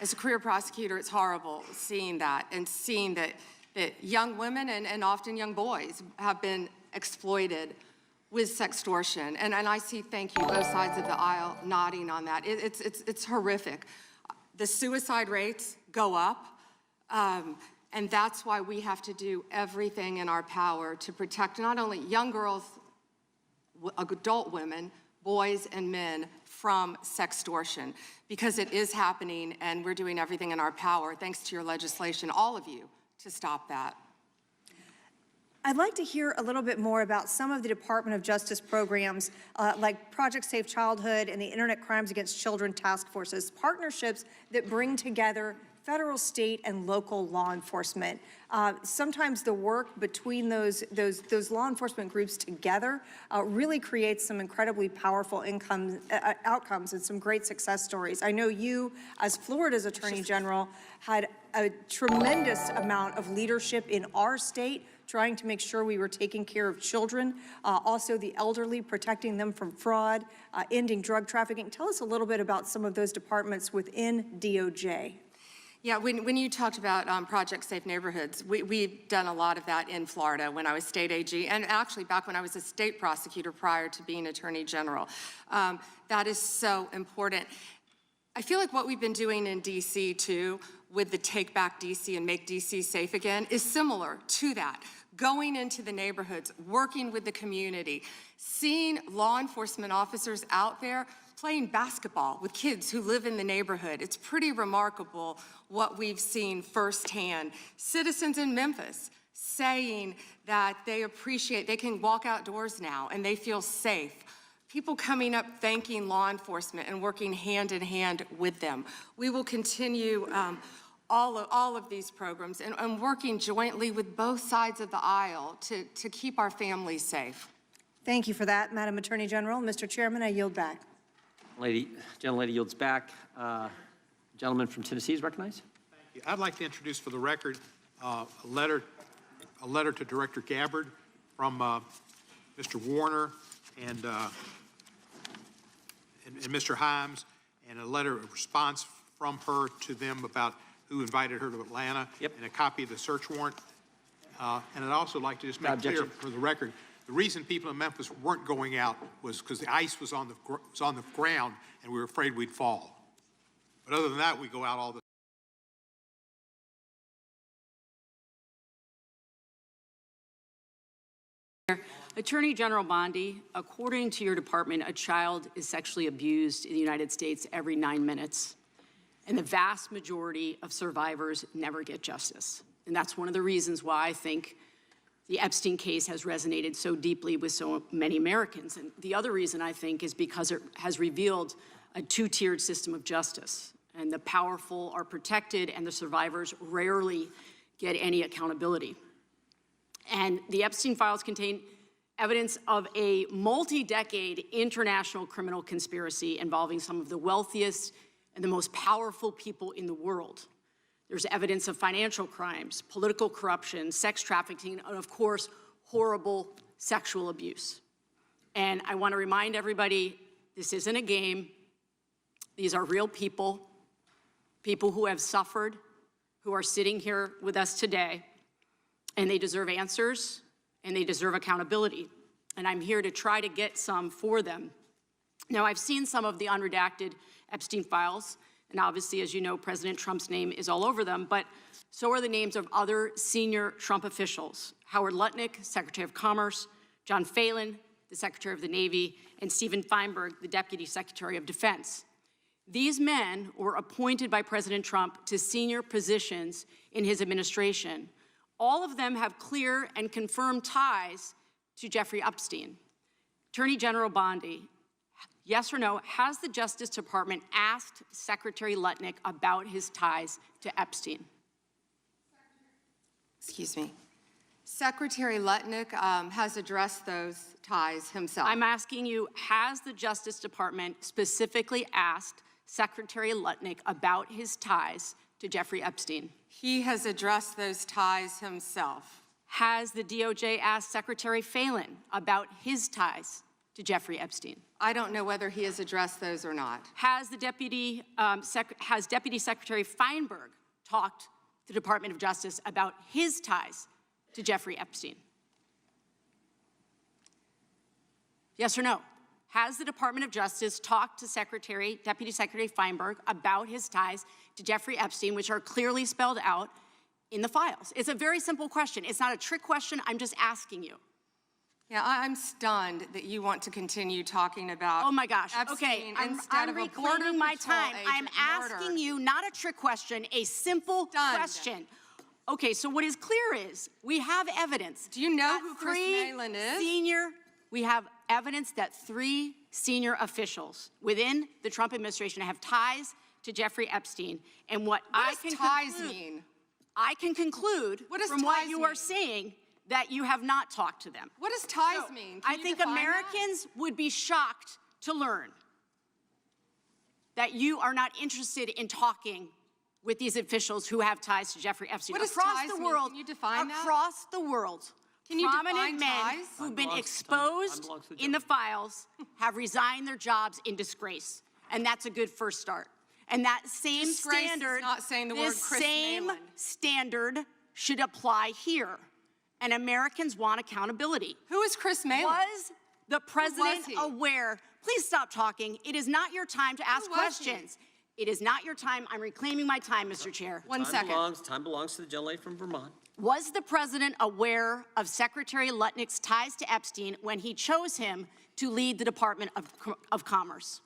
as a career prosecutor, it's horrible seeing that, and seeing that young women and often young boys have been exploited with sextortion. And I see, thank you, both sides of the aisle nodding on that. It's horrific. The suicide rates go up. And that's why we have to do everything in our power to protect not only young girls, adult women, boys and men from sextortion, because it is happening and we're doing everything in our power, thanks to your legislation, all of you, to stop that. I'd like to hear a little bit more about some of the Department of Justice programs like Project Safe Childhood and the Internet Crimes Against Children Task Forces, partnerships that bring together federal, state, and local law enforcement. Sometimes the work between those law enforcement groups together really creates some incredibly powerful outcomes and some great success stories. I know you, as Florida's Attorney General, had a tremendous amount of leadership in our state, trying to make sure we were taking care of children, also the elderly, protecting them from fraud, ending drug trafficking. Tell us a little bit about some of those departments within DOJ. Yeah, when you talked about Project Safe Neighborhoods, we've done a lot of that in Florida when I was state AG, and actually back when I was a state prosecutor prior to being Attorney General. That is so important. I feel like what we've been doing in DC too, with the Take Back DC and Make DC Safe Again, is similar to that. Going into the neighborhoods, working with the community, seeing law enforcement officers out there playing basketball with kids who live in the neighborhood. It's pretty remarkable what we've seen firsthand. Citizens in Memphis saying that they can walk outdoors now and they feel safe. People coming up thanking law enforcement and working hand in hand with them. We will continue all of these programs and working jointly with both sides of the aisle to keep our families safe. Thank you for that, Madam Attorney General. Mr. Chairman, I yield back. Gentlelady yields back. Gentleman from Tennessee is recognized. Thank you. I'd like to introduce for the record a letter to Director Gabbard from Mr. Warner and Mr. Himes, and a letter of response from her to them about who invited her to Atlanta, and a copy of the search warrant. And I'd also like to just make clear for the record, the reason people in Memphis weren't going out was because the ice was on the ground, and we were afraid we'd fall. But other than that, we go out all the Attorney General Bondi, according to your department, a child is sexually abused in the United States every 9 minutes, and the vast majority of survivors never get justice. And that's one of the reasons why I think the Epstein case has resonated so deeply with so many Americans. And the other reason, I think, is because it has revealed a two-tiered system of justice. And the powerful are protected, and the survivors rarely get any accountability. And the Epstein files contain evidence of a multi-decade international criminal conspiracy involving some of the wealthiest and the most powerful people in the world. There's evidence of financial crimes, political corruption, sex trafficking, and of course, horrible sexual abuse. And I want to remind everybody, this isn't a game. These are real people, people who have suffered, who are sitting here with us today, and they deserve answers, and they deserve accountability. And I'm here to try to get some for them. Now, I've seen some of the unredacted Epstein files, and obviously, as you know, President Trump's name is all over them, but so are the names of other senior Trump officials: Howard Lutnick, Secretary of Commerce; John Phelan, the Secretary of the Navy; and Stephen Feinberg, the Deputy Secretary of Defense. These men were appointed by President Trump to senior positions in his administration. All of them have clear and confirmed ties to Jeffrey Epstein. Attorney General Bondi, yes or no, has the Justice Department asked Secretary Lutnick about his ties to Epstein? Excuse me. Secretary Lutnick has addressed those ties himself. I'm asking you, has the Justice Department specifically asked Secretary Lutnick about his ties to Jeffrey Epstein? He has addressed those ties himself. Has the DOJ asked Secretary Phelan about his ties to Jeffrey Epstein? I don't know whether he has addressed those or not. Has the Deputy Secretary Feinberg talked to the Department of Justice about his ties to Jeffrey Epstein? Yes or no? Has the Department of Justice talked to Deputy Secretary Feinberg about his ties to Jeffrey Epstein, which are clearly spelled out in the files? It's a very simple question. It's not a trick question. I'm just asking you. Yeah, I'm stunned that you want to continue talking about Oh my gosh. Epstein Okay, I'm reclaiming my time. I'm asking you not a trick question, a simple question. Okay, so what is clear is we have evidence. Do you know who Chris Malin is? We have evidence that 3 senior officials within the Trump administration have ties to Jeffrey Epstein. And what I can conclude from what you are saying that you have not talked to them. What does ties mean? I think Americans would be shocked to learn that you are not interested in talking with these officials who have ties to Jeffrey Epstein. What does across ties the mean? world, Can you define that? across the world, Can you prominent define men ties? who've been exposed in the files have resigned their jobs in disgrace, and that's a good first start. And that same Disgrace is standard, not saying the word Chris Malin. standard should apply here. And Americans want accountability. Who is Chris Malin? Was the president aware? Please stop talking. It is not your time to ask questions. It is not your time. I'm reclaiming my time, Mr. Chair. Time belongs to the gentlelady from Vermont. Was the president aware of Secretary Lutnick's ties to Epstein when he chose him to lead the Department of Commerce?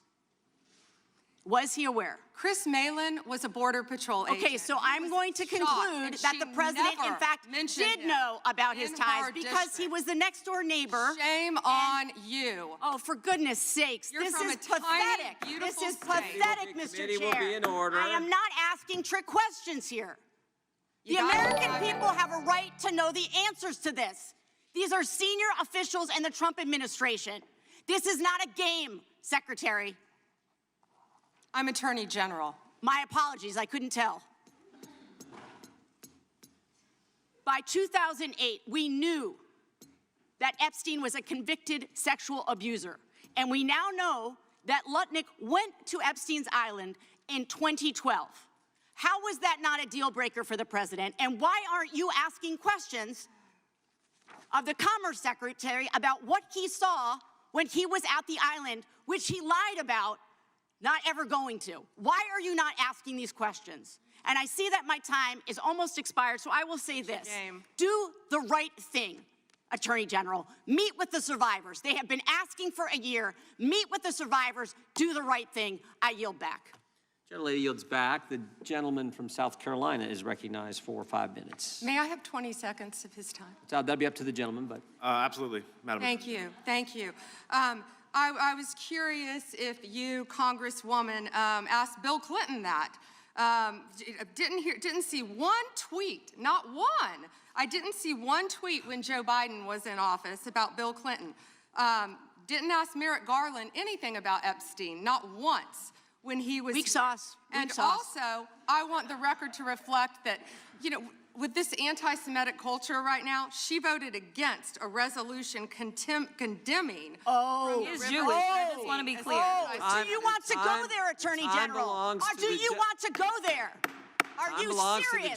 Was he aware? Chris Malin was a Border Patrol agent. Okay, so I'm going to conclude that the president, in fact, did know about his ties because he was the next door neighbor. Shame on you. Oh, for goodness sakes. This is pathetic. This is pathetic, Mr. Chair. Will be in order. I am not asking trick questions here. The American people have a right to know the answers to this. These are senior officials in the Trump administration. This is not a game, Secretary. I'm Attorney General. My apologies, I couldn't tell. By 2008, we knew that Epstein was a convicted sexual abuser. And we now know that Lutnick went to Epstein's Island in 2012. How was that not a deal breaker for the president? And why aren't you asking questions of the Commerce Secretary about what he saw when he was at the island, which he lied about not ever going to? Why are you not asking these questions? And I see that my time is almost expired, so I will say this. Do the right thing, Attorney General. Meet with the survivors. They have been asking for a year. Meet with the survivors. Do the right thing. I yield back. Gentlelady yields back. The gentleman from South Carolina is recognized for 5 minutes. May I have 20 seconds of his time? That'll be up to the gentleman, but. Absolutely, Madam Thank you. Thank you. I was curious if you, Congresswoman, asked Bill Clinton that. Didn't see one tweet, not one. I didn't see one tweet when Joe Biden was in office about Bill Clinton. Didn't ask Merrick Garland anything about Epstein, not once when he was Weak sauce. And also, I want the record to reflect that, you know, with this anti-Semitic culture right now, she voted against a resolution condemning. Oh, He is Jewish. I just want to be clear. Do you want to go there, Attorney General? Or do you want to go there? Are you serious?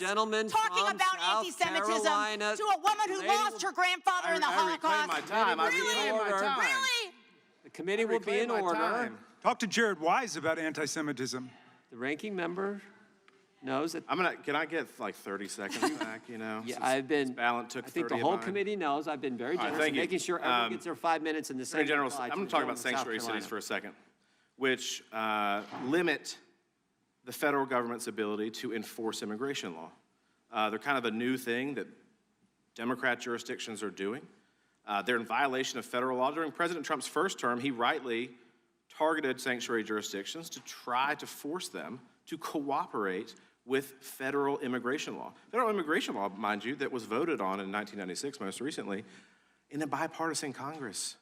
Talking about anti-Semitism to a woman who lost her grandfather in the Holocaust? Really? The committee will be in order. Talk to Jared Wise about anti-Semitism. The ranking member knows that. Can I get like 30 seconds back, you know? Yeah, I've been, Ballant took I think 30 the whole of mine. committee knows I've been very generous thank in you. making sure everyone gets their 5 minutes in the same. Attorney General, reply I'm going the to talk about gentleman from South sanctuary Carolina. cities for a second, which limit the federal government's ability to enforce immigration law. They're kind of a new thing that Democrat jurisdictions are doing. They're in violation of federal law. During President Trump's first term, he rightly targeted sanctuary jurisdictions to try to force them to cooperate with federal immigration law. Federal immigration law, mind you, that was voted on in 1996, most recently, in a bipartisan Congress,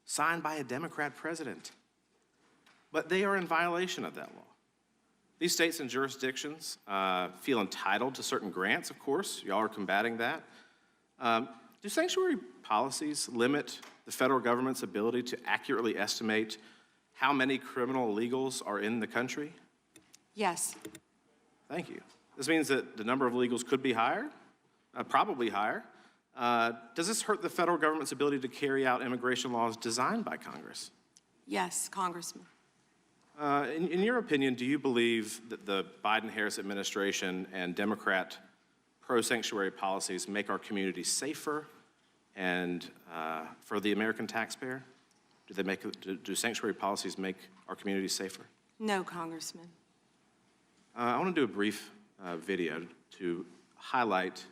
signed by a Democrat president. But they are in violation of that law. These states and jurisdictions feel entitled to certain grants, of course. Y'all are combating that. Do sanctuary policies limit the federal government's ability to accurately estimate how many criminal illegals are in the country? Yes. Thank you. This means that the number of illegals could be higher, probably higher. Does this hurt the federal government's ability to carry out immigration laws designed by Congress? Yes, Congressman. In your opinion, do you believe that the Biden-Harris administration and Democrat pro-sanctuary policies make our communities safer and for the American taxpayer? Do sanctuary policies make our communities safer? No, Congressman. I want to do a brief video to highlight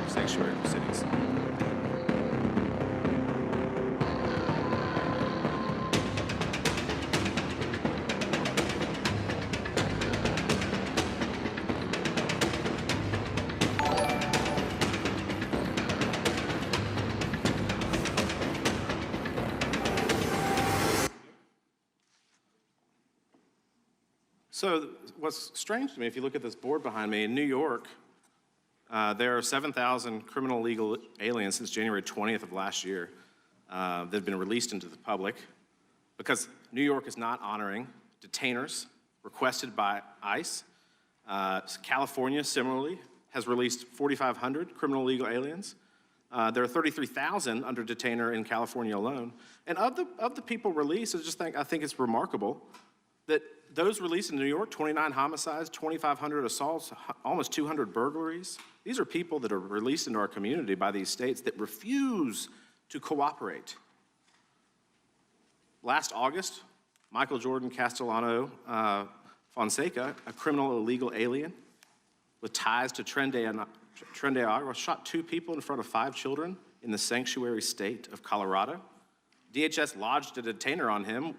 sanctuary cities. So what's strange to me, if you look at this board behind me, in New York, there are 7,000 criminal illegal aliens since January 20th of last year that have been released into the public because New York is not honoring detainers requested by ICE. California, similarly, has released 4,500 criminal illegal aliens. There are 33,000 under detainer in California alone. And of the people released, I think it's remarkable that those released in New York, 29 homicides, 2,500 assaults, almost 200 burglaries. These are people that are released into our community by these states that refuse to cooperate. Last August, Michael Jordan Castellano Fonseca, a criminal illegal alien with ties to Tren de Agua, shot 2 people in front of 5 children in the sanctuary state of Colorado. DHS lodged a detainer on him.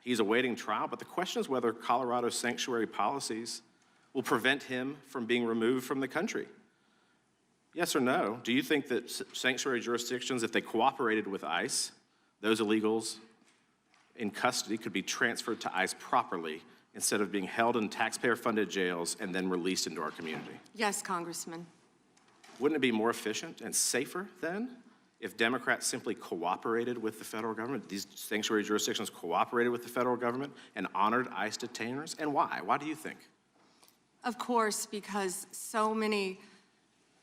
He's awaiting trial, but the question is whether Colorado's sanctuary policies will prevent him from being removed from the country. Yes or no? Do you think that sanctuary jurisdictions, if they cooperated with ICE, those illegals in custody could be transferred to ICE properly instead of being held in taxpayer-funded jails and then released into our community? Yes, Congressman. Wouldn't it be more efficient and safer then if Democrats simply cooperated with the federal government, these sanctuary jurisdictions cooperated with the federal government and honored ICE detainers? And why? Why do you think? Of course, because so many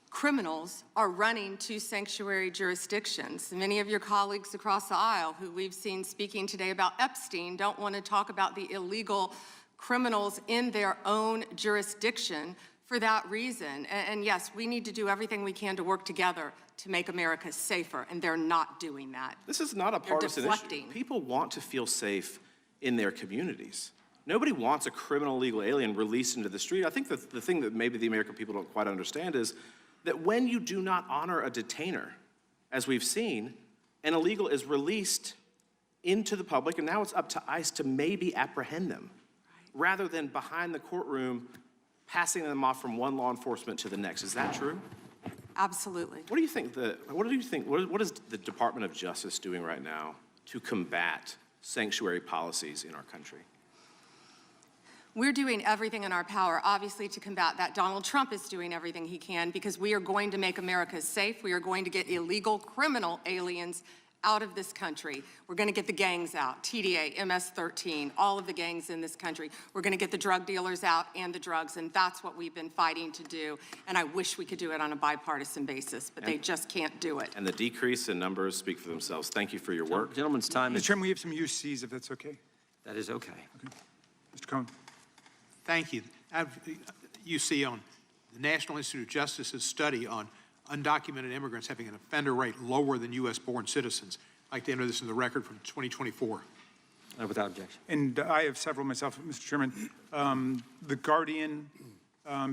criminals are running to sanctuary jurisdictions. Many of your colleagues across the aisle who we've seen speaking today about Epstein don't want to talk about the illegal criminals in their own jurisdiction for that reason. And yes, we need to do everything we can to work together to make America safer, and they're not doing that. This is not a partisan issue. People want to feel safe in their communities. Nobody wants a criminal illegal alien released into the street. I think that the thing that maybe the American people don't quite understand is that when you do not honor a detainer, as we've seen, an illegal is released into the public, and now it's up to ICE to maybe apprehend them, rather than behind the courtroom passing them off from one law enforcement to the next. Is that true? Absolutely. What do you think what is the Department of Justice doing right now to combat sanctuary policies in our country? We're doing everything in our power, obviously, to combat that. Donald Trump is doing everything he can because we are going to make America safe. We are going to get illegal criminal aliens out of this country. We're going to get the gangs out, TDA, MS-13, all of the gangs in this country. We're going to get the drug dealers out and the drugs, and that's what we've been fighting to do. And I wish we could do it on a bipartisan basis, but they just can't do it. And the decrease in numbers speak for themselves. Thank you for your work. Gentleman's time Mr. is... Chairman, we have some UCs, if that's okay. That is okay. Mr. Cohen. Thank you. You see on the National Institute of Justice's study on undocumented immigrants having an offender rate lower than U.S.-born citizens. I'd like to enter this in the record from 2024. Without objection. And I have several myself, Mr. Chairman. The Guardian,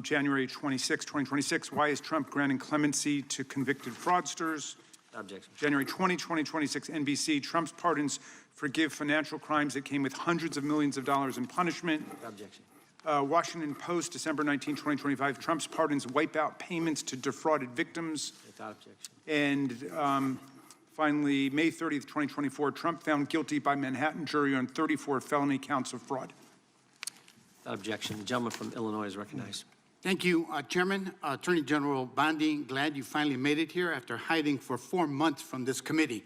January 26, 2026, why is Trump granting clemency to convicted fraudsters? Objection. January 20, 2026, NBC, Trump's pardons forgive financial crimes that came with hundreds of millions of dollars in punishment. Objection. Washington Post, December 19, 2025, Trump's pardons wipe out payments to defrauded victims. Without objection. And finally, May 30th, 2024, Trump found guilty by Manhattan jury on 34 felony counts of fraud. Without objection. The gentleman from Illinois is recognized. Thank you, Chairman. Attorney General Bondi, glad you finally made it here after hiding for 4 months from this committee.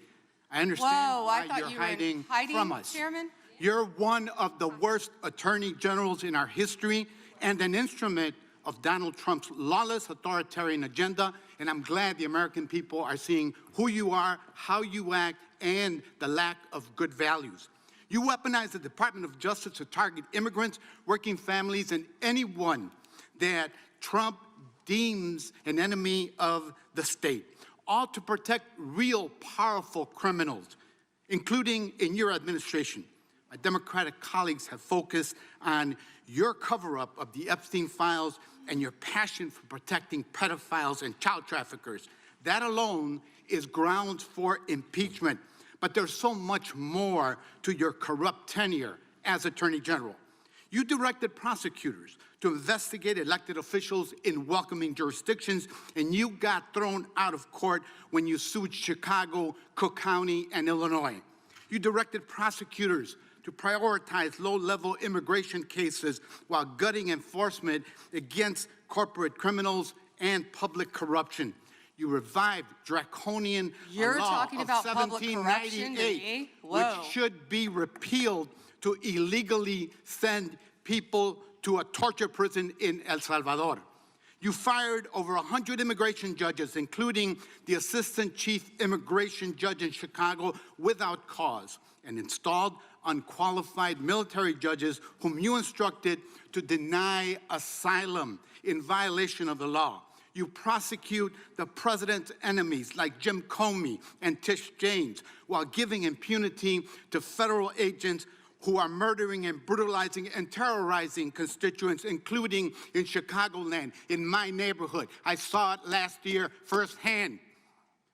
I understand why you're hiding from us. Chairman? You're one of the worst attorney generals in our history and an instrument of Donald Trump's lawless authoritarian agenda, and I'm glad the American people are seeing who you are, how you act, and the lack of good values. You weaponize the Department of Justice to target immigrants, working families, and anyone that Trump deems an enemy of the state, all to protect real powerful criminals, including in your administration. My Democratic colleagues have focused on your cover-up of the Epstein files and your passion for protecting pedophiles and child traffickers. That alone is grounds for impeachment. But there's so much more to your corrupt tenure as Attorney General. You directed prosecutors to investigate elected officials in welcoming jurisdictions, and you got thrown out of court when you sued Chicago, Cook County, and Illinois. You directed prosecutors to prioritize low-level immigration cases while gutting enforcement against corporate criminals and public corruption. You revived draconian You're law talking of about public corruption to 1798, me? Whoa. which should be repealed to illegally send people to a torture prison in El Salvador. You fired over 100 immigration judges, including the assistant chief immigration judge in Chicago, without cause, and installed unqualified military judges whom you instructed to deny asylum in violation of the law. You prosecute the president's enemies like Jim Comey and Tish James while giving impunity to federal agents who are murdering and brutalizing and terrorizing constituents, including in Chicagoland, in my neighborhood. I saw it last year firsthand.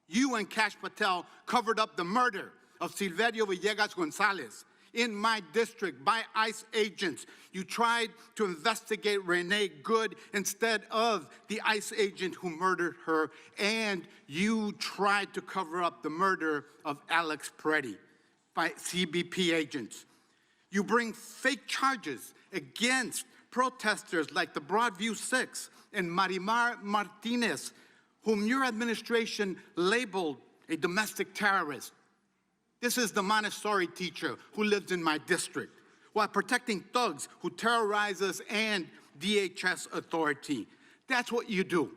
You and Kash Patel covered up the murder of Silverio Villegas Gonzalez in my district by ICE agents. You tried to investigate Renee Good instead of the ICE agent who murdered her, and you tried to cover up the murder of Alex Peretti by CBP agents. You bring fake charges against protesters like the Broadview Six and Marimar Martinez, whom your administration labeled a domestic terrorist. This is the Montessori teacher who lives in my district, while protecting thugs who terrorize us and DHS authority. That's what you do.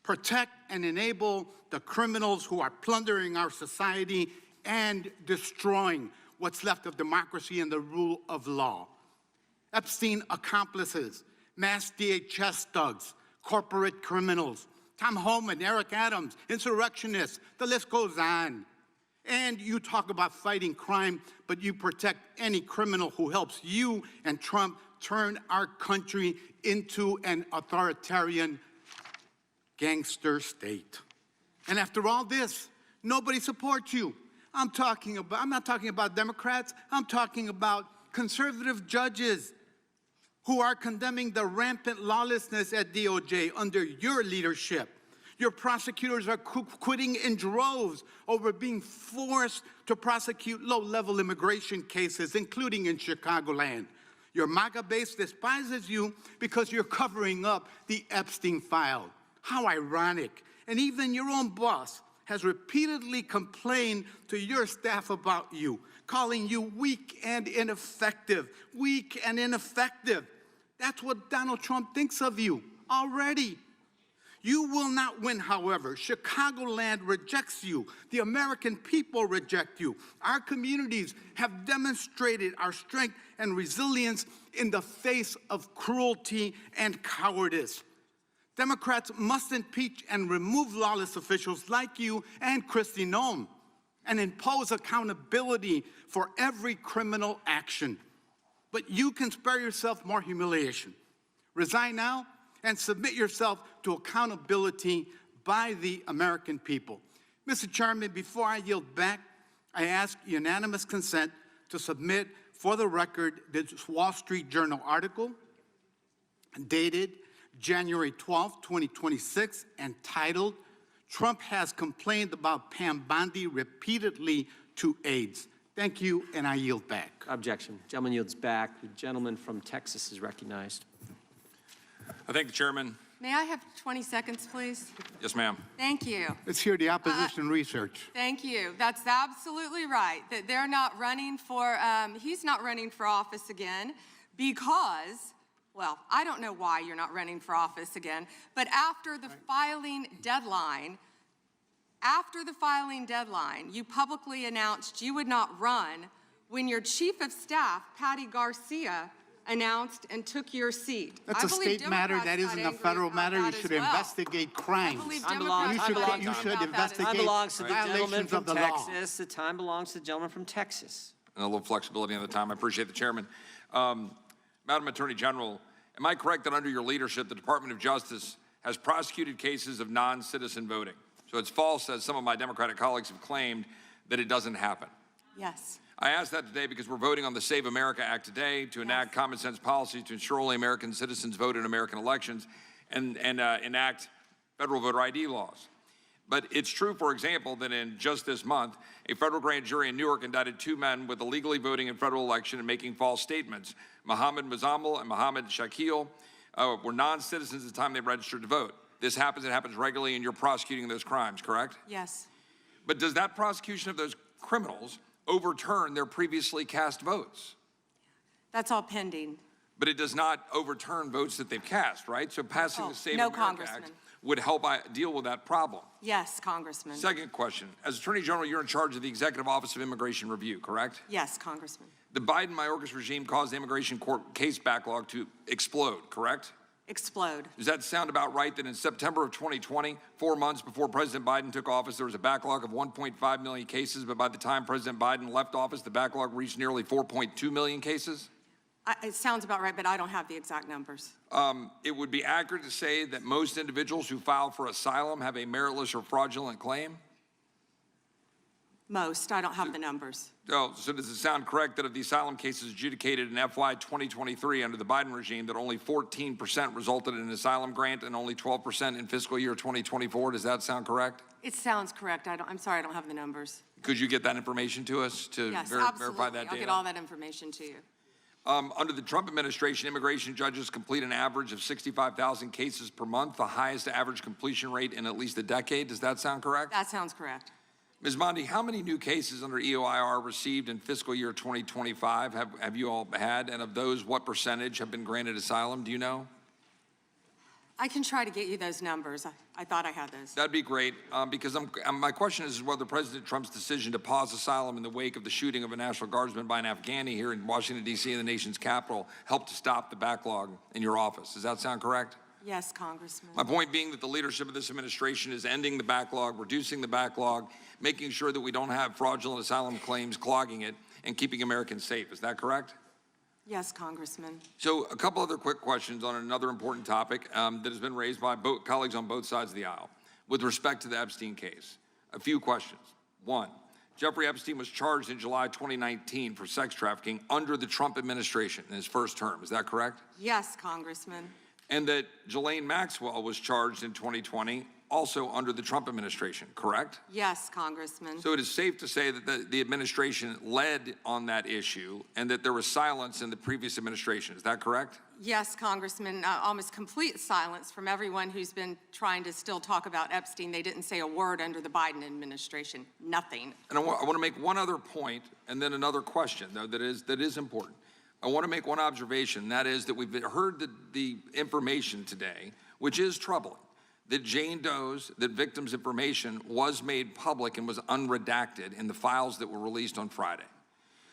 Protect and enable the criminals who are plundering our society and destroying what's left of democracy and the rule of law. Epstein accomplices, mass DHS thugs, corporate criminals, Tom Homan, Eric Adams, insurrectionists, the list goes on. And you talk about fighting crime, but you protect any criminal who helps you and Trump turn our country into an authoritarian gangster state. And after all this, nobody supports you. I'm not talking about Democrats, I'm talking about conservative judges who are condemning the rampant lawlessness at DOJ under your leadership. Your prosecutors are quitting in droves over being forced to prosecute low-level immigration cases, including in Chicagoland. Your MAGA base despises you because you're covering up the Epstein file. How ironic. And even your own boss has repeatedly complained to your staff about you, calling you weak and ineffective. Weak and ineffective. That's what Donald Trump thinks of you already. You will not win, however. Chicagoland rejects you. The American people reject you. Our communities have demonstrated our strength and resilience in the face of cruelty and cowardice. Democrats must impeach and remove lawless officials like you and Kristi Noem and impose accountability for every criminal action. But you can spare yourself more humiliation. Resign now and submit yourself to accountability by the American people. Mr. Chairman, before I yield back, I ask unanimous consent to submit for the record this Wall Street Journal article dated January 12, 2026, entitled, "Trump has complained about Pam Bondi repeatedly to aides." Thank you, and I yield back. Objection. Gentleman yields back. The gentleman from Texas is recognized. I thank the chairman. May I have 20 seconds, please? Yes, ma'am. Thank you. Let's hear the opposition research. Thank you. That's absolutely right, that they're not running for, he's not running for office again because, well, I don't know why you're not running for office again, but after the filing deadline, you publicly announced you would not run when your chief of staff, Patty Garcia, announced and took your seat. That's a state matter. That isn't a federal matter. You should investigate crimes. Time belongs You should investigate to the gentleman violations from of the law. Texas. The time belongs to the gentleman from Texas. And a little flexibility on the time. I appreciate the chairman. Madam Attorney General, am I correct that under your leadership, the Department of Justice has prosecuted cases of non-citizen voting? So it's false, as some of my Democratic colleagues have claimed, that it doesn't happen. Yes. I ask that today because we're voting on the Save America Act today to enact common sense policies to ensure only American citizens vote in American elections and enact federal voter ID laws. But it's true, for example, that in just this month, a federal grand jury in Newark indicted 2 men with illegally voting in federal election and making false statements. Mohammed Mazammel and Mohammed Shakil were non-citizens at the time they registered to vote. This happens, it happens regularly, and you're prosecuting those crimes, correct? Yes. But does that prosecution of those criminals overturn their previously cast votes? That's all pending. But it does not overturn votes that they've cast, right? So passing the Save no, America Congressman. Act would help deal with that problem. Yes, Congressman. Second question. As Attorney General, you're in charge of the Executive Office of Immigration Review, correct? Yes, Congressman. The Biden-Mayorkas regime caused the immigration court case backlog to explode, correct? Explode. Does that sound about right, that in September of 2020, 4 months before President Biden took office, there was a backlog of 1.5 million cases, but by the time President Biden left office, the backlog reached nearly 4.2 million cases? It sounds about right, but I don't have the exact numbers. It would be accurate to say that most individuals who file for asylum have a meritless or fraudulent claim? Most. I don't have the numbers. Oh, so does it sound correct that of the asylum cases adjudicated in FY 2023 under the Biden regime, that only 14% resulted in an asylum grant and only 12% in fiscal year 2024? Does that sound correct? It sounds correct. I'm sorry, I don't have the numbers. Could you get that information to us to Yes, verify that data? I'll get all that information to you. Under the Trump administration, immigration judges complete an average of 65,000 cases per month, the highest average completion rate in at least a decade. Does that sound correct? That sounds correct. Ms. Bondi, how many new cases under EOIR received in fiscal year 2025 have you all had? And of those, what percentage have been granted asylum? Do you know? I can try to get you those numbers. I thought I had those. That'd be great, because my question is whether President Trump's decision to pause asylum in the wake of the shooting of a National Guardsman by an Afghani here in Washington, D.C., in the nation's capital, helped to stop the backlog in your office. Does that sound correct? Yes, Congressman. My point being that the leadership of this administration is ending the backlog, reducing the backlog, making sure that we don't have fraudulent asylum claims clogging it, and keeping Americans safe. Is that correct? Yes, Congressman. So a couple other quick questions on another important topic that has been raised by colleagues on both sides of the aisle with respect to the Epstein case. A few questions. One, Jeffrey Epstein was charged in July 2019 for sex trafficking under the Trump administration in his first term. Is that correct? Yes, Congressman. And that Ghislaine Maxwell was charged in 2020 also under the Trump administration, correct? Yes, Congressman. So it is safe to say that the administration led on that issue and that there was silence in the previous administration. Is that correct? Yes, Congressman. Almost complete silence from everyone who's been trying to still talk about Epstein. They didn't say a word under the Biden administration. Nothing. And I want to make one other point and then another question, though, that is important. I want to make one observation, and that is that we've heard the information today, which is troubling, that Jane Doe's, that victims' information was made public and was unredacted in the files that were released on Friday.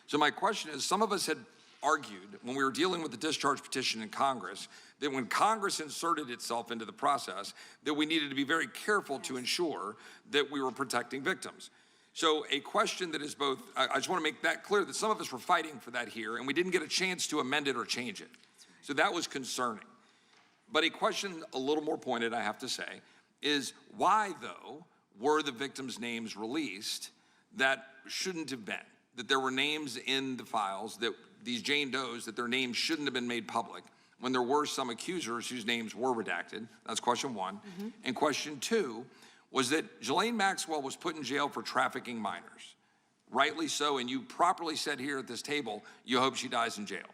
So my question is, some of us had argued when we were dealing with the discharge petition in Congress that when Congress inserted itself into the process, that we needed to be very careful to ensure that we were protecting victims. So a question that is both, I just want to make that clear that some of us were fighting for that here and we didn't get a chance to amend it or change it. So that was concerning. But a question a little more pointed, I have to say, is why, though, were the victims' names released that shouldn't have been? That there were names in the files, that these Jane Does, that their names shouldn't have been made public when there were some accusers whose names were redacted? That's question one. Mm-hmm. And question two was that Ghislaine Maxwell was put in jail for trafficking minors. Rightly so, and you properly said here at this table, you hope she dies in jail.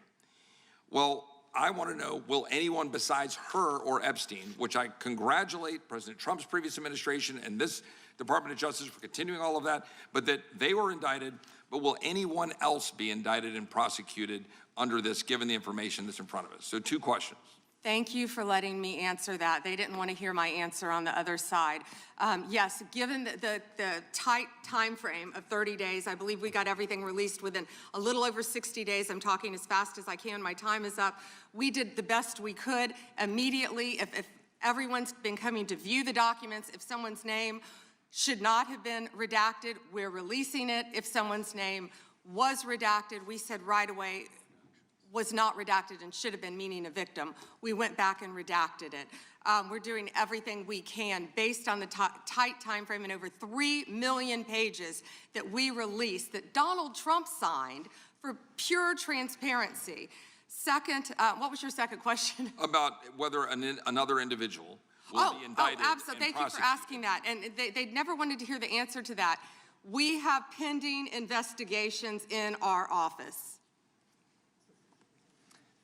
Well, I want to know, will anyone besides her or Epstein, which I congratulate President Trump's previous administration and this Department of Justice for continuing all of that, but that they were indicted, but will anyone else be indicted and prosecuted under this, given the information that's in front of us? So 2 questions. Thank you for letting me answer that. They didn't want to hear my answer on the other side. Yes, given the tight time frame of 30 days, I believe we got everything released within a little over 60 days. I'm talking as fast as I can. My time is up. We did the best we could immediately. If everyone's been coming to view the documents, if someone's name should not have been redacted, we're releasing it. If someone's name was redacted, we said right away, was not redacted and should have been, meaning a victim. We went back and redacted it. We're doing everything we can based on the tight time frame and over 3 million pages that we released that Donald Trump signed for pure transparency. Second, what was your second question? About whether another individual will be indicted. Oh, absolutely. Thank you for asking that. And they never wanted to hear the answer to that. We have pending investigations in our office.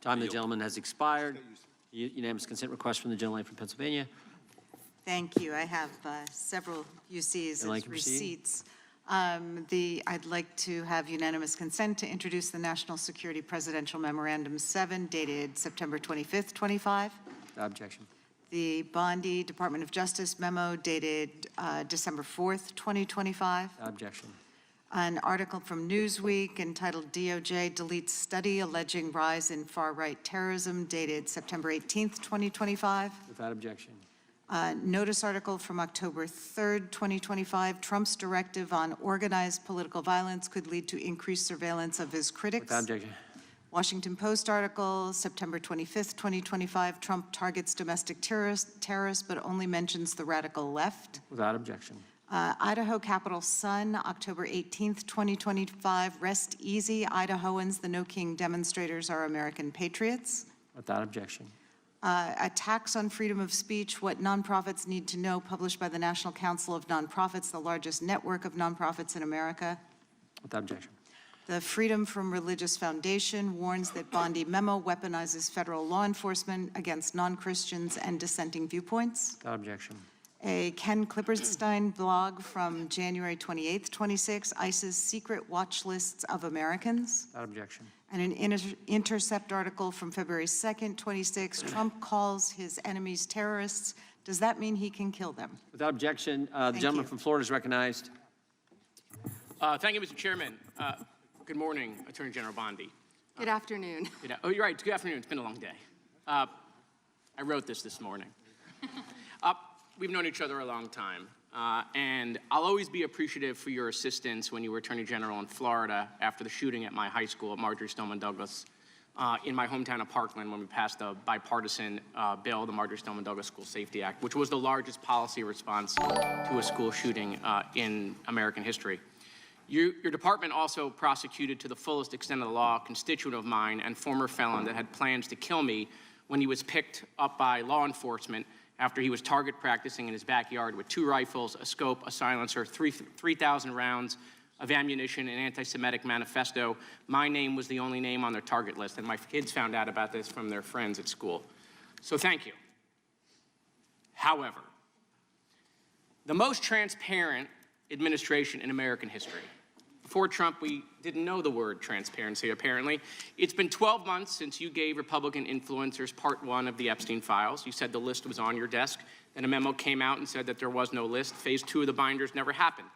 Time of the gentleman has expired. Unanimous consent request from the gentleman from Pennsylvania. Thank you. I have several UCs as receipts. I'd like to have unanimous consent to introduce the National Security Presidential Memorandum 7 dated September 25th, 25. Without objection. The Bondi Department of Justice memo dated December 4th, 2025. Without objection. An article from Newsweek entitled DOJ Deletes Study Alleging Rise in Far-Right Terrorism dated September 18th, 2025. Without objection. Notice article from October 3rd, 2025. Trump's directive on organized political violence could lead to increased surveillance of his critics. Without objection. Washington Post article, September 25th, 2025. Trump targets domestic terrorists but only mentions the radical left. Without objection. Idaho Capital Sun, October 18th, 2025. Rest easy, Idahoans. The No King demonstrators are American patriots. Without objection. Attacks on freedom of speech, what nonprofits need to know, published by the National Council of Nonprofits, the largest network of nonprofits in America. Without objection. The Freedom from Religious Foundation warns that Bondi memo weaponizes federal law enforcement against non-Christians and dissenting viewpoints. Without objection. A Ken Klipperstein blog from January 28th, 26, ICE's secret watch lists of Americans. Without objection. And an Intercept article from February 2nd, 26, Trump calls his enemies terrorists. Does that mean he can kill them? Without objection, the gentleman from Florida is recognized. Thank you, Mr. Chairman. Good morning, Attorney General Bondi. Good afternoon. Oh, you're right. Good afternoon. It's been a long day. I wrote this morning. We've known each other a long time, and I'll always be appreciative for your assistance when you were Attorney General in Florida after the shooting at my high school at Marjory Stoneman Douglas in my hometown of Parkland when we passed a bipartisan bill, the Marjory Stoneman Douglas School Safety Act, which was the largest policy response to a school shooting in American history. Your department also prosecuted to the fullest extent of the law a constituent of mine and former felon that had plans to kill me when he was picked up by law enforcement after he was target practicing in his backyard with 2 rifles, a scope, a silencer, 3,000 rounds of ammunition, an anti-Semitic manifesto. My name was the only name on their target list, and my kids found out about this from their friends at school. So thank you. However, the most transparent administration in American history. Before Trump, we didn't know the word transparency, apparently. It's been 12 months since you gave Republican influencers part 1 of the Epstein files. You said the list was on your desk. Then a memo came out and said that there was no list. Phase 2 of the binders never happened.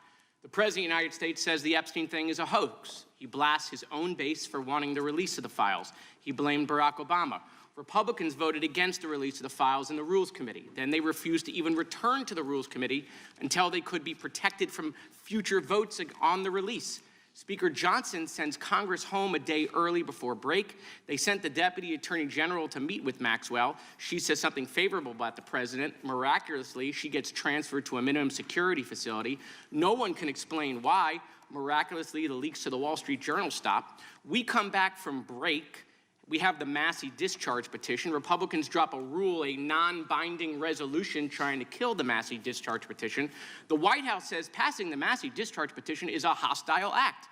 The President of the United States says the Epstein thing is a hoax. He blasts his own base for wanting the release of the files. He blamed Barack Obama. Republicans voted against the release of the files in the Rules Committee. Then they refused to even return to the Rules Committee until they could be protected from future votes on the release. Speaker Johnson sends Congress home a day early before break. They sent the Deputy Attorney General to meet with Maxwell. She says something favorable about the president. Miraculously, she gets transferred to a minimum security facility. No one can explain why. Miraculously, the leaks to the Wall Street Journal stop. We come back from break. We have the Massey discharge petition. Republicans drop a rule, a non-binding resolution trying to kill the Massey discharge petition. The White House says passing the Massey discharge petition is a hostile act.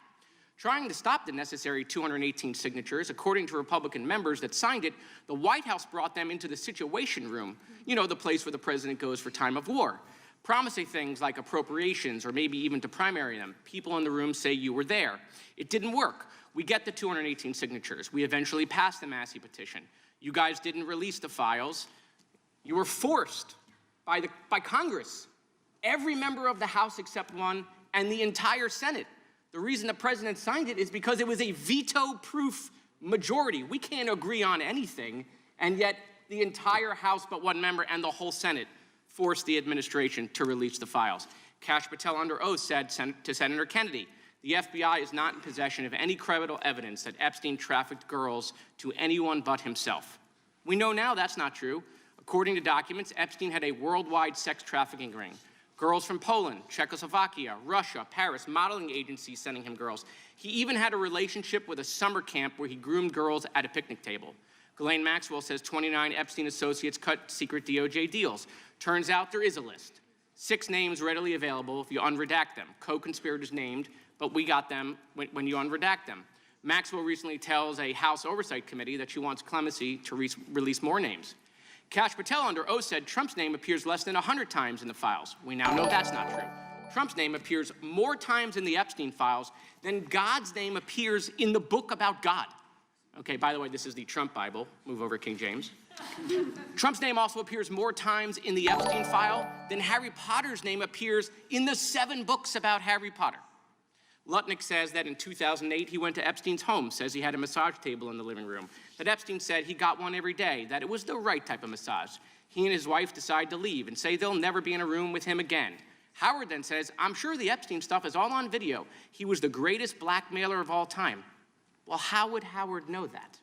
Trying to stop the necessary 218 signatures, according to Republican members that signed it, the White House brought them into the Situation Room, you know, the place where the president goes for time of war, promising things like appropriations or maybe even to primary them. People in the room say you were there. It didn't work. We get the 218 signatures. We eventually passed the Massey petition. You guys didn't release the files. You were forced by Congress, every member of the House except one, and the entire Senate. The reason the president signed it is because it was a veto-proof majority. We can't agree on anything, and yet the entire House but one member and the whole Senate forced the administration to release the files. Kash Patel under oath said to Senator Kennedy, the FBI is not in possession of any credible evidence that Epstein trafficked girls to anyone but himself. We know now that's not true. According to documents, Epstein had a worldwide sex trafficking ring. Girls from Poland, Czechoslovakia, Russia, Paris, modeling agencies sending him girls. He even had a relationship with a summer camp where he groomed girls at a picnic table. Ghislaine Maxwell says 29 Epstein associates cut secret DOJ deals. Turns out there is a list. 6 names readily available if you unredact them. Co-conspirators named, but we got them when you unredact them. Maxwell recently tells a House Oversight Committee that she wants clemency to release more names. Kash Patel under oath said Trump's name appears less than 100 times in the files. We now know that's not true. Trump's name appears more times in the Epstein files than God's name appears in the book about God. Okay, by the way, this is the Trump Bible. Move over, King James. Trump's name also appears more times in the Epstein file than Harry Potter's name appears in the 7 books about Harry Potter. Lutnick says that in 2008, he went to Epstein's home, says he had a massage table in the living room, that Epstein said he got one every day, that it was the right type of massage. He and his wife decide to leave and say they'll never be in a room with him again. Howard then says, I'm sure the Epstein stuff is all on video. He was the greatest blackmailer of all time. Well, how would Howard know that?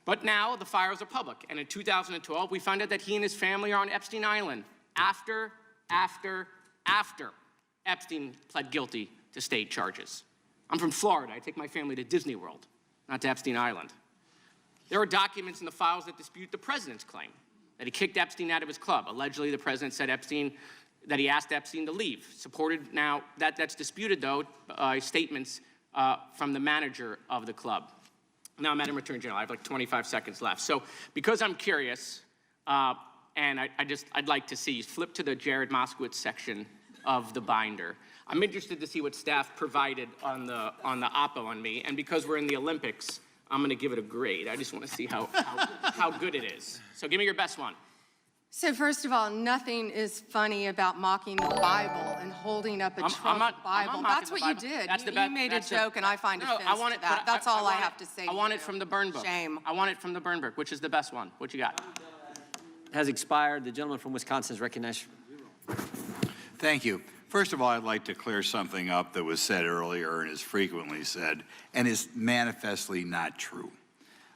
But now the files are public, and in 2012, we found out that he and his family are on Epstein Island after Epstein pled guilty to state charges. I'm from Florida. I take my family to Disney World, not to Epstein Island. There are documents in the files that dispute the president's claim that he kicked Epstein out of his club. Allegedly, the president said that he asked Epstein to leave. Supported now, that's disputed, though, statements from the manager of the club. Now, Madam Attorney General, I have like 25 seconds left. So because I'm curious, And I'd like to see you flip to the Jared Moskowitz section of the binder. I'm interested to see what staff provided on the oppo on me, and because we're in the Olympics, I'm going to give it a grade. I just want to see how good it is. So give me your best one. So first of all, nothing is funny about mocking the Bible and holding up a Trump Bible. That's what you did. You made a joke, and I find offense to that. That's all I have to say. I want it from the burn book. Shame. I want it from the burn book, which is the best one. What you got? Has expired. The gentleman from Wisconsin is recognized. Thank you. First of all, I'd like to clear something up that was said earlier and is frequently said and is manifestly not true.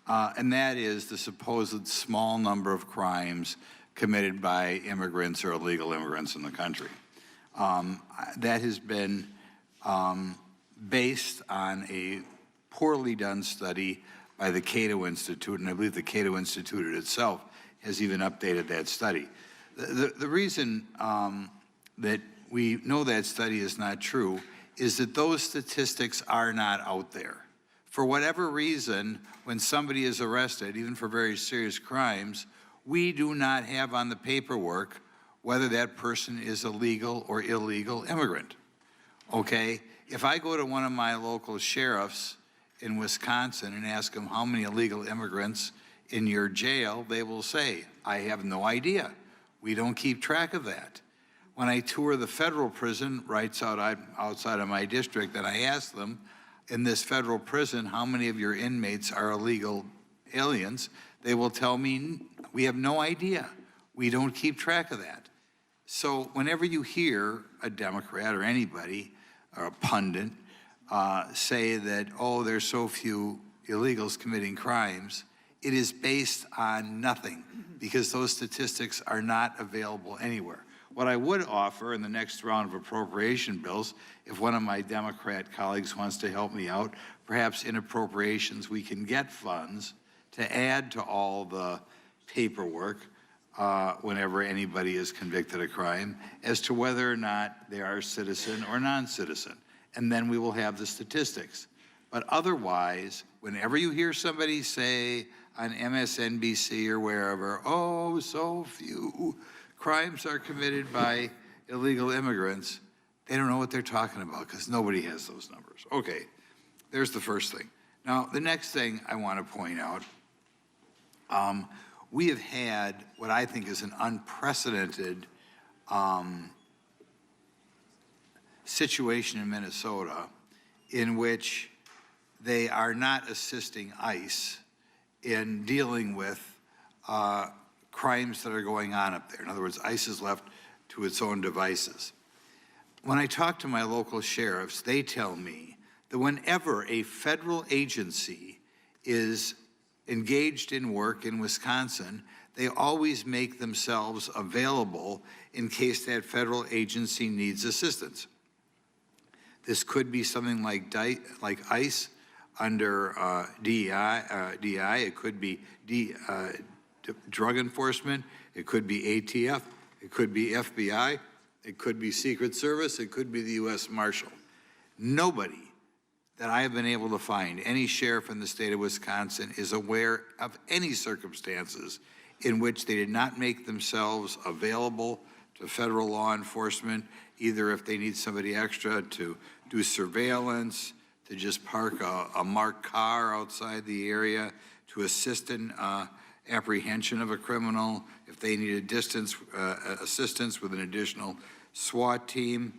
And that is the supposed small number of crimes committed by immigrants or illegal immigrants in the country. That has been based on a poorly done study by the Cato Institute, and I believe the Cato Institute itself has even updated that study. The reason that we know that study is not true is that those statistics are not out there. For whatever reason, when somebody is arrested, even for very serious crimes, we do not have on the paperwork whether that person is a legal or illegal immigrant, okay? If I go to one of my local sheriffs in Wisconsin and ask them how many illegal immigrants in your jail, they will say, I have no idea. We don't keep track of that. When I tour the federal prison right outside of my district, and I ask them, in this federal prison, how many of your inmates are illegal aliens, they will tell me, we have no idea. We don't keep track of that. So whenever you hear a Democrat or anybody, or a pundit, say that, oh, there's so few illegals committing crimes, it is based on nothing, because those statistics are not available anywhere. What I would offer in the next round of appropriation bills, if one of my Democrat colleagues wants to help me out, perhaps in appropriations we can get funds to add to all the paperwork whenever anybody is convicted of crime as to whether or not they are citizen or non-citizen. And then we will have the statistics. But otherwise, whenever you hear somebody say on MSNBC or wherever, oh, so few crimes are committed by illegal immigrants, they don't know what they're talking about because nobody has those numbers. Okay, there's the first thing. Now, the next thing I want to point out, we have had what I think is an unprecedented situation in Minnesota in which they are not assisting ICE in dealing with crimes that are going on up there. In other words, ICE is left to its own devices. When I talk to my local sheriffs, they tell me that whenever a federal agency is engaged in work in Wisconsin, they always make themselves available in case that federal agency needs assistance. This could be something like ICE under DEI. It could be drug enforcement. It could be ATF. It could be FBI. It could be Secret Service. It could be the U.S. Marshal. Nobody that I have been able to find, any sheriff in the state of Wisconsin, is aware of any circumstances in which they did not make themselves available to federal law enforcement, either if they need somebody extra to do surveillance, to just park a marked car outside the area, to assist in apprehension of a criminal, if they need assistance with an additional SWAT team,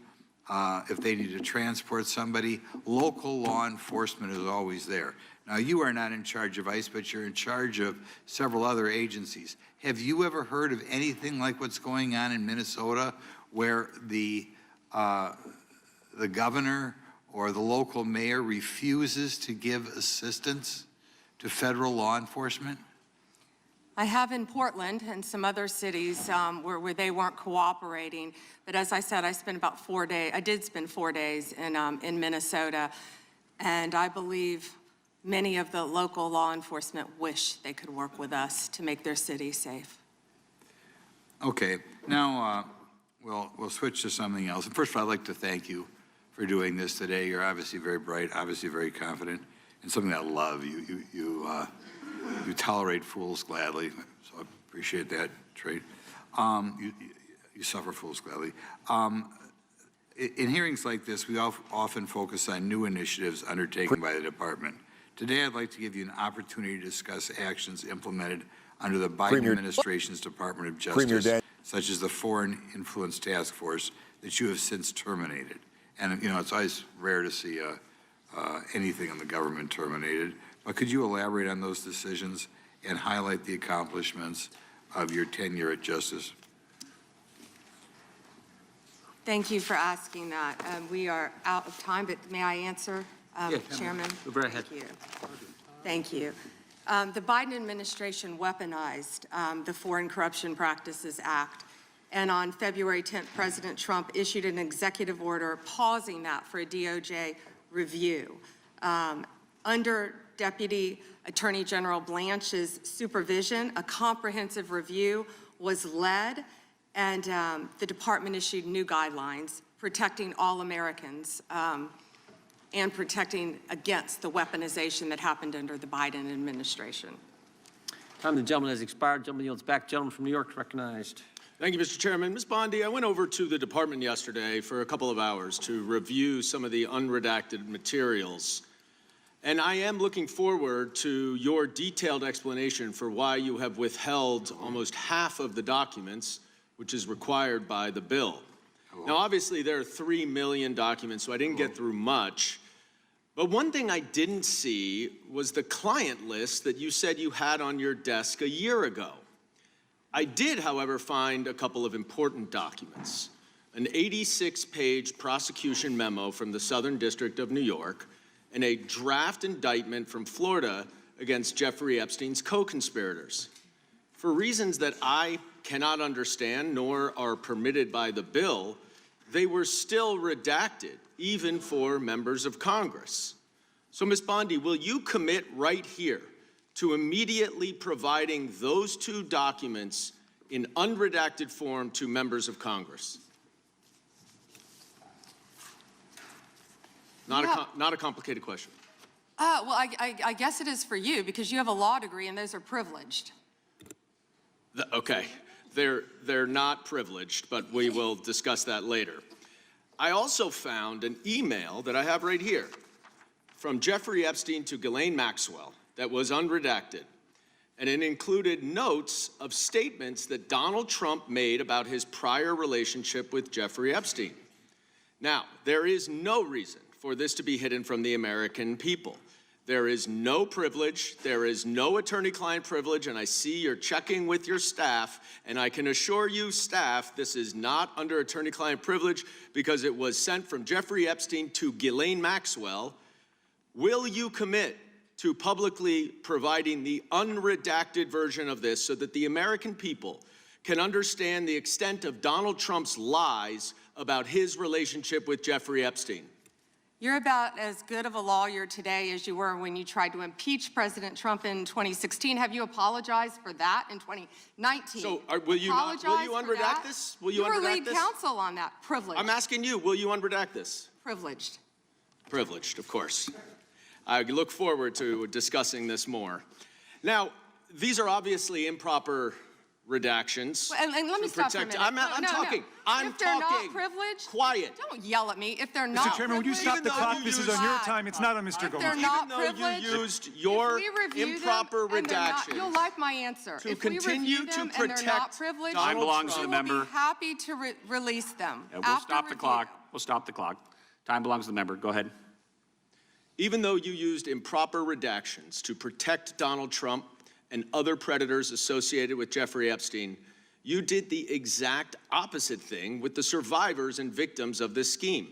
if they need to transport somebody. Local law enforcement is always there. Now, you are not in charge of ICE, but you're in charge of several other agencies. Have you ever heard of anything like what's going on in Minnesota, where the governor or the local mayor refuses to give assistance to federal law enforcement? I have in Portland and some other cities where they weren't cooperating. But as I said, I did spend 4 days in Minnesota. And I believe many of the local law enforcement wish they could work with us to make their city safe. Okay, now we'll switch to something else. And first of all, I'd like to thank you for doing this today. You're obviously very bright, obviously very confident, and something I love. You tolerate fools gladly, so I appreciate that trait. You suffer fools gladly. In hearings like this, we often focus on new initiatives undertaken by the department. Today, I'd like to give you an opportunity to discuss actions implemented under the Biden administration's Department of Justice, such as the Foreign Influence Task Force that you have since terminated. And, you know, it's always rare to see anything in the government terminated. But could you elaborate on those decisions and highlight the accomplishments of your tenure at Justice? Thank you for asking that. We are out of time, but may I answer, Chairman? Go right ahead. Thank you. The Biden administration weaponized the Foreign Corruption Practices Act, and on February 10th, President Trump issued an executive order pausing that for a DOJ review. Under Deputy Attorney General Blanche's supervision, a comprehensive review was led, and the department issued new guidelines protecting all Americans and protecting against the weaponization that happened under the Biden administration. Time of the gentleman has expired. Gentleman yields back. Gentleman from New York is recognized. Thank you, Mr. Chairman. Ms. Bondi, I went over to the department yesterday for a couple of hours to review some of the unredacted materials. And I am looking forward to your detailed explanation for why you have withheld almost half of the documents, which is required by the bill. Now, obviously, there are 3 million documents, so I didn't get through much. But one thing I didn't see was the client list that you said you had on your desk a year ago. I did, however, find a couple of important documents. An 86-page prosecution memo from the Southern District of New York and a draft indictment from Florida against Jeffrey Epstein's co-conspirators. For reasons that I cannot understand nor are permitted by the bill, they were still redacted, even for members of Congress. So, Ms. Bondi, will you commit right here to immediately providing those two documents in unredacted form to members of Congress? Not a complicated question. Well, I guess it is for you because you have a law degree and those are privileged. Okay, they're not privileged, but we will discuss that later. I also found an email that I have right here from Jeffrey Epstein to Ghislaine Maxwell that was unredacted, and it included notes of statements that Donald Trump made about his prior relationship with Jeffrey Epstein. Now, there is no reason for this to be hidden from the American people. There is no privilege, there is no attorney-client privilege, and I see you're checking with your staff, and I can assure you, staff, this is not under attorney-client privilege because it was sent from Jeffrey Epstein to Ghislaine Maxwell. Will you commit to publicly providing the unredacted version of this so that the American people can understand the extent of Donald Trump's lies about his relationship with Jeffrey Epstein? You're about as good of a lawyer today as you were when you tried to impeach President Trump in 2016. Have you apologized for that in 2019? So will you unredact this? Will you were unredact lead this? counsel on that. Privileged. I'm asking you, will you unredact this? Privileged. Privileged, of course. I look forward to discussing this more. Now, these are obviously improper redactions. And let me stop for a minute. I'm talking. If they're not privileged, quiet. Don't yell at me. If they're not Mr. Chairman, would you stop the clock? This is on your time. It's not on Mr. Goldman. They're not Even though privileged. you used your improper redactions. You'll like my answer. To if we continue review them to and they're not protect privileged, Time belongs we to the will member. be happy to release them. Yeah, we'll stop the clock. We'll stop the clock. Time belongs to the member. Go ahead. Even though you used improper redactions to protect Donald Trump and other predators associated with Jeffrey Epstein, you did the exact opposite thing with the survivors and victims of this scheme.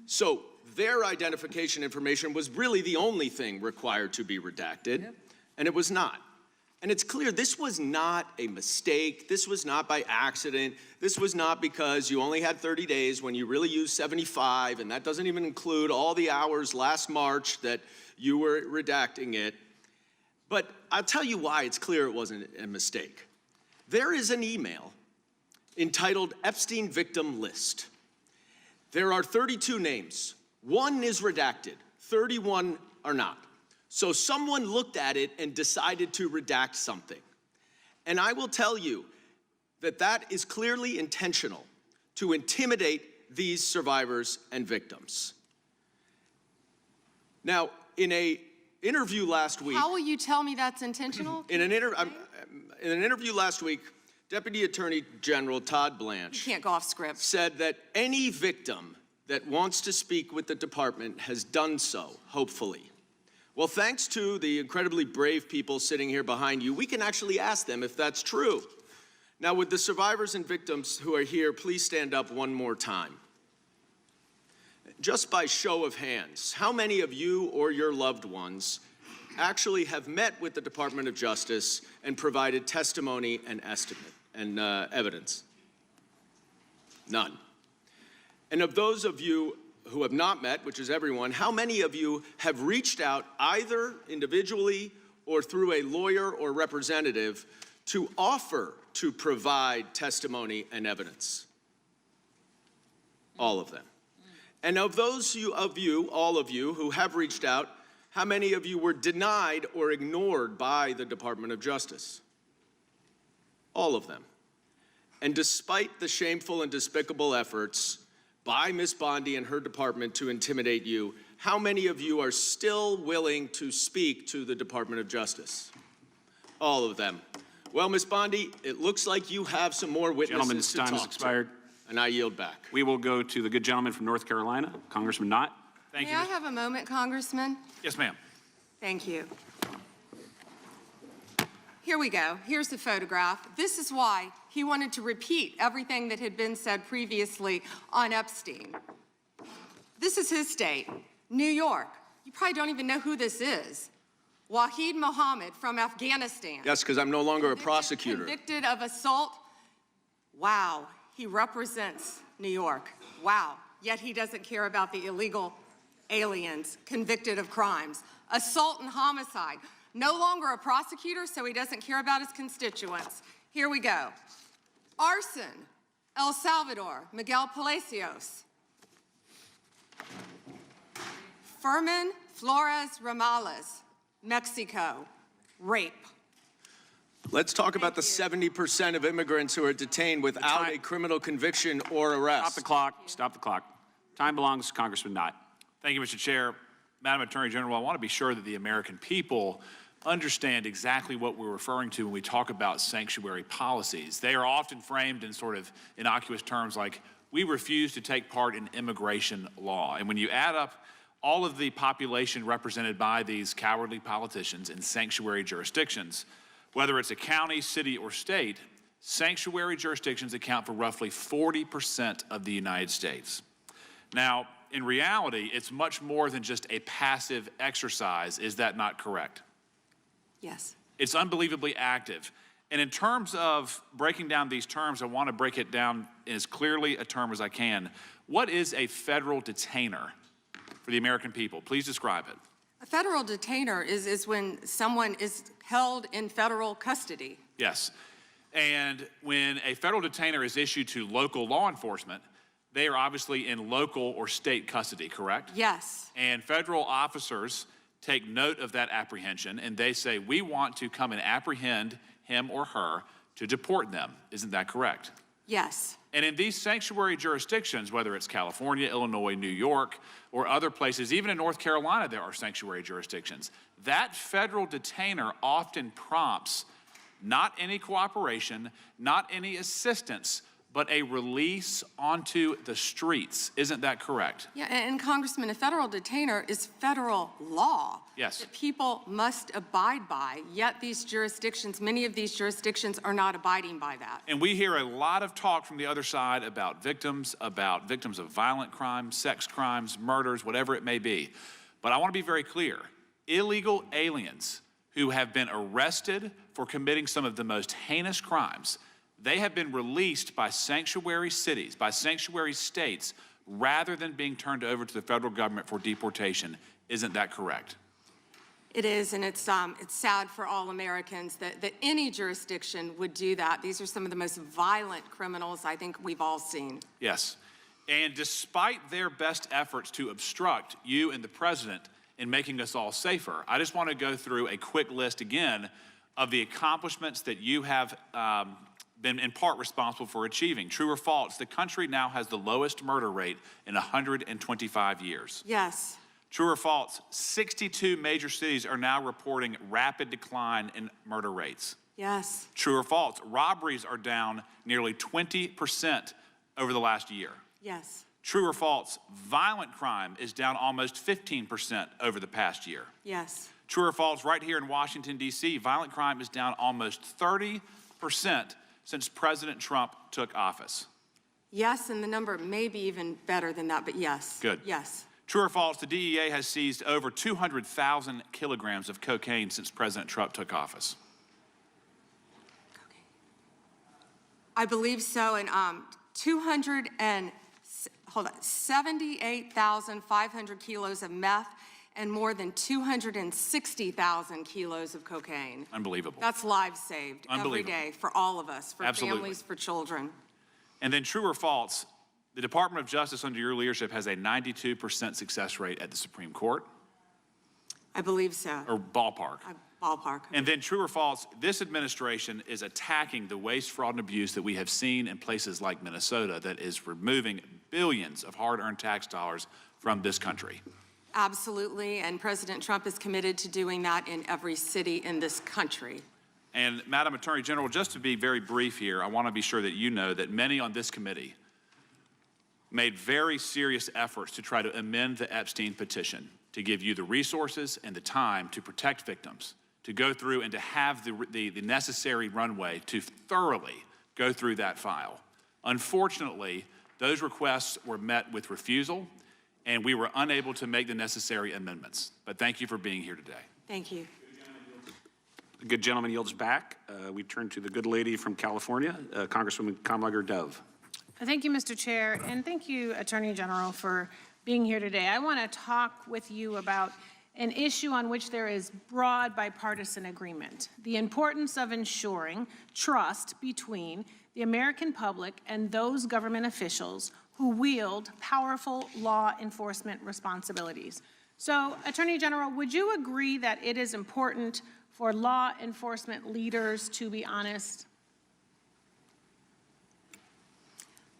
So their identification information was really the only thing required to be redacted, and it was not. And it's clear this was not a mistake. This was not by accident. This was not because you only had 30 days when you really used 75, and that doesn't even include all the hours last March that you were redacting it. But I'll tell you why it's clear it wasn't a mistake. There is an email entitled Epstein Victim List. There are 32 names. One is redacted, 31 are not. So someone looked at it and decided to redact something. And I will tell you, that is clearly intentional to intimidate these survivors and victims. Now, in an interview last week, How will you tell me that's intentional? in an interview last week, Deputy Attorney General Todd Blanche You can't go off script. said that any victim that wants to speak with the department has done so, hopefully. Well, thanks to the incredibly brave people sitting here behind you, we can actually ask them if that's true. Now, would the survivors and victims who are here please stand up one more time? Just by show of hands, how many of you or your loved ones actually have met with the Department of Justice and provided testimony and evidence? None. And of those of you who have not met, which is everyone, how many of you have reached out either individually or through a lawyer or representative to offer to provide testimony and evidence? All of them. And of those of you, all of you, who have reached out, how many of you were denied or ignored by the Department of Justice? All of them. And despite the shameful and despicable efforts by Ms. Bondi and her department to intimidate you, how many of you are still willing to speak to the Department of Justice? All of them. Well, Ms. Bondi, it looks like you have some more witnesses to talk to. Gentleman's time has expired. And I yield back. We will go to the good gentleman from North Carolina, Congressman Knott. May I have a moment, Congressman? Yes, ma'am. Thank you. Here we go. Here's the photograph. This is why he wanted to repeat everything that had been said previously on Epstein. This is his state, New York. You probably don't even know who this is. Wahid Mohammed from Afghanistan. Yes, because I'm no longer a prosecutor. Convicted of assault. Wow, he represents New York. Wow, yet he doesn't care about the illegal aliens convicted of crimes. Assault and homicide. No longer a prosecutor, so he doesn't care about his constituents. Here we go. Arson, El Salvador, Miguel Palacios. Fermin Flores Ramales, Mexico, rape. Let's talk about the 70% of immigrants who are detained without a criminal conviction or arrest. Stop the clock. Stop the clock. Time belongs to Congressman Knott. Thank you, Mr. Chair. Madam Attorney General, I want to be sure that the American people understand exactly what we're referring to when we talk about sanctuary policies. They are often framed in sort of innocuous terms like, we refuse to take part in immigration law. And when you add up all of the population represented by these cowardly politicians in sanctuary jurisdictions, whether it's a county, city, or state, sanctuary jurisdictions account for roughly 40% of the United States. Now, in reality, it's much more than just a passive exercise. Is that not correct? Yes. It's unbelievably active. And in terms of breaking down these terms, I want to break it down as clearly a term as I can. What is a federal detainer for the American people? Please describe it. A federal detainer is when someone is held in federal custody. Yes. And when a federal detainer is issued to local law enforcement, they are obviously in local or state custody, correct? Yes. And federal officers take note of that apprehension and they say, we want to come and apprehend him or her to deport them. Isn't that correct? Yes. And in these sanctuary jurisdictions, whether it's California, Illinois, New York, or other places, even in North Carolina, there are sanctuary jurisdictions. That federal detainer often prompts not any cooperation, not any assistance, but a release onto the streets. Isn't that correct? Yeah, and Congressman, a federal detainer is federal law. Yes. That people must abide by, yet these jurisdictions, many of these jurisdictions are not abiding by that. And we hear a lot of talk from the other side about victims of violent crimes, sex crimes, murders, whatever it may be. But I want to be very clear. Illegal aliens who have been arrested for committing some of the most heinous crimes, they have been released by sanctuary cities, by sanctuary states, rather than being turned over to the federal government for deportation. Isn't that correct? It is, and it's sad for all Americans that any jurisdiction would do that. These are some of the most violent criminals I think we've all seen. Yes. And despite their best efforts to obstruct you and the president in making us all safer, I just want to go through a quick list again of the accomplishments that you have been in part responsible for achieving. True or false, the country now has the lowest murder rate in 125 years. Yes. True or false, 62 major cities are now reporting rapid decline in murder rates. Yes. True or false, robberies are down nearly 20% over the last year. Yes. True or false, violent crime is down almost 15% over the past year. Yes. True or false, right here in Washington, D.C., violent crime is down almost 30% since President Trump took office. Yes, and the number may be even better than that, but yes. Good. Yes. True or false, the DEA has seized over 200,000 kilograms of cocaine since President Trump took office. I believe so, and 78,500 kilos of meth and more than 260,000 kilos of cocaine. Unbelievable. That's lives saved every day for all of us, for Absolutely. families, for children. And then true or false, the Department of Justice under your leadership has a 92% success rate at the Supreme Court, I believe so. or ballpark. Ballpark. And then true or false, this administration is attacking the waste, fraud, and abuse that we have seen in places like Minnesota that is removing billions of hard-earned tax dollars from this country. Absolutely, and President Trump is committed to doing that in every city in this country. And Madam Attorney General, just to be very brief here, I want to be sure that you know that many on this committee made very serious efforts to try to amend the Epstein petition to give you the resources and the time to protect victims, to go through and to have the necessary runway to thoroughly go through that file. Unfortunately, those requests were met with refusal, and we were unable to make the necessary amendments. But thank you for being here today. Thank you. The good gentleman yields back. We turn to the good lady from California, Congresswoman Kamlager-Dove. Thank you, Mr. Chair, and thank you, Attorney General, for being here today. I want to talk with you about an issue on which there is broad bipartisan agreement: the importance of ensuring trust between the American public and those government officials who wield powerful law enforcement responsibilities. So, Attorney General, would you agree that it is important for law enforcement leaders to be honest?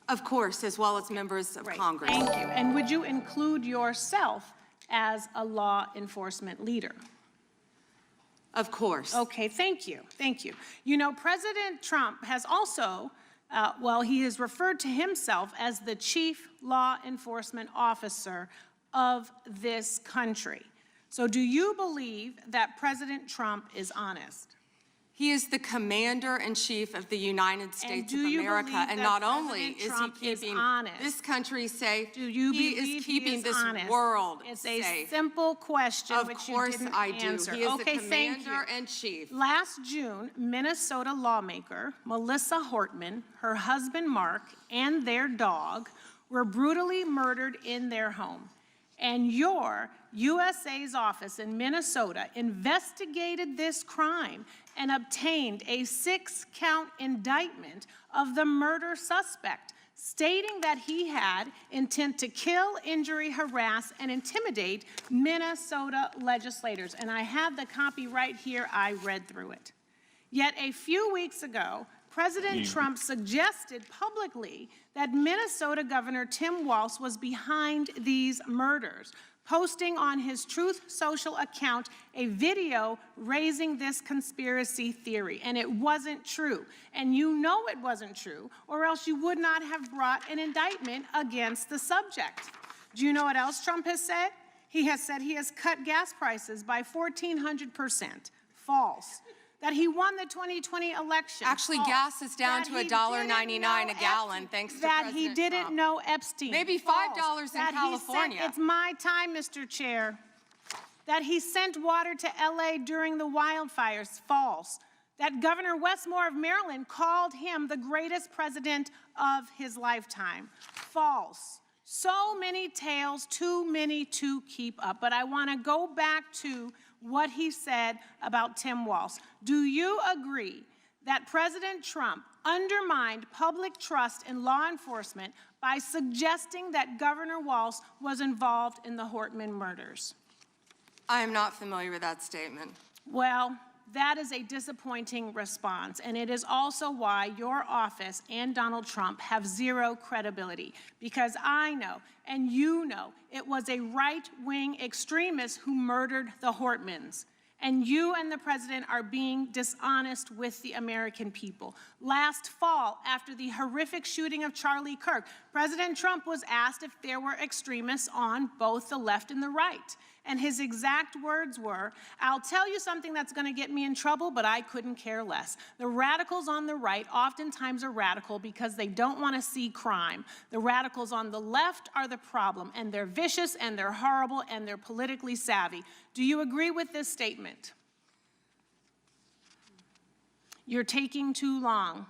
Of course, as well as members of Congress. Thank you. And would you include yourself as a law enforcement leader? Of course. Okay, thank you. Thank you. You know, President Trump has also, he has referred to himself as the chief law enforcement officer of this country. So do you believe that President Trump is honest? He is the commander-in-chief of the United States of America, and not only is he keeping this country safe, he is keeping this world safe. It's a simple question which you didn't answer. Of course I do. He is the commander-in-chief. Last June, Minnesota lawmaker Melissa Hortman, her husband Mark, and their dog were brutally murdered in their home. And your USA's office in Minnesota investigated this crime and obtained a 6-count indictment of the murder suspect, stating that he had intent to kill, injure, harass, and intimidate Minnesota legislators. And I have the copy right here. I read through it. Yet a few weeks ago, President Trump suggested publicly that Minnesota Governor Tim Walz was behind these murders, posting on his Truth Social account a video raising this conspiracy theory. And it wasn't true. And you know it wasn't true, or else you would not have brought an indictment against the subject. Do you know what else Trump has said? He has said he has cut gas prices by 1,400%. False. That he won the 2020 election. Actually, gas is down to $1.99 a gallon, thanks to President Trump. That he didn't know Epstein. Maybe $5 in California. It's my time, Mr. Chair. That he sent water to LA during the wildfires. False. That Governor Westmore of Maryland called him the greatest president of his lifetime. False. So many tales, too many to keep up. But I want to go back to what he said about Tim Walz. Do you agree that President Trump undermined public trust in law enforcement by suggesting that Governor Walz was involved in the Hortman murders? I am not familiar with that statement. Well, that is a disappointing response. And it is also why your office and Donald Trump have zero credibility. Because I know, and you know, it was a right-wing extremist who murdered the Hortmans. And you and the president are being dishonest with the American people. Last fall, after the horrific shooting of Charlie Kirk, President Trump was asked if there were extremists on both the left and the right. And his exact words were, "I'll tell you something that's going to get me in trouble, but I couldn't care less. The radicals on the right oftentimes are radical because they don't want to see crime. The radicals on the left are the problem, and they're vicious, and they're horrible, and they're politically savvy." Do you agree with this statement? You're taking too long,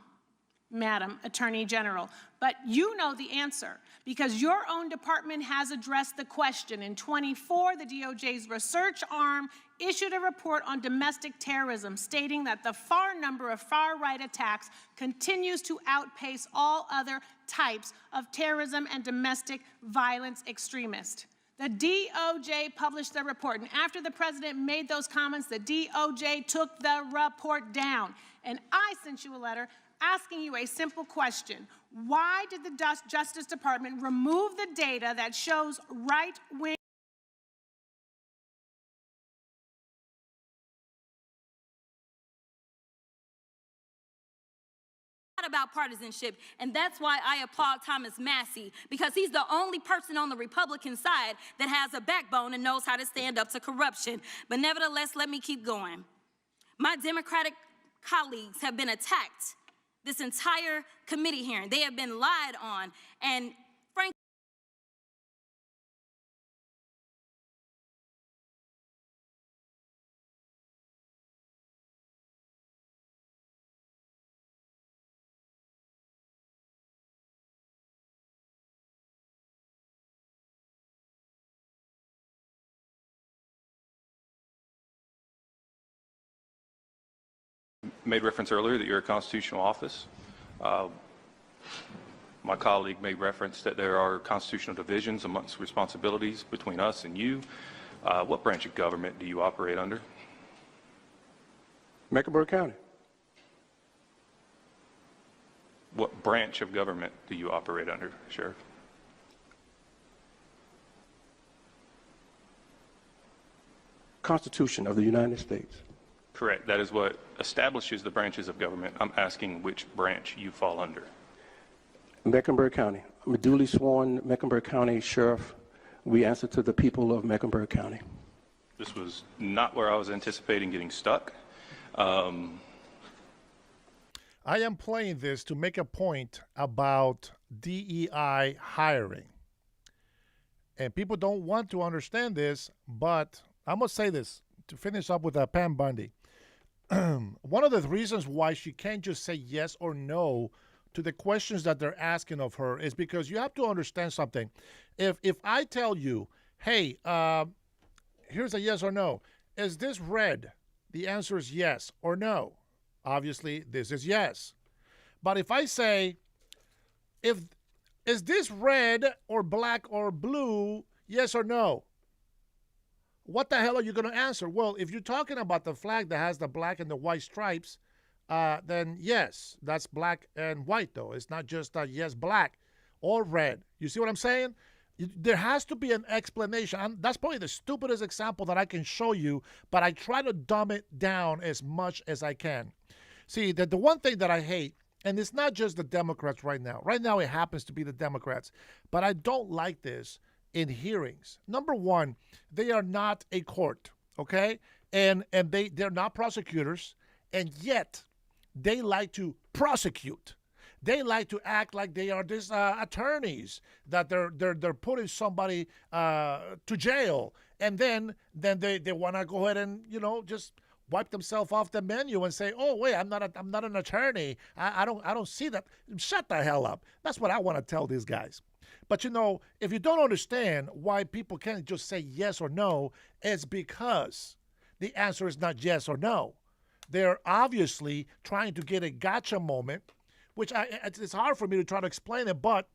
Madam Attorney General. But you know the answer, because your own department has addressed the question. In 24, the DOJ's research arm issued a report on domestic terrorism, stating that the number of far-right attacks continues to outpace all other types of terrorism and domestic violence extremists. The DOJ published the report, and after the president made those comments, the DOJ took the report down. And I sent you a letter asking you a simple question. Why did the Justice Department remove the data that shows right-wing about partisanship, and that's why I applaud Thomas Massie, because he's the only person on the Republican side that has a backbone and knows how to stand up to corruption. But nevertheless, let me keep going. My Democratic colleagues have been attacked this entire committee hearing. They have been lied on, and frankly, made reference earlier that you're a constitutional office. My colleague made reference that there are constitutional divisions amongst responsibilities between us and you. What branch of government do you operate under? Mecklenburg County. What branch of government do you operate under, Sheriff? Constitution of the United States. Correct. That is what establishes the branches of government. I'm asking which branch you fall under. Mecklenburg County. I'm a duly sworn Mecklenburg County Sheriff. We answer to the people of Mecklenburg County. This was not where I was anticipating getting stuck. I am playing this to make a point about DEI hiring. And people don't want to understand this, but I must say this to finish up with Pam Bondi. One of the reasons why she can't just say yes or no to the questions that they're asking of her is because you have to understand something. If I tell you, hey, here's a yes or no, is this red? The answer is yes or no. Obviously, this is yes. But if I say, is this red or black or blue, yes or no? What the hell are you going to answer? Well, if you're talking about the flag that has the black and the white stripes, then yes, that's black and white, though. It's not just yes, black or red. You see what I'm saying? There has to be an explanation. That's probably the stupidest example that I can show you, but I try to dumb it down as much as I can. See, the one thing that I hate, and it's not just the Democrats right now. Right now, it happens to be the Democrats, but I don't like this in hearings. Number one, they are not a court, okay? And they're not prosecutors, and yet they like to prosecute. They like to act like they are these attorneys, that they're putting somebody to jail, and then they want to go ahead and just wipe themselves off the menu and say, "Oh wait, I'm not an attorney. I don't see that." Shut the hell up. That's what I want to tell these guys. But if you don't understand why people can't just say yes or no, it's because the answer is not yes or no. They're obviously trying to get a gotcha moment, which it's hard for me to try to explain it, but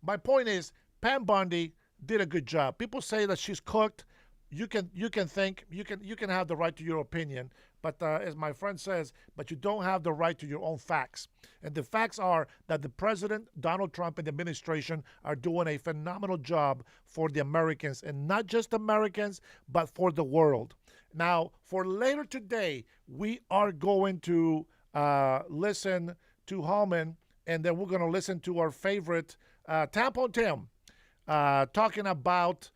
my point is Pam Bondi did a good job. People say that she's cooked. you can think, you can have the right to your opinion, but as my friend says, but you don't have the right to your own facts. And the facts are that the President, Donald Trump, and the administration are doing a phenomenal job for the Americans, and not just Americans, but for the world. Now, for later today, we are going to listen to Hallman, and then we're going to listen to our favorite Tampon Tim talking about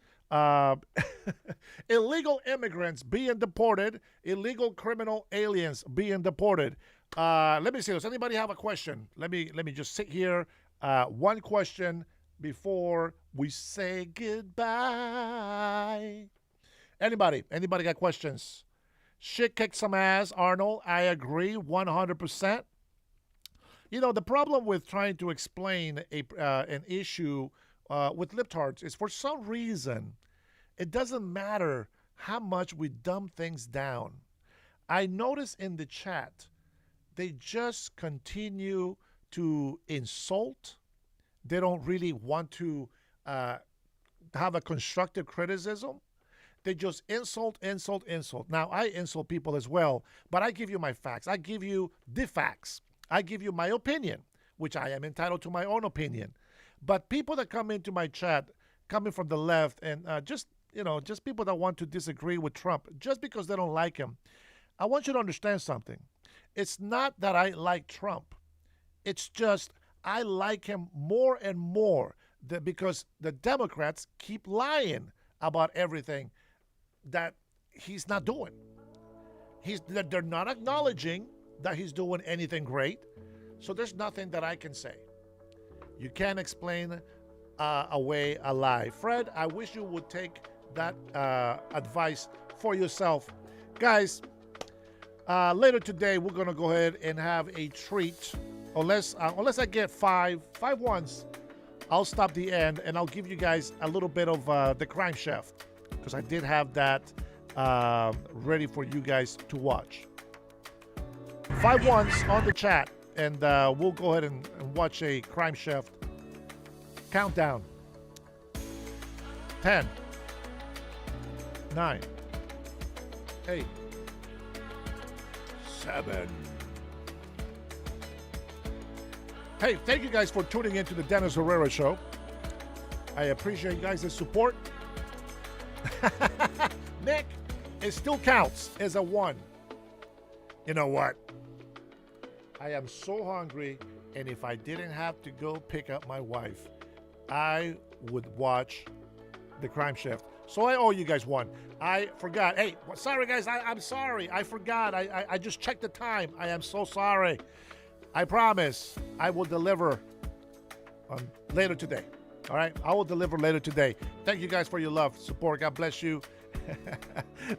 illegal immigrants being deported, illegal criminal aliens being deported. Let me see. Does anybody have a question? Let me just sit here. One question before we say goodbye. Anybody got questions? Shit kicked some ass, Arnold. I agree 100%. You know, the problem with trying to explain an issue with libtards is, for some reason, it doesn't matter how much we dumb things down. I notice in the chat, they just continue to insult. They don't really want to have a constructive criticism. They just insult. Now, I insult people as well, but I give you my facts. I give you the facts. I give you my opinion, which I am entitled to my own opinion. But people that come into my chat, coming from the left, and just people that want to disagree with Trump, just because they don't like him, I want you to understand something. It's not that I like Trump. It's just I like him more and more because the Democrats keep lying about everything that he's not doing. They're not acknowledging that he's doing anything great. So there's nothing that I can say. You can't explain away a lie. Fred, I wish you would take that advice for yourself. Guys, later today, we're going to go ahead and have a treat. Unless I get five ones, I'll stop the end and I'll give you guys a little bit of the Crime Chef, because I did have that ready for you guys to watch. 5 ones on the chat, and we'll go ahead and watch a Crime Chef countdown. 10, 9, 8, 7. Hey, thank you guys for tuning in to the Dennis Herrera Show. I appreciate you guys' support. Nick, it still counts as a 1. You know what? I am so hungry, and if I didn't have to go pick up my wife, I would watch the Crime Chef. So I owe you guys 1. I forgot. Hey, sorry guys, I'm sorry. I forgot. I just checked the time. I am so sorry. I promise I will deliver later today. All right? I will deliver later today. Thank you guys for your love, support. God bless you.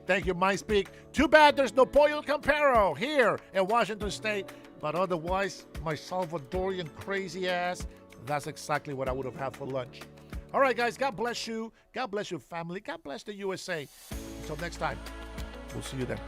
Thank you, MySpeak. Too bad there's no Pollo Campero here in Washington State, but otherwise, my Salvadorian crazy ass, that's exactly what I would have had for lunch. All right, guys, God bless you. God bless your family. God bless the USA. Until next time, we'll see you then.